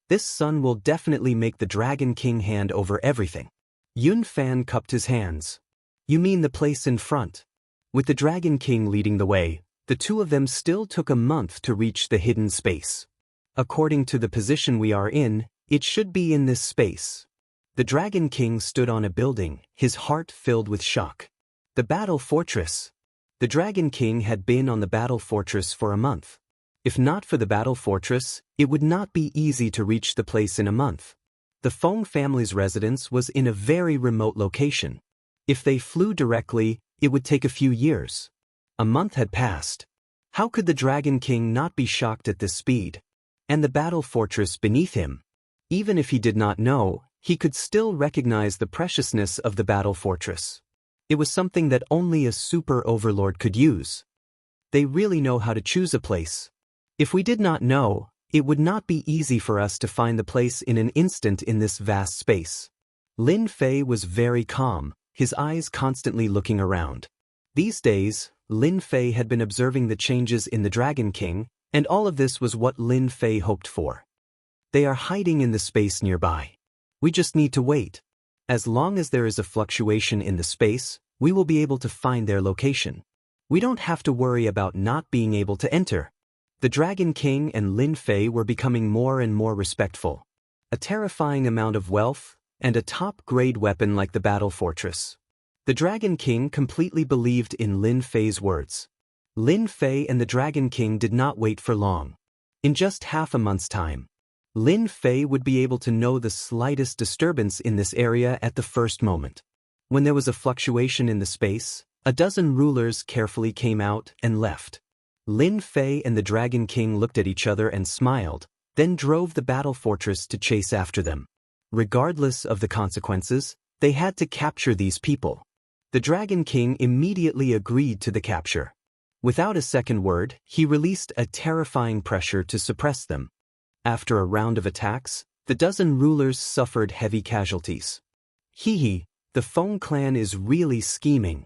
This son will definitely make the Dragon King hand over everything. Yun Fan cupped his hands. You mean the place in front? With the Dragon King leading the way, the two of them still took a month to reach the hidden space. According to the position we are in, it should be in this space. The Dragon King stood on a building, his heart filled with shock. The Battle Fortress. The Dragon King had been on the Battle Fortress for a month. If not for the Battle Fortress, it would not be easy to reach the place in a month. The Feng family's residence was in a very remote location. If they flew directly, it would take a few years. A month had passed. How could the Dragon King not be shocked at this speed? And the Battle Fortress beneath him. Even if he did not know, he could still recognize the preciousness of the Battle Fortress. It was something that only a super overlord could use. They really know how to choose a place. If we did not know, it would not be easy for us to find the place in an instant in this vast space. Lin Fei was very calm, his eyes constantly looking around. These days, Lin Fei had been observing the changes in the Dragon King, And all of this was what Lin Fei hoped for. They are hiding in the space nearby. We just need to wait. As long as there is a fluctuation in the space, we will be able to find their location. We don't have to worry about not being able to enter. The Dragon King and Lin Fei were becoming more and more respectful. A terrifying amount of wealth, and a top-grade weapon like the Battle Fortress. The Dragon King completely believed in Lin Fei's words. Lin Fei and the Dragon King did not wait for long. In just half a month's time, Lin Fei would be able to know the slightest disturbance in this area at the first moment. When there was a fluctuation in the space, a dozen rulers carefully came out and left. Lin Fei and the Dragon King looked at each other and smiled, then drove the Battle Fortress to chase after them. Regardless of the consequences, they had to capture these people. The Dragon King immediately agreed to the capture. Without a second word, he released a terrifying pressure to suppress them. After a round of attacks, the dozen rulers suffered heavy casualties. Hee, the Feng clan is really scheming.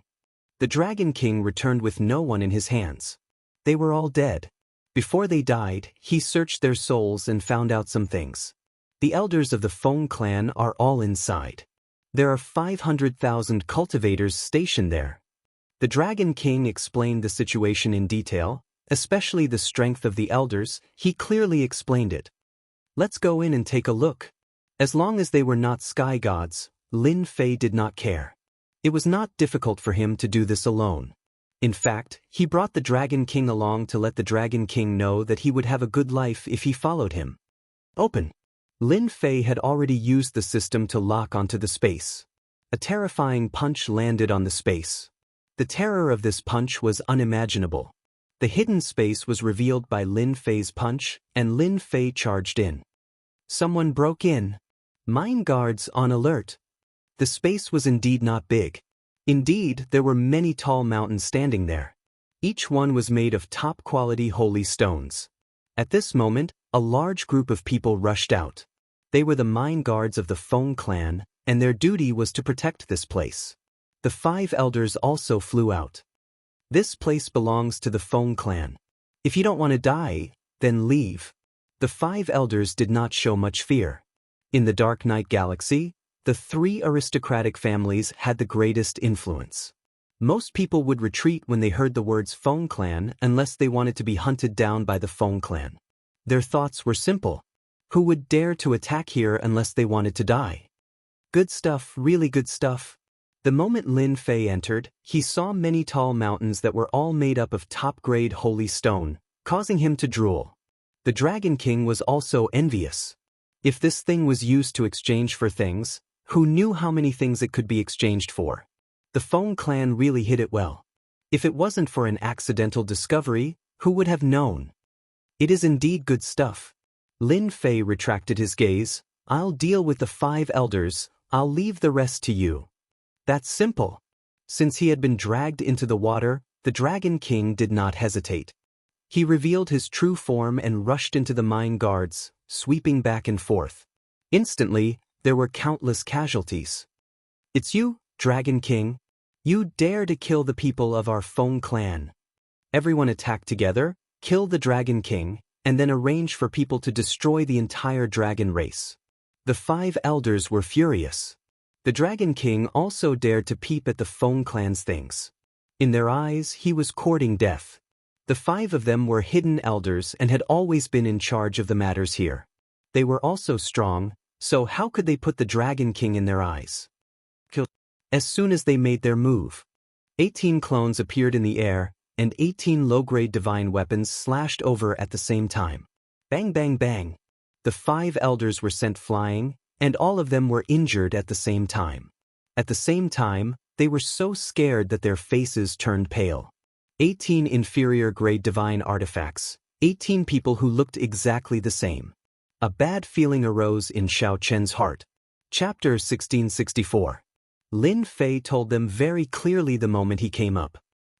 The Dragon King returned with no one in his hands. They were all dead. Before they died, he searched their souls and found out some things. The elders of the Feng clan are all inside. There are 500,000 cultivators stationed there. The Dragon King explained the situation in detail, especially the strength of the elders. He clearly explained it. Let's go in and take a look. As long as they were not sky gods, Lin Fei did not care. It was not difficult for him to do this alone. In fact, he brought the Dragon King along to let the Dragon King know that he would have a good life if he followed him. Open. Lin Fei had already used the system to lock onto the space. A terrifying punch landed on the space. The terror of this punch was unimaginable. The hidden space was revealed by Lin Fei's punch, and Lin Fei charged in. Someone broke in. Mine guards on alert. The space was indeed not big. Indeed, there were many tall mountains standing there. Each one was made of top-quality holy stones. At this moment, a large group of people rushed out. They were the mine guards of the Feng clan, and their duty was to protect this place. The 5 elders also flew out. This place belongs to the Feng clan. If you don't want to die, then leave. The 5 elders did not show much fear. In the Dark Knight Galaxy, the 3 aristocratic families had the greatest influence. Most people would retreat when they heard the words Feng clan unless they wanted to be hunted down by the Feng clan. Their thoughts were simple. Who would dare to attack here unless they wanted to die? Good stuff, really good stuff. The moment Lin Fei entered, he saw many tall mountains that were all made up of top-grade holy stone, causing him to drool. The Dragon King was also envious. If this thing was used to exchange for things, who knew how many things it could be exchanged for? The Feng clan really hid it well. If it wasn't for an accidental discovery, who would have known? It is indeed good stuff. Lin Fei retracted his gaze. I'll deal with the 5 elders, I'll leave the rest to you. That's simple. Since he had been dragged into the water, the Dragon King did not hesitate. He revealed his true form and rushed into the mine guards, sweeping back and forth. Instantly, there were countless casualties. It's you, Dragon King. You dare to kill the people of our Feng clan. Everyone attacked together, killed the Dragon King, and then arranged for people to destroy the entire dragon race. The 5 elders were furious. The Dragon King also dared to peep at the Feng clan's things. In their eyes, he was courting death. The 5 of them were hidden elders and had always been in charge of the matters here. They were also strong, so how could they put the Dragon King in their eyes? As soon as they made their move, 18 clones appeared in the air, and 18 low-grade divine weapons slashed over at the same time. Bang bang bang. The 5 elders were sent flying, and all of them were injured at the same time. At the same time, they were so scared that their faces turned pale. 18 inferior-grade divine artifacts, 18 people who looked exactly the same. A bad feeling arose in Xiao Chen's heart. Chapter 1664. Lin Fei told them very clearly the moment he came up.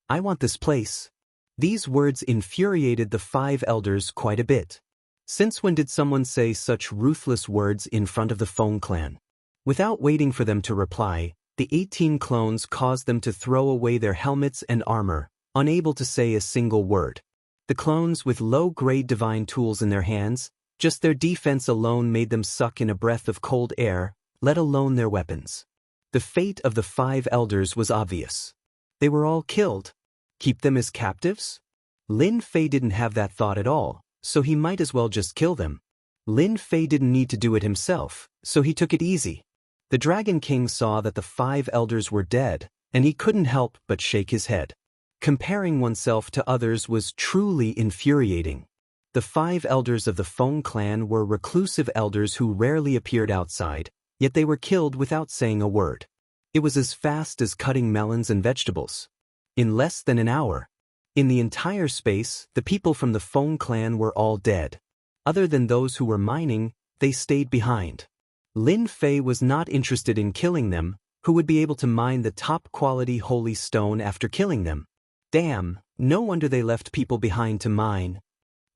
I want this place. These words infuriated the 5 elders quite a bit. Since when did someone say such ruthless words in front of the Feng clan? Without waiting for them to reply, the 18 clones caused them to throw away their helmets and armor, unable to say a single word. The clones with low-grade divine tools in their hands, just their defense alone made them suck in a breath of cold air, let alone their weapons. The fate of the 5 elders was obvious. They were all killed. Keep them as captives? Lin Fei didn't have that thought at all, so he might as well just kill them. Lin Fei didn't need to do it himself, so he took it easy. The Dragon King saw that the 5 elders were dead, and he couldn't help but shake his head. Comparing oneself to others was truly infuriating. The 5 elders of the Feng clan were reclusive elders who rarely appeared outside, yet they were killed without saying a word. It was as fast as cutting melons and vegetables. In less than an hour. In the entire space, the people from the Feng clan were all dead. Other than those who were mining, they stayed behind. Lin Fei was not interested in killing them, who would be able to mine the top-quality holy stone after killing them. Damn, no wonder they left people behind to mine.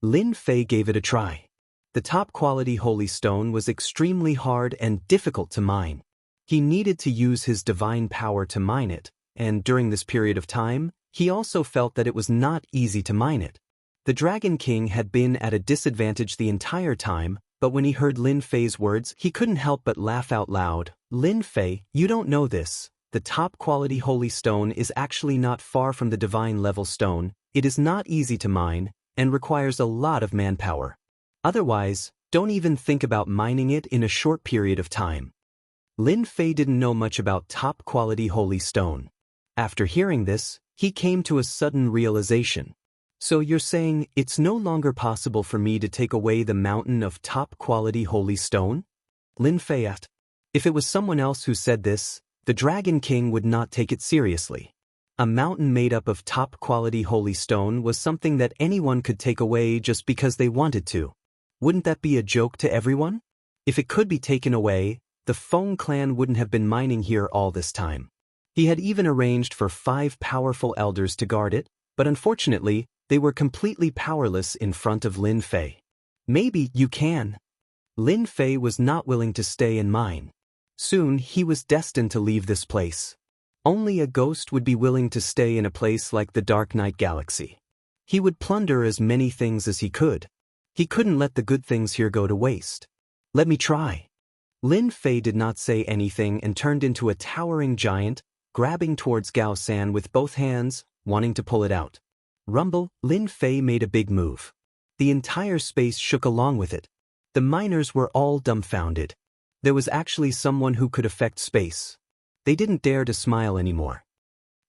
Lin Fei gave it a try. The top-quality holy stone was extremely hard and difficult to mine. He needed to use his divine power to mine it, and during this period of time, he also felt that it was not easy to mine it. The Dragon King had been at a disadvantage the entire time, but when he heard Lin Fei's words, he couldn't help but laugh out loud. Lin Fei, you don't know this. The top-quality holy stone is actually not far from the divine-level stone. It is not easy to mine, and requires a lot of manpower. Otherwise, don't even think about mining it in a short period of time. Lin Fei didn't know much about top-quality holy stone. After hearing this, he came to a sudden realization. So you're saying it's no longer possible for me to take away the mountain of top-quality holy stone? Lin Fei asked. If it was someone else who said this, the Dragon King would not take it seriously. A mountain made up of top-quality holy stone was something that anyone could take away just because they wanted to. Wouldn't that be a joke to everyone? If it could be taken away, the Feng clan wouldn't have been mining here all this time. He had even arranged for 5 powerful elders to guard it, but unfortunately, they were completely powerless in front of Lin Fei. Maybe you can. Lin Fei was not willing to stay and mine. Soon he was destined to leave this place. Only a ghost would be willing to stay in a place like the Dark Night Galaxy. He would plunder as many things as he could. He couldn't let the good things here go to waste. Let me try. Lin Fei did not say anything and turned into a towering giant, grabbing towards Gao San with both hands, wanting to pull it out. Rumble, Lin Fei made a big move. The entire space shook along with it. The miners were all dumbfounded. There was actually someone who could affect space. They didn't dare to smile anymore.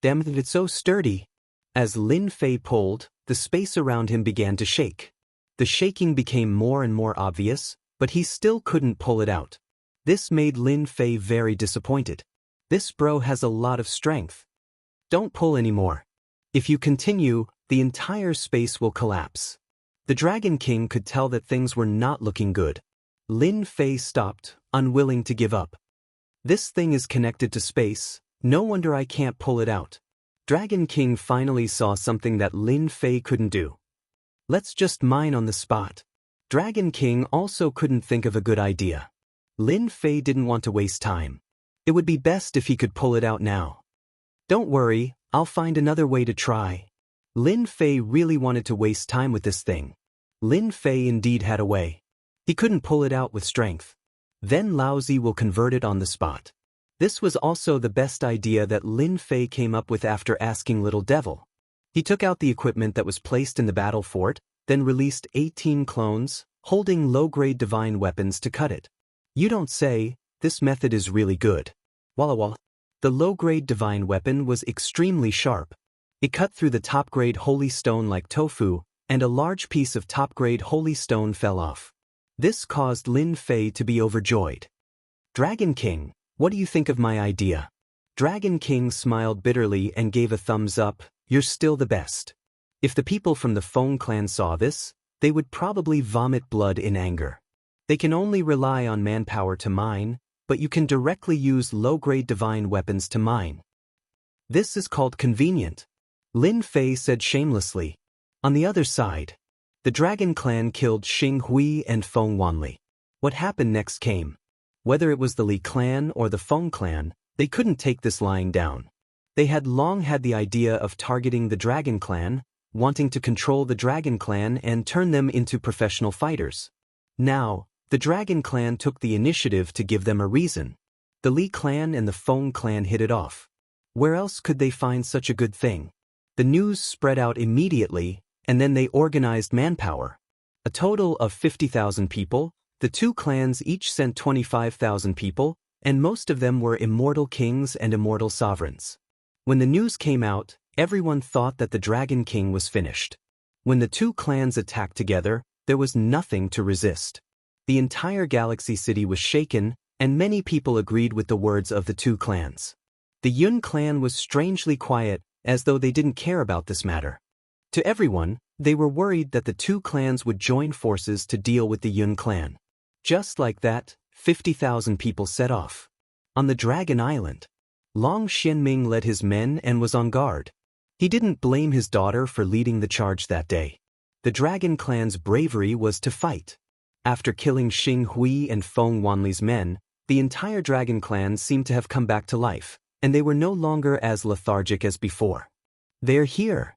Damn it, it's so sturdy. As Lin Fei pulled, the space around him began to shake. The shaking became more and more obvious, but he still couldn't pull it out. This made Lin Fei very disappointed. This bro has a lot of strength. Don't pull anymore. If you continue, the entire space will collapse. The Dragon King could tell that things were not looking good. Lin Fei stopped, unwilling to give up. This thing is connected to space, no wonder I can't pull it out. Dragon King finally saw something that Lin Fei couldn't do. Let's just mine on the spot. Dragon King also couldn't think of a good idea. Lin Fei didn't want to waste time. It would be best if he could pull it out now. Don't worry, I'll find another way to try. Lin Fei really wanted to waste time with this thing. Lin Fei indeed had a way. He couldn't pull it out with strength. Then Laozi will convert it on the spot. This was also the best idea that Lin Fei came up with after asking Little Devil. He took out the equipment that was placed in the battle fort, then released 18 clones, holding low-grade divine weapons to cut it. You don't say, this method is really good. Walla walla. The low-grade divine weapon was extremely sharp. It cut through the top-grade holy stone like tofu, and a large piece of top-grade holy stone fell off. This caused Lin Fei to be overjoyed. Dragon King, what do you think of my idea? Dragon King smiled bitterly and gave a thumbs up. You're still the best. If the people from the Feng clan saw this, they would probably vomit blood in anger. They can only rely on manpower to mine, but you can directly use low-grade divine weapons to mine. This is called convenient. Lin Fei said shamelessly. On the other side, the Dragon Clan killed Xing Hui and Feng Wanli. What happened next came. Whether it was the Li clan or the Feng clan, they couldn't take this lying down. They had long had the idea of targeting the Dragon Clan, wanting to control the Dragon Clan and turn them into professional fighters. Now, the Dragon Clan took the initiative to give them a reason. The Li clan and the Feng clan hit it off. Where else could they find such a good thing? The news spread out immediately, and then they organized manpower. A total of 50,000 people, the two clans each sent 25,000 people, and most of them were immortal kings and immortal sovereigns. When the news came out, everyone thought that the Dragon King was finished. When the two clans attacked together, there was nothing to resist. The entire Galaxy City was shaken, and many people agreed with the words of the two clans. The Yun clan was strangely quiet, as though they didn't care about this matter. To everyone, they were worried that the two clans would join forces to deal with the Yun clan. Just like that, 50,000 people set off. On the Dragon Island, Long Xianming led his men and was on guard. He didn't blame his daughter for leading the charge that day. The Dragon Clan's bravery was to fight. After killing Xing Hui and Feng Wanli's men, the entire Dragon Clan seemed to have come back to life, and they were no longer as lethargic as before. They're here.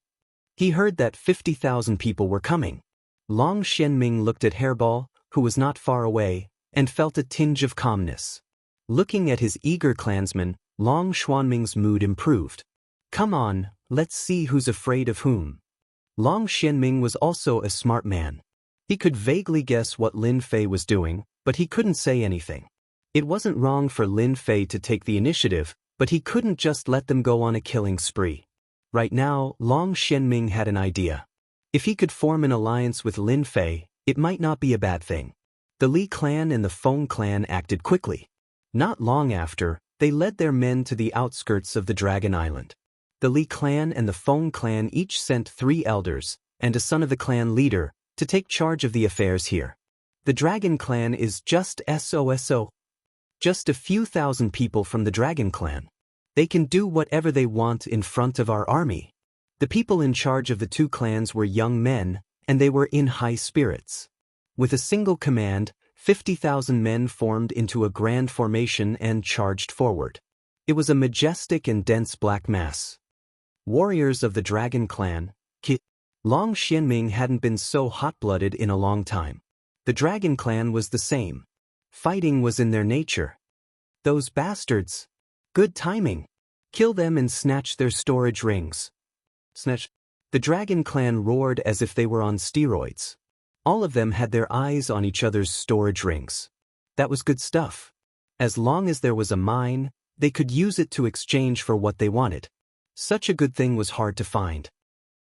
He heard that 50,000 people were coming. Long Xianming looked at Hairball, who was not far away, and felt a tinge of calmness. Looking at his eager clansmen, Long Xuanming's mood improved. Come on, let's see who's afraid of whom. Long Xianming was also a smart man. He could vaguely guess what Lin Fei was doing, but he couldn't say anything. It wasn't wrong for Lin Fei to take the initiative, but he couldn't just let them go on a killing spree. Right now, Long Xianming had an idea. If he could form an alliance with Lin Fei, it might not be a bad thing. The Li clan and the Feng clan acted quickly. Not long after, they led their men to the outskirts of the Dragon Island. The Li clan and the Feng clan each sent 3 elders, and a son of the clan leader, to take charge of the affairs here. The Dragon Clan is just SOSO. Just a few thousand people from the Dragon Clan. They can do whatever they want in front of our army. The people in charge of the two clans were young men, and they were in high spirits. With a single command, 50,000 men formed into a grand formation and charged forward. It was a majestic and dense black mass. Warriors of the Dragon Clan, Long Xianming hadn't been so hot-blooded in a long time. The Dragon Clan was the same. Fighting was in their nature. Those bastards. Good timing. Kill them and snatch their storage rings. Snatch. The Dragon Clan roared as if they were on steroids. All of them had their eyes on each other's storage rings. That was good stuff. As long as there was a mine, they could use it to exchange for what they wanted. Such a good thing was hard to find.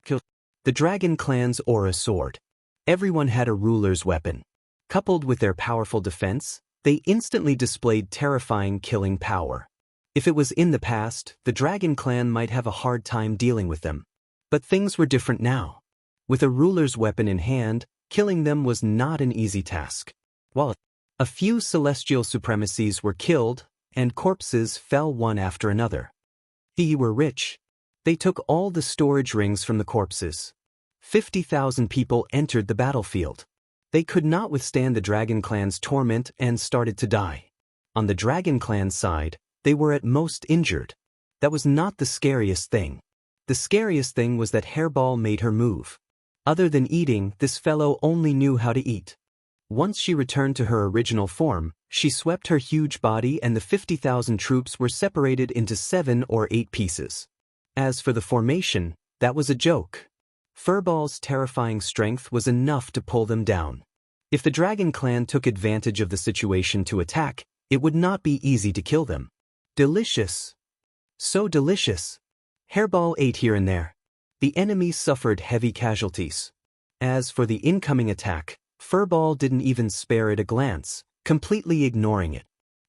Kill. The Dragon Clan's aura soared. Everyone had a ruler's weapon. Coupled with their powerful defense, they instantly displayed terrifying killing power. If it was in the past, the Dragon Clan might have a hard time dealing with them. But things were different now. With a ruler's weapon in hand, killing them was not an easy task. While a few celestial supremacies were killed, and corpses fell one after another. They were rich. They took all the storage rings from the corpses. 50,000 people entered the battlefield. They could not withstand the Dragon Clan's torment and started to die. On the Dragon Clan side, they were at most injured. That was not the scariest thing. The scariest thing was that Hairball made her move. Other than eating, this fellow only knew how to eat. Once she returned to her original form, she swept her huge body and the 50,000 troops were separated into 7 or 8 pieces. As for the formation, that was a joke. Furball's terrifying strength was enough to pull them down. If the Dragon Clan took advantage of the situation to attack, it would not be easy to kill them. Delicious. So delicious. Hairball ate here and there. The enemy suffered heavy casualties. As for the incoming attack, Furball didn't even spare it a glance, completely ignoring it.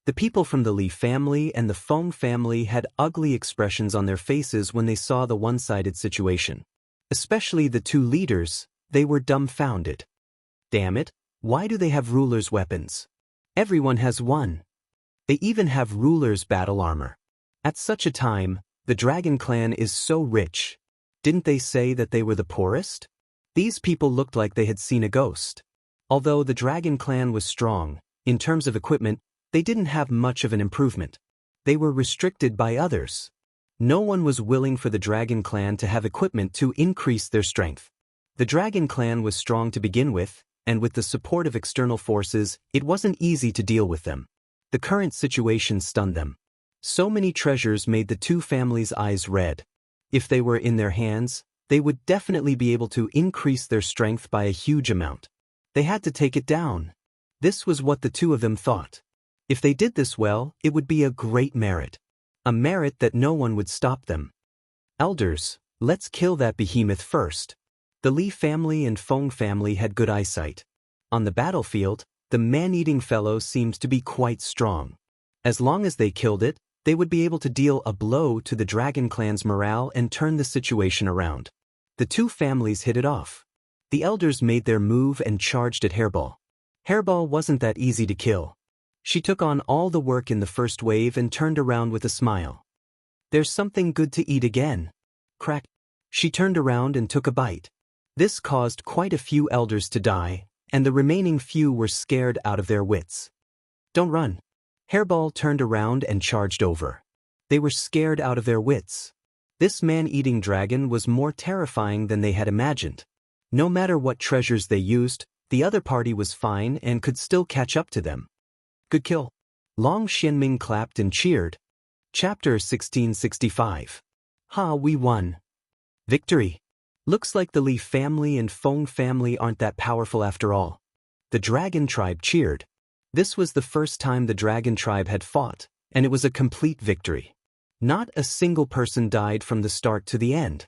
The people from the Li family and the Feng family had ugly expressions on their faces when they saw the one-sided situation. Especially the two leaders, they were dumbfounded. Damn it, why do they have rulers' weapons? Everyone has one. They even have rulers' battle armor. At such a time, the Dragon Clan is so rich. Didn't they say that they were the poorest? These people looked like they had seen a ghost. Although the Dragon Clan was strong, in terms of equipment, they didn't have much of an improvement. They were restricted by others. No one was willing for the Dragon Clan to have equipment to increase their strength. The Dragon Clan was strong to begin with, and with the support of external forces, it wasn't easy to deal with them. The current situation stunned them. So many treasures made the two families' eyes red. If they were in their hands, they would definitely be able to increase their strength by a huge amount. They had to take it down. This was what the two of them thought. If they did this well, it would be a great merit. A merit that no one would stop them. Elders, let's kill that behemoth first. The Li family and Feng family had good eyesight. On the battlefield, the man-eating fellow seemed to be quite strong. As long as they killed it, they would be able to deal a blow to the Dragon Clan's morale and turn the situation around. The two families hit it off. The elders made their move and charged at Hairball. Hairball wasn't that easy to kill. She took on all the work in the first wave and turned around with a smile. There's something good to eat again. Crack. She turned around and took a bite. This caused quite a few elders to die, and the remaining few were scared out of their wits. Don't run. Hairball turned around and charged over. They were scared out of their wits. This man-eating dragon was more terrifying than they had imagined. No matter what treasures they used, the other party was fine and could still catch up to them. Good kill. Long Xianming clapped and cheered. Chapter 1665. Ha, we won. Victory. Looks like the Li family and Feng family aren't that powerful after all. The Dragon Tribe cheered. This was the first time the Dragon Tribe had fought, and it was a complete victory. Not a single person died from the start to the end.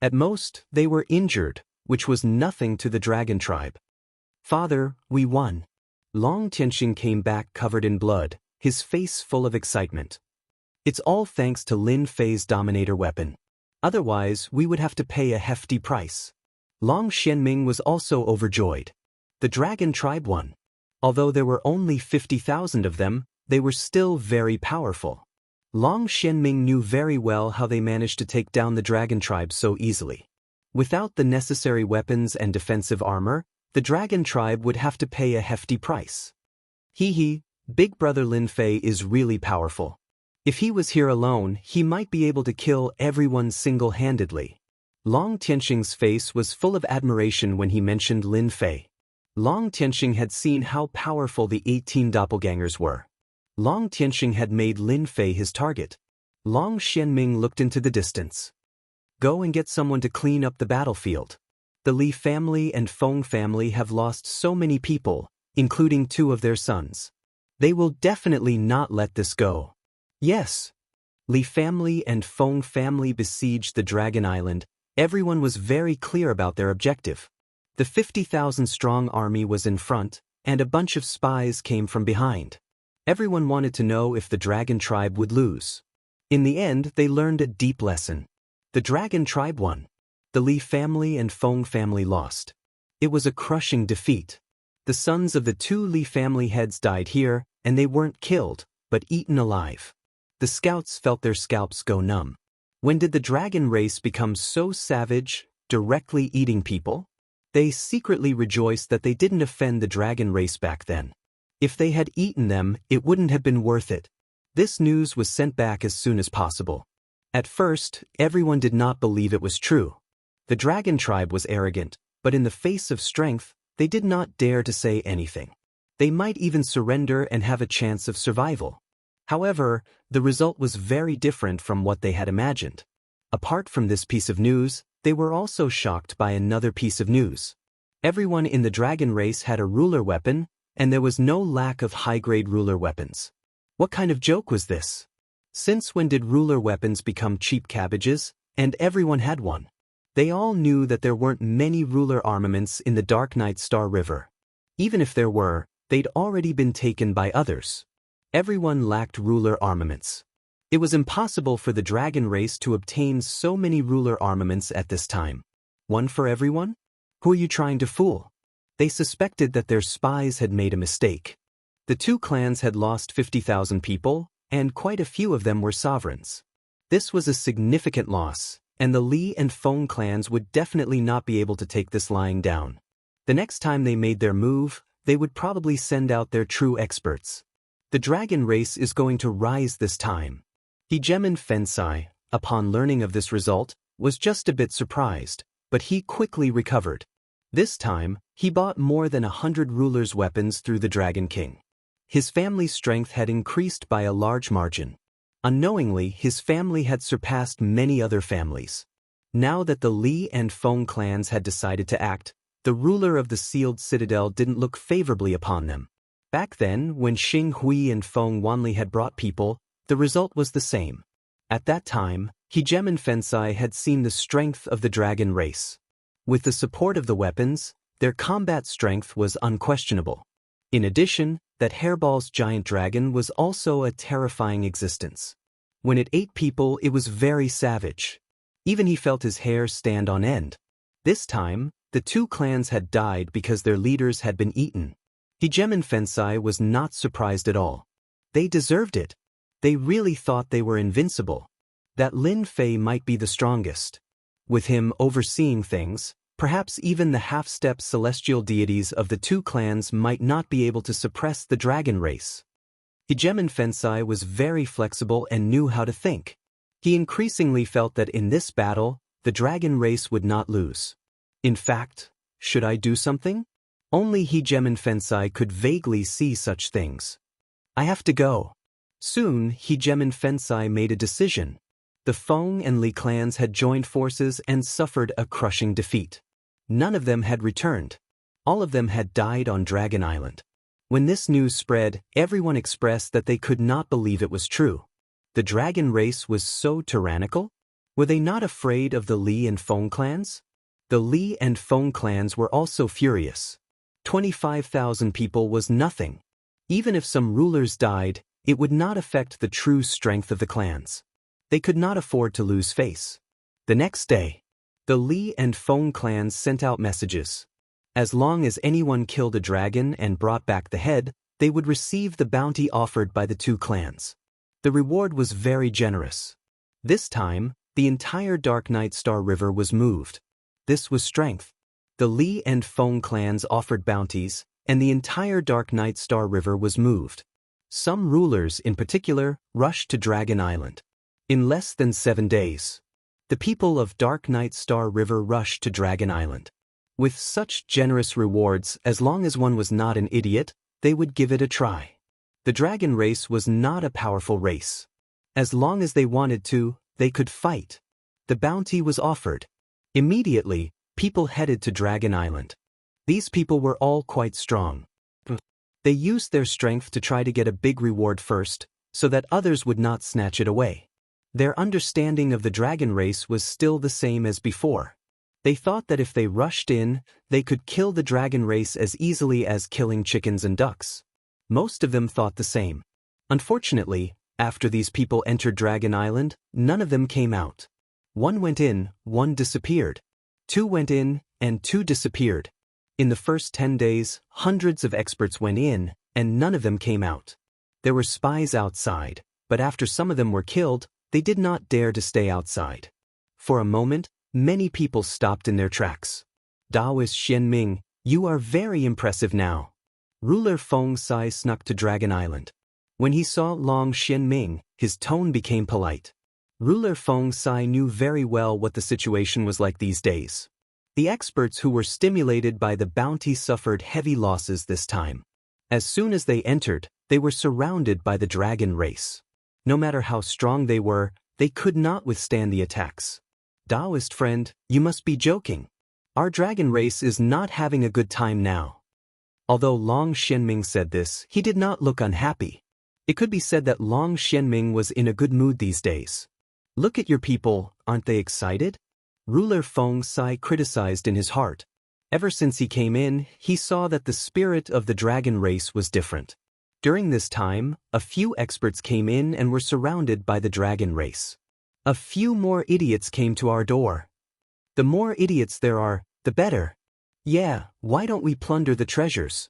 At most, they were injured, which was nothing to the Dragon Tribe. Father, we won. Long Tianxing came back covered in blood, his face full of excitement. It's all thanks to Lin Fei's Dominator weapon. Otherwise, we would have to pay a hefty price. Long Xianming was also overjoyed. The Dragon Tribe won. Although there were only 50,000 of them, they were still very powerful. Long Xianming knew very well how they managed to take down the Dragon Tribe so easily. Without the necessary weapons and defensive armor, the Dragon Tribe would have to pay a hefty price. Hee, Big Brother Lin Fei is really powerful. If he was here alone, he might be able to kill everyone single-handedly. Long Tianxing's face was full of admiration when he mentioned Lin Fei. Long Tianxing had seen how powerful the 18 doppelgangers were. Long Tianxing had made Lin Fei his target. Long Xianming looked into the distance. Go and get someone to clean up the battlefield. The Li family and Feng family have lost so many people, including 2 of their sons. They will definitely not let this go. Yes. Li family and Feng family besieged the Dragon Island. Everyone was very clear about their objective. The 50,000-strong army was in front, and a bunch of spies came from behind. Everyone wanted to know if the Dragon Tribe would lose. In the end, they learned a deep lesson. The Dragon Tribe won. The Li family and Feng family lost. It was a crushing defeat. The sons of the 2 Li family heads died here, and they weren't killed, but eaten alive. The scouts felt their scalps go numb. When did the dragon race become so savage, directly eating people? They secretly rejoiced that they didn't offend the dragon race back then. If they had eaten them, it wouldn't have been worth it. This news was sent back as soon as possible. At first, everyone did not believe it was true. The Dragon Tribe was arrogant, but in the face of strength, they did not dare to say anything. They might even surrender and have a chance of survival. However, the result was very different from what they had imagined. Apart from this piece of news, they were also shocked by another piece of news. Everyone in the dragon race had a ruler weapon, and there was no lack of high-grade ruler weapons. What kind of joke was this? Since when did ruler weapons become cheap cabbages, and everyone had one? They all knew that there weren't many ruler armaments in the Dark Night Star River. Even if there were, they'd already been taken by others. Everyone lacked ruler armaments. It was impossible for the dragon race to obtain so many ruler armaments at this time. One for everyone? Who are you trying to fool? They suspected that their spies had made a mistake. The 2 clans had lost 50,000 people, and quite a few of them were sovereigns. This was a significant loss, and the Li and Feng clans would definitely not be able to take this lying down. The next time they made their move, they would probably send out their true experts. The dragon race is going to rise this time. Hegemen Fensai, upon learning of this result, was just a bit surprised, but he quickly recovered. This time, he bought more than 100 rulers' weapons through the Dragon King. His family's strength had increased by a large margin. Unknowingly, his family had surpassed many other families. Now that the Li and Feng clans had decided to act, the ruler of the sealed citadel didn't look favorably upon them. Back then, when Xing Hui and Feng Wanli had brought people, the result was the same. At that time, Hejem and Fensai had seen the strength of the dragon race. With the support of the weapons, their combat strength was unquestionable. In addition, that Hairball's giant dragon was also a terrifying existence. When it ate people, it was very savage. Even he felt his hair stand on end. This time, the two clans had died because their leaders had been eaten. Hejem and Fensai was not surprised at all. They deserved it. They really thought they were invincible. That Lin Fei might be the strongest. With him overseeing things, perhaps even the half-step celestial deities of the two clans might not be able to suppress the dragon race. Hejem and Fensai was very flexible and knew how to think. He increasingly felt that in this battle, the dragon race would not lose. In fact, should I do something? Only Hejem and Fensai could vaguely see such things. I have to go. Soon, Hejem and Fensai made a decision. The Feng and Li clans had joined forces and suffered a crushing defeat. None of them had returned. All of them had died on Dragon Island. When this news spread, everyone expressed that they could not believe it was true. The dragon race was so tyrannical? Were they not afraid of the Li and Feng clans? The Li and Feng clans were also furious. 25,000 people was nothing. Even if some rulers died, it would not affect the true strength of the clans. They could not afford to lose face. The next day, the Li and Feng clans sent out messages. As long as anyone killed a dragon and brought back the head, they would receive the bounty offered by the two clans. The reward was very generous. This time, the entire Dark Night Star River was moved. This was strength. The Li and Feng clans offered bounties, and the entire Dark Night Star River was moved. Some rulers, in particular, rushed to Dragon Island. In less than 7 days, the people of Dark Night Star River rushed to Dragon Island. With such generous rewards, as long as one was not an idiot, they would give it a try. The dragon race was not a powerful race. As long as they wanted to, they could fight. The bounty was offered. Immediately, people headed to Dragon Island. These people were all quite strong. They used their strength to try to get a big reward first, so that others would not snatch it away. Their understanding of the dragon race was still the same as before. They thought that if they rushed in, they could kill the dragon race as easily as killing chickens and ducks. Most of them thought the same. Unfortunately, after these people entered Dragon Island, none of them came out. One went in, one disappeared. Two went in, and two disappeared. In the first 10 days, hundreds of experts went in, and none of them came out. There were spies outside, but after some of them were killed, they did not dare to stay outside. For a moment, many people stopped in their tracks. Taoist Xianming, you are very impressive now. Ruler Feng Sai snuck to Dragon Island. When he saw Long Xianming, his tone became polite. Ruler Feng Sai knew very well what the situation was like these days. The experts who were stimulated by the bounty suffered heavy losses this time. As soon as they entered, they were surrounded by the dragon race. No matter how strong they were, they could not withstand the attacks. Taoist friend, you must be joking. Our dragon race is not having a good time now. Although Long Xianming said this, he did not look unhappy. It could be said that Long Xianming was in a good mood these days. Look at your people, aren't they excited? Ruler Feng Sai criticized in his heart. Ever since he came in, he saw that the spirit of the dragon race was different. During this time, a few experts came in and were surrounded by the dragon race. A few more idiots came to our door. The more idiots there are, the better. Yeah, why don't we plunder the treasures?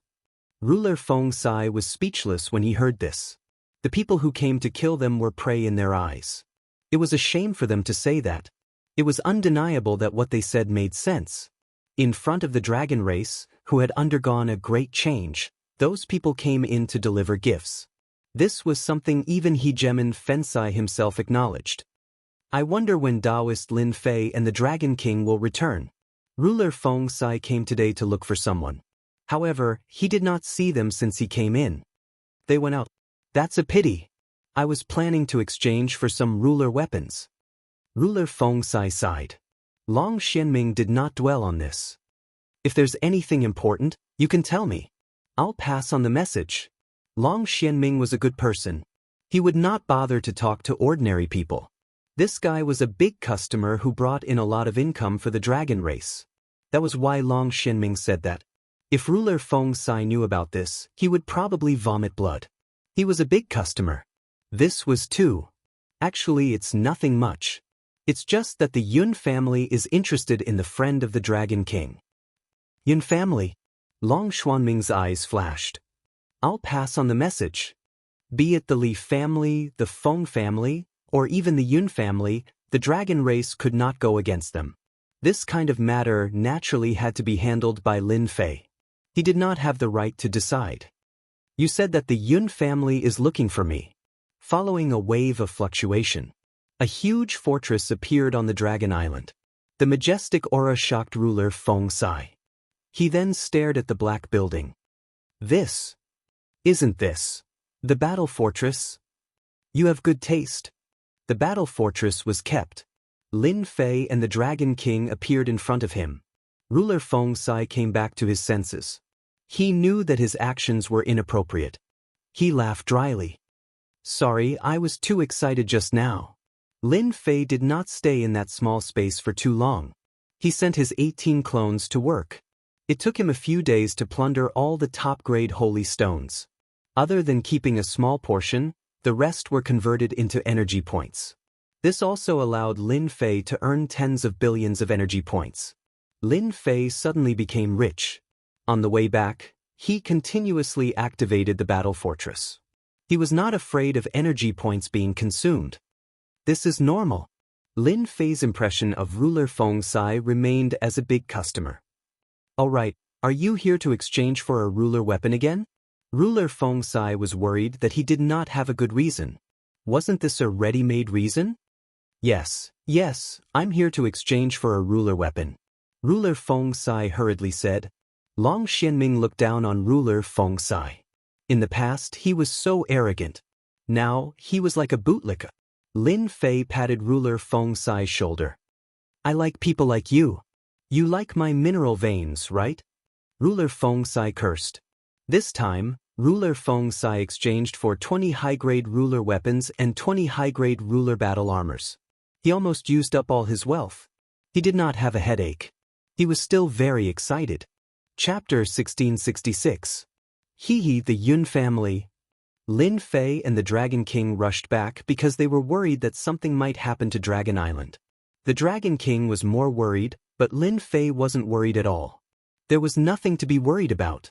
Ruler Feng Sai was speechless when he heard this. The people who came to kill them were prey in their eyes. It was a shame for them to say that. It was undeniable that what they said made sense. In front of the dragon race, who had undergone a great change, those people came in to deliver gifts. This was something even Hejem Fensai himself acknowledged. I wonder when Taoist Lin Fei and the Dragon King will return. Ruler Feng Sai came today to look for someone. However, he did not see them since he came in. They went out. That's a pity. I was planning to exchange for some ruler weapons. Ruler Feng Sai sighed. Long Xianming did not dwell on this. If there's anything important, you can tell me. I'll pass on the message. Long Xianming was a good person. He would not bother to talk to ordinary people. This guy was a big customer who brought in a lot of income for the dragon race. That was why Long Xianming said that. If Ruler Feng Sai knew about this, he would probably vomit blood. He was a big customer. This was too. Actually, it's nothing much. It's just that the Yun family is interested in the friend of the Dragon King. Yun family? Long Xuanming's eyes flashed. I'll pass on the message. Be it the Li family, the Feng family, or even the Yun family, the dragon race could not go against them. This kind of matter naturally had to be handled by Lin Fei. He did not have the right to decide. You said that the Yun family is looking for me. Following a wave of fluctuation, a huge fortress appeared on the Dragon Island. The majestic aura shocked ruler Feng Sai. He then stared at the black building. Isn't this the battle fortress? You have good taste. The battle fortress was kept. Lin Fei and the Dragon King appeared in front of him. Ruler Feng Sai came back to his senses. He knew that his actions were inappropriate. He laughed dryly. Sorry, I was too excited just now. Lin Fei did not stay in that small space for too long. He sent his 18 clones to work. It took him a few days to plunder all the top-grade holy stones. Other than keeping a small portion, the rest were converted into energy points. This also allowed Lin Fei to earn tens of billions of energy points. Lin Fei suddenly became rich. On the way back, he continuously activated the battle fortress. He was not afraid of energy points being consumed. This is normal. Lin Fei's impression of Ruler Feng Sai remained as a big customer. Alright, are you here to exchange for a ruler weapon again? Ruler Feng Sai was worried that he did not have a good reason. Wasn't this a ready-made reason? Yes, I'm here to exchange for a ruler weapon. Ruler Feng Sai hurriedly said. Long Xianming looked down on Ruler Feng Sai. In the past, he was so arrogant. Now, he was like a bootlicker. Lin Fei patted Ruler Feng Sai's shoulder. I like people like you. You like my mineral veins, right? Ruler Feng Sai cursed. This time, Ruler Feng Sai exchanged for 20 high-grade ruler weapons and 20 high-grade ruler battle armors. He almost used up all his wealth. He did not have a headache. He was still very excited. Chapter 1666. The Yun family. Lin Fei and the Dragon King rushed back because they were worried that something might happen to Dragon Island. The Dragon King was more worried, but Lin Fei wasn't worried at all. There was nothing to be worried about.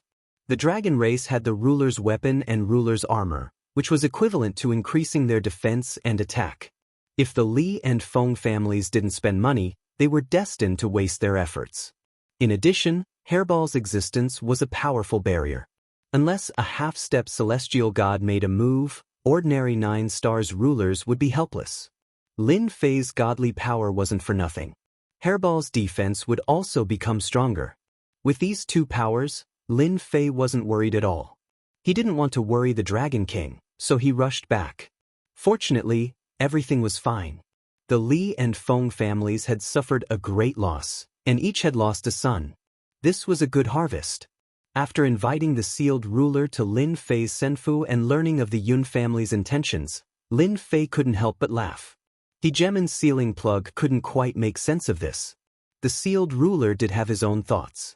The dragon race had the ruler's weapon and ruler's armor, which was equivalent to increasing their defense and attack. If the Li and Feng families didn't spend money, they were destined to waste their efforts. In addition, Hairball's existence was a powerful barrier. Unless a half-step celestial god made a move, ordinary 9 stars rulers would be helpless. Lin Fei's godly power wasn't for nothing. Hairball's defense would also become stronger. With these two powers, Lin Fei wasn't worried at all. He didn't want to worry the Dragon King, so he rushed back. Fortunately, everything was fine. The Li and Feng families had suffered a great loss, and each had lost a son. This was a good harvest. After inviting the sealed ruler to Lin Fei's senfu and learning of the Yun family's intentions, Lin Fei couldn't help but laugh. The Gemin's sealing plug couldn't quite make sense of this. The sealed ruler did have his own thoughts.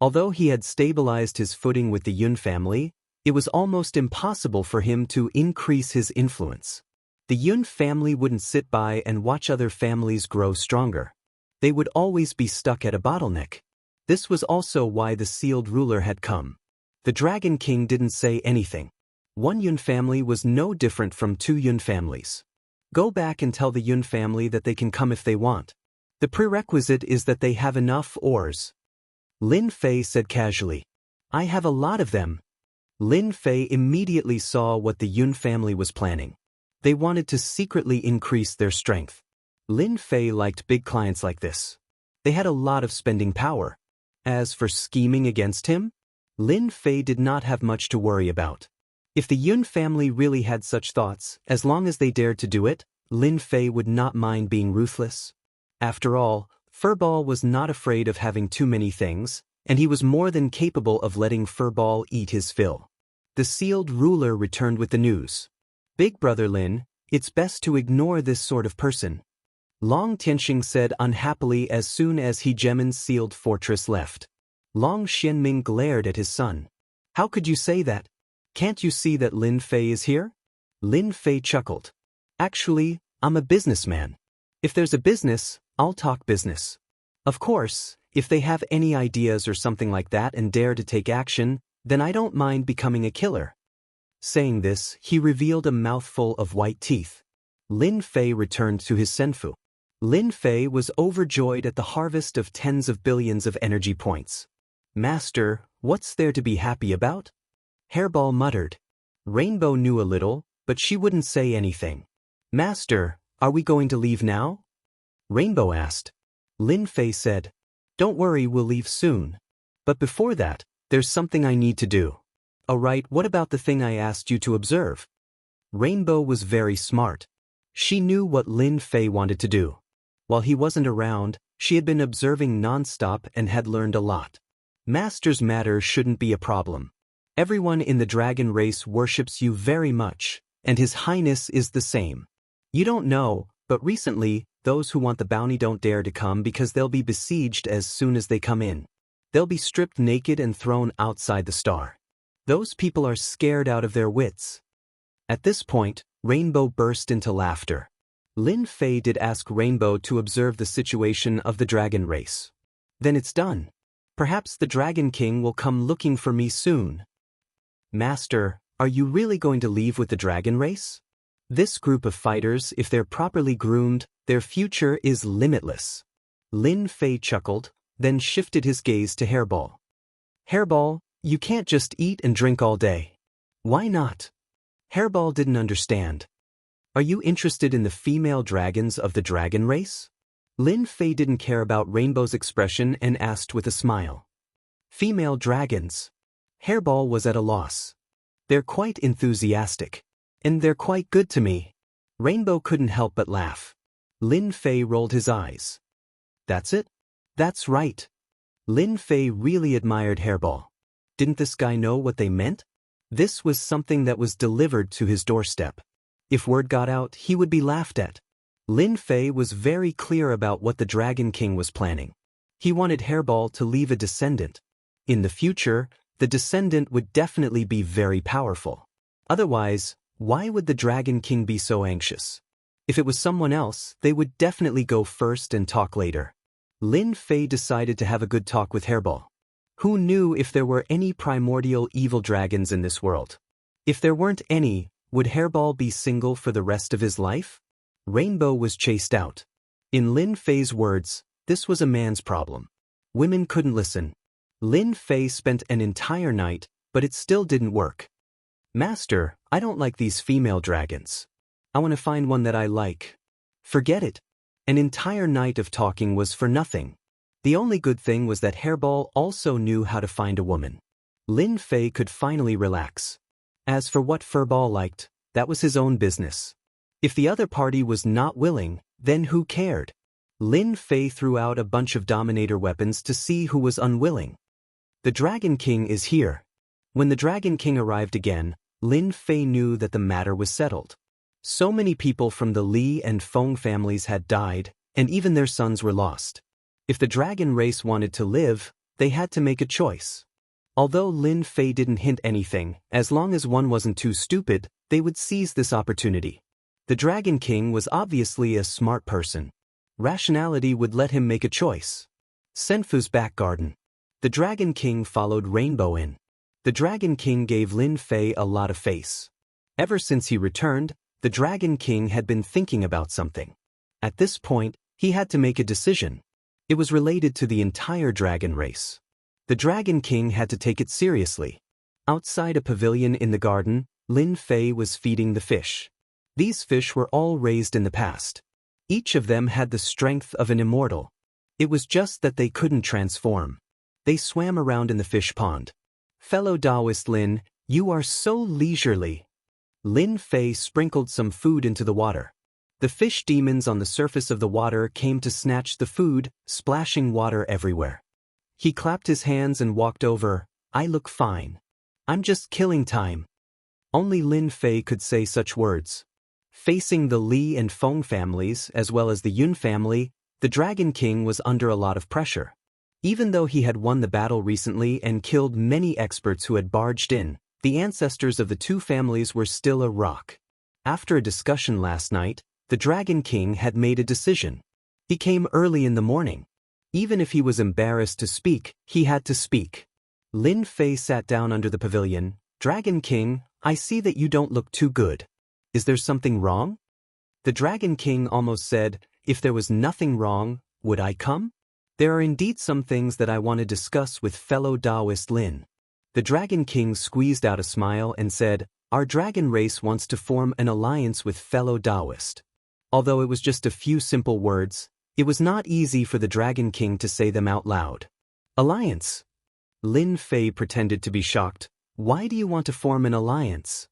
Although he had stabilized his footing with the Yun family, it was almost impossible for him to increase his influence. The Yun family wouldn't sit by and watch other families grow stronger. They would always be stuck at a bottleneck. This was also why the sealed ruler had come. The Dragon King didn't say anything. One Yun family was no different from 2 Yun families. Go back and tell the Yun family that they can come if they want. The prerequisite is that they have enough ores. Lin Fei said casually. I have a lot of them. Lin Fei immediately saw what the Yun family was planning. They wanted to secretly increase their strength. Lin Fei liked big clients like this. They had a lot of spending power. As for scheming against him, Lin Fei did not have much to worry about. If the Yun family really had such thoughts, as long as they dared to do it, Lin Fei would not mind being ruthless. After all, Furball was not afraid of having too many things, and he was more than capable of letting Furball eat his fill. The sealed ruler returned with the news. Big brother Lin, it's best to ignore this sort of person. Long Tianxing said unhappily as soon as Hegemon's sealed fortress left. Long Xianming glared at his son. How could you say that? Can't you see that Lin Fei is here? Lin Fei chuckled. Actually, I'm a businessman. If there's a business, I'll talk business. Of course, if they have any ideas or something like that and dare to take action, then I don't mind becoming a killer. Saying this, he revealed a mouthful of white teeth. Lin Fei returned to his senfu. Lin Fei was overjoyed at the harvest of tens of billions of energy points. Master, what's there to be happy about? Hairball muttered. Rainbow knew a little, but she wouldn't say anything. Master, are we going to leave now? Rainbow asked. Lin Fei said, Don't worry, we'll leave soon. But before that, there's something I need to do. Alright, what about the thing I asked you to observe? Rainbow was very smart. She knew what Lin Fei wanted to do. While he wasn't around, she had been observing non-stop and had learned a lot. Master's matter shouldn't be a problem. Everyone in the dragon race worships you very much, and His Highness is the same. You don't know, but recently, those who want the bounty don't dare to come because they'll be besieged as soon as they come in. They'll be stripped naked and thrown outside the star. Those people are scared out of their wits. At this point, Rainbow burst into laughter. Lin Fei did ask Rainbow to observe the situation of the dragon race. Then it's done. Perhaps the Dragon King will come looking for me soon. Master, are you really going to leave with the dragon race? This group of fighters, if they're properly groomed, their future is limitless. Lin Fei chuckled, then shifted his gaze to Hairball. Hairball, you can't just eat and drink all day. Why not? Hairball didn't understand. Are you interested in the female dragons of the dragon race? Lin Fei didn't care about Rainbow's expression and asked with a smile. Female dragons. Hairball was at a loss. They're quite enthusiastic. And they're quite good to me. Rainbow couldn't help but laugh. Lin Fei rolled his eyes. That's it? That's right. Lin Fei really admired Hairball. Didn't this guy know what they meant? This was something that was delivered to his doorstep. If word got out, he would be laughed at. Lin Fei was very clear about what the Dragon King was planning. He wanted Hairball to leave a descendant. In the future, the descendant would definitely be very powerful. Otherwise, why would the Dragon King be so anxious? If it was someone else, they would definitely go first and talk later. Lin Fei decided to have a good talk with Hairball. Who knew if there were any primordial evil dragons in this world? If there weren't any, would Hairball be single for the rest of his life? Rainbow was chased out. In Lin Fei's words, this was a man's problem. Women couldn't listen. Lin Fei spent an entire night, but it still didn't work. Master, I don't like these female dragons. I want to find one that I like. Forget it. An entire night of talking was for nothing. The only good thing was that Hairball also knew how to find a woman. Lin Fei could finally relax. As for what Furball liked, that was his own business. If the other party was not willing, then who cared? Lin Fei threw out a bunch of Dominator weapons to see who was unwilling. The Dragon King is here. When the Dragon King arrived again, Lin Fei knew that the matter was settled. So many people from the Li and Feng families had died, and even their sons were lost. If the dragon race wanted to live, they had to make a choice. Although Lin Fei didn't hint anything, as long as one wasn't too stupid, they would seize this opportunity. The Dragon King was obviously a smart person. Rationality would let him make a choice. Senfu's back garden. The Dragon King followed Rainbow in. The Dragon King gave Lin Fei a lot of face. Ever since he returned, the Dragon King had been thinking about something. At this point, he had to make a decision. It was related to the entire dragon race. The Dragon King had to take it seriously. Outside a pavilion in the garden, Lin Fei was feeding the fish. These fish were all raised in the past. Each of them had the strength of an immortal. It was just that they couldn't transform. They swam around in the fish pond. Fellow Taoist Lin, you are so leisurely. Lin Fei sprinkled some food into the water. The fish demons on the surface of the water came to snatch the food, splashing water everywhere. He clapped his hands and walked over. I look fine. I'm just killing time. Only Lin Fei could say such words. Facing the Li and Feng families, as well as the Yun family, the Dragon King was under a lot of pressure. Even though he had won the battle recently and killed many experts who had barged in, the ancestors of the two families were still a rock. After a discussion last night, the Dragon King had made a decision. He came early in the morning. Even if he was embarrassed to speak, he had to speak. Lin Fei sat down under the pavilion. Dragon King, I see that you don't look too good. Is there something wrong? The Dragon King almost said, if there was nothing wrong, would I come? There are indeed some things that I want to discuss with fellow Taoist Lin. The Dragon King squeezed out a smile and said, our dragon race wants to form an alliance with fellow Taoist. Although it was just a few simple words, it was not easy for the Dragon King to say them out loud. Alliance? Lin Fei pretended to be shocked. Why do you want to form an alliance?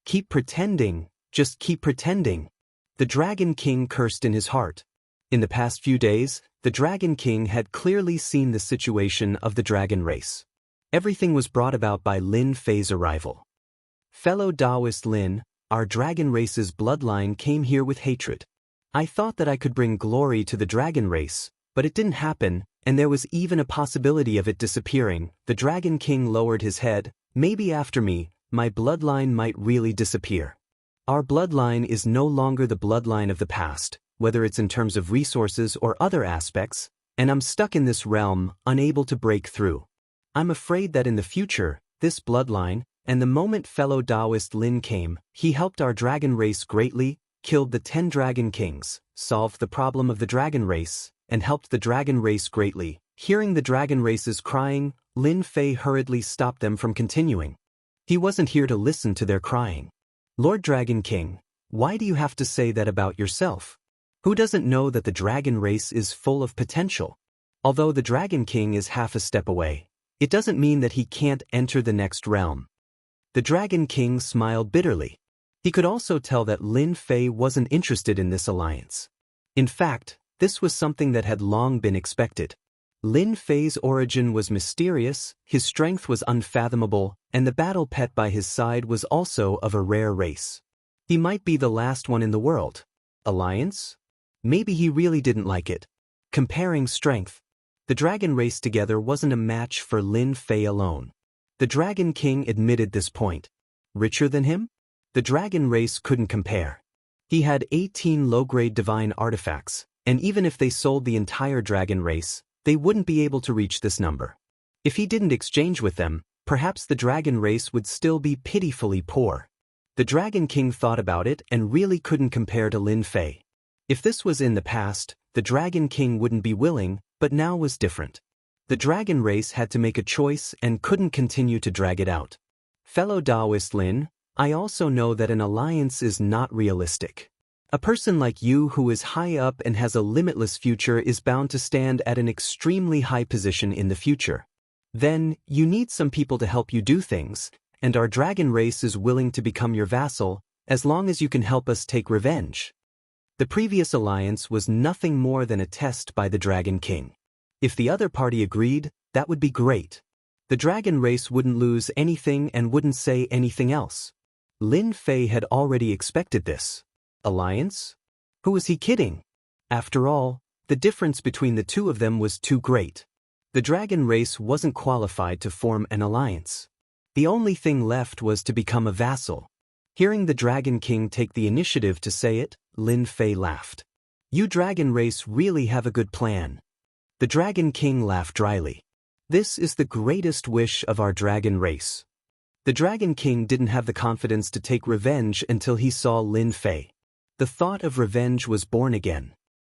Keep pretending, just keep pretending. The Dragon King cursed in his heart. In the past few days, the Dragon King had clearly seen the situation of the dragon race. Everything was brought about by Lin Fei's arrival. Fellow Taoist Lin, our dragon race's bloodline came here with hatred. I thought that I could bring glory to the dragon race, but it didn't happen, and there was even a possibility of it disappearing. The Dragon King lowered his head. Maybe after me, my bloodline might really disappear. Our bloodline is no longer the bloodline of the past, whether it's in terms of resources or other aspects, and I'm stuck in this realm, unable to break through. I'm afraid that in the future, this bloodline, and the moment fellow Taoist Lin came, he helped our dragon race greatly, killed the 10 Dragon Kings, solved the problem of the dragon race, and helped the dragon race greatly. Hearing the dragon races crying, Lin Fei hurriedly stopped them from continuing. He wasn't here to listen to their crying. Lord Dragon King, why do you have to say that about yourself? Who doesn't know that the dragon race is full of potential? Although the Dragon King is half a step away, it doesn't mean that he can't enter the next realm. The Dragon King smiled bitterly. He could also tell that Lin Fei wasn't interested in this alliance. In fact, this was something that had long been expected. Lin Fei's origin was mysterious, his strength was unfathomable, and the battle pet by his side was also of a rare race. He might be the last one in the world. Alliance? Maybe he really didn't like it. Comparing strength. The dragon race together wasn't a match for Lin Fei alone. The Dragon King admitted this point. Richer than him? The dragon race couldn't compare. He had 18 low-grade divine artifacts, and even if they sold the entire dragon race, they wouldn't be able to reach this number. If he didn't exchange with them, perhaps the dragon race would still be pitifully poor. The Dragon King thought about it and really couldn't compare to Lin Fei. If this was in the past, the Dragon King wouldn't be willing, but now was different. The dragon race had to make a choice and couldn't continue to drag it out. Fellow Taoist Lin, I also know that an alliance is not realistic. A person like you who is high up and has a limitless future is bound to stand at an extremely high position in the future. Then, you need some people to help you do things, and our dragon race is willing to become your vassal, as long as you can help us take revenge. The previous alliance was nothing more than a test by the Dragon King. If the other party agreed, that would be great. The dragon race wouldn't lose anything and wouldn't say anything else. Lin Fei had already expected this. Alliance? Who was he kidding? After all, the difference between the two of them was too great. The dragon race wasn't qualified to form an alliance. The only thing left was to become a vassal. Hearing the Dragon King take the initiative to say it, Lin Fei laughed. You dragon race really have a good plan. The Dragon King laughed dryly. This is the greatest wish of our dragon race. The Dragon King didn't have the confidence to take revenge until he saw Lin Fei. The thought of revenge was born again.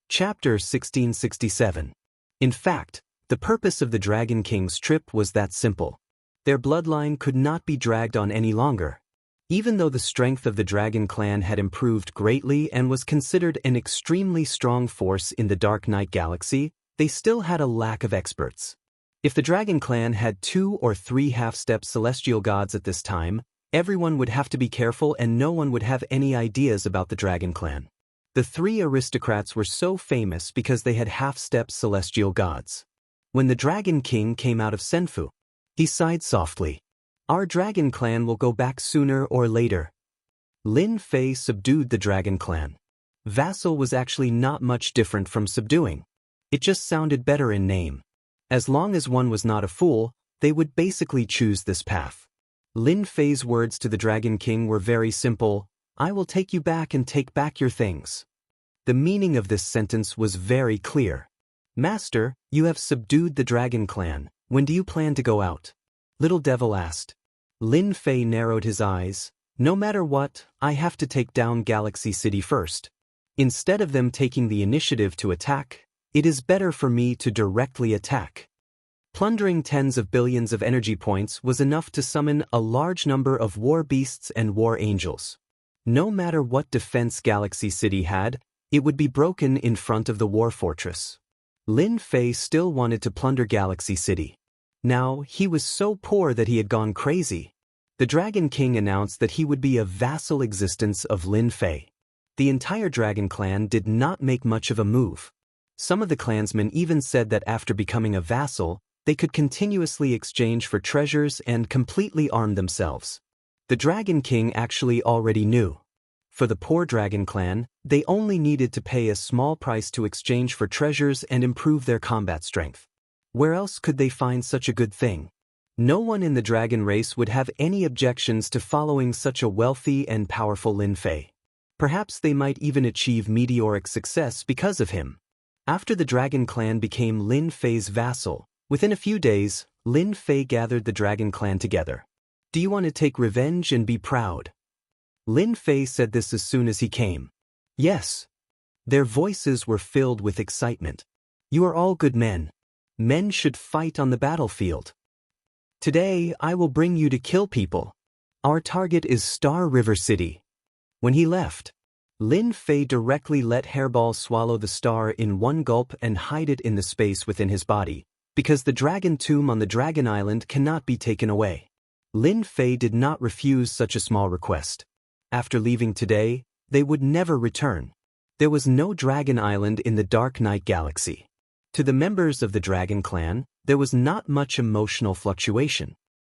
Chapter 1667. In fact, the purpose of the Dragon King's trip was that simple. Their bloodline could not be dragged on any longer. Even though the strength of the Dragon Clan had improved greatly and was considered an extremely strong force in the Dark Knight galaxy, they still had a lack of experts. If the Dragon Clan had 2 or 3 half-step celestial gods at this time, everyone would have to be careful and no one would have any ideas about the Dragon Clan. The 3 aristocrats were so famous because they had half-step celestial gods. When the Dragon King came out of Senfu, he sighed softly. Our Dragon Clan will go back sooner or later. Lin Fei subdued the Dragon Clan. Vassal was actually not much different from subduing. It just sounded better in name. As long as one was not a fool, they would basically choose this path. Lin Fei's words to the Dragon King were very simple: I will take you back and take back your things. The meaning of this sentence was very clear. Master, you have subdued the Dragon Clan. When do you plan to go out? Little Devil asked. Lin Fei narrowed his eyes. No matter what, I have to take down Galaxy City first. Instead of them taking the initiative to attack, it is better for me to directly attack. Plundering tens of billions of energy points was enough to summon a large number of war beasts and war angels. No matter what defense Galaxy City had, it would be broken in front of the war fortress. Lin Fei still wanted to plunder Galaxy City. Now, he was so poor that he had gone crazy. The Dragon King announced that he would be a vassal existence of Lin Fei. The entire Dragon Clan did not make much of a move. Some of the clansmen even said that after becoming a vassal, they could continuously exchange for treasures and completely arm themselves. The Dragon King actually already knew. For the poor Dragon Clan, they only needed to pay a small price to exchange for treasures and improve their combat strength. Where else could they find such a good thing? No one in the dragon race would have any objections to following such a wealthy and powerful Lin Fei. Perhaps they might even achieve meteoric success because of him. After the Dragon Clan became Lin Fei's vassal, within a few days, Lin Fei gathered the Dragon Clan together. Do you want to take revenge and be proud? Lin Fei said this as soon as he came. Yes. Their voices were filled with excitement. You are all good men. Men should fight on the battlefield. Today, I will bring you to kill people. Our target is Star River City. When he left, Lin Fei directly let Hairball swallow the star in one gulp and hide it in the space within his body, because the dragon tomb on the Dragon Island cannot be taken away. Lin Fei did not refuse such a small request. After leaving today, they would never return. There was no Dragon Island in the Dark Knight galaxy. To the members of the Dragon Clan, there was not much emotional fluctuation.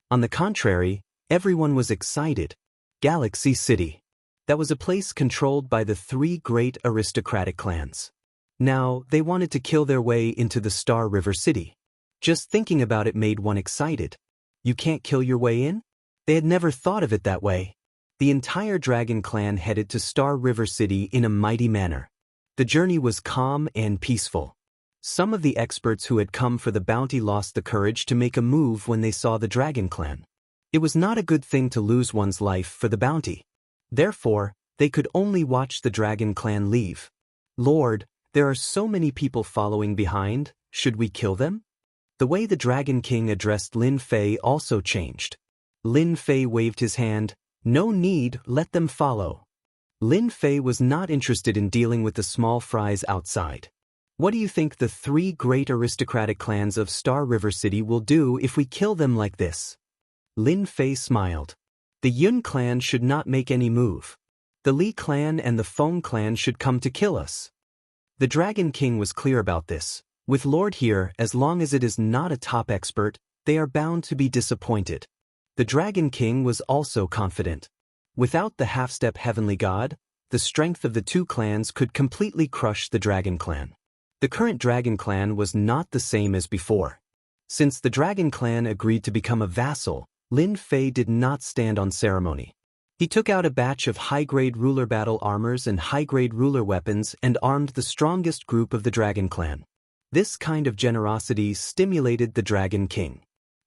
On the contrary, everyone was excited. Galaxy City. That was a place controlled by the 3 great aristocratic clans. Now, they wanted to kill their way into the Star River City. Just thinking about it made one excited. You can't kill your way in? They had never thought of it that way. The entire Dragon Clan headed to Star River City in a mighty manner. The journey was calm and peaceful. Some of the experts who had come for the bounty lost the courage to make a move when they saw the Dragon Clan. It was not a good thing to lose one's life for the bounty. Therefore, they could only watch the Dragon Clan leave. Lord, there are so many people following behind, should we kill them? The way the Dragon King addressed Lin Fei also changed. Lin Fei waved his hand. No need, let them follow. Lin Fei was not interested in dealing with the small fries outside. What do you think the 3 great aristocratic clans of Star River City will do if we kill them like this? Lin Fei smiled. The Yun clan should not make any move. The Li clan and the Feng clan should come to kill us. The Dragon King was clear about this. With Lord here, as long as it is not a top expert, they are bound to be disappointed. The Dragon King was also confident. Without the half-step heavenly god, the strength of the 2 clans could completely crush the Dragon Clan. The current Dragon Clan was not the same as before. Since the Dragon Clan agreed to become a vassal, Lin Fei did not stand on ceremony. He took out a batch of high-grade ruler battle armors and high-grade ruler weapons and armed the strongest group of the Dragon Clan. This kind of generosity stimulated the Dragon King.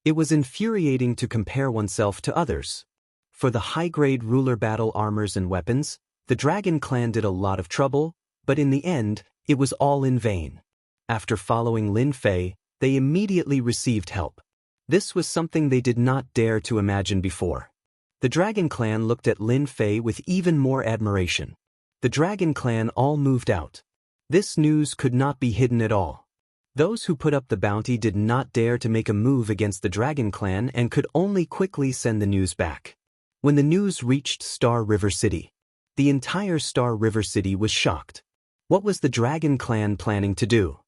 It was infuriating to compare oneself to others. For the high-grade ruler battle armors and weapons, the Dragon Clan did a lot of trouble, but in the end, it was all in vain. After following Lin Fei, they immediately received help. This was something they did not dare to imagine before. The Dragon Clan looked at Lin Fei with even more admiration. The Dragon Clan all moved out. This news could not be hidden at all. Those who put up the bounty did not dare to make a move against the Dragon Clan and could only quickly send the news back. When the news reached Star River City, the entire Star River City was shocked. What was the Dragon Clan planning to do?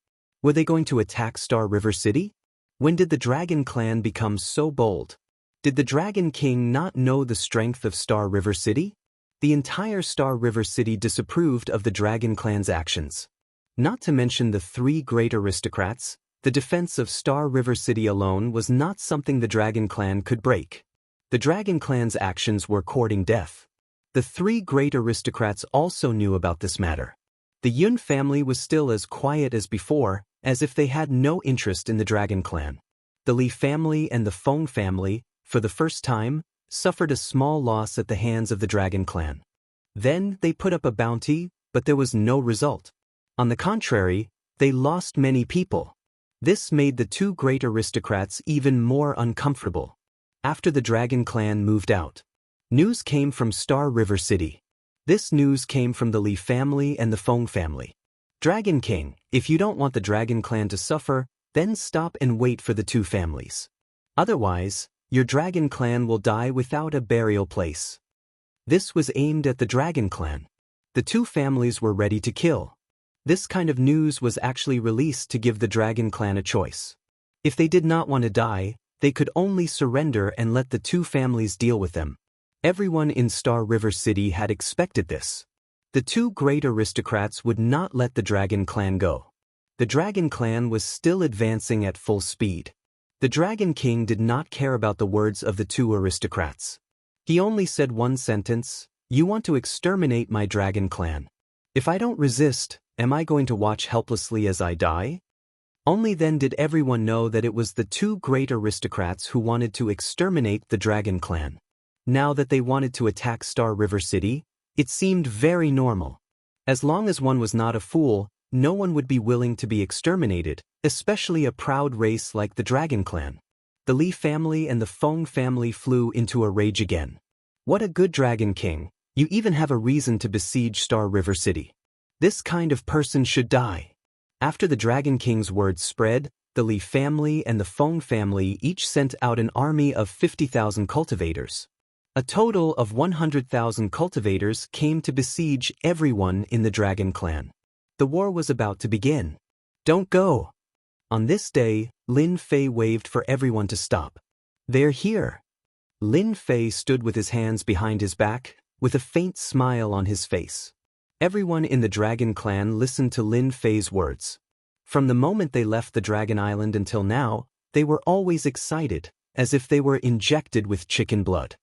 Were they going to attack Star River City? When did the Dragon Clan become so bold? Did the Dragon King not know the strength of Star River City? The entire Star River City disapproved of the Dragon Clan's actions. Not to mention the three great aristocrats, the defense of Star River City alone was not something the Dragon Clan could break. The Dragon Clan's actions were courting death. The three great aristocrats also knew about this matter. The Yun family was still as quiet as before, as if they had no interest in the Dragon Clan. The Li family and the Feng family, for the first time, suffered a small loss at the hands of the Dragon Clan. Then they put up a bounty, but there was no result. On the contrary, they lost many people. This made the two great aristocrats even more uncomfortable. After the Dragon Clan moved out, news came from Star River City. This news came from the Li family and the Feng family. Dragon King, if you don't want the Dragon Clan to suffer, then stop and wait for the two families. Otherwise, your Dragon Clan will die without a burial place. This was aimed at the Dragon Clan. The two families were ready to kill. This kind of news was actually released to give the Dragon Clan a choice. If they did not want to die, they could only surrender and let the two families deal with them. Everyone in Star River City had expected this. The two great aristocrats would not let the Dragon Clan go. The Dragon Clan was still advancing at full speed. The Dragon King did not care about the words of the two aristocrats. He only said one sentence, "You want to exterminate my Dragon Clan. If I don't resist, am I going to watch helplessly as I die?" Only then did everyone know that it was the two great aristocrats who wanted to exterminate the Dragon Clan. Now that they wanted to attack Star River City, it seemed very normal. As long as one was not a fool, no one would be willing to be exterminated, especially a proud race like the Dragon Clan. The Li family and the Feng family flew into a rage again. What a good Dragon King, you even have a reason to besiege Star River City. This kind of person should die. After the Dragon King's words spread, the Li family and the Feng family each sent out an army of 50,000 cultivators. A total of 100,000 cultivators came to besiege everyone in the Dragon Clan. The war was about to begin. Don't go! On this day, Lin Fei waved for everyone to stop. They're here. Lin Fei stood with his hands behind his back, with a faint smile on his face. Everyone in the Dragon Clan listened to Lin Fei's words. From the moment they left the Dragon Island until now, they were always excited, as if they were injected with chicken blood.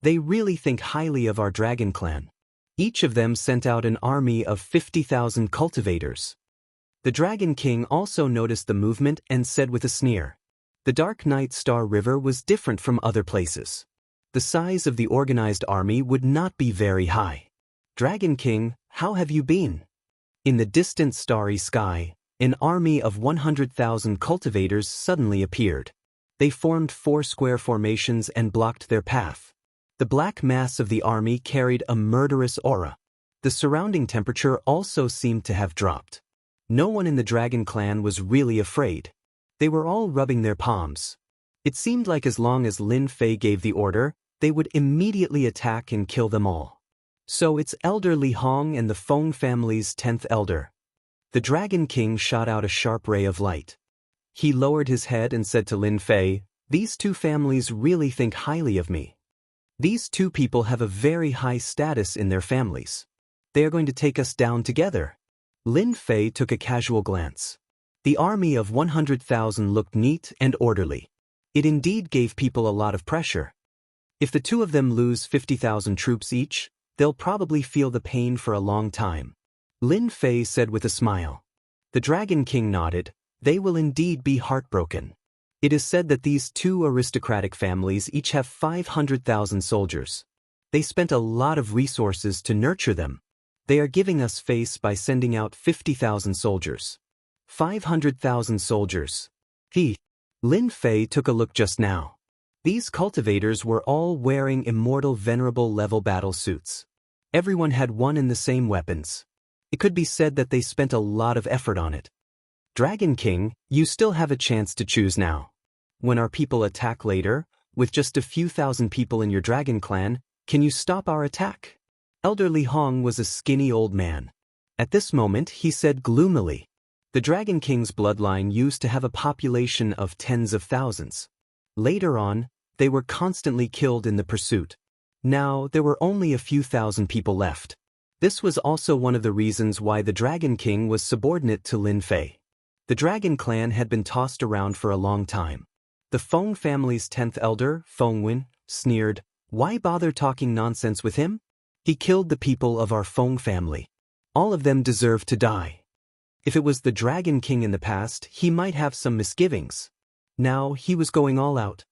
They really think highly of our Dragon Clan. Each of them sent out an army of 50,000 cultivators. The Dragon King also noticed the movement and said with a sneer, "The Dark Night Star River was different from other places. The size of the organized army would not be very high. Dragon King, how have you been?" In the distant starry sky, an army of 100,000 cultivators suddenly appeared. They formed 4 square formations and blocked their path. The black mass of the army carried a murderous aura. The surrounding temperature also seemed to have dropped. No one in the Dragon Clan was really afraid. They were all rubbing their palms. It seemed like as long as Lin Fei gave the order, they would immediately attack and kill them all. So it's Elder Li Hong and the Feng family's 10th elder. The Dragon King shot out a sharp ray of light. He lowered his head and said to Lin Fei, "These two families really think highly of me. These two people have a very high status in their families. They are going to take us down together." Lin Fei took a casual glance. The army of 100,000 looked neat and orderly. It indeed gave people a lot of pressure. If the two of them lose 50,000 troops each, they'll probably feel the pain for a long time. Lin Fei said with a smile. The Dragon King nodded. They will indeed be heartbroken. It is said that these two aristocratic families each have 500,000 soldiers. They spent a lot of resources to nurture them. They are giving us face by sending out 50,000 soldiers. 500,000 soldiers. Lin Fei took a look just now. These cultivators were all wearing immortal venerable level battle suits. Everyone had one and the same weapons. It could be said that they spent a lot of effort on it. Dragon King, you still have a chance to choose now. When our people attack later, with just a few thousand people in your dragon clan, can you stop our attack? Elder Li Hong was a skinny old man. At this moment, he said gloomily, the Dragon King's bloodline used to have a population of tens of thousands. Later on, they were constantly killed in the pursuit. Now, there were only a few thousand people left. This was also one of the reasons why the Dragon King was subordinate to Lin Fei. The Dragon Clan had been tossed around for a long time. The Feng family's 10th elder, Feng Wen, sneered, "Why bother talking nonsense with him? He killed the people of our Feng family. All of them deserve to die." If it was the Dragon King in the past, he might have some misgivings. Now he was going all out.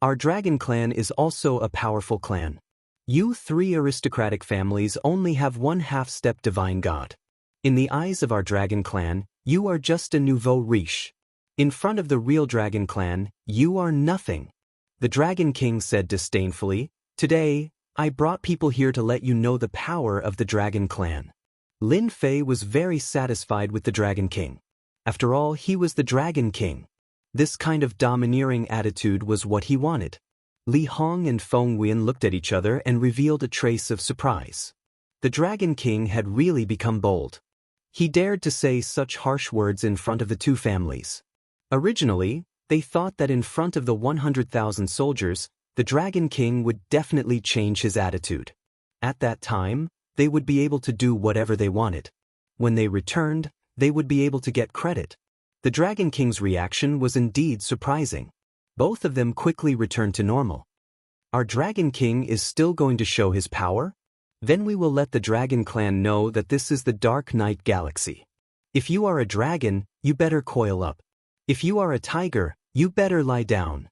Our Dragon Clan is also a powerful clan. You 3 aristocratic families only have one half-step divine god. In the eyes of our Dragon Clan, you are just a nouveau riche. In front of the real Dragon Clan, you are nothing. The Dragon King said disdainfully, "Today, I brought people here to let you know the power of the Dragon Clan." Lin Fei was very satisfied with the Dragon King. After all, he was the Dragon King. This kind of domineering attitude was what he wanted. Li Hong and Feng Wen looked at each other and revealed a trace of surprise. The Dragon King had really become bold. He dared to say such harsh words in front of the 2 families. Originally, they thought that in front of the 100,000 soldiers, the Dragon King would definitely change his attitude. At that time, they would be able to do whatever they wanted. When they returned, they would be able to get credit. The Dragon King's reaction was indeed surprising. Both of them quickly returned to normal. Our Dragon King is still going to show his power? Then we will let the Dragon Clan know that this is the Dark Knight Galaxy. If you are a dragon, you better coil up. If you are a tiger, you better lie down.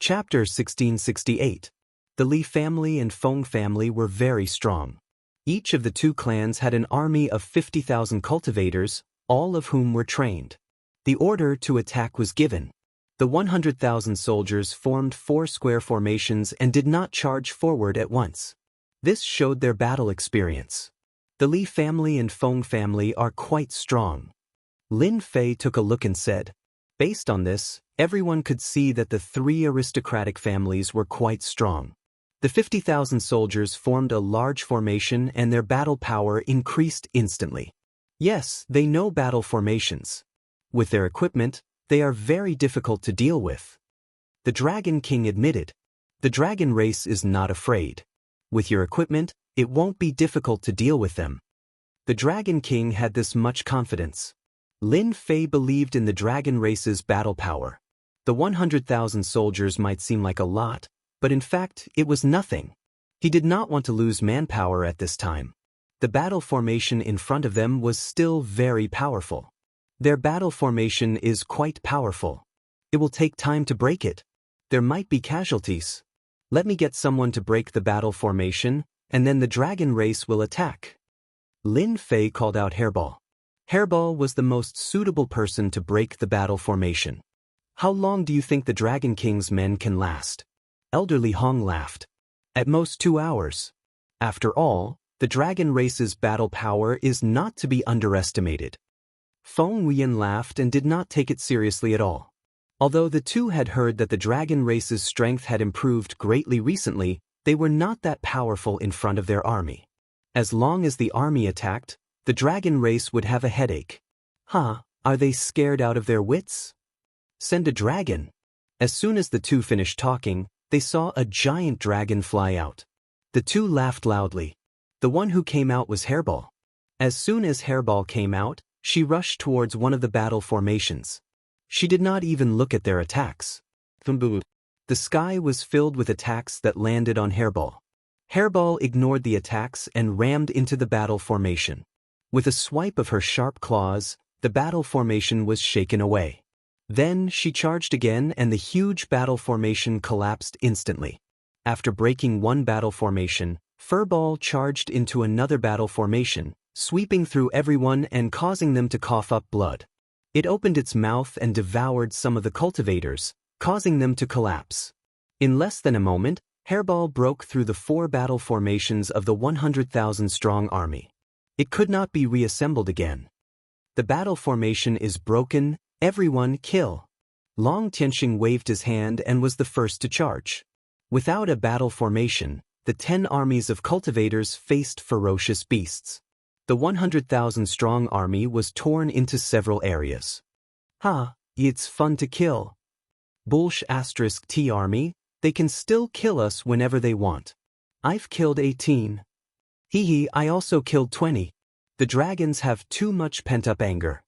Chapter 1668. The Li family and Feng family were very strong. Each of the 2 clans had an army of 50,000 cultivators, all of whom were trained. The order to attack was given. The 100,000 soldiers formed 4 square formations and did not charge forward at once. This showed their battle experience. The Li family and Feng family are quite strong. Lin Fei took a look and said, based on this, everyone could see that the 3 aristocratic families were quite strong. The 50,000 soldiers formed a large formation and their battle power increased instantly. Yes, they know battle formations. With their equipment, they are very difficult to deal with. The Dragon King admitted, the dragon race is not afraid. With your equipment, it won't be difficult to deal with them. The Dragon King had this much confidence. Lin Fei believed in the dragon race's battle power. The 100,000 soldiers might seem like a lot, but in fact, it was nothing. He did not want to lose manpower at this time. The battle formation in front of them was still very powerful. Their battle formation is quite powerful. It will take time to break it. There might be casualties. Let me get someone to break the battle formation, and then the dragon race will attack. Lin Fei called out Hairball. Hairball was the most suitable person to break the battle formation. How long do you think the Dragon King's men can last? Elder Li Hong laughed. At most 2 hours. After all, the dragon race's battle power is not to be underestimated. Feng Wen laughed and did not take it seriously at all. Although the 2 had heard that the dragon race's strength had improved greatly recently, they were not that powerful in front of their army. As long as the army attacked, the dragon race would have a headache. Are they scared out of their wits? Send a dragon. As soon as the 2 finished talking, they saw a giant dragon fly out. The 2 laughed loudly. The one who came out was Hairball. As soon as Hairball came out, she rushed towards one of the battle formations. She did not even look at their attacks. The sky was filled with attacks that landed on Hairball. Hairball ignored the attacks and rammed into the battle formation. With a swipe of her sharp claws, the battle formation was shaken away. Then she charged again and the huge battle formation collapsed instantly. After breaking one battle formation, Furball charged into another battle formation, sweeping through everyone and causing them to cough up blood. It opened its mouth and devoured some of the cultivators, causing them to collapse. In less than a moment, Hairball broke through the 4 battle formations of the 100,000-strong army. It could not be reassembled again. The battle formation is broken, everyone kill. Long Tianxing waved his hand and was the first to charge. Without a battle formation, the 10 armies of cultivators faced ferocious beasts. The 100,000-strong army was torn into several areas. It's fun to kill. Bullsh *T army, they can still kill us whenever they want. I've killed 18. I also killed 20. The dragons have too much pent-up anger.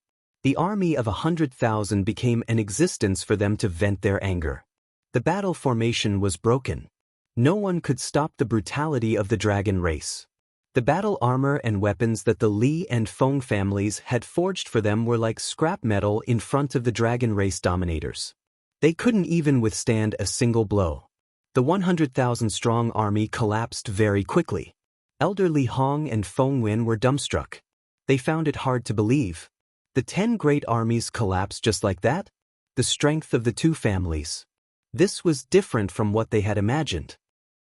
The army of 100,000 became an existence for them to vent their anger. The battle formation was broken. No one could stop the brutality of the dragon race. The battle armor and weapons that the Li and Feng families had forged for them were like scrap metal in front of the dragon race dominators. They couldn't even withstand a single blow. The 100,000-strong army collapsed very quickly. Elder Li Hong and Feng Wen were dumbstruck. They found it hard to believe. The 10 great armies collapsed just like that? The strength of the 2 families. This was different from what they had imagined.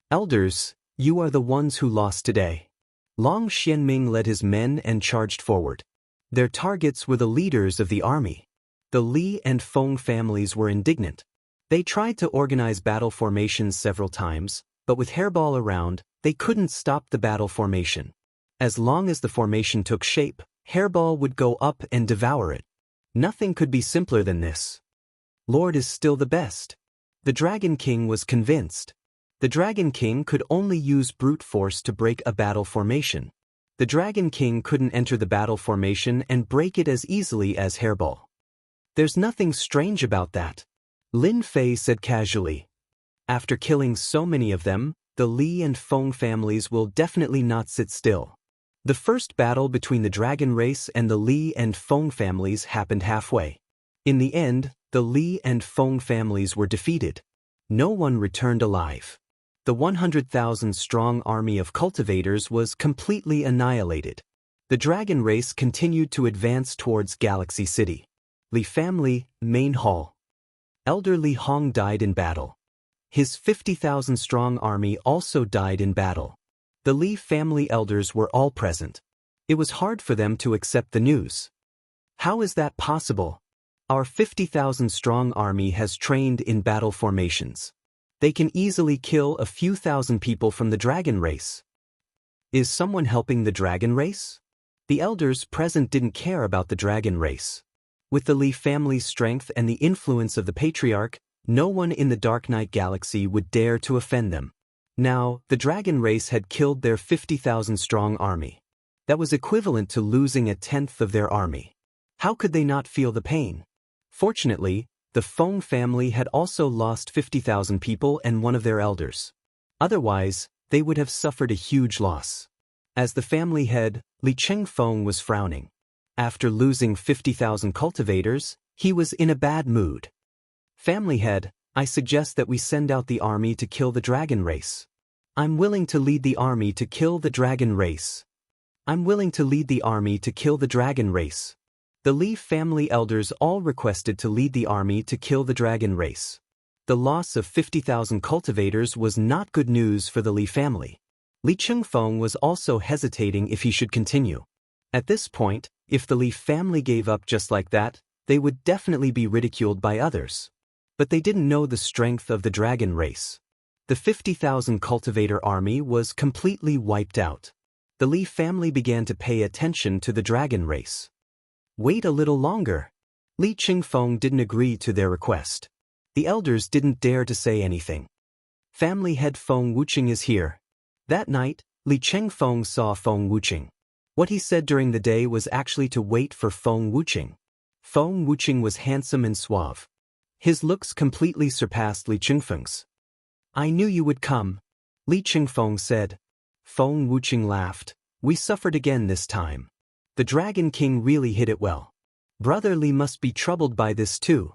Elders, you are the ones who lost today. Long Xianming led his men and charged forward. Their targets were the leaders of the army. The Li and Feng families were indignant. They tried to organize battle formations several times, but with Hairball around, they couldn't stop the battle formation. As long as the formation took shape, Hairball would go up and devour it. Nothing could be simpler than this. Lord is still the best. The Dragon King was convinced. The Dragon King could only use brute force to break a battle formation. The Dragon King couldn't enter the battle formation and break it as easily as Hairball. There's nothing strange about that, Lin Fei said casually. After killing so many of them, the Li and Feng families will definitely not sit still. The first battle between the dragon race and the Li and Feng families happened halfway. In the end, the Li and Feng families were defeated. No one returned alive. The 100,000-strong army of cultivators was completely annihilated. The dragon race continued to advance towards Galaxy City. Li family, main hall. Elder Li Hong died in battle. His 50,000-strong army also died in battle. The Li family elders were all present. It was hard for them to accept the news. How is that possible? Our 50,000-strong army has trained in battle formations. They can easily kill a few thousand people from the dragon race. Is someone helping the dragon race? The elders present didn't care about the dragon race. With the Li family's strength and the influence of the patriarch, no one in the Dark Knight Galaxy would dare to offend them. Now, the dragon race had killed their 50,000-strong army. That was equivalent to losing a tenth of their army. How could they not feel the pain? Fortunately, the Feng family had also lost 50,000 people and one of their elders. Otherwise, they would have suffered a huge loss. As the family head, Li Chengfeng was frowning. After losing 50,000 cultivators, he was in a bad mood. Family head, I suggest that we send out the army to kill the dragon race. I'm willing to lead the army to kill the dragon race. I'm willing to lead the army to kill the dragon race. The Li family elders all requested to lead the army to kill the dragon race. The loss of 50,000 cultivators was not good news for the Li family. Li Chengfeng was also hesitating if he should continue. At this point, if the Li family gave up just like that, they would definitely be ridiculed by others. But they didn't know the strength of the dragon race. The 50,000 cultivator army was completely wiped out. The Li family began to pay attention to the dragon race. Wait a little longer. Li Chengfeng didn't agree to their request. The elders didn't dare to say anything. Family head Feng Wuqing is here. That night, Li Chengfeng saw Feng Wuqing. What he said during the day was actually to wait for Feng Wuqing. Feng Wuqing was handsome and suave. His looks completely surpassed Li Chengfeng's. I knew you would come, Li Chengfeng said. Feng Wuqing laughed. We suffered again this time. The Dragon King really hit it well. Brother Li must be troubled by this too.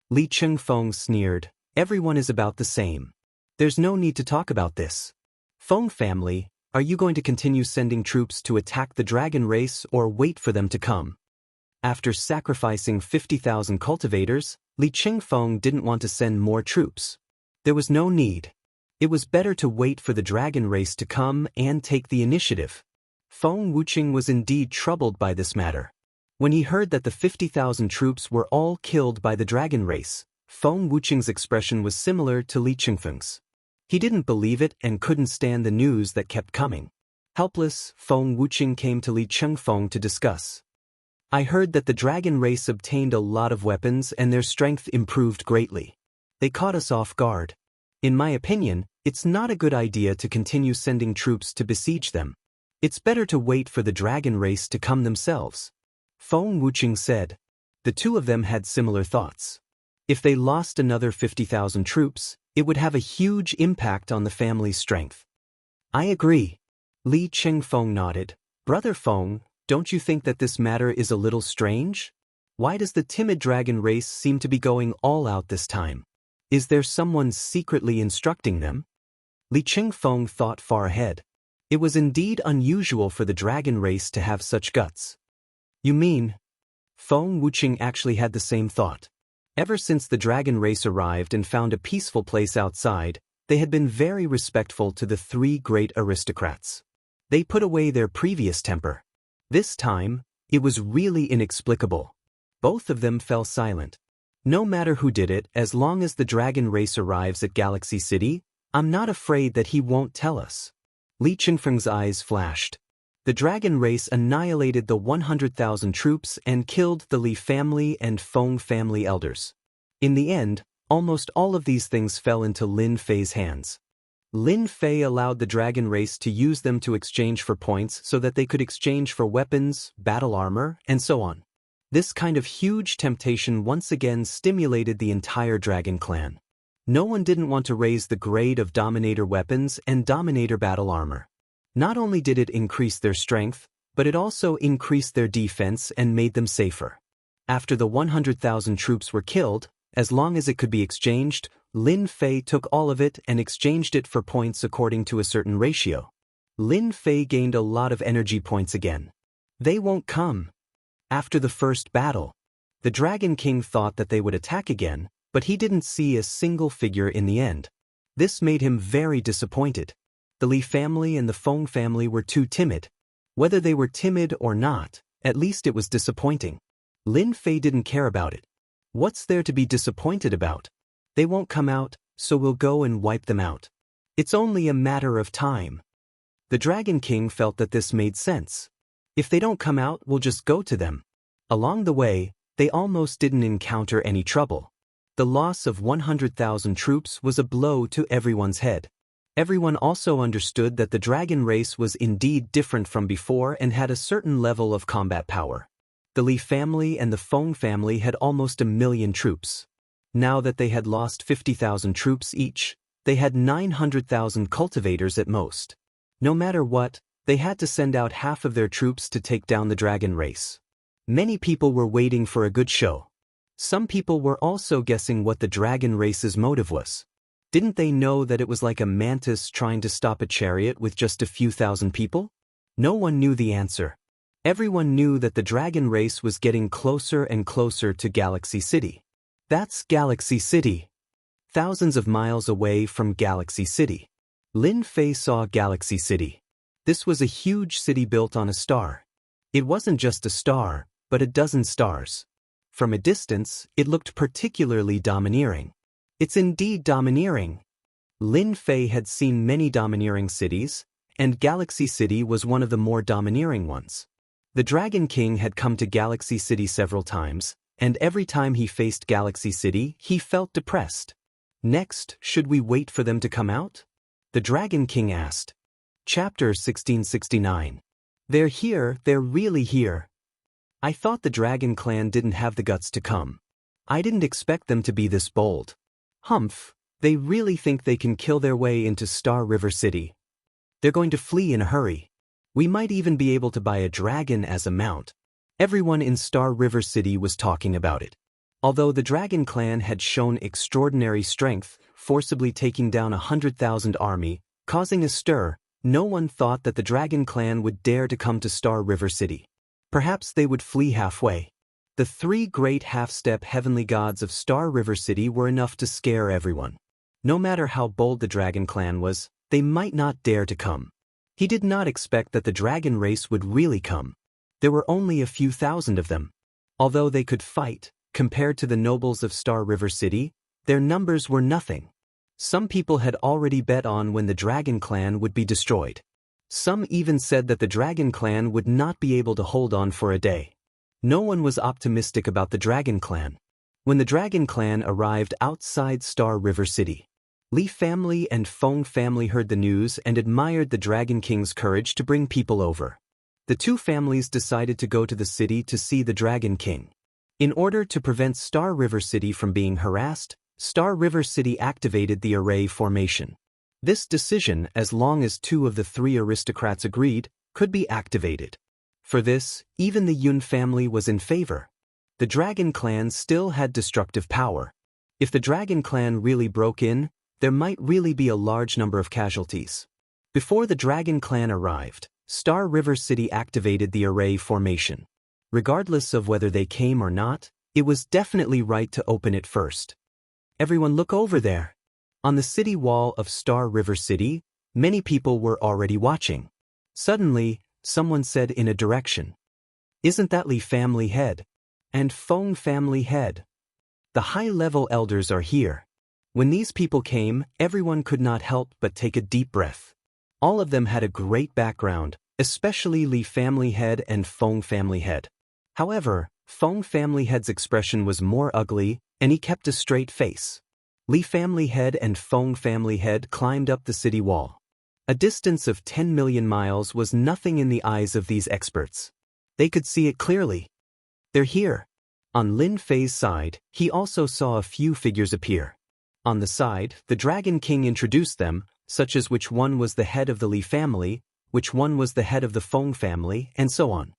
Li Chengfeng sneered. Everyone is about the same. There's no need to talk about this. Feng family, are you going to continue sending troops to attack the dragon race or wait for them to come? After sacrificing 50,000 cultivators, Li Chengfeng didn't want to send more troops. There was no need. It was better to wait for the dragon race to come and take the initiative. Feng Wucheng was indeed troubled by this matter. When he heard that the 50,000 troops were all killed by the dragon race, Feng Wucheng's expression was similar to Li Qingfeng's. He didn't believe it and couldn't stand the news that kept coming. Helpless, Feng Wucheng came to Li Qingfeng to discuss. I heard that the dragon race obtained a lot of weapons and their strength improved greatly. They caught us off guard. In my opinion, it's not a good idea to continue sending troops to besiege them. It's better to wait for the dragon race to come themselves. Feng Wucheng said. The two of them had similar thoughts. If they lost another 50,000 troops, it would have a huge impact on the family's strength. I agree. Li Qingfeng nodded. Brother Feng, don't you think that this matter is a little strange? Why does the timid dragon race seem to be going all out this time? Is there someone secretly instructing them? Li Qingfeng thought far ahead. It was indeed unusual for the dragon race to have such guts. You mean? Feng Wucheng actually had the same thought. Ever since the dragon race arrived and found a peaceful place outside, they had been very respectful to the three great aristocrats. They put away their previous temper. This time, it was really inexplicable. Both of them fell silent. No matter who did it, as long as the dragon race arrives at Galaxy City, I'm not afraid that he won't tell us. Li Qingfeng's eyes flashed. The dragon race annihilated the 100,000 troops and killed the Li family and Feng family elders. In the end, almost all of these things fell into Lin Fei's hands. Lin Fei allowed the dragon race to use them to exchange for points so that they could exchange for weapons, battle armor, and so on. This kind of huge temptation once again stimulated the entire dragon clan. No one didn't want to raise the grade of Dominator weapons and Dominator battle armor. Not only did it increase their strength, but it also increased their defense and made them safer. After the 100,000 troops were killed, as long as it could be exchanged, Lin Fei took all of it and exchanged it for points according to a certain ratio. Lin Fei gained a lot of energy points again. They won't come. After the first battle, the Dragon King thought that they would attack again, but he didn't see a single figure in the end. This made him very disappointed. The Li family and the Feng family were too timid. Whether they were timid or not, at least it was disappointing. Lin Fei didn't care about it. What's there to be disappointed about? They won't come out, so we'll go and wipe them out. It's only a matter of time. The Dragon King felt that this made sense. If they don't come out, we'll just go to them. Along the way, they almost didn't encounter any trouble. The loss of 100,000 troops was a blow to everyone's head. Everyone also understood that the dragon race was indeed different from before and had a certain level of combat power. The Li family and the Feng family had almost 1,000,000 troops. Now that they had lost 50,000 troops each, they had 900,000 cultivators at most. No matter what, they had to send out half of their troops to take down the dragon race. Many people were waiting for a good show. Some people were also guessing what the dragon race's motive was. Didn't they know that it was like a mantis trying to stop a chariot with just a few thousand people? No one knew the answer. Everyone knew that the dragon race was getting closer and closer to Galaxy City. That's Galaxy City. Thousands of miles away from Galaxy City. Lin Fei saw Galaxy City. This was a huge city built on a star. It wasn't just a star, but a dozen stars. From a distance, it looked particularly domineering. It's indeed domineering. Lin Fei had seen many domineering cities, and Galaxy City was one of the more domineering ones. The Dragon King had come to Galaxy City several times, and every time he faced Galaxy City, he felt depressed. Next, should we wait for them to come out? The Dragon King asked. Chapter 1669. They're here, they're really here. I thought the Dragon Clan didn't have the guts to come. I didn't expect them to be this bold. Humph, they really think they can kill their way into Star River City. They're going to flee in a hurry. We might even be able to buy a dragon as a mount. Everyone in Star River City was talking about it. Although the Dragon Clan had shown extraordinary strength, forcibly taking down 100,000 army, causing a stir, no one thought that the Dragon Clan would dare to come to Star River City. Perhaps they would flee halfway. The three great half-step heavenly gods of Star River City were enough to scare everyone. No matter how bold the dragon clan was, they might not dare to come. He did not expect that the dragon race would really come. There were only a few thousand of them. Although they could fight, compared to the nobles of Star River City, their numbers were nothing. Some people had already bet on when the dragon clan would be destroyed. Some even said that the dragon clan would not be able to hold on for a day. No one was optimistic about the dragon clan. When the dragon clan arrived outside Star River City, Li family and Feng family heard the news and admired the Dragon King's courage to bring people over. The two families decided to go to the city to see the Dragon King. In order to prevent Star River City from being harassed, Star River City activated the array formation. This decision, as long as two of the three aristocrats agreed, could be activated. For this, even the Yun family was in favor. The Dragon Clan still had destructive power. If the Dragon Clan really broke in, there might really be a large number of casualties. Before the Dragon Clan arrived, Star River City activated the array formation. Regardless of whether they came or not, it was definitely right to open it first. Everyone look over there. On the city wall of Star River City, many people were already watching. Suddenly, someone said in a direction, "Isn't that Li family head? And Feng family head? The high-level elders are here." When these people came, everyone could not help but take a deep breath. All of them had a great background, especially Li family head and Feng family head. However, Feng family head's expression was more ugly, and he kept a straight face. Li family head and Feng family head climbed up the city wall. A distance of 10 million miles was nothing in the eyes of these experts. They could see it clearly. They're here. On Lin Fei's side, he also saw a few figures appear. On the side, the Dragon King introduced them, such as which one was the head of the Li family, which one was the head of the Feng family, and so on.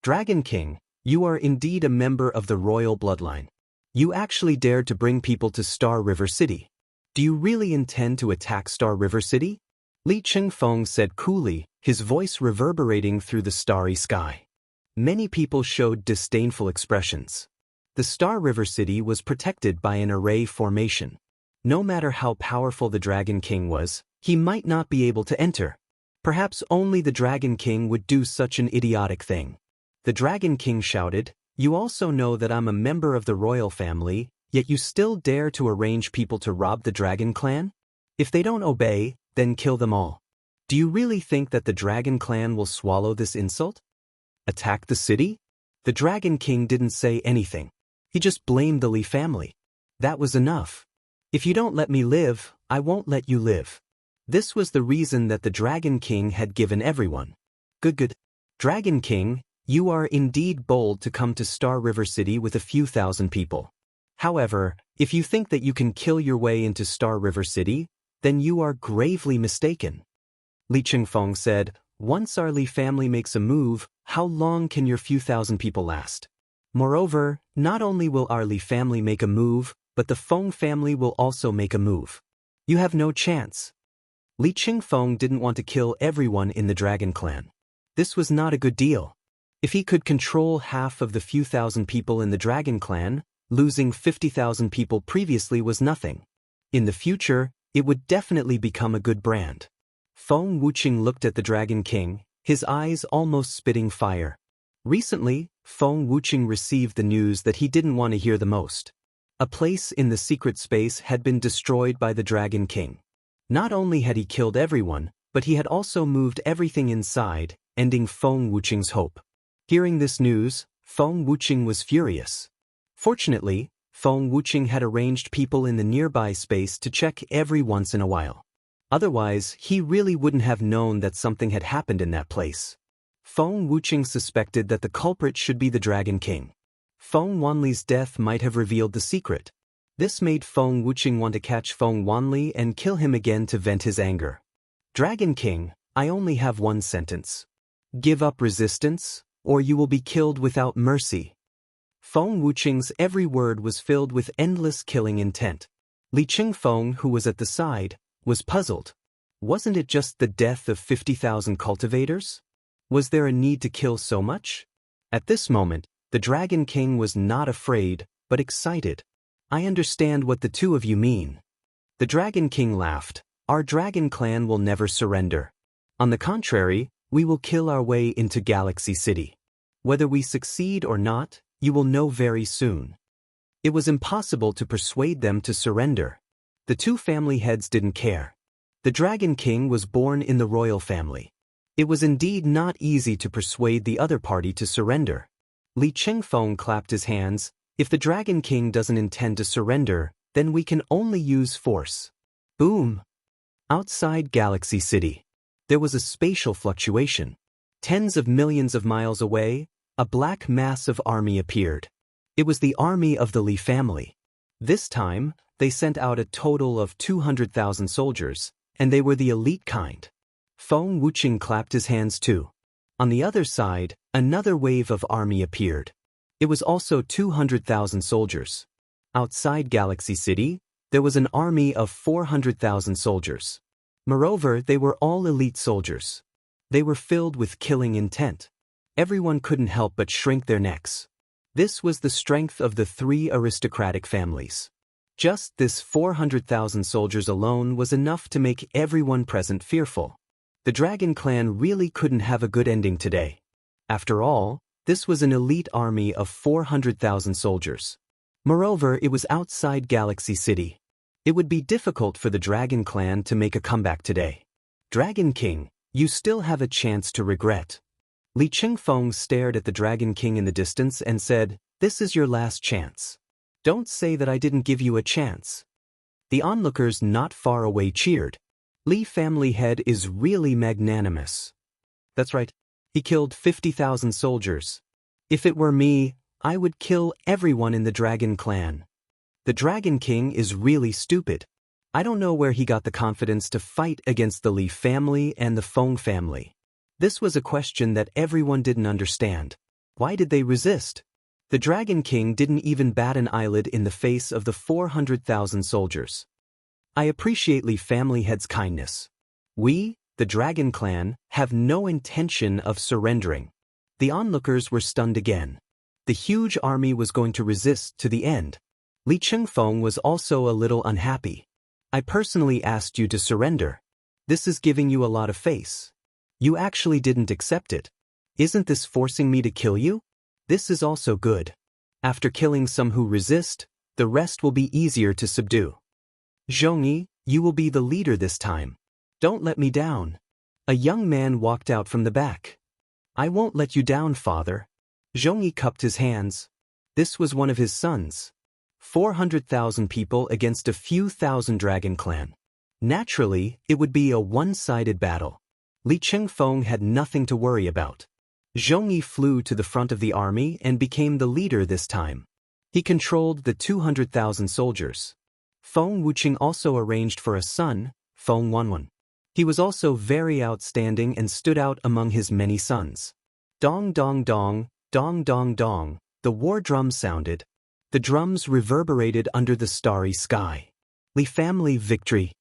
Dragon King, you are indeed a member of the royal bloodline. You actually dared to bring people to Star River City. Do you really intend to attack Star River City? Li Chengfeng said coolly, his voice reverberating through the starry sky. Many people showed disdainful expressions. The Star River City was protected by an array formation. No matter how powerful the Dragon King was, he might not be able to enter. Perhaps only the Dragon King would do such an idiotic thing. The Dragon King shouted, "You also know that I'm a member of the royal family, yet you still dare to arrange people to rob the Dragon Clan? If they don't obey, then kill them all. Do you really think that the Dragon Clan will swallow this insult? Attack the city?" The Dragon King didn't say anything. He just blamed the Li family. That was enough. "If you don't let me live, I won't let you live." This was the reason that the Dragon King had given everyone. Good. Dragon King, you are indeed bold to come to Star River City with a few thousand people. However, if you think that you can kill your way into Star River City, then you are gravely mistaken. Li Chengfeng said, "Once our Li family makes a move, how long can your few thousand people last? Moreover, not only will our Li family make a move, but the Feng family will also make a move. You have no chance." Li Chengfeng didn't want to kill everyone in the Dragon Clan. This was not a good deal. If he could control half of the few thousand people in the Dragon Clan, losing 50,000 people previously was nothing. In the future, it would definitely become a good brand. Feng Wuqing looked at the Dragon King, his eyes almost spitting fire. Recently, Feng Wuqing received the news that he didn't want to hear the most. A place in the secret space had been destroyed by the Dragon King. Not only had he killed everyone, but he had also moved everything inside, ending Feng Wuqing's hope. Hearing this news, Feng Wuqing was furious. Fortunately, Feng Wuqing had arranged people in the nearby space to check every once in a while. Otherwise, he really wouldn't have known that something had happened in that place. Feng Wuqing suspected that the culprit should be the Dragon King. Feng Wanli's death might have revealed the secret. This made Feng Wuqing want to catch Feng Wanli and kill him again to vent his anger. "Dragon King, I only have one sentence. Give up resistance, or you will be killed without mercy." Feng Wuqing's every word was filled with endless killing intent. Li Chengfeng, who was at the side, was puzzled. Wasn't it just the death of 50,000 cultivators? Was there a need to kill so much? At this moment, the Dragon King was not afraid, but excited. "I understand what the two of you mean. The Dragon King laughed. Our dragon clan will never surrender. On the contrary, we will kill our way into Galaxy City. Whether we succeed or not, you will know very soon. It was impossible to persuade them to surrender. The two family heads didn't care. The Dragon King was born in the royal family. It was indeed not easy to persuade the other party to surrender. Li Chengfeng clapped his hands. If the Dragon King doesn't intend to surrender, then we can only use force. Boom! Outside Galaxy City, there was a spatial fluctuation. Tens of millions of miles away, a black massive army appeared. It was the army of the Li family. This time, they sent out a total of 200,000 soldiers, and they were the elite kind. Feng Wuqing clapped his hands too. On the other side, another wave of army appeared. It was also 200,000 soldiers. Outside Galaxy City, there was an army of 400,000 soldiers. Moreover, they were all elite soldiers. They were filled with killing intent. Everyone couldn't help but shrink their necks. This was the strength of the three aristocratic families. Just this 400,000 soldiers alone was enough to make everyone present fearful. The Dragon Clan really couldn't have a good ending today. After all, this was an elite army of 400,000 soldiers. Moreover, it was outside Galaxy City. It would be difficult for the Dragon Clan to make a comeback today. Dragon King, you still have a chance to regret. Li Chengfeng stared at the Dragon King in the distance and said, "This is your last chance. Don't say that I didn't give you a chance." The onlookers not far away cheered. Li family head is really magnanimous. That's right. He killed 50,000 soldiers. If it were me, I would kill everyone in the Dragon Clan. The Dragon King is really stupid. I don't know where he got the confidence to fight against the Li family and the Feng family. This was a question that everyone didn't understand. Why did they resist? The Dragon King didn't even bat an eyelid in the face of the 400,000 soldiers. I appreciate Li family head's kindness. We, the Dragon Clan, have no intention of surrendering. The onlookers were stunned again. The huge army was going to resist to the end. Li Chengfeng was also a little unhappy. I personally asked you to surrender. This is giving you a lot of face. You actually didn't accept it. Isn't this forcing me to kill you? This is also good. After killing some who resist, the rest will be easier to subdue. Zhongyi, you will be the leader this time. Don't let me down. A young man walked out from the back. I won't let you down, father. Zhongyi cupped his hands. This was one of his sons. 400,000 people against a few thousand Dragon Clan. Naturally, it would be a one-sided battle. Li Chengfeng had nothing to worry about. Zhongyi flew to the front of the army and became the leader this time. He controlled the 200,000 soldiers. Feng Wuqing also arranged for a son, Feng Wanwan. He was also very outstanding and stood out among his many sons. Dong dong dong, dong dong dong, the war drum sounded. The drums reverberated under the starry sky. Li family victory.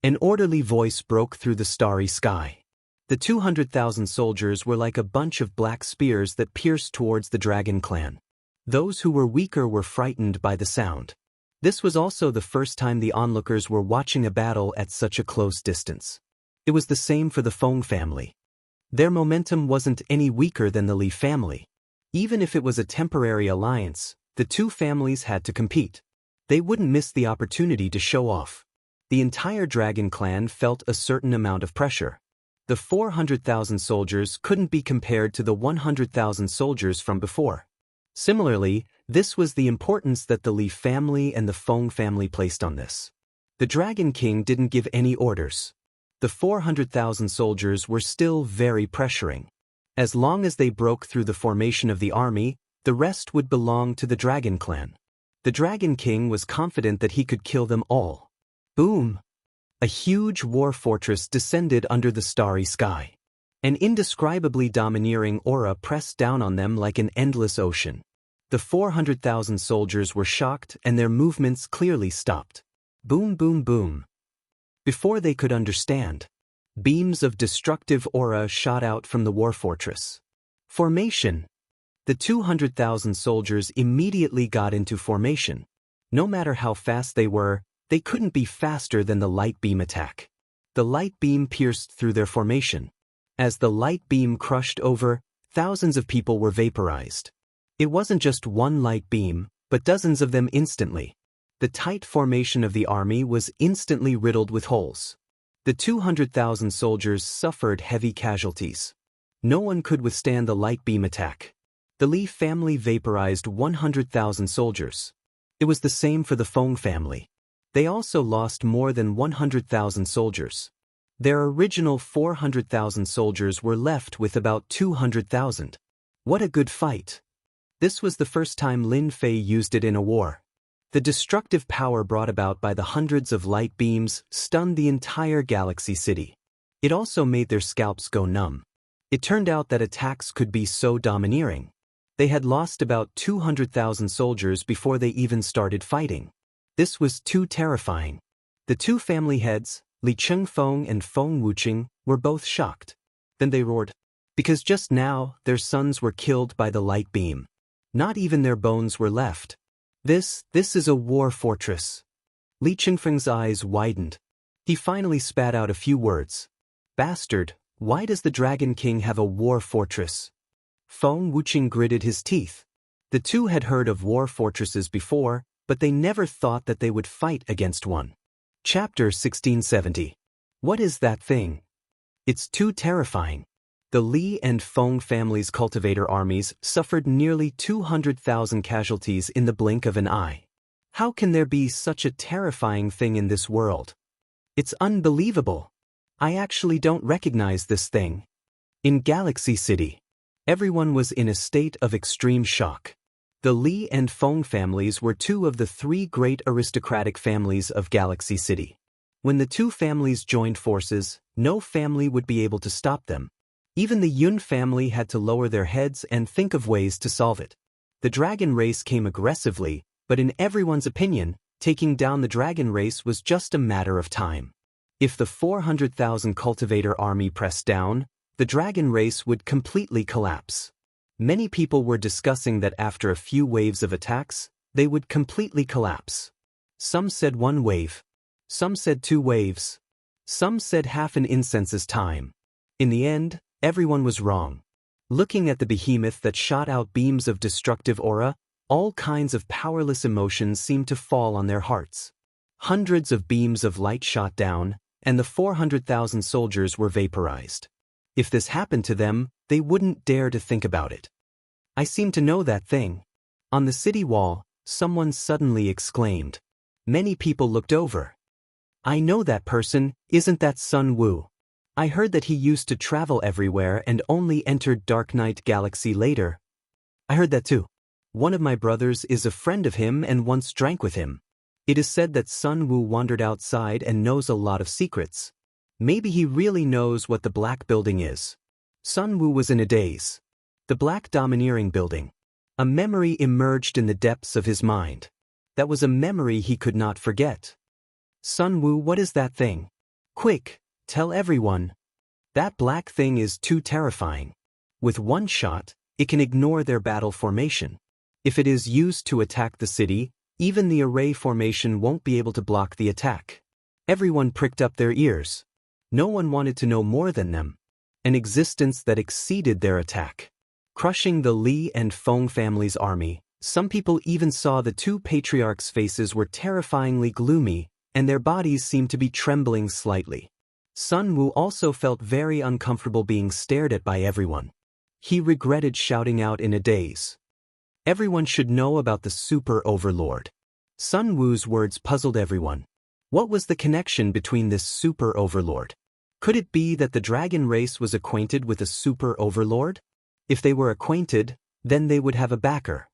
An orderly voice broke through the starry sky. The 200,000 soldiers were like a bunch of black spears that pierced towards the Dragon Clan. Those who were weaker were frightened by the sound. This was also the first time the onlookers were watching a battle at such a close distance. It was the same for the Feng family. Their momentum wasn't any weaker than the Li family. Even if it was a temporary alliance, the two families had to compete. They wouldn't miss the opportunity to show off. The entire Dragon Clan felt a certain amount of pressure. The 400,000 soldiers couldn't be compared to the 100,000 soldiers from before. Similarly, this was the importance that the Li family and the Feng family placed on this. The Dragon King didn't give any orders. The 400,000 soldiers were still very pressuring. As long as they broke through the formation of the army, the rest would belong to the Dragon Clan. The Dragon King was confident that he could kill them all. Boom! A huge war fortress descended under the starry sky. An indescribably domineering aura pressed down on them like an endless ocean. The 400,000 soldiers were shocked and their movements clearly stopped. Boom boom boom. Before they could understand, beams of destructive aura shot out from the war fortress. Formation. The 200,000 soldiers immediately got into formation. No matter how fast they were, They couldn't be faster than the light beam attack. The light beam pierced through their formation. As the light beam crushed over, thousands of people were vaporized. It wasn't just one light beam, but dozens of them instantly. The tight formation of the army was instantly riddled with holes. The 200,000 soldiers suffered heavy casualties. No one could withstand the light beam attack. The Li family vaporized 100,000 soldiers. It was the same for the Feng family. They also lost more than 100,000 soldiers. Their original 400,000 soldiers were left with about 200,000. What a good fight! This was the first time Lin Fei used it in a war. The destructive power brought about by the hundreds of light beams stunned the entire galaxy city. It also made their scalps go numb. It turned out that attacks could be so domineering. They had lost about 200,000 soldiers before they even started fighting. This was too terrifying. The two family heads, Li Chengfeng and Feng Wuqing, were both shocked. Then they roared, because just now their sons were killed by the light beam. Not even their bones were left. This is a war fortress. Li Chengfeng's eyes widened. He finally spat out a few words. Bastard, why does the Dragon King have a war fortress? Feng Wuqing gritted his teeth. The two had heard of war fortresses before, but they never thought that they would fight against one. Chapter 1670. What is that thing? It's too terrifying. The Li and Feng families' cultivator armies suffered nearly 200,000 casualties in the blink of an eye. How can there be such a terrifying thing in this world? It's unbelievable. I actually don't recognize this thing. In Galaxy City, everyone was in a state of extreme shock. The Li and Feng families were two of the three great aristocratic families of Galaxy City. When the two families joined forces, no family would be able to stop them. Even the Yun family had to lower their heads and think of ways to solve it. The dragon race came aggressively, but in everyone's opinion, taking down the dragon race was just a matter of time. If the 400,000 cultivator army pressed down, the dragon race would completely collapse. Many people were discussing that after a few waves of attacks, they would completely collapse. Some said 1 wave. Some said 2 waves. Some said half an incense's time. In the end, everyone was wrong. Looking at the behemoth that shot out beams of destructive aura, all kinds of powerless emotions seemed to fall on their hearts. Hundreds of beams of light shot down, and the 400,000 soldiers were vaporized. If this happened to them, they wouldn't dare to think about it. I seem to know that thing. On the city wall, someone suddenly exclaimed. Many people looked over. I know that person, isn't that Sun Wu? I heard that he used to travel everywhere and only entered Dark Knight Galaxy later. I heard that too. One of my brothers is a friend of him and once drank with him. It is said that Sun Wu wandered outside and knows a lot of secrets. Maybe he really knows what the Black Building is. Sun Wu was in a daze. The Black Domineering Building. A memory emerged in the depths of his mind. That was a memory he could not forget. Sun Wu, what is that thing? Quick, tell everyone. That black thing is too terrifying. With one shot, it can ignore their battle formation. If it is used to attack the city, even the array formation won't be able to block the attack. Everyone pricked up their ears. No one wanted to know more than them. An existence that exceeded their attack. Crushing the Li and Feng family's army, some people even saw the two patriarchs' faces were terrifyingly gloomy, and their bodies seemed to be trembling slightly. Sun Wu also felt very uncomfortable being stared at by everyone. He regretted shouting out in a daze. Everyone should know about the Super Overlord. Sun Wu's words puzzled everyone. What was the connection between this Super Overlord? Could it be that the dragon race was acquainted with a Super Overlord? If they were acquainted, then they would have a backer.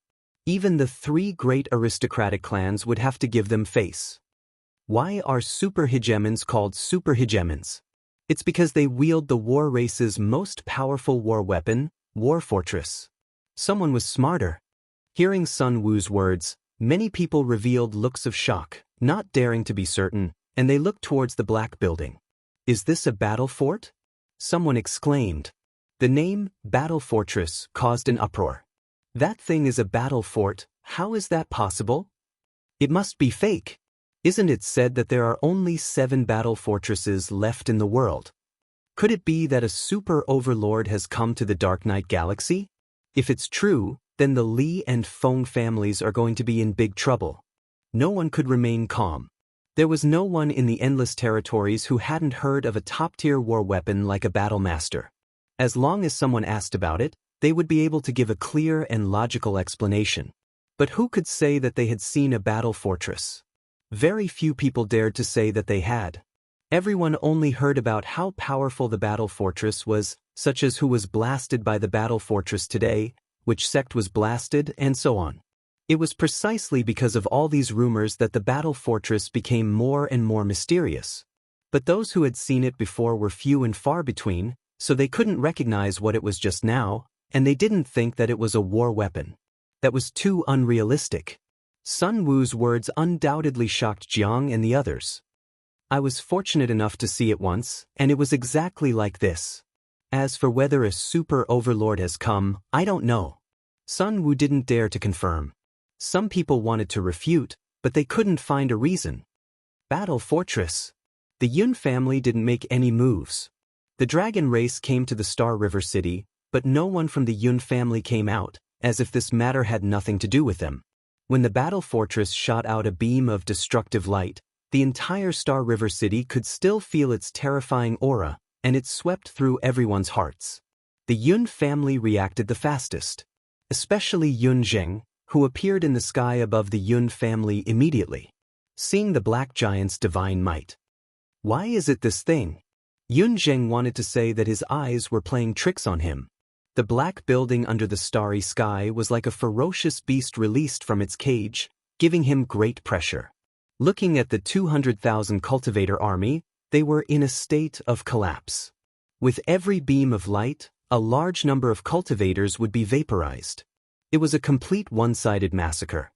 Even the three great aristocratic clans would have to give them face. Why are super hegemons called super hegemons? It's because they wield the war race's most powerful war weapon, War Fortress. Someone was smarter. Hearing Sun Wu's words, many people revealed looks of shock, not daring to be certain, and they looked towards the Black Building. Is this a battle fort? Someone exclaimed. The name, Battle Fortress, caused an uproar. That thing is a battle fort, how is that possible? It must be fake. Isn't it said that there are only 7 battle fortresses left in the world? Could it be that a super overlord has come to the Dark Knight Galaxy? If it's true, then the Li and Feng families are going to be in big trouble. No one could remain calm. There was no one in the Endless Territories who hadn't heard of a top-tier war weapon like a Battle Master. As long as someone asked about it, they would be able to give a clear and logical explanation. But who could say that they had seen a battle fortress? Very few people dared to say that they had. Everyone only heard about how powerful the battle fortress was, such as who was blasted by the battle fortress today, which sect was blasted, and so on. It was precisely because of all these rumors that the battle fortress became more and more mysterious. But those who had seen it before were few and far between, so they couldn't recognize what it was just now, and they didn't think that it was a war weapon. That was too unrealistic. Sun Wu's words undoubtedly shocked Jiang and the others. I was fortunate enough to see it once, and it was exactly like this. As for whether a super overlord has come, I don't know. Sun Wu didn't dare to confirm. Some people wanted to refute, but they couldn't find a reason. Battle Fortress. The Yun family didn't make any moves. The dragon race came to the Star River City, but no one from the Yun family came out, as if this matter had nothing to do with them. When the battle fortress shot out a beam of destructive light, the entire Star River City could still feel its terrifying aura, and it swept through everyone's hearts. The Yun family reacted the fastest. Especially Yun Zheng, who appeared in the sky above the Yun family immediately, seeing the black giant's divine might. Why is it this thing? Yun Zheng wanted to say that his eyes were playing tricks on him. The black building under the starry sky was like a ferocious beast released from its cage, giving him great pressure. Looking at the 200,000 cultivator army, they were in a state of collapse. With every beam of light, a large number of cultivators would be vaporized. It was a complete one-sided massacre.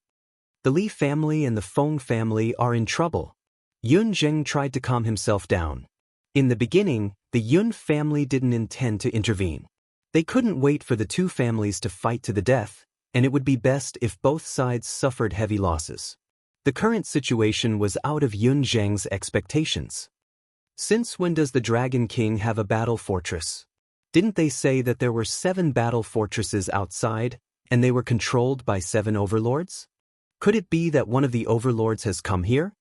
The Li family and the Feng family are in trouble. Yun Zheng tried to calm himself down. In the beginning, the Yun family didn't intend to intervene. They couldn't wait for the two families to fight to the death, and it would be best if both sides suffered heavy losses. The current situation was out of Yun Zheng's expectations. Since when does the Dragon King have a battle fortress? Didn't they say that there were 7 battle fortresses outside, and they were controlled by 7 overlords? Could it be that one of the overlords has come here?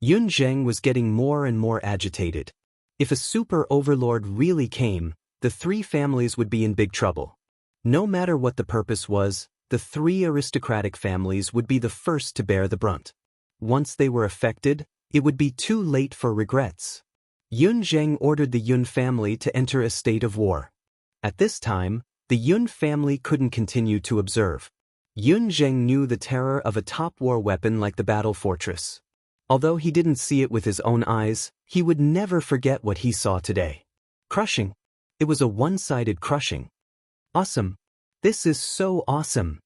Yun Zheng was getting more and more agitated. If a super overlord really came, the 3 families would be in big trouble. No matter what the purpose was, the 3 aristocratic families would be the first to bear the brunt. Once they were affected, it would be too late for regrets. Yun Zheng ordered the Yun family to enter a state of war. At this time, the Yun family couldn't continue to observe. Yun Zheng knew the terror of a top war weapon like the battle fortress. Although he didn't see it with his own eyes, he would never forget what he saw today. Crushing. It was a one-sided crushing. Awesome. This is so awesome.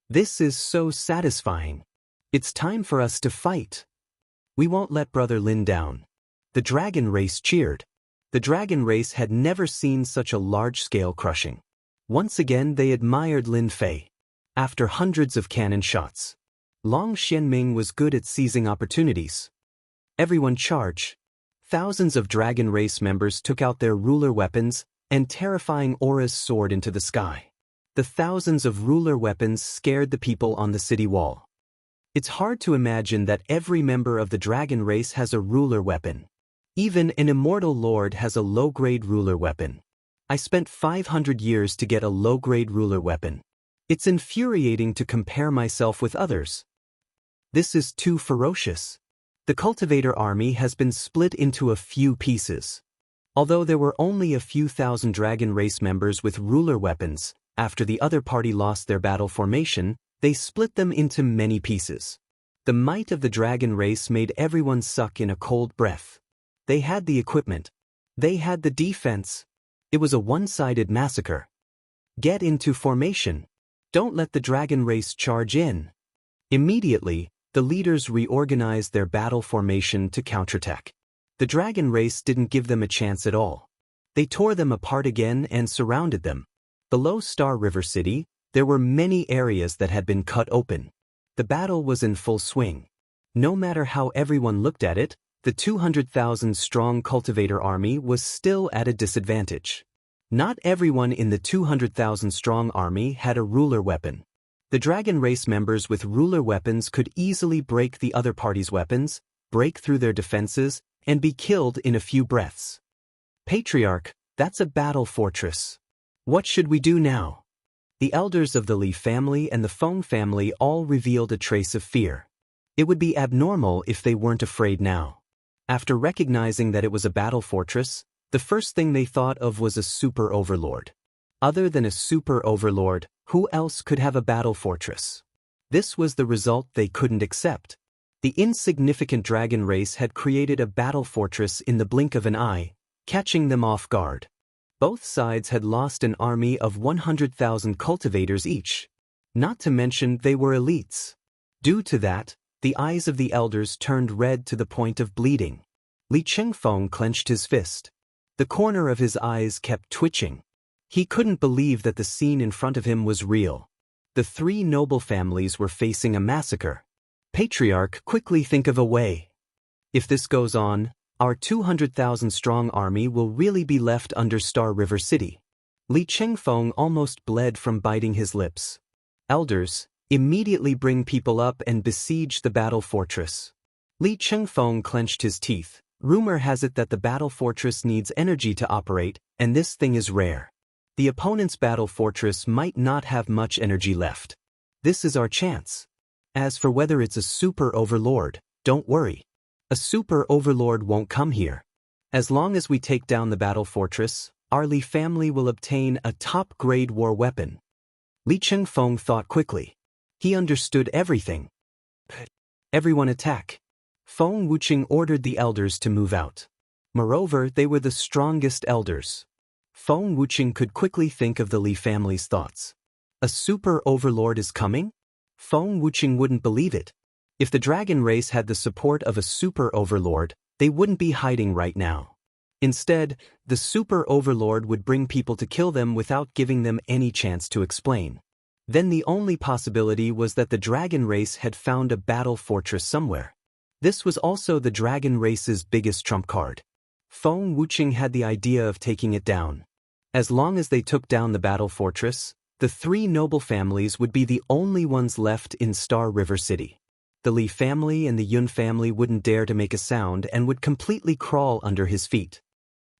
This is so satisfying. It's time for us to fight. We won't let Brother Lin down. The dragon race cheered. The dragon race had never seen such a large-scale crushing. Once again they admired Lin Fei. After hundreds of cannon shots, Long Xianming was good at seizing opportunities. Everyone charge. Thousands of dragon race members took out their ruler weapons, and terrifying auras soared into the sky. The thousands of ruler weapons scared the people on the city wall. It's hard to imagine that every member of the dragon race has a ruler weapon. Even an immortal lord has a low-grade ruler weapon. I spent 500 years to get a low-grade ruler weapon. It's infuriating to compare myself with others. This is too ferocious. The cultivator army has been split into a few pieces. Although there were only a few thousand dragon race members with ruler weapons, after the other party lost their battle formation, they split them into many pieces. The might of the dragon race made everyone suck in a cold breath. They had the equipment. They had the defense. It was a one-sided massacre. Get into formation. Don't let the dragon race charge in. Immediately, the leaders reorganized their battle formation to counterattack. The dragon race didn't give them a chance at all. They tore them apart again and surrounded them. Below Star River City, there were many areas that had been cut open. The battle was in full swing. No matter how everyone looked at it, the 200,000-strong cultivator army was still at a disadvantage. Not everyone in the 200,000-strong army had a ruler weapon. The dragon race members with ruler weapons could easily break the other party's weapons, break through their defenses, and be killed in a few breaths. Patriarch, that's a battle fortress. What should we do now? The elders of the Li family and the Feng family all revealed a trace of fear. It would be abnormal if they weren't afraid now. After recognizing that it was a battle fortress, the first thing they thought of was a super overlord. Other than a super overlord, who else could have a battle fortress? This was the result they couldn't accept. The insignificant dragon race had created a battle fortress in the blink of an eye, catching them off guard. Both sides had lost an army of 100,000 cultivators each. Not to mention they were elites. Due to that, the eyes of the elders turned red to the point of bleeding. Li Chengfeng clenched his fist. The corner of his eyes kept twitching. He couldn't believe that the scene in front of him was real. The three noble families were facing a massacre. Patriarch, quickly think of a way. If this goes on, our 200,000-strong army will really be left under Star River City. Li Chengfeng almost bled from biting his lips. Elders, immediately bring people up and besiege the battle fortress. Li Chengfeng clenched his teeth. Rumor has it that the battle fortress needs energy to operate, and this thing is rare. The opponent's battle fortress might not have much energy left. This is our chance. As for whether it's a super overlord, don't worry. A super overlord won't come here. As long as we take down the battle fortress, our Li family will obtain a top-grade war weapon. Li Chengfeng thought quickly. He understood everything. Everyone attack. Feng Wuqing ordered the elders to move out. Moreover, they were the strongest elders. Feng Wuqing could quickly think of the Li family's thoughts. A super overlord is coming? Feng Wuqing wouldn't believe it. If the dragon race had the support of a super overlord, they wouldn't be hiding right now. Instead, the super overlord would bring people to kill them without giving them any chance to explain. Then the only possibility was that the dragon race had found a battle fortress somewhere. This was also the dragon race's biggest trump card. Feng Wuqing had the idea of taking it down. As long as they took down the battle fortress, the three noble families would be the only ones left in Star River City. The Li family and the Yun family wouldn't dare to make a sound and would completely crawl under his feet.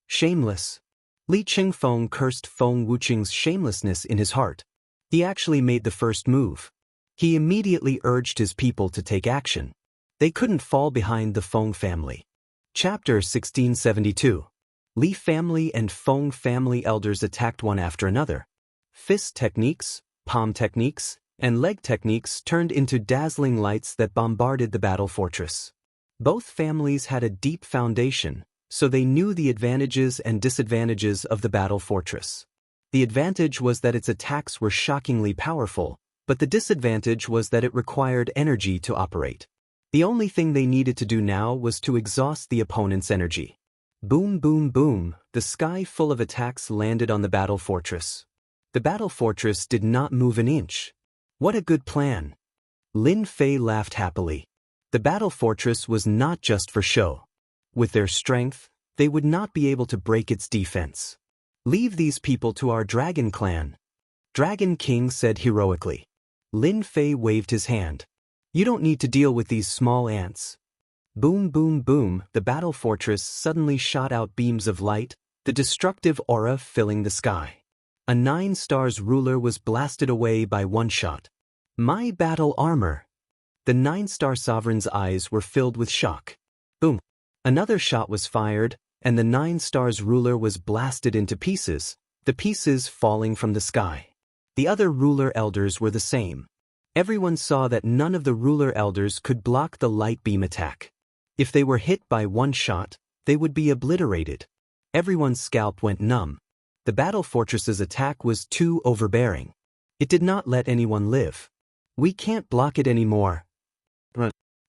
Shameless. Li Chengfeng cursed Feng Wuqing's shamelessness in his heart. He actually made the first move. He immediately urged his people to take action. They couldn't fall behind the Feng family. Chapter 1672. Li family and Feng family elders attacked one after another. Fist techniques, palm techniques, and leg techniques turned into dazzling lights that bombarded the battle fortress. Both families had a deep foundation, so they knew the advantages and disadvantages of the battle fortress. The advantage was that its attacks were shockingly powerful, but the disadvantage was that it required energy to operate. The only thing they needed to do now was to exhaust the opponent's energy. Boom, boom, boom, the sky full of attacks landed on the battle fortress. The battle fortress did not move an inch. What a good plan. Lin Fei laughed happily. The battle fortress was not just for show. With their strength, they would not be able to break its defense. Leave these people to our dragon clan. Dragon King said heroically. Lin Fei waved his hand. You don't need to deal with these small ants. Boom, boom, boom, the battle fortress suddenly shot out beams of light, the destructive aura filling the sky. A 9-stars ruler was blasted away by one shot. My battle armor. The 9-star sovereign's eyes were filled with shock. Boom. Another shot was fired, and the 9-stars ruler was blasted into pieces, the pieces falling from the sky. The other ruler elders were the same. Everyone saw that none of the ruler elders could block the light beam attack. If they were hit by one shot, they would be obliterated. Everyone's scalp went numb. The battle fortress's attack was too overbearing. It did not let anyone live. We can't block it anymore.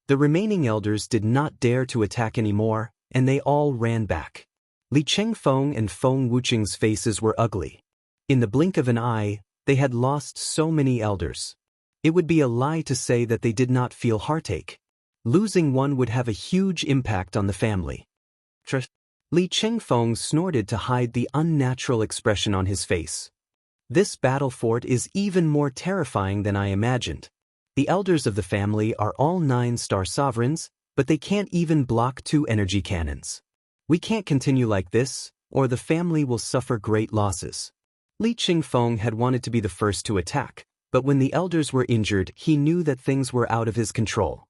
The remaining elders did not dare to attack anymore, and they all ran back. Li Chengfeng and Feng Wuqing's faces were ugly. In the blink of an eye, they had lost so many elders. It would be a lie to say that they did not feel heartache. Losing one would have a huge impact on the family. Li Chengfeng snorted to hide the unnatural expression on his face. This battle fort is even more terrifying than I imagined. The elders of the family are all 9-star sovereigns, but they can't even block 2 energy cannons. We can't continue like this, or the family will suffer great losses. Li Chengfeng had wanted to be the first to attack, but when the elders were injured, he knew that things were out of his control.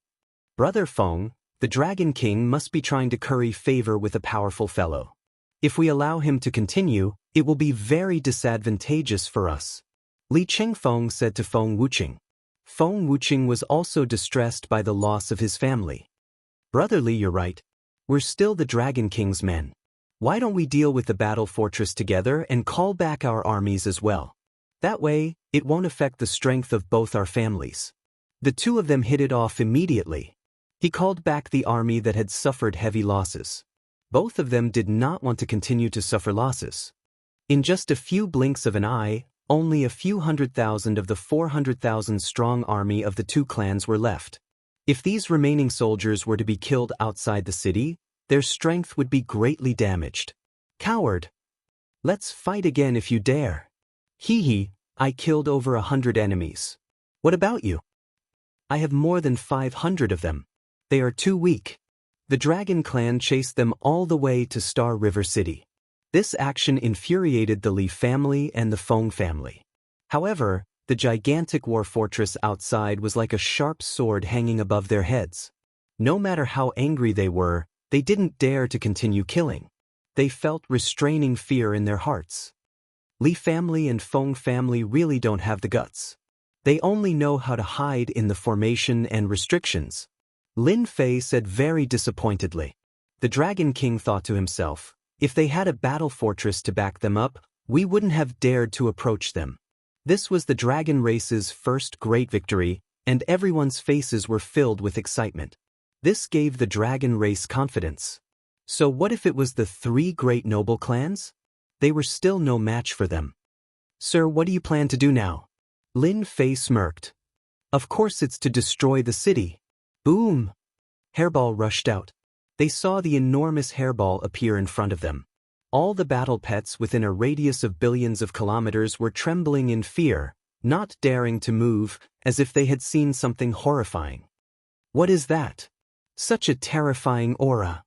Brother Feng, the Dragon King must be trying to curry favor with a powerful fellow. If we allow him to continue, it will be very disadvantageous for us. Li Chengfeng said to Feng Wuqing. Feng Wuqing was also distressed by the loss of his family. Brother Li, you're right. We're still the Dragon King's men. Why don't we deal with the battle fortress together and call back our armies as well? That way, it won't affect the strength of both our families. The 2 of them hit it off immediately. He called back the army that had suffered heavy losses. Both of them did not want to continue to suffer losses. In just a few blinks of an eye, only a few 100,000 of the 400,000 strong army of the 2 clans were left. If these remaining soldiers were to be killed outside the city, their strength would be greatly damaged. Coward! Let's fight again if you dare. Hee, I killed over 100 enemies. What about you? I have more than 500 of them. They are too weak. The Dragon Clan chased them all the way to Star River City. This action infuriated the Li family and the Feng family. However, the gigantic war fortress outside was like a sharp sword hanging above their heads. No matter how angry they were, they didn't dare to continue killing. They felt restraining fear in their hearts. Li family and Feng family really don't have the guts. They only know how to hide in the formation and restrictions. Lin Fei said very disappointedly. The Dragon King thought to himself, if they had a battle fortress to back them up, we wouldn't have dared to approach them. This was the dragon race's first great victory, and everyone's faces were filled with excitement. This gave the dragon race confidence. So what if it was the 3 great noble clans? They were still no match for them. Sir, what do you plan to do now? Lin Fei smirked. Of course it's to destroy the city. Boom! Hairball rushed out. They saw the enormous hairball appear in front of them. All the battle pets within a radius of billions of kilometers were trembling in fear, not daring to move, as if they had seen something horrifying. What is that? Such a terrifying aura.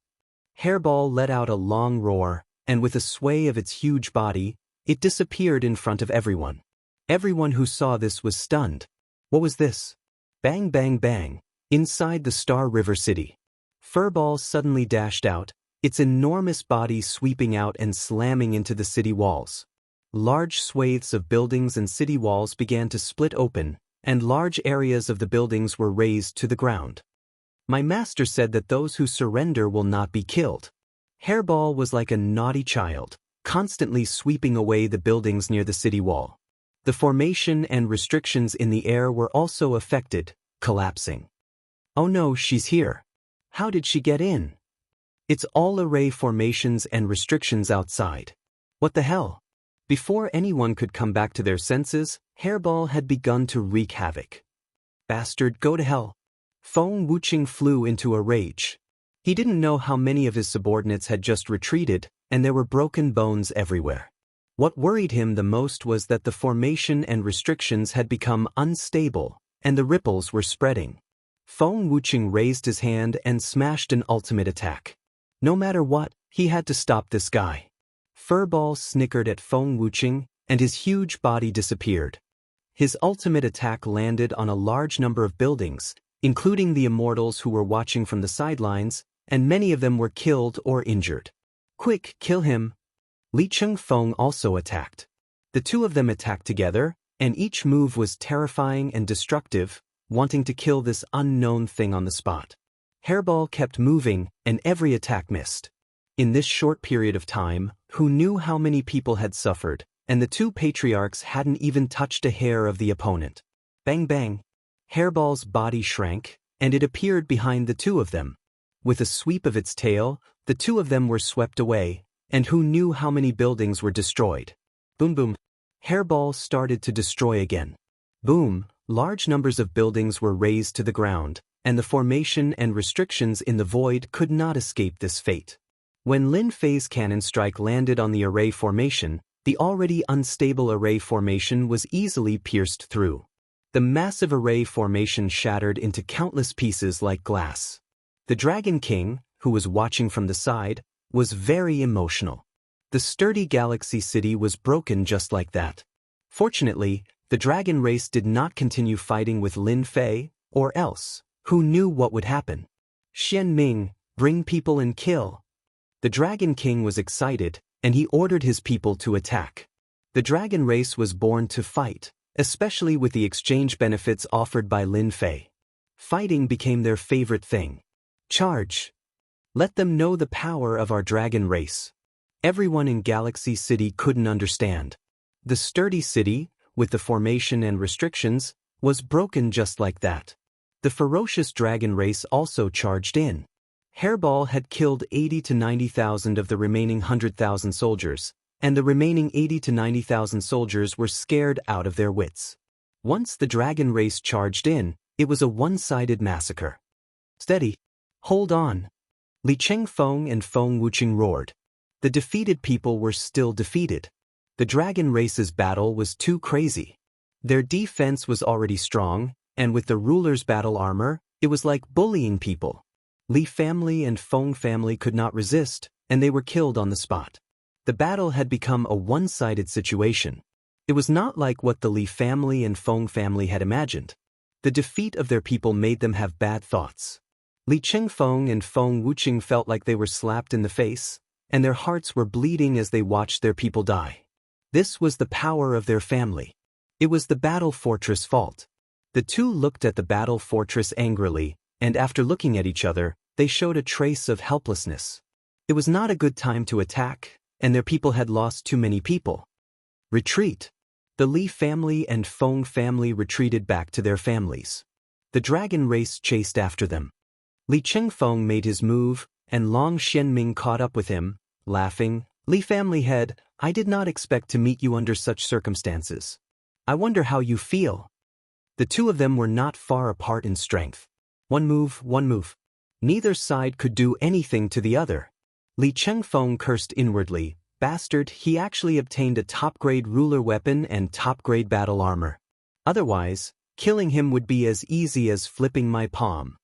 Hairball let out a long roar, and with a sway of its huge body, it disappeared in front of everyone. Everyone who saw this was stunned. What was this? Bang bang bang, inside the Star River City. Furball suddenly dashed out, its enormous body sweeping out and slamming into the city walls. Large swathes of buildings and city walls began to split open, and large areas of the buildings were razed to the ground. My master said that those who surrender will not be killed. Hairball was like a naughty child, constantly sweeping away the buildings near the city wall. The formation and restrictions in the air were also affected, collapsing. Oh no, she's here. How did she get in? It's all array formations and restrictions outside. What the hell? Before anyone could come back to their senses, Hairball had begun to wreak havoc. Bastard, go to hell. Feng Wuqing flew into a rage. He didn't know how many of his subordinates had just retreated, and there were broken bones everywhere. What worried him the most was that the formation and restrictions had become unstable, and the ripples were spreading. Feng Wuqing raised his hand and smashed an ultimate attack. No matter what, he had to stop this guy. Furball snickered at Feng Wuqing, and his huge body disappeared. His ultimate attack landed on a large number of buildings, including the immortals who were watching from the sidelines, and many of them were killed or injured. Quick, kill him! Li Chengfeng also attacked. The 2 of them attacked together, and each move was terrifying and destructive, wanting to kill this unknown thing on the spot. Hairball kept moving, and every attack missed. In this short period of time, who knew how many people had suffered, and the 2 patriarchs hadn't even touched a hair of the opponent. Bang bang! Hairball's body shrank, and it appeared behind the 2 of them. With a sweep of its tail, the 2 of them were swept away, and who knew how many buildings were destroyed. Boom boom! Hairball started to destroy again. Boom! Large numbers of buildings were razed to the ground, and the formation and restrictions in the void could not escape this fate. When Lin Fei's cannon strike landed on the array formation, the already unstable array formation was easily pierced through. The massive array formation shattered into countless pieces like glass. The Dragon King, who was watching from the side, was very emotional. The sturdy galaxy city was broken just like that. Fortunately, the dragon race did not continue fighting with Lin Fei, or else, who knew what would happen? Xian Ming, bring people and kill. The Dragon King was excited, and he ordered his people to attack. The dragon race was born to fight, especially with the exchange benefits offered by Lin Fei. Fighting became their favorite thing. Charge! Let them know the power of our dragon race. Everyone in Galaxy City couldn't understand. The sturdy city, with the formation and restrictions, was broken just like that. The ferocious dragon race also charged in. Hairball had killed 80 to 90,000 of the remaining 100,000 soldiers, and the remaining 80 to 90,000 soldiers were scared out of their wits. Once the dragon race charged in, it was a one-sided massacre. Steady. Hold on. Li Chengfeng and Feng Wuqing roared. The defeated people were still defeated. The dragon race's battle was too crazy. Their defense was already strong, and with the ruler's battle armor, it was like bullying people. Li family and Feng family could not resist, and they were killed on the spot. The battle had become a one-sided situation. It was not like what the Li family and Feng family had imagined. The defeat of their people made them have bad thoughts. Li Chengfeng and Feng Wuqing felt like they were slapped in the face, and their hearts were bleeding as they watched their people die. This was the power of their family. It was the battle fortress fault. The two looked at the battle fortress angrily, and after looking at each other, they showed a trace of helplessness. It was not a good time to attack, and their people had lost too many people. Retreat. The Li family and Feng family retreated back to their families. The dragon race chased after them. Li Chengfeng made his move, and Long Xianming caught up with him, laughing. Li family head, I did not expect to meet you under such circumstances. I wonder how you feel. The two of them were not far apart in strength. One move, one move. Neither side could do anything to the other. Li Chengfeng cursed inwardly. Bastard, he actually obtained a top-grade ruler weapon and top-grade battle armor. Otherwise, killing him would be as easy as flipping my palm.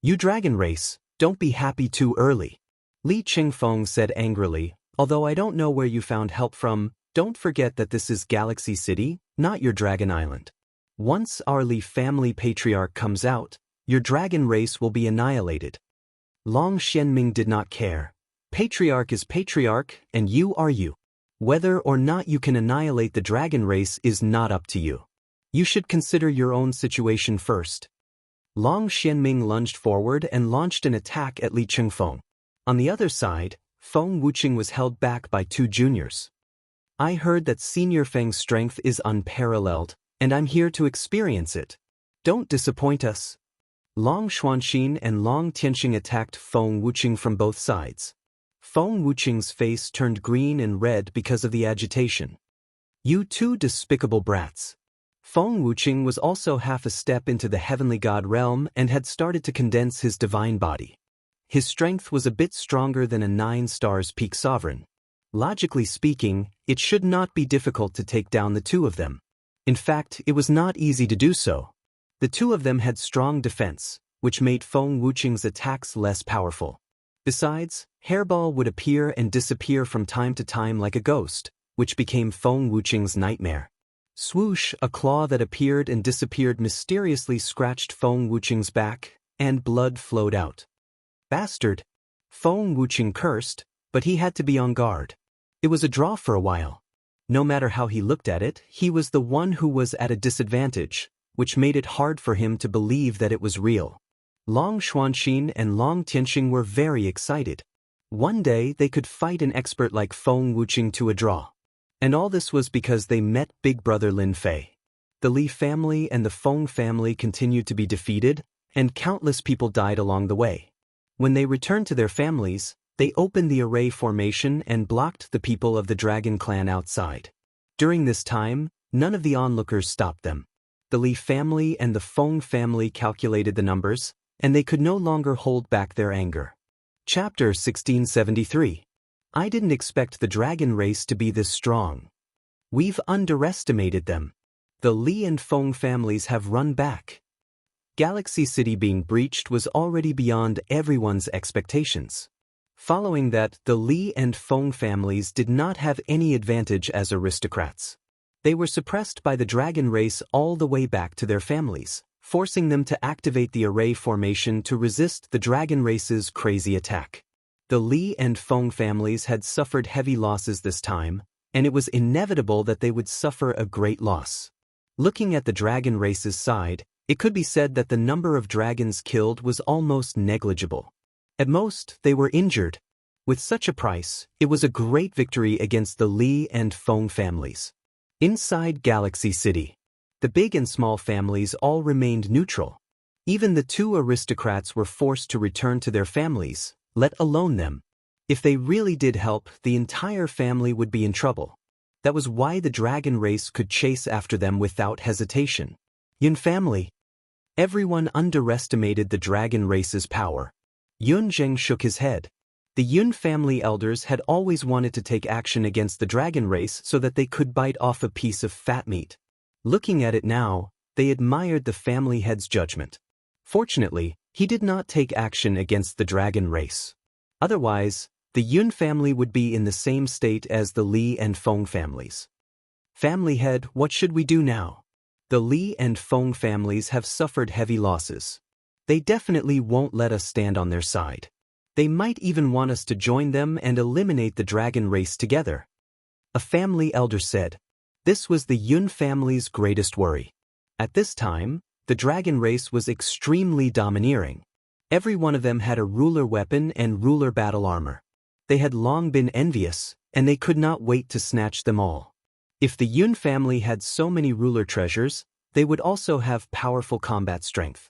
You dragon race, don't be happy too early. Li Chengfeng said angrily, although I don't know where you found help from, don't forget that this is Galaxy City, not your dragon island. Once our Li family patriarch comes out, your dragon race will be annihilated. Long Xianming did not care. Patriarch is patriarch, and you are you. Whether or not you can annihilate the dragon race is not up to you. You should consider your own situation first. Long Xianming lunged forward and launched an attack at Li Chengfeng. On the other side, Feng Wuqing was held back by two juniors. I heard that Senior Feng's strength is unparalleled, and I'm here to experience it. Don't disappoint us. Long Xuanxin and Long Tianxing attacked Feng Wuqing from both sides. Feng Wuqing's face turned green and red because of the agitation. You two despicable brats. Feng Wuqing was also half a step into the heavenly god realm and had started to condense his divine body. His strength was a bit stronger than a 9-stars peak sovereign. Logically speaking, it should not be difficult to take down the two of them. In fact, it was not easy to do so. The two of them had strong defense, which made Feng Wuqing's attacks less powerful. Besides, Hairball would appear and disappear from time to time like a ghost, which became Feng Wuqing's nightmare. Swoosh, a claw that appeared and disappeared mysteriously scratched Feng Wuqing's back, and blood flowed out. Bastard! Feng Wuqing cursed, but he had to be on guard. It was a draw for a while. No matter how he looked at it, he was the one who was at a disadvantage, which made it hard for him to believe that it was real. Long Xuanxin and Long Tianxing were very excited. One day they could fight an expert like Feng Wuqing to a draw. And all this was because they met Big Brother Lin Fei. The Li family and the Feng family continued to be defeated, and countless people died along the way. When they returned to their families, they opened the array formation and blocked the people of the Dragon Clan outside. During this time, none of the onlookers stopped them. The Li family and the Feng family calculated the numbers, and they could no longer hold back their anger. Chapter 1673. I didn't expect the dragon race to be this strong. We've underestimated them. The Li and Feng families have run back. Galaxy City being breached was already beyond everyone's expectations. Following that, the Li and Feng families did not have any advantage as aristocrats. They were suppressed by the dragon race all the way back to their families, forcing them to activate the array formation to resist the dragon race's crazy attack. The Li and Feng families had suffered heavy losses this time, and it was inevitable that they would suffer a great loss. Looking at the dragon race's side, it could be said that the number of dragons killed was almost negligible. At most, they were injured. With such a price, it was a great victory against the Li and Feng families. Inside Galaxy City, the big and small families all remained neutral. Even the two aristocrats were forced to return to their families, let alone them. If they really did help, the entire family would be in trouble. That was why the dragon race could chase after them without hesitation. Yun family. Everyone underestimated the dragon race's power. Yun Zheng shook his head. The Yun family elders had always wanted to take action against the dragon race so that they could bite off a piece of fat meat. Looking at it now, they admired the family head's judgment. Fortunately, he did not take action against the dragon race. Otherwise, the Yun family would be in the same state as the Li and Feng families. Family head, what should we do now? The Li and Feng families have suffered heavy losses. They definitely won't let us stand on their side. They might even want us to join them and eliminate the dragon race together. A family elder said. This was the Yun family's greatest worry. At this time, the dragon race was extremely domineering. Every one of them had a ruler weapon and ruler battle armor. They had long been envious, and they could not wait to snatch them all. If the Yun family had so many ruler treasures, they would also have powerful combat strength.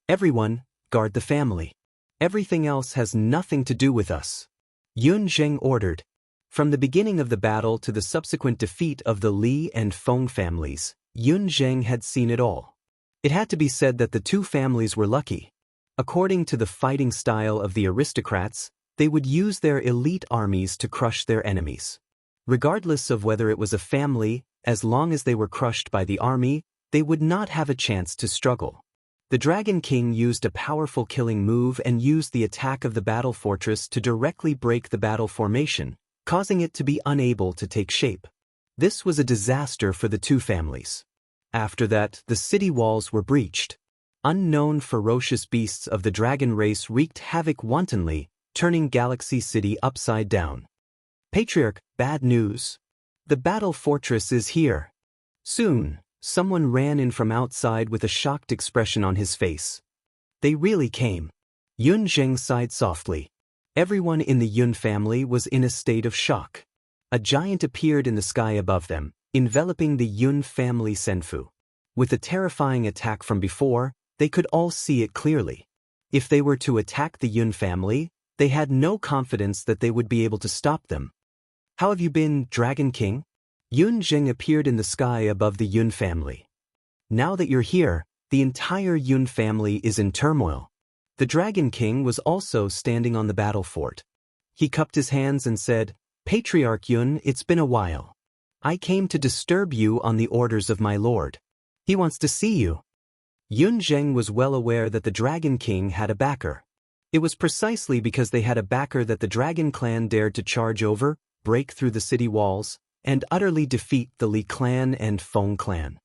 Everyone, guard the family. Everything else has nothing to do with us. Yun Zheng ordered. From the beginning of the battle to the subsequent defeat of the Li and Feng families, Yun Zheng had seen it all. It had to be said that the two families were lucky. According to the fighting style of the aristocrats, they would use their elite armies to crush their enemies. Regardless of whether it was a family, as long as they were crushed by the army, they would not have a chance to struggle. The Dragon King used a powerful killing move and used the attack of the battle fortress to directly break the battle formation, causing it to be unable to take shape. This was a disaster for the two families. After that, the city walls were breached. Unknown ferocious beasts of the dragon race wreaked havoc wantonly, turning Galaxy City upside down. Patriarch, bad news. The battle fortress is here. Soon, someone ran in from outside with a shocked expression on his face. They really came. Yun Zheng sighed softly. Everyone in the Yun family was in a state of shock. A giant appeared in the sky above them, enveloping the Yun family Senfu. With the terrifying attack from before, they could all see it clearly. If they were to attack the Yun family, they had no confidence that they would be able to stop them. How have you been, Dragon King? Yun Zheng appeared in the sky above the Yun family. Now that you're here, the entire Yun family is in turmoil. The Dragon King was also standing on the battle fort. He cupped his hands and said, Patriarch Yun, it's been a while. I came to disturb you on the orders of my lord. He wants to see you. Yun Zheng was well aware that the Dragon King had a backer. It was precisely because they had a backer that the Dragon clan dared to charge over, break through the city walls, and utterly defeat the Li clan and Feng clan.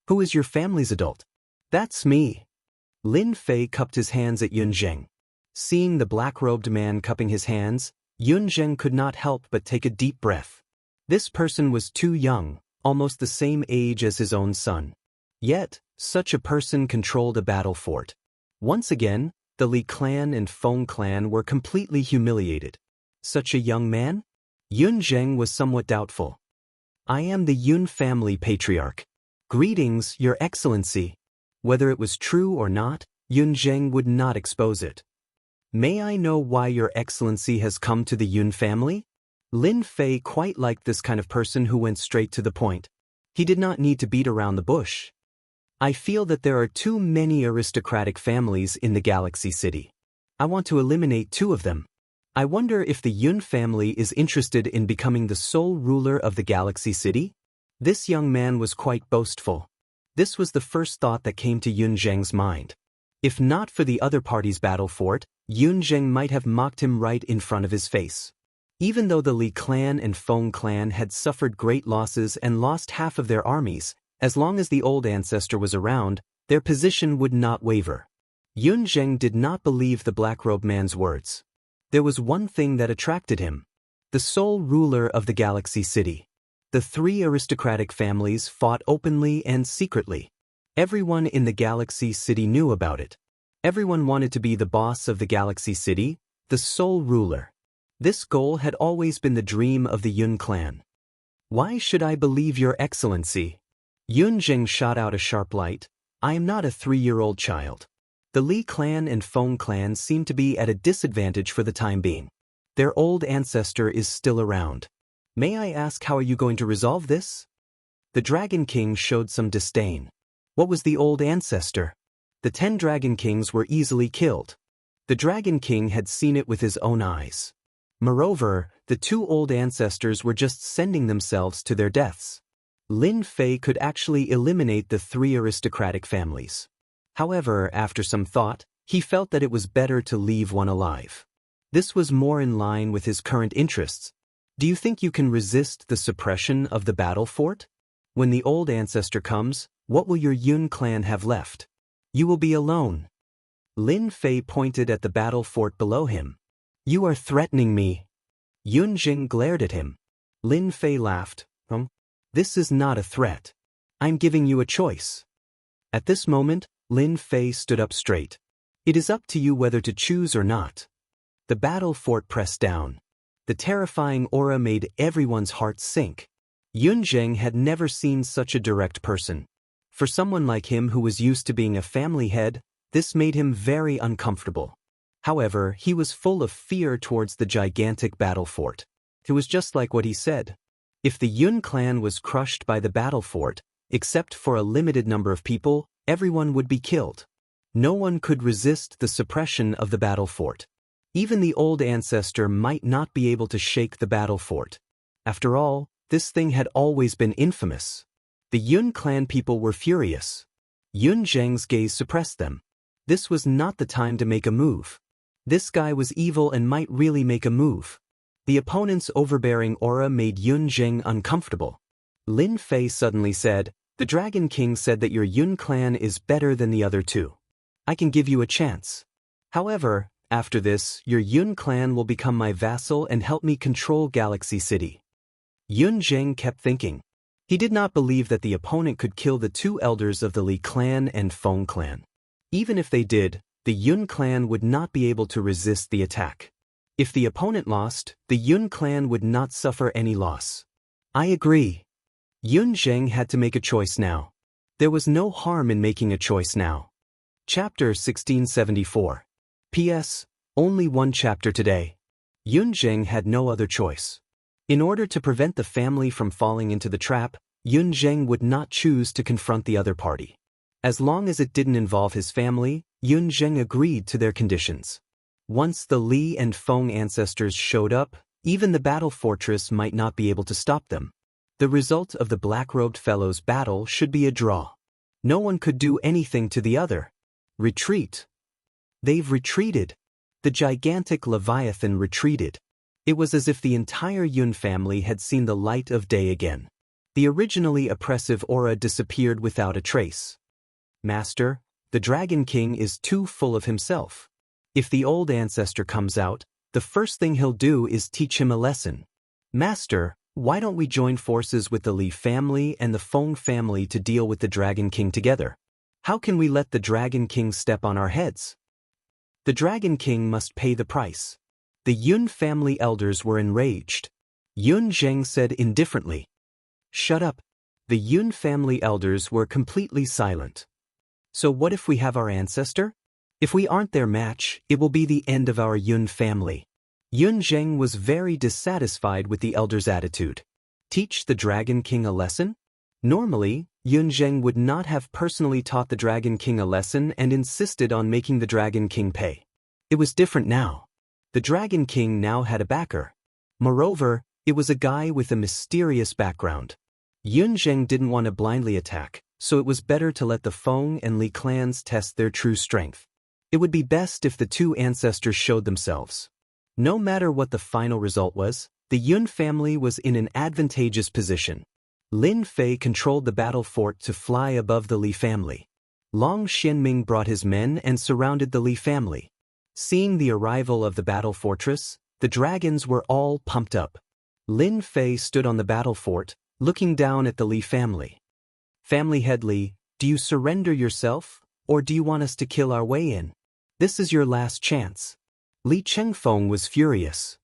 Who is your family's adult? That's me. Lin Fei cupped his hands at Yun Zheng. Seeing the black-robed man cupping his hands, Yun Zheng could not help but take a deep breath. This person was too young, almost the same age as his own son. Yet, such a person controlled a battle fort. Once again, the Li clan and Feng clan were completely humiliated. Such a young man? Yun Zheng was somewhat doubtful. I am the Yun family patriarch. Greetings, Your Excellency. Whether it was true or not, Yun Zheng would not expose it. May I know why Your Excellency has come to the Yun family? Lin Fei quite liked this kind of person who went straight to the point. He did not need to beat around the bush. I feel that there are too many aristocratic families in the Galaxy City. I want to eliminate 2 of them. I wonder if the Yun family is interested in becoming the sole ruler of the Galaxy City? This young man was quite boastful. This was the first thought that came to Yun Zheng's mind. If not for the other party's battle fort, Yun Zheng might have mocked him right in front of his face. Even though the Li clan and Feng clan had suffered great losses and lost half of their armies, as long as the old ancestor was around, their position would not waver. Yun Zheng did not believe the black-robed man's words. There was one thing that attracted him: the sole ruler of the Galaxy City. The 3 aristocratic families fought openly and secretly. Everyone in the Galaxy City knew about it. Everyone wanted to be the boss of the Galaxy City, the sole ruler. This goal had always been the dream of the Yun clan. Why should I believe your excellency? Yun Zheng shot out a sharp light. I am not a 3-year-old child. The Li clan and Feng clan seem to be at a disadvantage for the time being. Their old ancestor is still around. May I ask, how are you going to resolve this? The Dragon King showed some disdain. What was the old ancestor? The 10 Dragon Kings were easily killed. The Dragon King had seen it with his own eyes. Moreover, the 2 old ancestors were just sending themselves to their deaths. Lin Fei could actually eliminate the 3 aristocratic families. However, after some thought, he felt that it was better to leave one alive. This was more in line with his current interests. Do you think you can resist the suppression of the battle fort? When the old ancestor comes, what will your Yun clan have left? You will be alone. Lin Fei pointed at the battle fort below him. You are threatening me. Yun Zheng glared at him. Lin Fei laughed. This is not a threat. I'm giving you a choice. At this moment, Lin Fei stood up straight. It is up to you whether to choose or not. The battle fort pressed down. The terrifying aura made everyone's heart sink. Yun Zheng had never seen such a direct person. For someone like him who was used to being a family head, this made him very uncomfortable. However, he was full of fear towards the gigantic battle fort. It was just like what he said. If the Yun clan was crushed by the battle fort, except for a limited number of people, everyone would be killed. No one could resist the suppression of the battle fort. Even the old ancestor might not be able to shake the battle fort. After all, this thing had always been infamous. The Yun clan people were furious. Yun Zheng's gaze suppressed them. This was not the time to make a move. This guy was evil and might really make a move. The opponent's overbearing aura made Yun Zheng uncomfortable. Lin Fei suddenly said, "The Dragon King said that your Yun clan is better than the other 2. I can give you a chance. However, after this, your Yun clan will become my vassal and help me control Galaxy City." Yun Zheng kept thinking. He did not believe that the opponent could kill the 2 elders of the Li clan and Feng clan. Even if they did, the Yun clan would not be able to resist the attack. If the opponent lost, the Yun clan would not suffer any loss. I agree. Yun Zheng had to make a choice now. There was no harm in making a choice now. Chapter 1674. P.S. Only 1 chapter today. Yun Zheng had no other choice. In order to prevent the family from falling into the trap, Yun Zheng would not choose to confront the other party. As long as it didn't involve his family, Yun Zheng agreed to their conditions. Once the Li and Feng ancestors showed up, even the battle fortress might not be able to stop them. The result of the black-robed fellow's battle should be a draw. No one could do anything to the other. Retreat. They've retreated. The gigantic Leviathan retreated. It was as if the entire Yun family had seen the light of day again. The originally oppressive aura disappeared without a trace. Master, the Dragon King is too full of himself. If the old ancestor comes out, the first thing he'll do is teach him a lesson. Master, why don't we join forces with the Li family and the Feng family to deal with the Dragon King together? How can we let the Dragon King step on our heads? The Dragon King must pay the price. The Yun family elders were enraged. Yun Zheng said indifferently. Shut up. The Yun family elders were completely silent. So what if we have our ancestor? If we aren't their match, it will be the end of our Yun family. Yun Zheng was very dissatisfied with the elders' attitude. Teach the Dragon King a lesson? Normally, Yunzheng would not have personally taught the Dragon King a lesson and insisted on making the Dragon King pay. It was different now. The Dragon King now had a backer. Moreover, it was a guy with a mysterious background. Yunzheng didn't want to blindly attack, so it was better to let the Feng and Li clans test their true strength. It would be best if the two ancestors showed themselves. No matter what the final result was, the Yun family was in an advantageous position. Lin Fei controlled the battle fort to fly above the Li family. Long Xianming brought his men and surrounded the Li family. Seeing the arrival of the battle fortress, the dragons were all pumped up. Lin Fei stood on the battle fort, looking down at the Li family. Family head Li, do you surrender yourself, or do you want us to kill our way in? This is your last chance. Li Chengfeng was furious.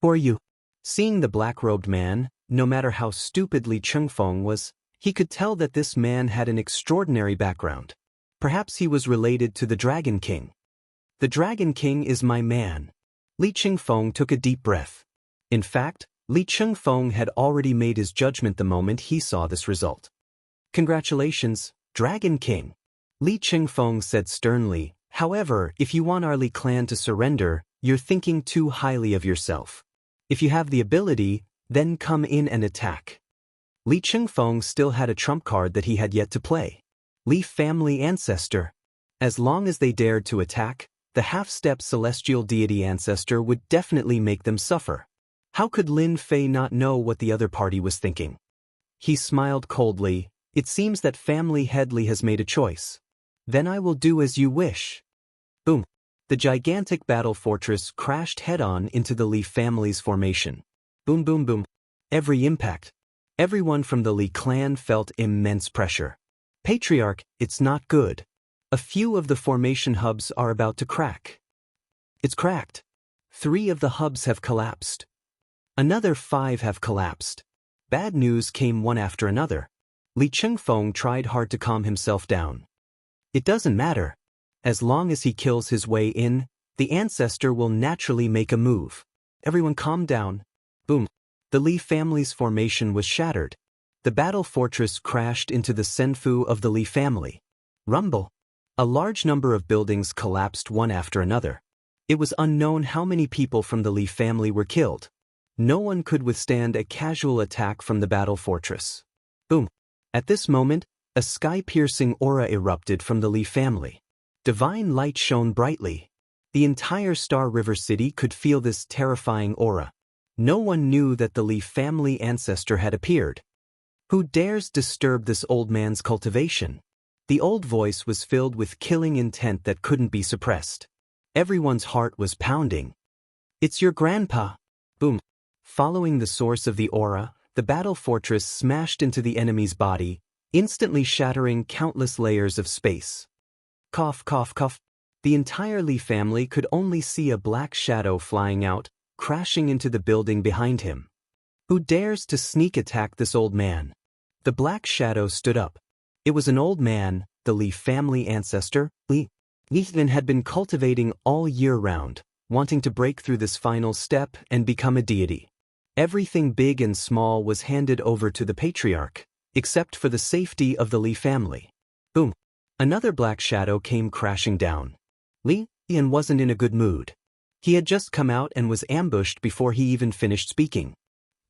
Who are you? Seeing the black-robed man, no matter how stupid Li Chengfeng was, he could tell that this man had an extraordinary background. Perhaps he was related to the Dragon King. The Dragon King is my man. Li Chengfeng took a deep breath. In fact, Li Chengfeng had already made his judgment the moment he saw this result. Congratulations, Dragon King. Li Chengfeng said sternly, however, if you want our Li clan to surrender, you're thinking too highly of yourself. If you have the ability, then come in and attack. Li Chengfeng still had a trump card that he had yet to play. Li family ancestor. As long as they dared to attack, the half-step celestial deity ancestor would definitely make them suffer. How could Lin Fei not know what the other party was thinking? He smiled coldly. It seems that family head Li has made a choice. Then I will do as you wish. Boom. The gigantic battle fortress crashed head-on into the Li family's formation. Boom boom boom. Every impact. Everyone from the Li clan felt immense pressure. Patriarch, it's not good. A few of the formation hubs are about to crack. It's cracked. 3 of the hubs have collapsed. Another 5 have collapsed. Bad news came one after another. Li Chengfeng tried hard to calm himself down. It doesn't matter. As long as he kills his way in, the ancestor will naturally make a move. Everyone calm down. Boom. The Li family's formation was shattered. The battle fortress crashed into the senfu of the Li family. Rumble. A large number of buildings collapsed one after another. It was unknown how many people from the Li family were killed. No one could withstand a casual attack from the battle fortress. Boom. At this moment, a sky-piercing aura erupted from the Li family. Divine light shone brightly. The entire Star River City could feel this terrifying aura. No one knew that the Li family ancestor had appeared. Who dares disturb this old man's cultivation? The old voice was filled with killing intent that couldn't be suppressed. Everyone's heart was pounding. It's your grandpa. Boom. Following the source of the aura, the battle fortress smashed into the enemy's body, instantly shattering countless layers of space. Cough cough cough. The entire Li family could only see a black shadow flying out, crashing into the building behind him. Who dares to sneak attack this old man? The black shadow stood up. It was an old man, the Li family ancestor, Li. Ethan had been cultivating all year round, wanting to break through this final step and become a deity. Everything big and small was handed over to the patriarch, except for the safety of the Li family. Boom. Another black shadow came crashing down. Li Yan wasn't in a good mood. He had just come out and was ambushed before he even finished speaking.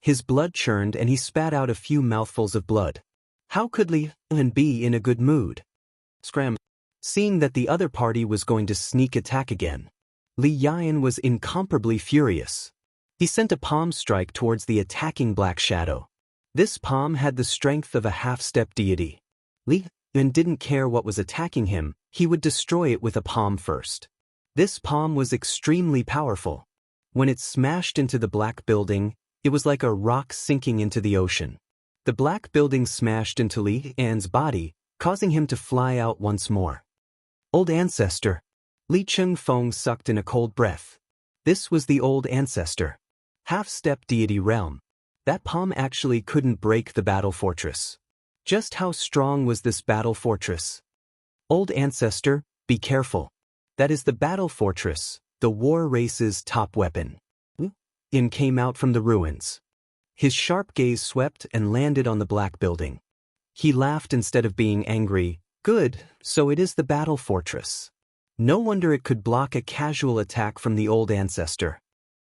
His blood churned and he spat out a few mouthfuls of blood. How could Li Yan be in a good mood? Scram. Seeing that the other party was going to sneak attack again, Li Yan was incomparably furious. He sent a palm strike towards the attacking black shadow. This palm had the strength of a half-step deity. Li Yan didn't care what was attacking him, he would destroy it with a palm first. This palm was extremely powerful. When it smashed into the black building, it was like a rock sinking into the ocean. The black building smashed into Li Yan's body, causing him to fly out once more. Old ancestor. Li Chengfeng sucked in a cold breath. This was the old ancestor. Half-step deity realm. That palm actually couldn't break the battle fortress. Just how strong was this battle fortress? Old ancestor, be careful. That is the battle fortress, the war race's top weapon. In came out from the ruins. His sharp gaze swept and landed on the black building. He laughed instead of being angry. Good, so it is the battle fortress. No wonder it could block a casual attack from the old ancestor.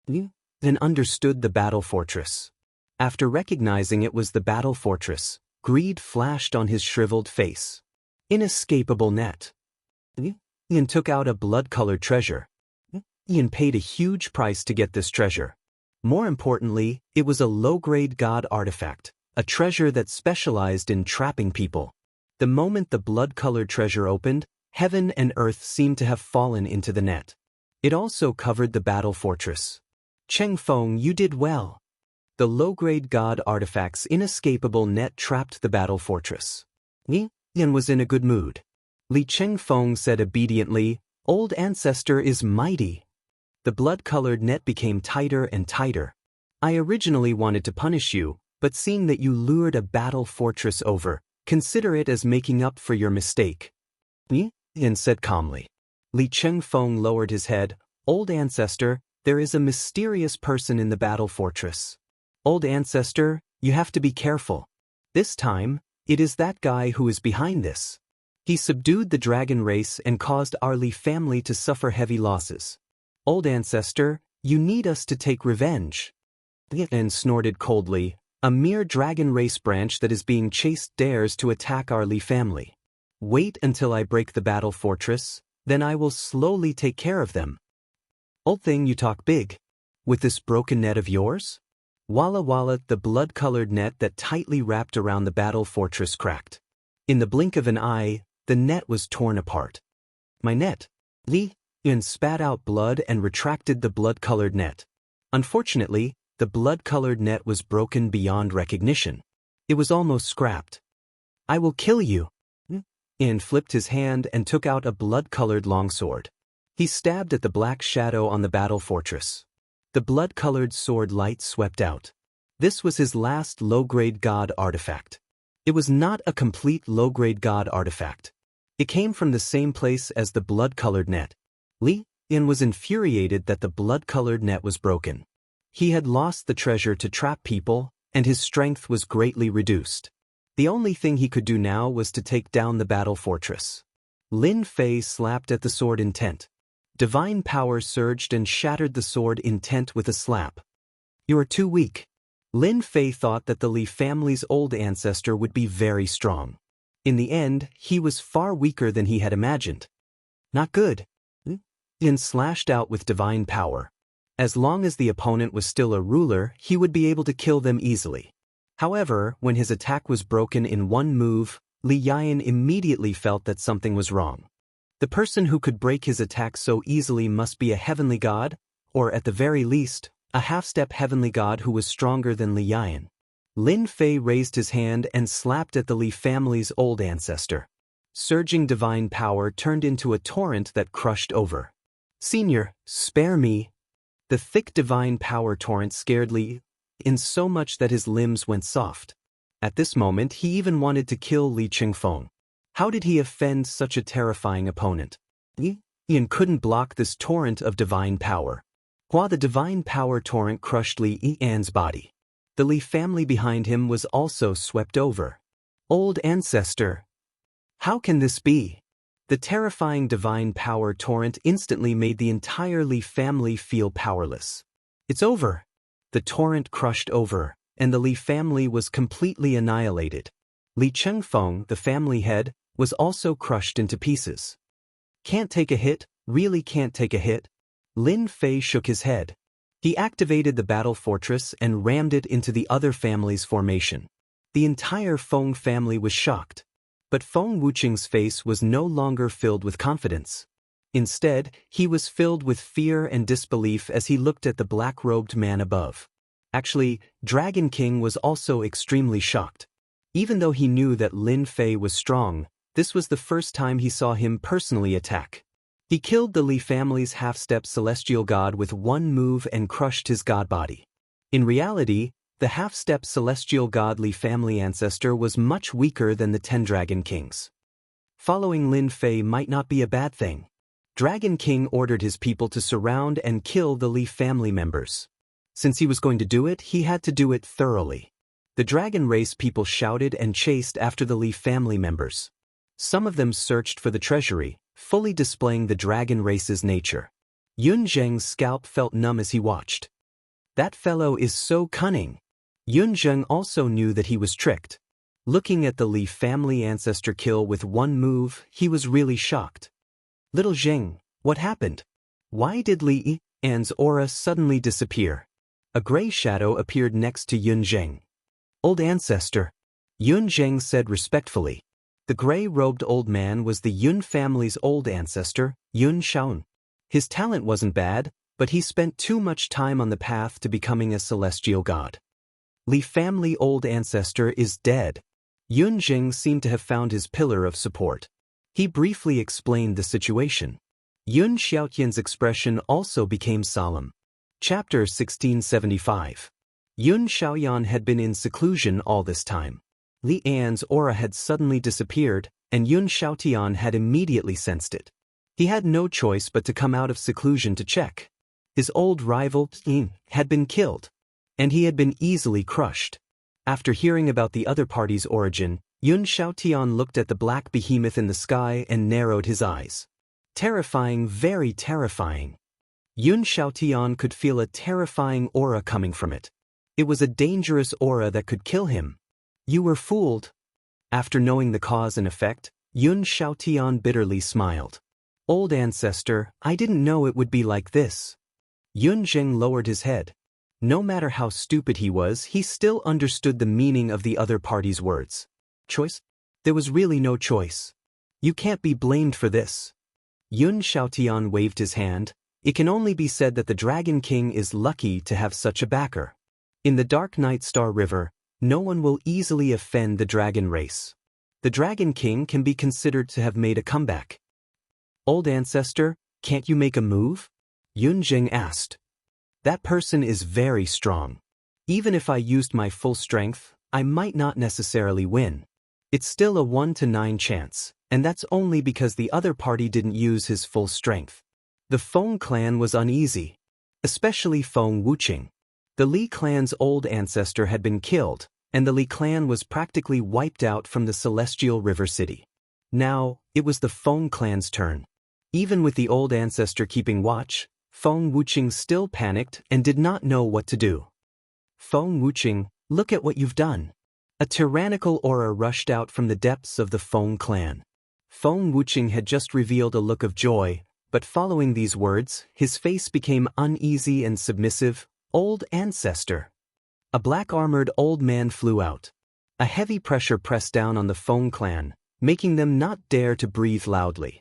Li then understood the battle fortress. After recognizing it was the battle fortress, greed flashed on his shriveled face. Inescapable net. Ian took out a blood-colored treasure. Ian paid a huge price to get this treasure. More importantly, it was a low-grade god artifact, a treasure that specialized in trapping people. The moment the blood-colored treasure opened, heaven and earth seemed to have fallen into the net. It also covered the battle fortress. Cheng Feng, you did well. The low-grade god artifact's inescapable net trapped the battle fortress. Ian was in a good mood. Li Chengfeng said obediently, "Old ancestor is mighty." The blood-colored net became tighter and tighter. I originally wanted to punish you, but seeing that you lured a battle fortress over, consider it as making up for your mistake. Ian said calmly. Li Chengfeng lowered his head. Old ancestor, there is a mysterious person in the battle fortress. Old ancestor, you have to be careful. This time, it is that guy who is behind this. He subdued the dragon race and caused our Li family to suffer heavy losses. Old ancestor, you need us to take revenge. Ian snorted coldly. A mere dragon race branch that is being chased dares to attack our Li family. Wait until I break the battle fortress, then I will slowly take care of them. Old thing, you talk big. With this broken net of yours? Walla walla, the blood-colored net that tightly wrapped around the battle fortress cracked. In the blink of an eye, the net was torn apart. My net. Li Ian spat out blood and retracted the blood-colored net. Unfortunately, the blood-colored net was broken beyond recognition. It was almost scrapped. I will kill you. Ian flipped his hand and took out a blood-colored longsword. He stabbed at the black shadow on the battle fortress. The blood-colored sword light swept out. This was his last low-grade god artifact. It was not a complete low-grade god artifact. It came from the same place as the blood-colored net. Ian was infuriated that the blood-colored net was broken. He had lost the treasure to trap people, and his strength was greatly reduced. The only thing he could do now was to take down the battle fortress. Lin Fei slapped at the sword intent. Divine power surged and shattered the sword intent with a slap. You are too weak. Lin Fei thought that the Li family's old ancestor would be very strong. In the end, he was far weaker than he had imagined. Not good. Ian slashed out with divine power. As long as the opponent was still a ruler, he would be able to kill them easily. However, when his attack was broken in one move, Li Yan immediately felt that something was wrong. The person who could break his attack so easily must be a heavenly god, or at the very least, a half-step heavenly god who was stronger than Li Yan. Lin Fei raised his hand and slapped at the Li family's old ancestor. Surging divine power turned into a torrent that crushed over. Senior, spare me. The thick divine power torrent scared Li in so much that his limbs went soft. At this moment he even wanted to kill Li Chengfeng. How did he offend such a terrifying opponent? Ian couldn't block this torrent of divine power. While the divine power torrent crushed Li Yan's body, the Li family behind him was also swept over. Old ancestor. How can this be? The terrifying divine power torrent instantly made the entire Li family feel powerless. It's over. The torrent crushed over, and the Li family was completely annihilated. Li Chengfeng, the family head, was also crushed into pieces. Can't take a hit, really can't take a hit? Lin Fei shook his head. He activated the battle fortress and rammed it into the other family's formation. The entire Feng family was shocked. But Feng Wuqing's face was no longer filled with confidence. Instead, he was filled with fear and disbelief as he looked at the black-robed man above. Actually, Dragon King was also extremely shocked. Even though he knew that Lin Fei was strong, this was the first time he saw him personally attack. He killed the Li family's half-step celestial god with one move and crushed his god body. In reality, the half-step celestial god Li family ancestor was much weaker than the 10 Dragon Kings. Following Lin Fei might not be a bad thing. Dragon King ordered his people to surround and kill the Li family members. Since he was going to do it, he had to do it thoroughly. The dragon race people shouted and chased after the Li family members. Some of them searched for the treasury, fully displaying the dragon race's nature. Yun Zheng's scalp felt numb as he watched. That fellow is so cunning. Yun Zheng also knew that he was tricked. Looking at the Li family ancestor kill with one move, he was really shocked. Little Zheng, what happened? Why did Li An's aura suddenly disappear? A gray shadow appeared next to Yun Zheng. Old ancestor, Yun Zheng said respectfully. The gray-robed old man was the Yun family's old ancestor, Yun Shaun. His talent wasn't bad, but he spent too much time on the path to becoming a celestial god. Li family old ancestor is dead. Yun Zheng seemed to have found his pillar of support. He briefly explained the situation. Yun Xiaotian's expression also became solemn. Chapter 1675. Yun Xiaoyan had been in seclusion all this time. Li An's aura had suddenly disappeared, and Yun Xiaotian had immediately sensed it. He had no choice but to come out of seclusion to check. His old rival, Yin, had been killed, and he had been easily crushed. After hearing about the other party's origin, Yun Xiaotian looked at the black behemoth in the sky and narrowed his eyes. Terrifying, very terrifying. Yun Xiaotian could feel a terrifying aura coming from it. It was a dangerous aura that could kill him. You were fooled. After knowing the cause and effect, Yun Xiaotian bitterly smiled. Old ancestor, I didn't know it would be like this. Yun Zheng lowered his head. No matter how stupid he was, he still understood the meaning of the other party's words. Choice? There was really no choice. You can't be blamed for this. Yun Xiaotian waved his hand. It can only be said that the Dragon King is lucky to have such a backer. In the Dark Night Star River, no one will easily offend the dragon race. The Dragon King can be considered to have made a comeback. Old ancestor, can't you make a move? Yun Zheng asked. That person is very strong. Even if I used my full strength, I might not necessarily win. It's still a 1 to 9 chance, and that's only because the other party didn't use his full strength. The Feng clan was uneasy, especially Feng Wuqing. The Li clan's old ancestor had been killed, and the Li clan was practically wiped out from the celestial river city. Now, it was the Feng clan's turn. Even with the old ancestor keeping watch, Feng Wuqing still panicked and did not know what to do. Feng Wuqing, look at what you've done. A tyrannical aura rushed out from the depths of the Feng clan. Feng Wuqing had just revealed a look of joy, but following these words, his face became uneasy and submissive. Old ancestor. A black-armored old man flew out. A heavy pressure pressed down on the Feng clan, making them not dare to breathe loudly.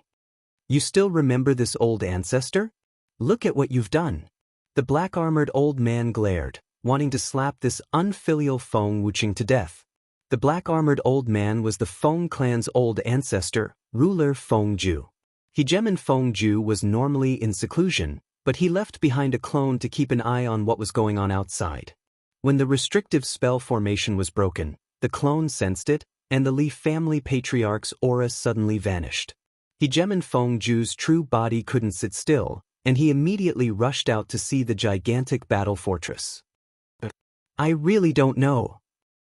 You still remember this old ancestor? Look at what you've done. The black-armored old man glared, wanting to slap this unfilial Feng Wuqing to death. The black-armored old man was the Feng clan's old ancestor, ruler Feng Ju. Hegemon Feng Ju was normally in seclusion, but he left behind a clone to keep an eye on what was going on outside. When the restrictive spell formation was broken, the clone sensed it, and the Li family patriarch's aura suddenly vanished. Hegemon Feng Ju's true body couldn't sit still, and he immediately rushed out to see the gigantic battle fortress. I really don't know.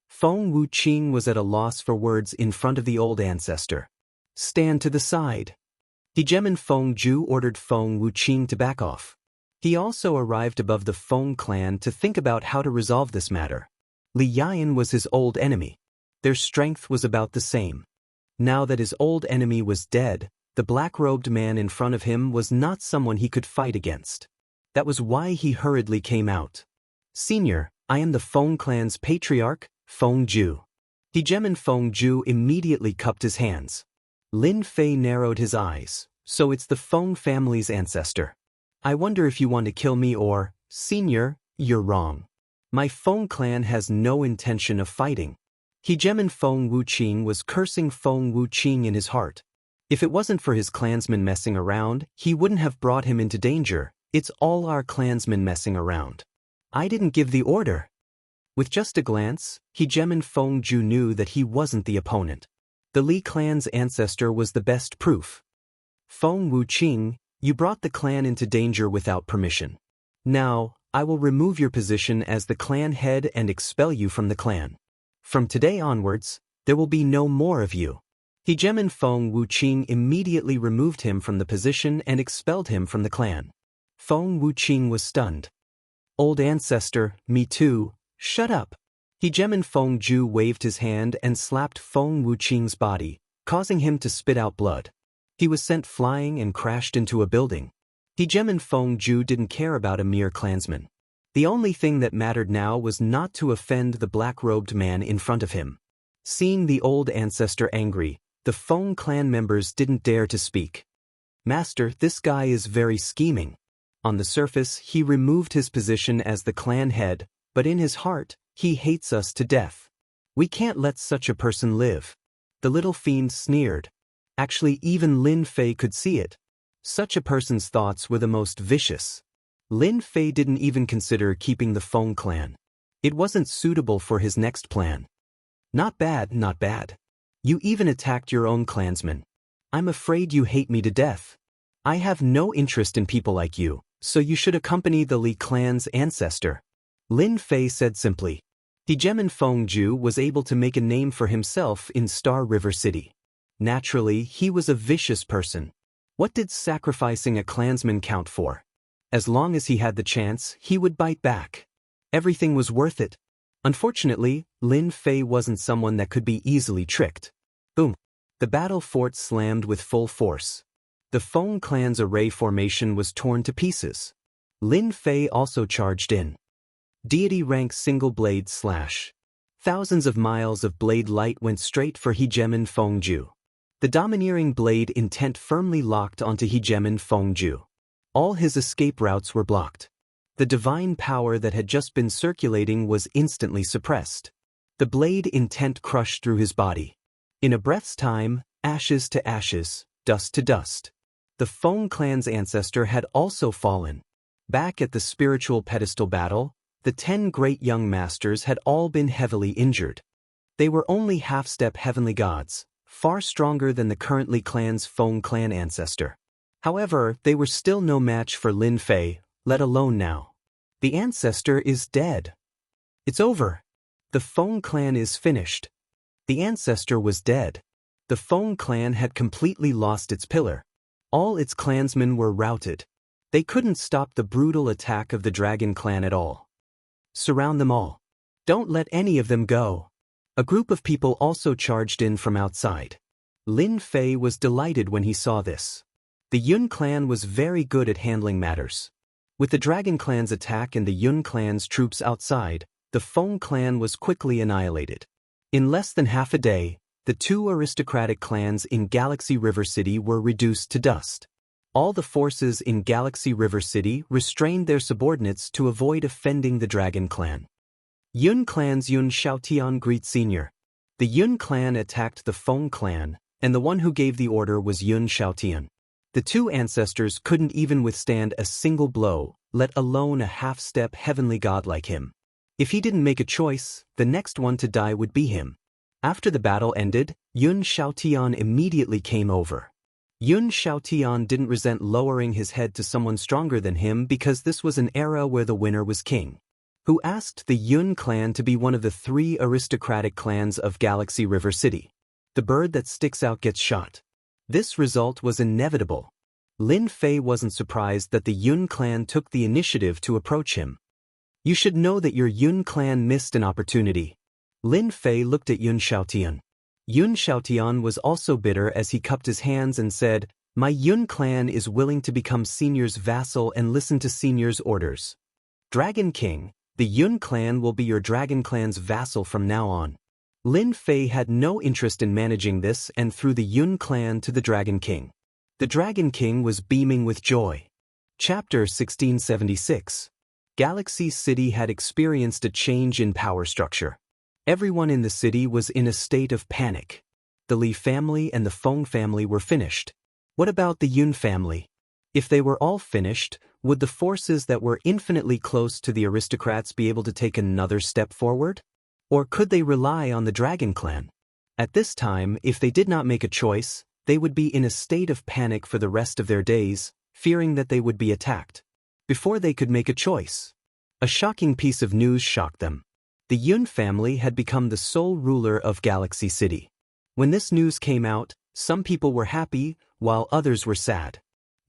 Feng Wuqing was at a loss for words in front of the old ancestor. Stand to the side. Hegemon Feng Ju ordered Feng Wuqing to back off. He also arrived above the Feng clan to think about how to resolve this matter. Li Yan was his old enemy. Their strength was about the same. Now that his old enemy was dead, the black-robed man in front of him was not someone he could fight against. That was why he hurriedly came out. Senior, I am the Feng clan's patriarch, Feng Ju. Hegemon Feng Ju immediately cupped his hands. Lin Fei narrowed his eyes. So it's the Feng family's ancestor. I wonder if you want to kill me or, Senior, you're wrong. My Feng clan has no intention of fighting. Hegemon Feng Wuqing was cursing Feng Wuqing in his heart. If it wasn't for his clansmen messing around, he wouldn't have brought him into danger. It's all our clansmen messing around. I didn't give the order. With just a glance, Hegemon Feng Ju knew that he wasn't the opponent. The Li clan's ancestor was the best proof. Feng Wuqing, you brought the clan into danger without permission. Now, I will remove your position as the clan head and expel you from the clan. From today onwards, there will be no more of you. Hegemon Feng Wuqing immediately removed him from the position and expelled him from the clan. Feng Wuqing was stunned. Old ancestor, me too, shut up. Hegemon Feng Ju waved his hand and slapped Feng Wuqing's body, causing him to spit out blood. He was sent flying and crashed into a building. Hegemon Feng Ju didn't care about a mere clansman. The only thing that mattered now was not to offend the black-robed man in front of him. Seeing the old ancestor angry, the Feng clan members didn't dare to speak. Master, this guy is very scheming. On the surface, he removed his position as the clan head, but in his heart, he hates us to death. We can't let such a person live. The little fiend sneered. Actually, even Lin Fei could see it. Such a person's thoughts were the most vicious. Lin Fei didn't even consider keeping the Feng clan. It wasn't suitable for his next plan. Not bad, not bad. You even attacked your own clansmen. I'm afraid you hate me to death. I have no interest in people like you, so you should accompany the Li clan's ancestor. Lin Fei said simply. Hegemon Feng Ju was able to make a name for himself in Star River City. Naturally, he was a vicious person. What did sacrificing a clansman count for? As long as he had the chance, he would bite back. Everything was worth it. Unfortunately, Lin Fei wasn't someone that could be easily tricked. Boom. The battle fort slammed with full force. The Feng clan's array formation was torn to pieces. Lin Fei also charged in. Deity rank single blade slash. Thousands of miles of blade light went straight for Hegemon Feng Ju. The domineering blade intent firmly locked onto Hegemon Feng Ju. All his escape routes were blocked. The divine power that had just been circulating was instantly suppressed. The blade intent crushed through his body. In a breath's time, ashes to ashes, dust to dust. The Feng clan's ancestor had also fallen. Back at the spiritual pedestal battle, the 10 great young masters had all been heavily injured. They were only half-step heavenly gods, far stronger than the currently clan's Feng clan ancestor. However, they were still no match for Lin Fei, let alone now. The ancestor is dead. It's over. The Feng clan is finished. The ancestor was dead. The Feng clan had completely lost its pillar. All its clansmen were routed. They couldn't stop the brutal attack of the Dragon Clan at all. Surround them all. Don't let any of them go. A group of people also charged in from outside. Lin Fei was delighted when he saw this. The Yun clan was very good at handling matters. With the Dragon Clan's attack and the Yun clan's troops outside, the Feng clan was quickly annihilated. In less than half a day, the 2 aristocratic clans in Galaxy River City were reduced to dust. All the forces in Galaxy River City restrained their subordinates to avoid offending the Dragon Clan. Yun clan's Yun Xiaotian greet Sr. The Yun clan attacked the Feng clan, and the one who gave the order was Yun Xiaotian. The 2 ancestors couldn't even withstand a single blow, let alone a half-step heavenly god like him. If he didn't make a choice, the next one to die would be him. After the battle ended, Yun Xiaotian immediately came over. Yun Xiaotian didn't resent lowering his head to someone stronger than him because this was an era where the winner was king. Who asked the Yun clan to be one of the 3 aristocratic clans of Galaxy River City. The bird that sticks out gets shot. This result was inevitable. Lin Fei wasn't surprised that the Yun clan took the initiative to approach him. You should know that your Yun clan missed an opportunity. Lin Fei looked at Yun Xiaotian. Yun Xiaotian was also bitter as he cupped his hands and said, My Yun clan is willing to become Senior's vassal and listen to Senior's orders. Dragon King, the Yun clan will be your Dragon Clan's vassal from now on. Lin Fei had no interest in managing this and threw the Yun clan to the Dragon King. The Dragon King was beaming with joy. Chapter 1676. Galaxy City had experienced a change in power structure. Everyone in the city was in a state of panic. The Li family and the Feng family were finished. What about the Yun family? If they were all finished, would the forces that were infinitely close to the aristocrats be able to take another step forward? Or could they rely on the Dragon Clan? At this time, if they did not make a choice, they would be in a state of panic for the rest of their days, fearing that they would be attacked. Before they could make a choice, a shocking piece of news shocked them. The Yun family had become the sole ruler of Galaxy City. When this news came out, some people were happy, while others were sad.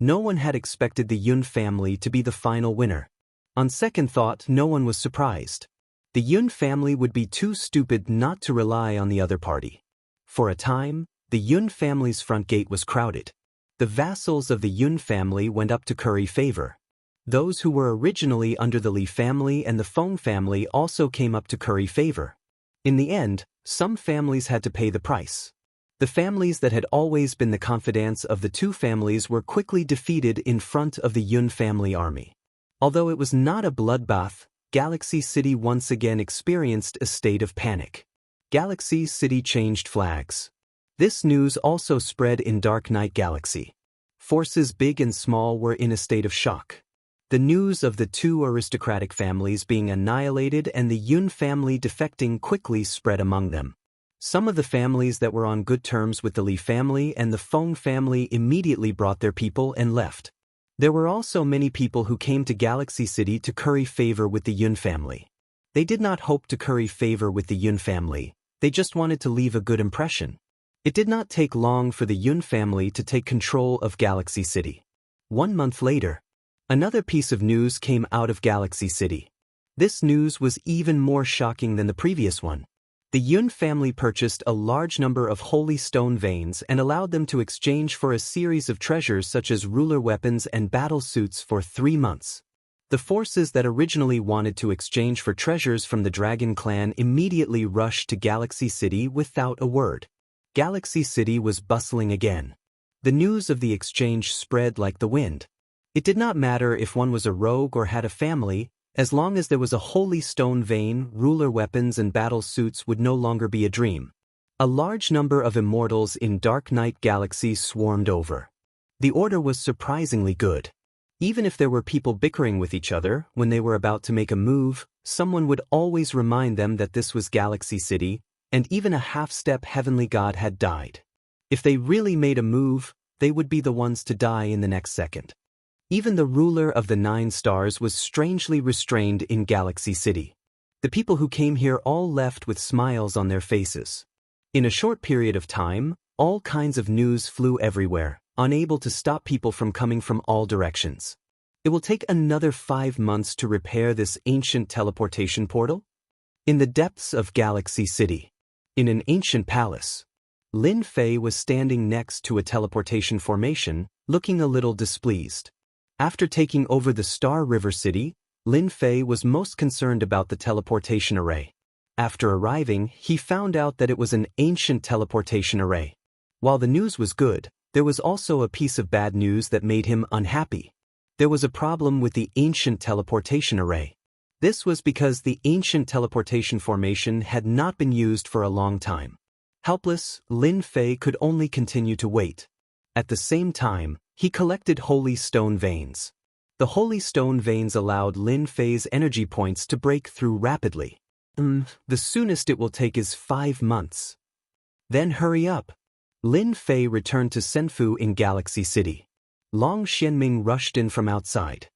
No one had expected the Yun family to be the final winner. On second thought, no one was surprised. The Yun family would be too stupid not to rely on the other party. For a time, the Yun family's front gate was crowded. The vassals of the Yun family went up to curry favor. Those who were originally under the Li family and the Feng family also came up to curry favor. In the end, some families had to pay the price. The families that had always been the confidants of the two families were quickly defeated in front of the Yun family army. Although it was not a bloodbath, Galaxy City once again experienced a state of panic. Galaxy City changed flags. This news also spread in Dark Knight Galaxy. Forces big and small were in a state of shock. The news of the two aristocratic families being annihilated and the Yun family defecting quickly spread among them. Some of the families that were on good terms with the Li family and the Feng family immediately brought their people and left. There were also many people who came to Galaxy City to curry favor with the Yun family. They did not hope to curry favor with the Yun family, they just wanted to leave a good impression. It did not take long for the Yun family to take control of Galaxy City. 1 month later, another piece of news came out of Galaxy City. This news was even more shocking than the previous one. The Yun family purchased a large number of holy stone veins and allowed them to exchange for a series of treasures such as ruler weapons and battle suits for 3 months. The forces that originally wanted to exchange for treasures from the Dragon Clan immediately rushed to Galaxy City without a word. Galaxy City was bustling again. The news of the exchange spread like the wind. It did not matter if one was a rogue or had a family, as long as there was a holy stone vein, ruler weapons and battle suits would no longer be a dream. A large number of immortals in Dark Knight Galaxy swarmed over. The order was surprisingly good. Even if there were people bickering with each other, when they were about to make a move, someone would always remind them that this was Galaxy City, and even a half-step heavenly god had died. If they really made a move, they would be the ones to die in the next second. Even the ruler of the 9 stars was strangely restrained in Galaxy City. The people who came here all left with smiles on their faces. In a short period of time, all kinds of news flew everywhere, unable to stop people from coming from all directions. It will take another 5 months to repair this ancient teleportation portal? In the depths of Galaxy City, in an ancient palace, Lin Fei was standing next to a teleportation formation, looking a little displeased. After taking over the Star River City, Lin Fei was most concerned about the teleportation array. After arriving, he found out that it was an ancient teleportation array. While the news was good, there was also a piece of bad news that made him unhappy. There was a problem with the ancient teleportation array. This was because the ancient teleportation formation had not been used for a long time. Helpless, Lin Fei could only continue to wait. At the same time, he collected holy stone veins. The holy stone veins allowed Lin Fei's energy points to break through rapidly. The soonest it will take is 5 months. Then hurry up. Lin Fei returned to Senfu in Galaxy City. Long Xianming rushed in from outside.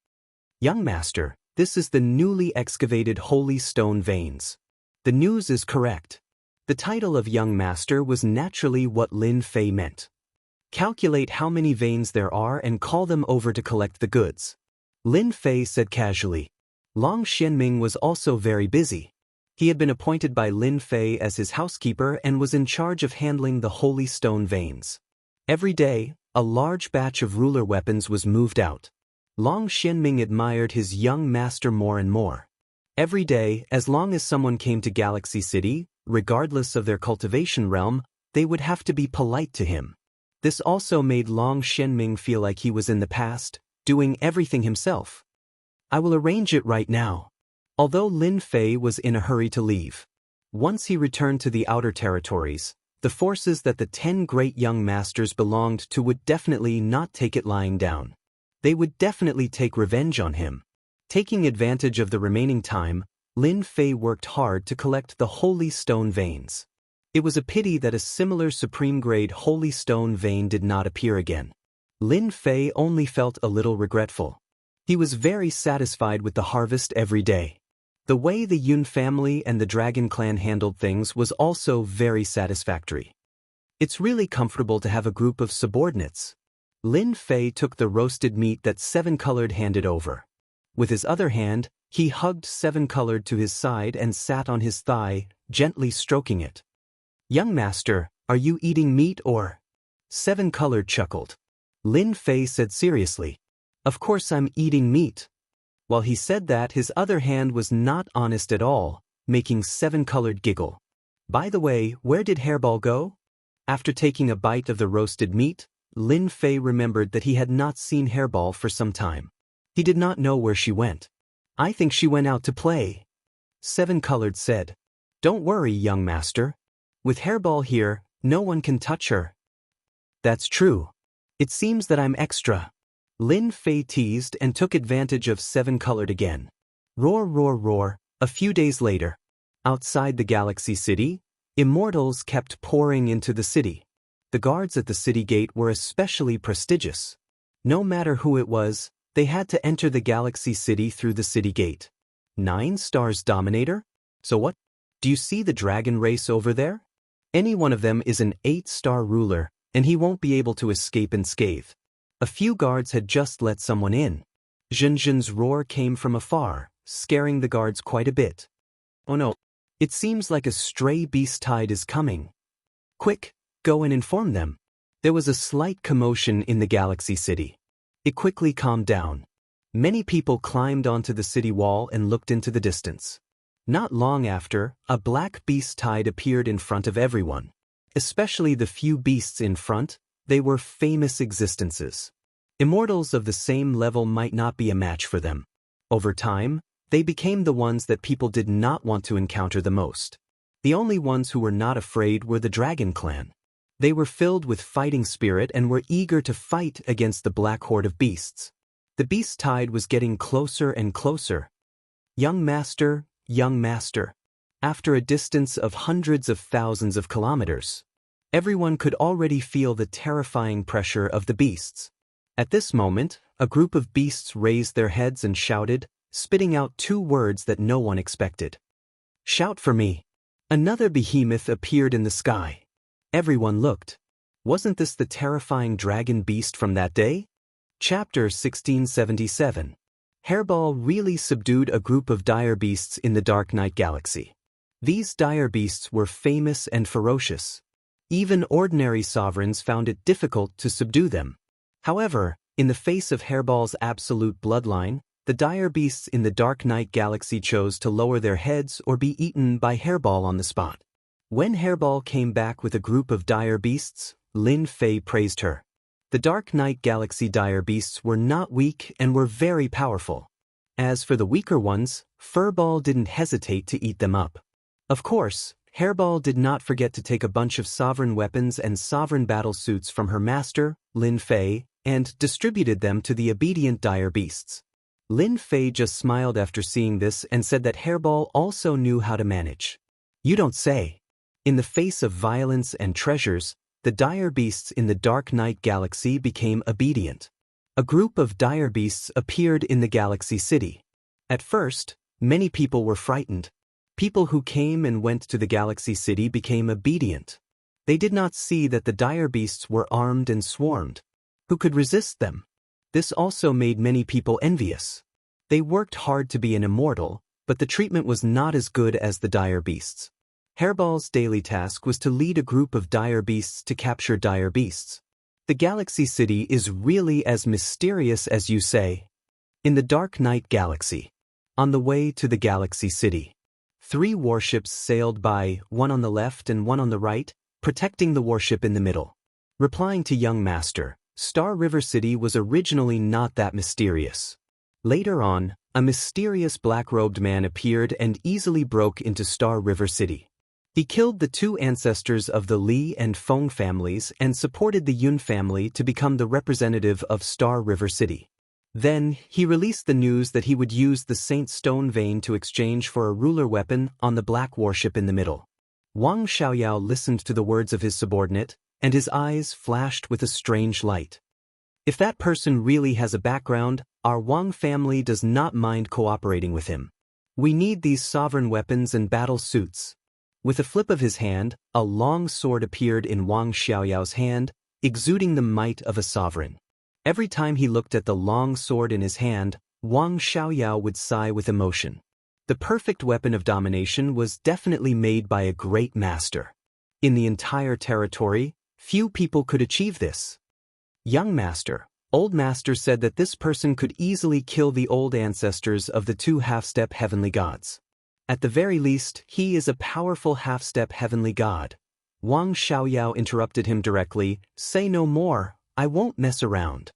Young master, this is the newly excavated holy stone veins. The news is correct. The title of young master was naturally what Lin Fei meant. Calculate how many veins there are and call them over to collect the goods. Lin Fei said casually. Long Xianming was also very busy. He had been appointed by Lin Fei as his housekeeper and was in charge of handling the holy stone veins. Every day, a large batch of ruler weapons was moved out. Long Xianming admired his young master more and more. Every day, as long as someone came to Galaxy City, regardless of their cultivation realm, they would have to be polite to him. This also made Long Xianming feel like he was in the past, doing everything himself. I will arrange it right now. Although Lin Fei was in a hurry to leave. Once he returned to the outer territories, the forces that the 10 great young masters belonged to would definitely not take it lying down. They would definitely take revenge on him. Taking advantage of the remaining time, Lin Fei worked hard to collect the holy stone veins. It was a pity that a similar supreme-grade holy stone vein did not appear again. Lin Fei only felt a little regretful. He was very satisfied with the harvest every day. The way the Yun family and the Dragon Clan handled things was also very satisfactory. It's really comfortable to have a group of subordinates. Lin Fei took the roasted meat that Seven Colored handed over. With his other hand, he hugged Seven Colored to his side and sat on his thigh, gently stroking it. "Young master, are you eating meat or?" Seven Colored chuckled. Lin Fei said seriously, "Of course I'm eating meat." While he said that, his other hand was not honest at all, making Seven Colored giggle. By the way, where did Hairball go? After taking a bite of the roasted meat, Lin Fei remembered that he had not seen Hairball for some time. He did not know where she went. "I think she went out to play," Seven Colored said. "Don't worry, young master. With Hairball here, no one can touch her." "That's true. It seems that I'm extra," Lin Fei teased and took advantage of Seven Colored again. Roar, roar, roar. A few days later, outside the Galaxy City, immortals kept pouring into the city. The guards at the city gate were especially prestigious. No matter who it was, they had to enter the Galaxy City through the city gate. 9 stars Dominator? So what? Do you see the dragon race over there? Any one of them is an 8-star ruler, and he won't be able to escape unscathed. A few guards had just let someone in. Zhen's roar came from afar, scaring the guards quite a bit. "Oh no, it seems like a stray beast tide is coming. Quick, go and inform them." There was a slight commotion in the Galaxy City. It quickly calmed down. Many people climbed onto the city wall and looked into the distance. Not long after, a black beast tide appeared in front of everyone. Especially the few beasts in front, they were famous existences. Immortals of the same level might not be a match for them. Over time, they became the ones that people did not want to encounter the most. The only ones who were not afraid were the Dragon Clan. They were filled with fighting spirit and were eager to fight against the black horde of beasts. The beast tide was getting closer and closer. Young master, young master. After a distance of hundreds of thousands of kilometers, everyone could already feel the terrifying pressure of the beasts. At this moment, a group of beasts raised their heads and shouted, spitting out 2 words that no one expected. "Shout for me." Another behemoth appeared in the sky. Everyone looked. Wasn't this the terrifying dragon beast from that day? Chapter 1677. Hairball really subdued a group of dire beasts in the Dark Night Galaxy. These dire beasts were famous and ferocious. Even ordinary sovereigns found it difficult to subdue them. However, in the face of Hairball's absolute bloodline, the dire beasts in the Dark Night Galaxy chose to lower their heads or be eaten by Hairball on the spot. When Hairball came back with a group of dire beasts, Lin Fei praised her. The Dark Night Galaxy dire beasts were not weak and were very powerful. As for the weaker ones, Furball didn't hesitate to eat them up. Of course, Hairball did not forget to take a bunch of sovereign weapons and sovereign battle suits from her master, Lin Fei, and distributed them to the obedient dire beasts. Lin Fei just smiled after seeing this and said that Hairball also knew how to manage. You don't say. In the face of violence and treasures, the dire beasts in the Dark Night Galaxy became obedient. A group of dire beasts appeared in the Galaxy City. At first, many people were frightened. People who came and went to the Galaxy City became obedient. They did not see that the dire beasts were armed and swarmed. Who could resist them? This also made many people envious. They worked hard to be an immortal, but the treatment was not as good as the dire beasts. Hairball's daily task was to lead a group of dire beasts to capture dire beasts. The Galaxy City is really as mysterious as you say. In the Dark Night Galaxy, on the way to the Galaxy City, 3 warships sailed by, one on the left and one on the right, protecting the warship in the middle. Replying to young master, Star River City was originally not that mysterious. Later on, a mysterious black-robed man appeared and easily broke into Star River City. He killed the 2 ancestors of the Li and Feng families and supported the Yun family to become the representative of Star River City. Then, he released the news that he would use the Saint Stone Vein to exchange for a ruler weapon on the black warship in the middle. Wang Xiaoyao listened to the words of his subordinate, and his eyes flashed with a strange light. If that person really has a background, our Wang family does not mind cooperating with him. We need these sovereign weapons and battle suits. With a flip of his hand, a long sword appeared in Wang Xiaoyao's hand, exuding the might of a sovereign. Every time he looked at the long sword in his hand, Wang Xiaoyao would sigh with emotion. The perfect weapon of domination was definitely made by a great master. In the entire territory, few people could achieve this. Young master, old master said that this person could easily kill the old ancestors of the two half-step heavenly gods. At the very least, he is a powerful half-step heavenly god. Wang Xiaoyao interrupted him directly, "Say no more, I won't mess around."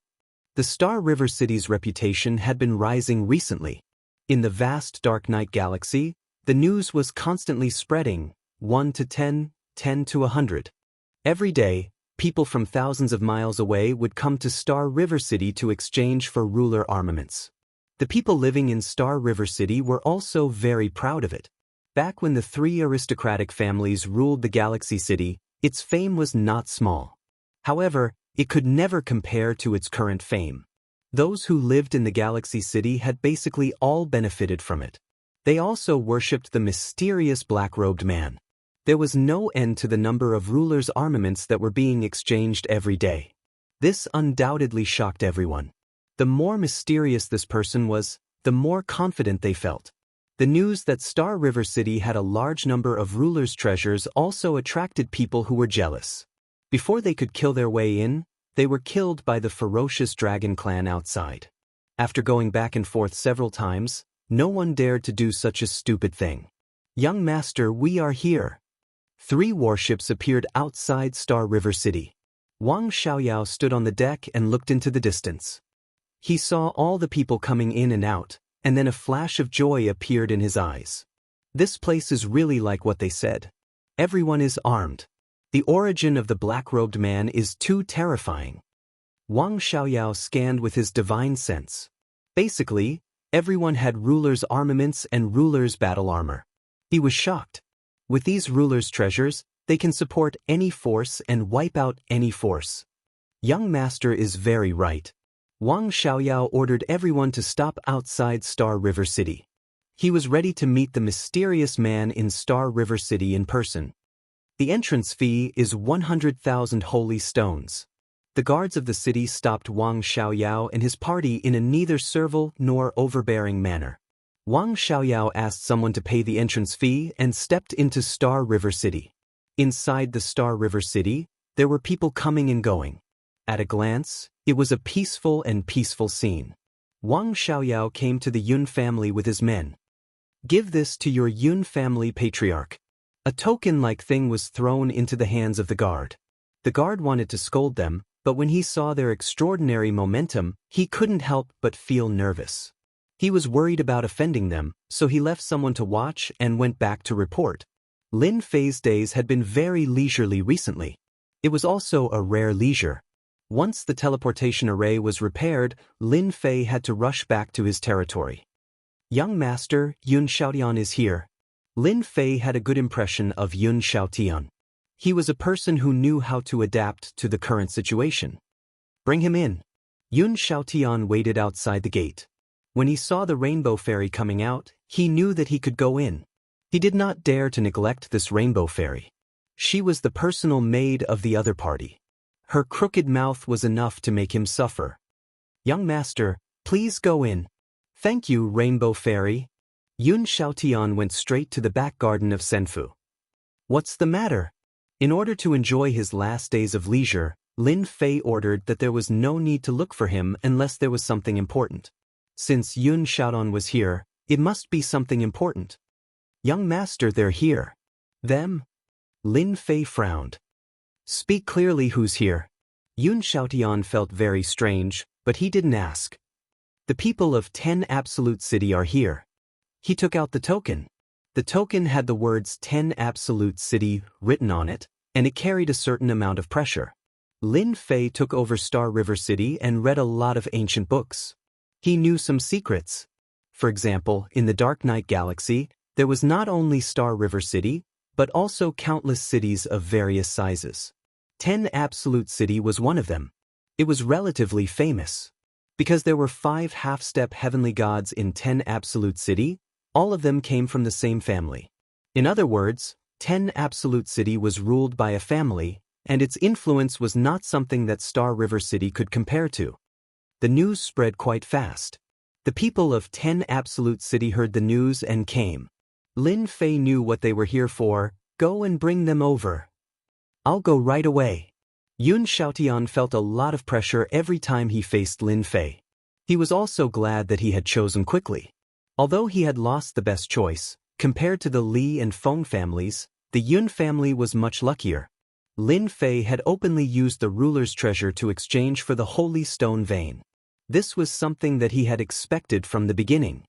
The Star River City's reputation had been rising recently. In the vast dark night galaxy, the news was constantly spreading, 1 to 10, 10 to 100. Every day, people from thousands of miles away would come to Star River City to exchange for ruler armaments. The people living in Star River City were also very proud of it. Back when the three aristocratic families ruled the Galaxy City, its fame was not small. However, it could never compare to its current fame. Those who lived in the Galaxy City had basically all benefited from it. They also worshipped the mysterious black-robed man. There was no end to the number of rulers' armaments that were being exchanged every day. This undoubtedly shocked everyone. The more mysterious this person was, the more confident they felt. The news that Star River City had a large number of rulers' treasures also attracted people who were jealous. Before they could kill their way in, they were killed by the ferocious dragon clan outside. After going back and forth several times, no one dared to do such a stupid thing. "Young master, we are here." 3 warships appeared outside Star River City. Wang Xiaoyao stood on the deck and looked into the distance. He saw all the people coming in and out, and then a flash of joy appeared in his eyes. This place is really like what they said. Everyone is armed. The origin of the black-robed man is too terrifying. Wang Xiaoyao scanned with his divine sense. Basically, everyone had rulers' armaments and rulers' battle armor. He was shocked. With these rulers' treasures, they can support any force and wipe out any force. Young master is very right. Wang Xiaoyao ordered everyone to stop outside Star River City. He was ready to meet the mysterious man in Star River City in person. The entrance fee is 100,000 holy stones. The guards of the city stopped Wang Xiaoyao and his party in a neither servile nor overbearing manner. Wang Xiaoyao asked someone to pay the entrance fee and stepped into Star River City. Inside the Star River City, there were people coming and going. At a glance, it was a peaceful scene. Wang Xiaoyao came to the Yun family with his men. "Give this to your Yun family patriarch." A token-like thing was thrown into the hands of the guard. The guard wanted to scold them, but when he saw their extraordinary momentum, he couldn't help but feel nervous. He was worried about offending them, so he left someone to watch and went back to report. Lin Fei's days had been very leisurely recently. It was also a rare leisure. Once the teleportation array was repaired, Lin Fei had to rush back to his territory. "Young master, Yun Xiaotian is here." Lin Fei had a good impression of Yun Xiaotian. He was a person who knew how to adapt to the current situation. "Bring him in." Yun Xiaotian waited outside the gate. When he saw the rainbow fairy coming out, he knew that he could go in. He did not dare to neglect this rainbow fairy. She was the personal maid of the other party. Her crooked mouth was enough to make him suffer. "Young master, please go in." "Thank you, Rainbow Fairy." Yun Xiaotian went straight to the back garden of Senfu. "What's the matter?" In order to enjoy his last days of leisure, Lin Fei ordered that there was no need to look for him unless there was something important. Since Yun Xiaotian was here, it must be something important. "Young master, they're here." "Them?" Lin Fei frowned. "Speak clearly, who's here?" Yun Xiaotian felt very strange, but he didn't ask. "The people of 10 Absolute City are here." He took out the token. The token had the words 10 Absolute City written on it, and it carried a certain amount of pressure. Lin Fei took over Star River City and read a lot of ancient books. He knew some secrets. For example, in the Dark Night Galaxy, there was not only Star River City, but also countless cities of various sizes. 10 Absolute City was one of them. It was relatively famous. Because there were 5 half-step heavenly gods in 10 Absolute City, All of them came from the same family. In other words, 10 Absolute City was ruled by a family, and its influence was not something that Star River City could compare to. The news spread quite fast. The people of 10 Absolute City heard the news and came. Lin Fei knew what they were here for. Go and bring them over. I'll go right away. Yun Xiaotian felt a lot of pressure every time he faced Lin Fei. He was also glad that he had chosen quickly. Although he had lost the best choice, compared to the Li and Feng families, the Yun family was much luckier. Lin Fei had openly used the ruler's treasure to exchange for the holy stone vein. This was something that he had expected from the beginning.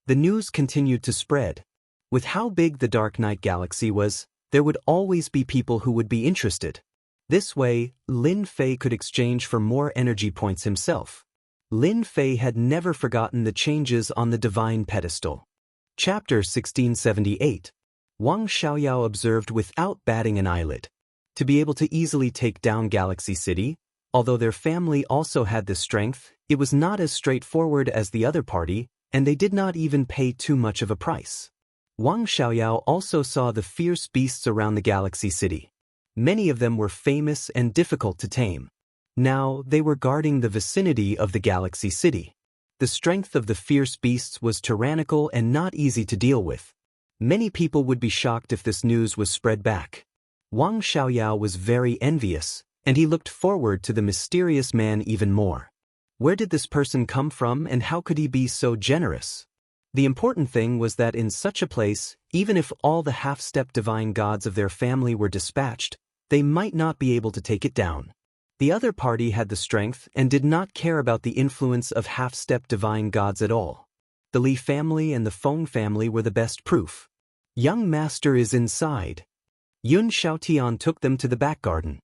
The news continued to spread. With how big the Dark Knight Galaxy was, there would always be people who would be interested. This way, Lin Fei could exchange for more energy points himself. Lin Fei had never forgotten the changes on the divine pedestal. Chapter 1678. Wang Xiaoyao observed without batting an eyelid. To be able to easily take down Galaxy City, although their family also had this strength, it was not as straightforward as the other party, and they did not even pay too much of a price. Wang Xiaoyao also saw the fierce beasts around the Galaxy City. Many of them were famous and difficult to tame. Now, they were guarding the vicinity of the Galaxy City. The strength of the fierce beasts was tyrannical and not easy to deal with. Many people would be shocked if this news was spread back. Wang Xiaoyao was very envious, and he looked forward to the mysterious man even more. Where did this person come from and how could he be so generous? The important thing was that in such a place, even if all the half-step divine gods of their family were dispatched, they might not be able to take it down. The other party had the strength and did not care about the influence of half-step divine gods at all. The Li family and the Feng family were the best proof. Young master is inside. Yun Xiaotian took them to the back garden.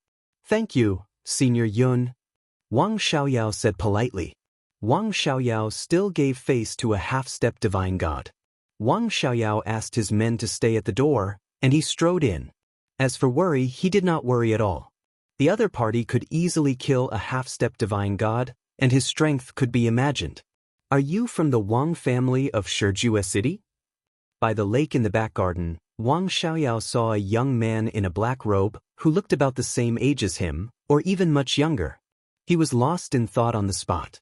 Thank you, Senior Yun. Wang Xiaoyao said politely. Wang Xiaoyao still gave face to a half-step divine god. Wang Xiaoyao asked his men to stay at the door, and he strode in. As for worry, he did not worry at all. The other party could easily kill a half-step divine god, and his strength could be imagined. Are you from the Wang family of Shijue City? By the lake in the back garden, Wang Xiaoyao saw a young man in a black robe who looked about the same age as him, or even much younger. He was lost in thought on the spot.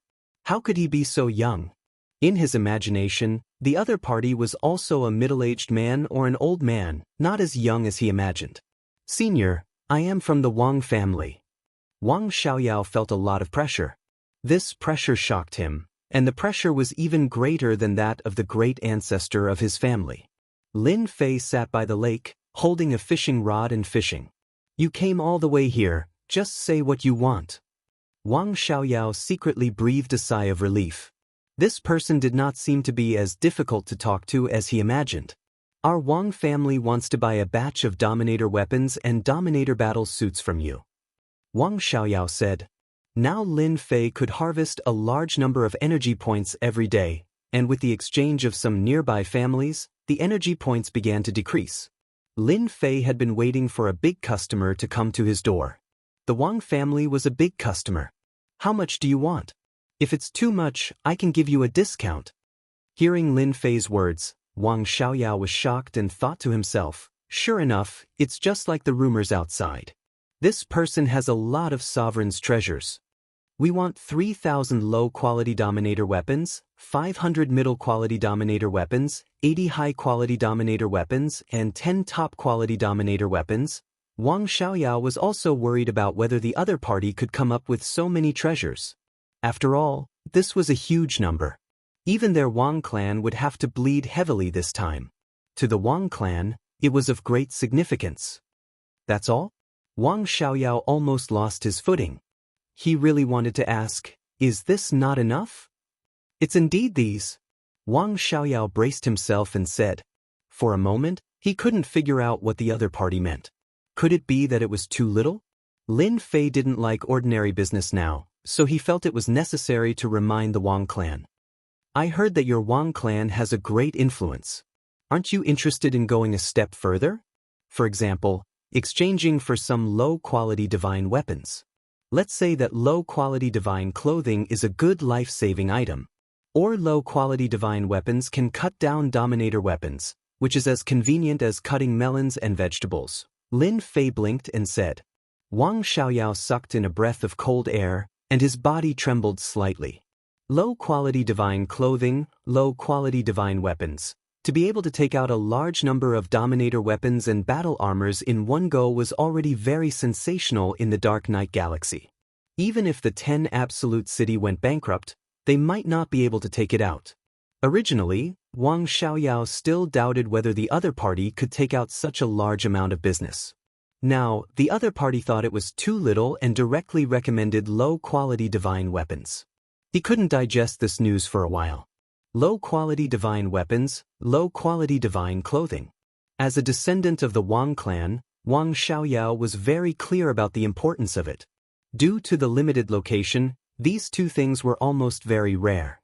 How could he be so young? In his imagination, the other party was also a middle-aged man or an old man, not as young as he imagined. Senior, I am from the Wang family. Wang Xiaoyao felt a lot of pressure. This pressure shocked him, and the pressure was even greater than that of the great ancestor of his family. Lin Fei sat by the lake, holding a fishing rod and fishing. You came all the way here, just say what you want. Wang Xiaoyao secretly breathed a sigh of relief. This person did not seem to be as difficult to talk to as he imagined. Our Wang family wants to buy a batch of Dominator weapons and Dominator battle suits from you. Wang Xiaoyao said. Now Lin Fei could harvest a large number of energy points every day, and with the exchange of some nearby families, the energy points began to decrease. Lin Fei had been waiting for a big customer to come to his door. The Wang family was a big customer. How much do you want? If it's too much, I can give you a discount. Hearing Lin Fei's words, Wang Xiaoyao was shocked and thought to himself, sure enough, it's just like the rumors outside. This person has a lot of sovereign's treasures. We want 3,000 low-quality Dominator weapons, 500 middle-quality Dominator weapons, 80 high-quality Dominator weapons, and 10 top-quality Dominator weapons. Wang Xiaoyao was also worried about whether the other party could come up with so many treasures. After all, this was a huge number. Even their Wang clan would have to bleed heavily this time. To the Wang clan, it was of great significance. That's all? Wang Xiaoyao almost lost his footing. He really wanted to ask, is this not enough? It's indeed these. Wang Xiaoyao braced himself and said. For a moment, he couldn't figure out what the other party meant. Could it be that it was too little? Lin Fei didn't like ordinary business now, so he felt it was necessary to remind the Wang clan. I heard that your Wang clan has a great influence. Aren't you interested in going a step further? For example, exchanging for some low-quality divine weapons. Let's say that low-quality divine clothing is a good life-saving item. or low-quality divine weapons can cut down dominator weapons, which is as convenient as cutting melons and vegetables. Lin Fei blinked and said. Wang Xiaoyao sucked in a breath of cold air, and his body trembled slightly. Low-quality divine clothing, low-quality divine weapons. To be able to take out a large number of dominator weapons and battle armors in one go was already very sensational in the Dark Knight galaxy. Even if the 10 Absolute City went bankrupt, they might not be able to take it out. Originally, Wang Xiaoyao still doubted whether the other party could take out such a large amount of business. Now, the other party thought it was too little and directly recommended low-quality divine weapons. He couldn't digest this news for a while. Low-quality divine weapons, low-quality divine clothing. As a descendant of the Wang clan, Wang Xiaoyao was very clear about the importance of it. Due to the limited location, these two things were almost very rare.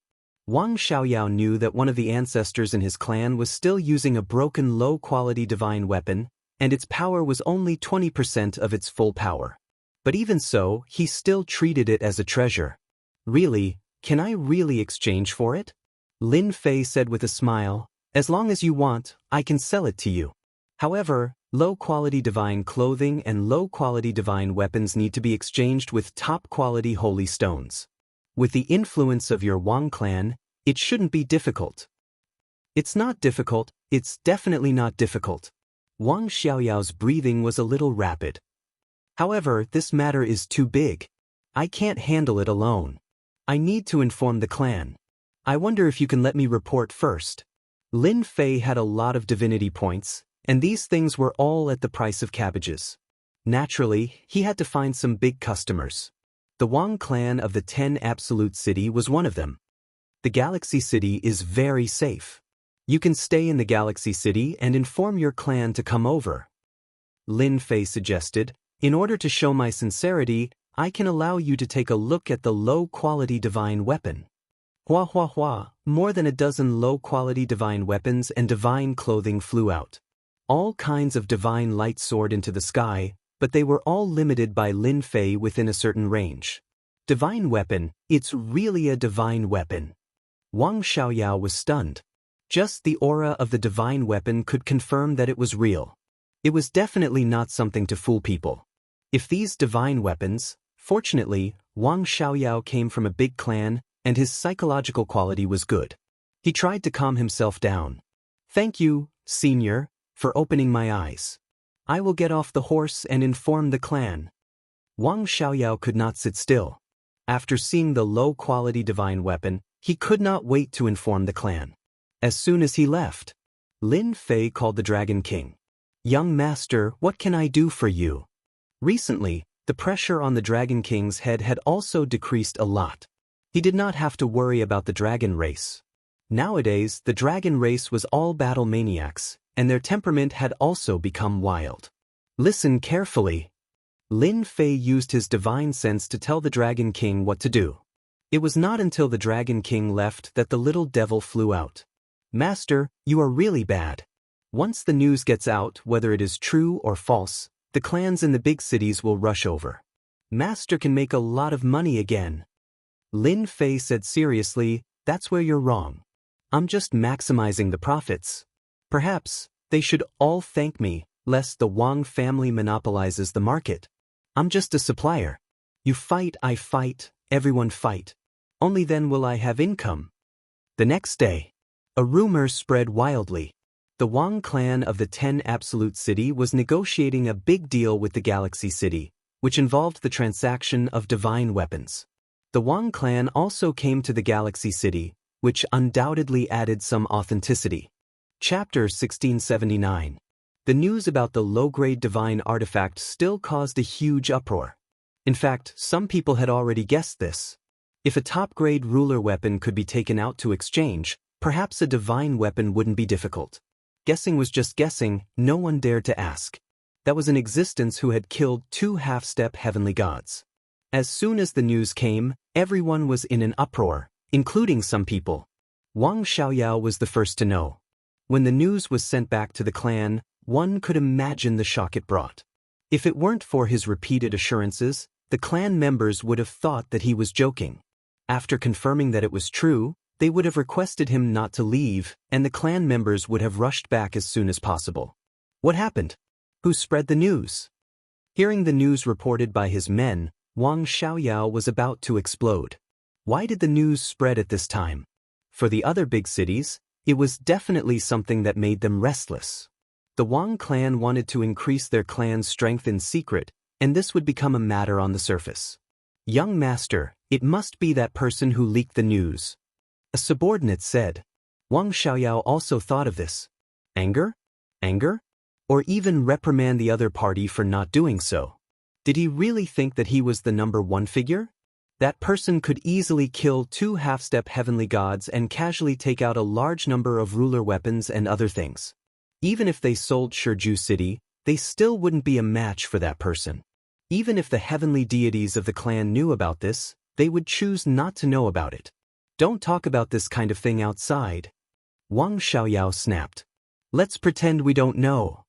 Wang Xiaoyao knew that one of the ancestors in his clan was still using a broken low-quality divine weapon, and its power was only 20% of its full power. But even so, he still treated it as a treasure. Really, can I really exchange for it? Lin Fei said with a smile, as long as you want, I can sell it to you. However, low-quality divine clothing and low-quality divine weapons need to be exchanged with top-quality holy stones. With the influence of your Wang clan, it shouldn't be difficult. It's not difficult, it's definitely not difficult. Wang Xiaoyao's breathing was a little rapid. However, this matter is too big. I can't handle it alone. I need to inform the clan. I wonder if you can let me report first. Lin Fei had a lot of divinity points, and these things were all at the price of cabbages. Naturally, he had to find some big customers. The Wang clan of the 10 Absolute City was one of them. The Galaxy City is very safe. You can stay in the Galaxy City and inform your clan to come over. Lin Fei suggested, in order to show my sincerity, I can allow you to take a look at the low-quality divine weapon. Hua hua hua, more than a dozen low-quality divine weapons and divine clothing flew out. All kinds of divine light soared into the sky, but they were all limited by Lin Fei within a certain range. Divine weapon, it's really a divine weapon. Wang Xiaoyao was stunned. Just the aura of the divine weapon could confirm that it was real. It was definitely not something to fool people. If these divine weapons, fortunately, Wang Xiaoyao came from a big clan, and his psychological quality was good. He tried to calm himself down. Thank you, senior, for opening my eyes. I will get off the horse and inform the clan. Wang Xiaoyao could not sit still. After seeing the low-quality divine weapon, he could not wait to inform the clan. As soon as he left, Lin Fei called the Dragon King. Young master, what can I do for you? Recently, the pressure on the Dragon King's head had also decreased a lot. He did not have to worry about the dragon race. Nowadays, the dragon race was all battle maniacs, and their temperament had also become wild. Listen carefully. Lin Fei used his divine sense to tell the Dragon King what to do. It was not until the Dragon King left that the little devil flew out. Master, you are really bad. Once the news gets out, whether it is true or false, the clans in the big cities will rush over. Master can make a lot of money again. Lin Fei said seriously, that's where you're wrong. I'm just maximizing the profits. Perhaps they should all thank me, lest the Wang family monopolizes the market. I'm just a supplier. You fight, I fight, everyone fight. Only then will I have income. The next day, a rumor spread wildly. The Wang clan of the 10 Absolute City was negotiating a big deal with the Galaxy City, which involved the transaction of divine weapons. The Wang clan also came to the Galaxy City, which undoubtedly added some authenticity. Chapter 1679. The news about the low-grade divine artifact still caused a huge uproar. In fact, some people had already guessed this. If a top-grade ruler weapon could be taken out to exchange, perhaps a divine weapon wouldn't be difficult. Guessing was just guessing, no one dared to ask. That was an existence who had killed 2 half-step heavenly gods. As soon as the news came, everyone was in an uproar, including some people. Wang Xiaoyao was the first to know. When the news was sent back to the clan, one could imagine the shock it brought. If it weren't for his repeated assurances, the clan members would have thought that he was joking. After confirming that it was true, they would have requested him not to leave, and the clan members would have rushed back as soon as possible. What happened? Who spread the news? Hearing the news reported by his men, Wang Xiaoyao was about to explode. Why did the news spread at this time? For the other big cities, it was definitely something that made them restless. The Wang clan wanted to increase their clan's strength in secret, and this would become a matter on the surface. Young master, it must be that person who leaked the news, a subordinate said. Wang Xiaoyao also thought of this. Anger? Anger? Or even reprimand the other party for not doing so. Did he really think that he was the number one figure? That person could easily kill 2 half-step heavenly gods and casually take out a large number of ruler weapons and other things. Even if they sold Shiju City, they still wouldn't be a match for that person. Even if the heavenly deities of the clan knew about this, they would choose not to know about it. Don't talk about this kind of thing outside. Wang Xiaoyao snapped. Let's pretend we don't know.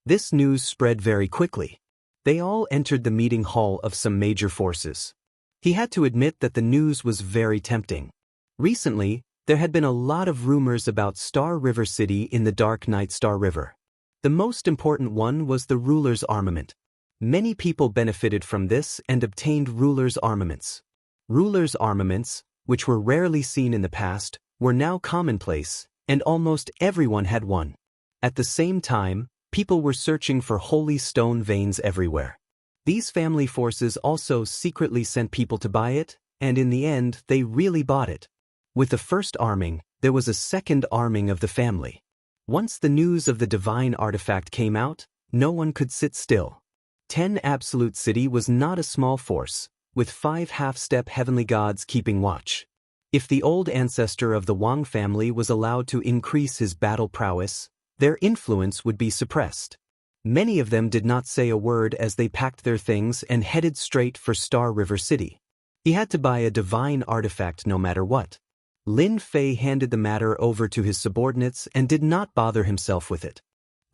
This news spread very quickly. They all entered the meeting hall of some major forces. He had to admit that the news was very tempting. Recently, there had been a lot of rumors about Star River City in the Dark Night Star River. The most important one was the ruler's armament. Many people benefited from this and obtained ruler's armaments. Ruler's armaments, which were rarely seen in the past, were now commonplace, and almost everyone had one. At the same time, people were searching for holy stone veins everywhere. These family forces also secretly sent people to buy it, and in the end, they really bought it. With the first arming, there was a second arming of the family. Once the news of the divine artifact came out, no one could sit still. 10 Absolute City was not a small force, with 5 half-step heavenly gods keeping watch. If the old ancestor of the Wang family was allowed to increase his battle prowess, their influence would be suppressed. Many of them did not say a word as they packed their things and headed straight for Star River City. He had to buy a divine artifact no matter what. Lin Fei handed the matter over to his subordinates and did not bother himself with it.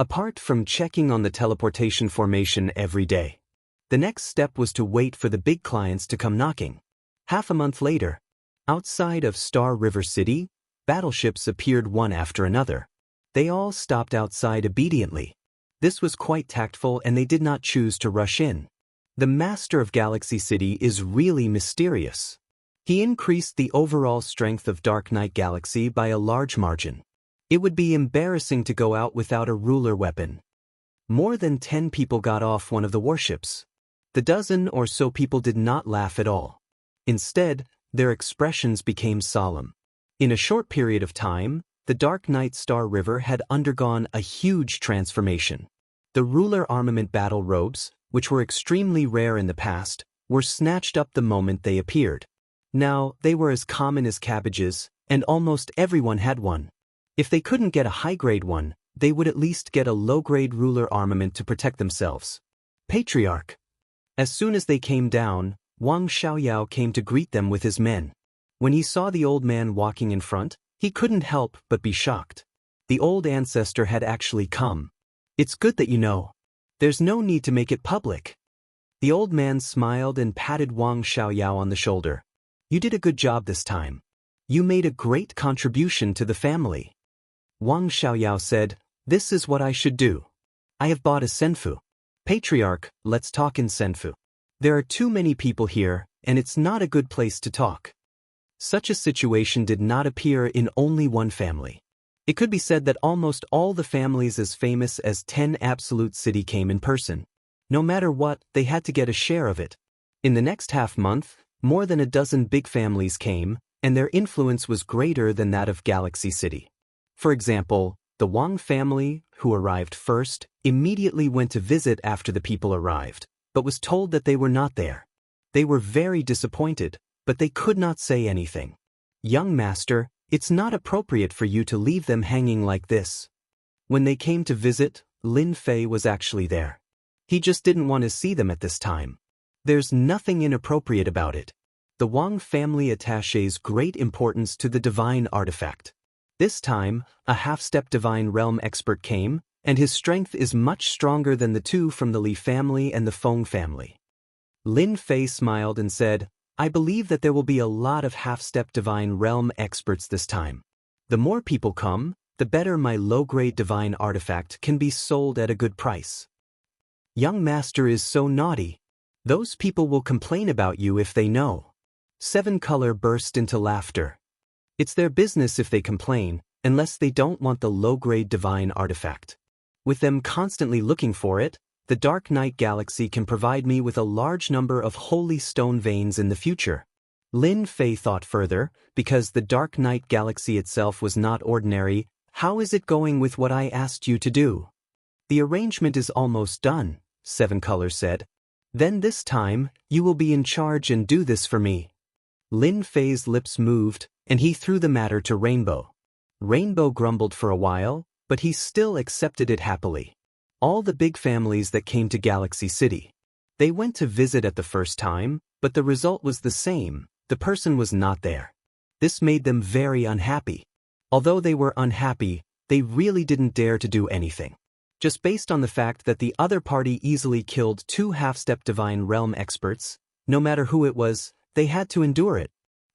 Apart from checking on the teleportation formation every day, the next step was to wait for the big clients to come knocking. Half a month later, outside of Star River City, battleships appeared one after another. They all stopped outside obediently. This was quite tactful and they did not choose to rush in. The master of Galaxy City is really mysterious. He increased the overall strength of Dark Knight Galaxy by a large margin. It would be embarrassing to go out without a ruler weapon. More than 10 people got off one of the warships. The dozen or so people did not laugh at all. Instead, their expressions became solemn. In a short period of time, the Dark Knight Star River had undergone a huge transformation. The ruler armament battle robes, which were extremely rare in the past, were snatched up the moment they appeared. Now, they were as common as cabbages, and almost everyone had one. If they couldn't get a high-grade one, they would at least get a low-grade ruler armament to protect themselves. Patriarch. As soon as they came down, Wang Xiaoyao came to greet them with his men. When he saw the old man walking in front, he couldn't help but be shocked. The old ancestor had actually come. It's good that you know. There's no need to make it public. The old man smiled and patted Wang Xiaoyao on the shoulder. You did a good job this time. You made a great contribution to the family. Wang Xiaoyao said, this is what I should do. I have bought a senfu. Patriarch, let's talk in senfu. There are too many people here, and it's not a good place to talk. Such a situation did not appear in only one family. It could be said that almost all the families as famous as 10 Absolute City came in person. No matter what, they had to get a share of it. In the next half-month, more than a dozen big families came, and their influence was greater than that of Galaxy City. For example, the Wang family, who arrived first, immediately went to visit after the people arrived, but was told that they were not there. They were very disappointed, but they could not say anything. Young master, it's not appropriate for you to leave them hanging like this. When they came to visit, Lin Fei was actually there. He just didn't want to see them at this time. There's nothing inappropriate about it. The Wang family attaches great importance to the divine artifact. This time, a half-step divine realm expert came, and his strength is much stronger than the two from the Li family and the Feng family. Lin Fei smiled and said, I believe that there will be a lot of half-step divine realm experts this time. The more people come, the better my low-grade divine artifact can be sold at a good price. Young master is so naughty. Those people will complain about you if they know. Seven Color burst into laughter. It's their business if they complain, unless they don't want the low-grade divine artifact. With them constantly looking for it, the Dark Knight Galaxy can provide me with a large number of holy stone veins in the future. Lin Fei thought further, because the Dark Knight Galaxy itself was not ordinary. How is it going with what I asked you to do? The arrangement is almost done, Seven Colors said. Then this time, you will be in charge and do this for me. Lin Fei's lips moved, and he threw the matter to Rainbow. Rainbow grumbled for a while, but he still accepted it happily. All the big families that came to Galaxy City. They went to visit at the first time, but the result was the same. The person was not there. This made them very unhappy. Although they were unhappy, they really didn't dare to do anything. Just based on the fact that the other party easily killed 2 half-step divine realm experts, no matter who it was, they had to endure it.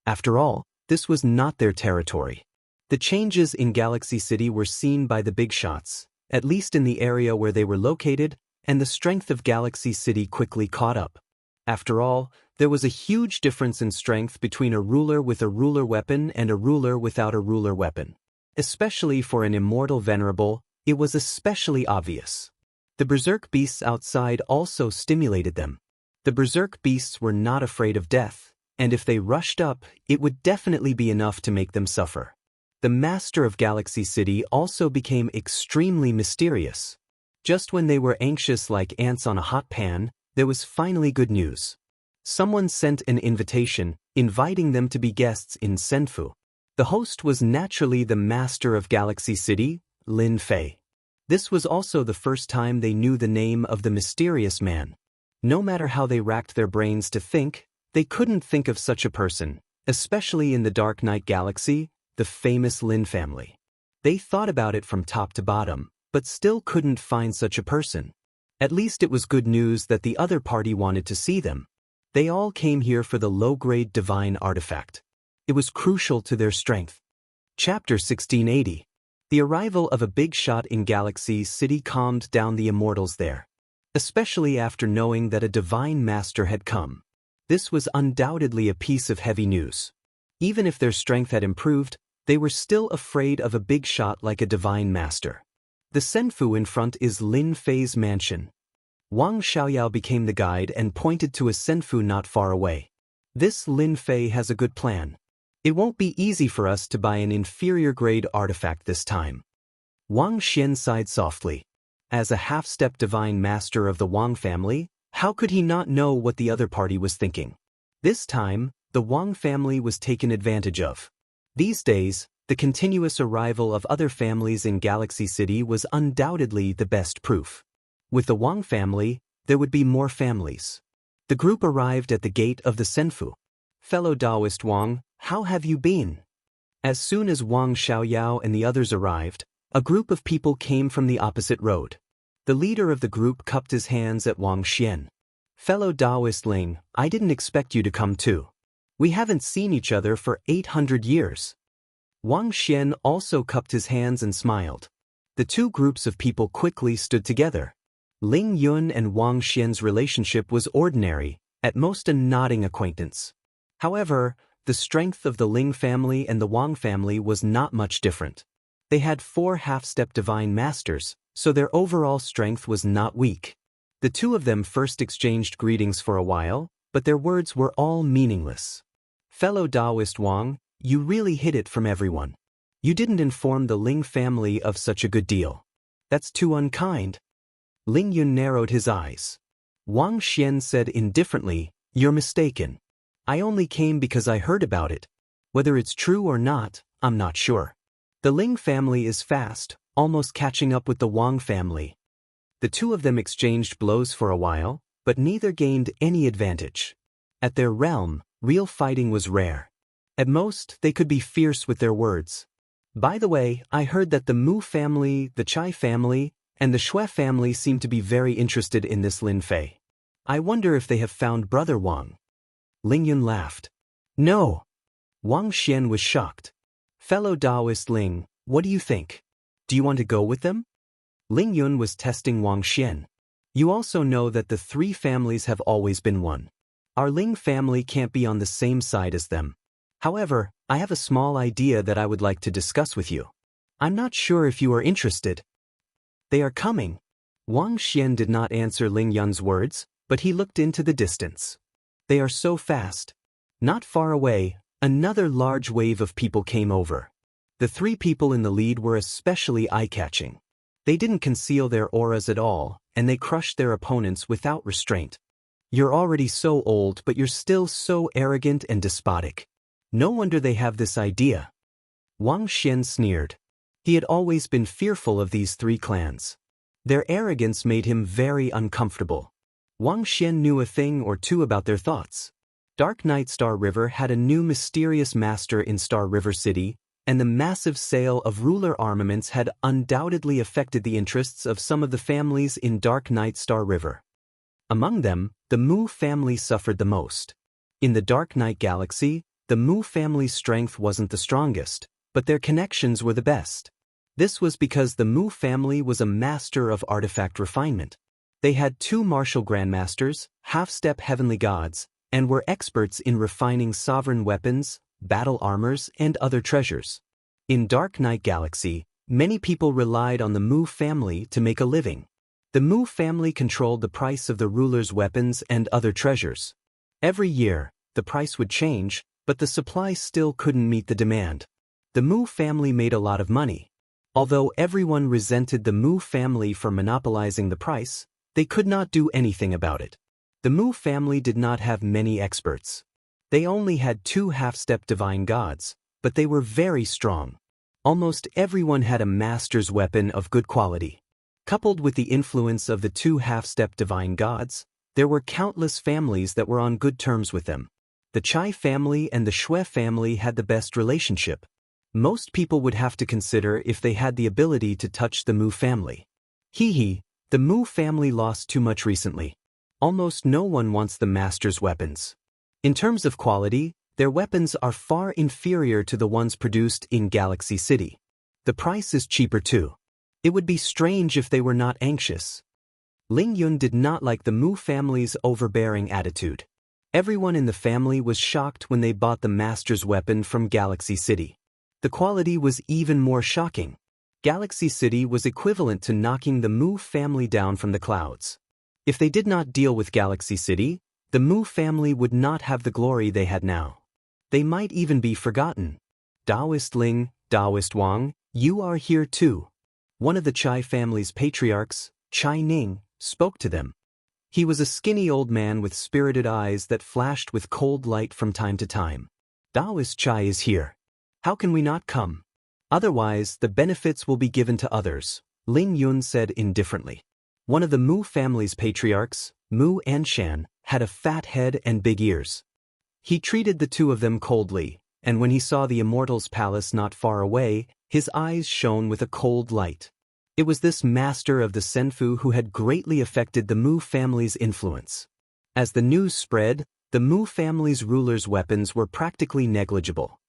After all, this was not their territory. The changes in Galaxy City were seen by the big shots, at least in the area where they were located, and the strength of Galaxy City quickly caught up. After all, there was a huge difference in strength between a ruler with a ruler weapon and a ruler without a ruler weapon. Especially for an immortal venerable, it was especially obvious. The berserk beasts outside also stimulated them. The berserk beasts were not afraid of death, and if they rushed up, it would definitely be enough to make them suffer. The master of Galaxy City also became extremely mysterious. Just when they were anxious like ants on a hot pan, there was finally good news. Someone sent an invitation, inviting them to be guests in Senfu. The host was naturally the master of Galaxy City, Lin Fei. This was also the first time they knew the name of the mysterious man. No matter how they racked their brains to think, they couldn't think of such a person, especially in the Dark Knight Galaxy, the famous Lin family. They thought about it from top to bottom, but still couldn't find such a person. At least it was good news that the other party wanted to see them. They all came here for the low-grade divine artifact. It was crucial to their strength. Chapter 1680. The arrival of a big shot in Galaxy City calmed down the immortals there, especially after knowing that a divine master had come. This was undoubtedly a piece of heavy news. Even if their strength had improved, they were still afraid of a big shot like a divine master. The Senfu in front is Lin Fei's mansion. Wang Xiaoyao became the guide and pointed to a Senfu not far away. This Lin Fei has a good plan. It won't be easy for us to buy an inferior-grade artifact this time. Wang Xian sighed softly. As a half-step divine master of the Wang family, how could he not know what the other party was thinking? This time, the Wang family was taken advantage of. These days, the continuous arrival of other families in Galaxy City was undoubtedly the best proof. With the Wang family, there would be more families. The group arrived at the gate of the Senfu. Fellow Taoist Wang, how have you been? As soon as Wang Xiaoyao and the others arrived, a group of people came from the opposite road. The leader of the group cupped his hands at Wang Xian. Fellow Taoist Ling, I didn't expect you to come too. We haven't seen each other for 800 years. Wang Xian also cupped his hands and smiled. The two groups of people quickly stood together. Ling Yun and Wang Xian's relationship was ordinary, at most a nodding acquaintance. However, the strength of the Ling family and the Wang family was not much different. They had 4 half-step divine masters, so their overall strength was not weak. The two of them first exchanged greetings for a while, but their words were all meaningless. Fellow Taoist Wang, you really hid it from everyone. You didn't inform the Ling family of such a good deal. That's too unkind. Ling Yun narrowed his eyes. Wang Xian said indifferently, you're mistaken. I only came because I heard about it. Whether it's true or not, I'm not sure. The Ling family is fast, almost catching up with the Wang family. The two of them exchanged blows for a while, but neither gained any advantage. At their realm, real fighting was rare. At most, they could be fierce with their words. By the way, I heard that the Mu family, the Chai family, and the Shui family seem to be very interested in this Lin Fei. I wonder if they have found Brother Wang. Ling Yun laughed. No. Wang Xian was shocked. Fellow Taoist Ling, what do you think? Do you want to go with them? Ling Yun was testing Wang Xian. You also know that the three families have always been one. Our Ling family can't be on the same side as them. However, I have a small idea that I would like to discuss with you. I'm not sure if you are interested. They are coming. Wang Xian did not answer Ling Yun's words, but he looked into the distance. They are so fast. Not far away, another large wave of people came over. The three people in the lead were especially eye-catching. They didn't conceal their auras at all, and they crushed their opponents without restraint. You're already so old, but you're still so arrogant and despotic. No wonder they have this idea. Wang Xian sneered. He had always been fearful of these three clans. Their arrogance made him very uncomfortable. Wang Xian knew a thing or two about their thoughts. Dark Night Star River had a new mysterious master in Star River City, and the massive sale of ruler armaments had undoubtedly affected the interests of some of the families in Dark Night Star River. Among them, the Mu family suffered the most. In the Dark Knight Galaxy, the Mu family's strength wasn't the strongest, but their connections were the best. This was because the Mu family was a master of artifact refinement. They had two martial grandmasters, half-step heavenly gods, and were experts in refining sovereign weapons, battle armors, and other treasures. In Dark Knight Galaxy, many people relied on the Mu family to make a living. The Mu family controlled the price of the ruler's weapons and other treasures. Every year, the price would change, but the supply still couldn't meet the demand. The Mu family made a lot of money. Although everyone resented the Mu family for monopolizing the price, they could not do anything about it. The Mu family did not have many experts. They only had two half-step divine gods, but they were very strong. Almost everyone had a master's weapon of good quality. Coupled with the influence of the two half-step divine gods, there were countless families that were on good terms with them. The Chai family and the Shui family had the best relationship. Most people would have to consider if they had the ability to touch the Mu family. The Mu family lost too much recently. Almost no one wants the master's weapons. In terms of quality, their weapons are far inferior to the ones produced in Galaxy City. The price is cheaper too. It would be strange if they were not anxious. Ling Yun did not like the Mu family's overbearing attitude. Everyone in the family was shocked when they bought the master's weapon from Galaxy City. The quality was even more shocking. Galaxy City was equivalent to knocking the Mu family down from the clouds. If they did not deal with Galaxy City, the Mu family would not have the glory they had now. They might even be forgotten. Taoist Ling, Taoist Wang, you are here too. One of the Chai family's patriarchs, Chai Ning, spoke to them. He was a skinny old man with spirited eyes that flashed with cold light from time to time. Taoist Chai is here. How can we not come? Otherwise, the benefits will be given to others, Ling Yun said indifferently. One of the Mu family's patriarchs, Mu Anshan, had a fat head and big ears. He treated the two of them coldly, and when he saw the Immortal's palace not far away, his eyes shone with a cold light. It was this master of the Senfu who had greatly affected the Mu family's influence. As the news spread, the Mu family's rulers' weapons were practically negligible.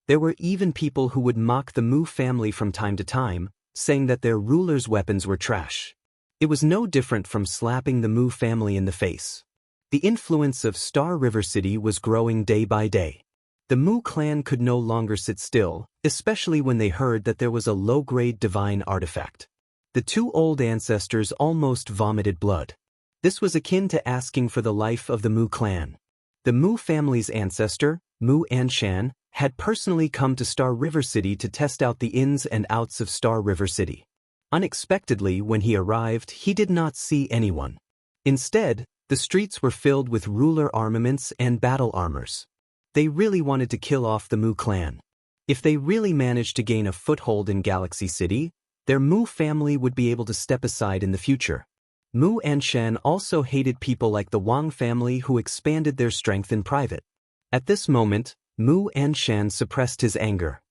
There were even people who would mock the Mu family from time to time, saying that their rulers' weapons were trash. It was no different from slapping the Mu family in the face. The influence of Star River City was growing day by day. The Mu clan could no longer sit still, especially when they heard that there was a low-grade divine artifact. The two old ancestors almost vomited blood. This was akin to asking for the life of the Mu clan. The Mu family's ancestor, Mu Anshan, had personally come to Star River City to test out the ins and outs of Star River City. Unexpectedly, when he arrived, he did not see anyone. Instead, the streets were filled with ruler armaments and battle armors. They really wanted to kill off the Mu clan. If they really managed to gain a foothold in Galaxy City, their Mu family would be able to step aside in the future. Mu Anshan also hated people like the Wang family who expanded their strength in private. At this moment, Mu Anshan suppressed his anger.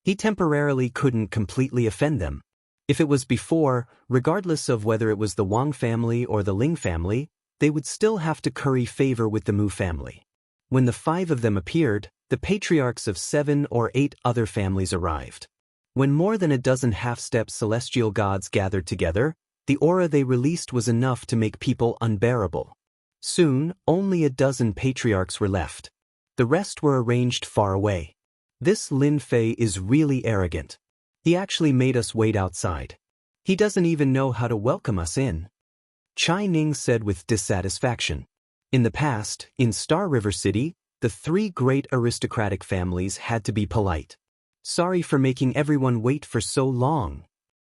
He temporarily couldn't completely offend them. If it was before, regardless of whether it was the Wang family or the Ling family, they would still have to curry favor with the Mu family. When the 5 of them appeared, the patriarchs of 7 or 8 other families arrived. When more than a dozen half-step celestial gods gathered together, the aura they released was enough to make people unbearable. Soon, only a dozen patriarchs were left. The rest were arranged far away. This Lin Fei is really arrogant. He actually made us wait outside. He doesn't even know how to welcome us in. Chai Ning said with dissatisfaction. In the past, in Star River City, the 3 great aristocratic families had to be polite. Sorry for making everyone wait for so long,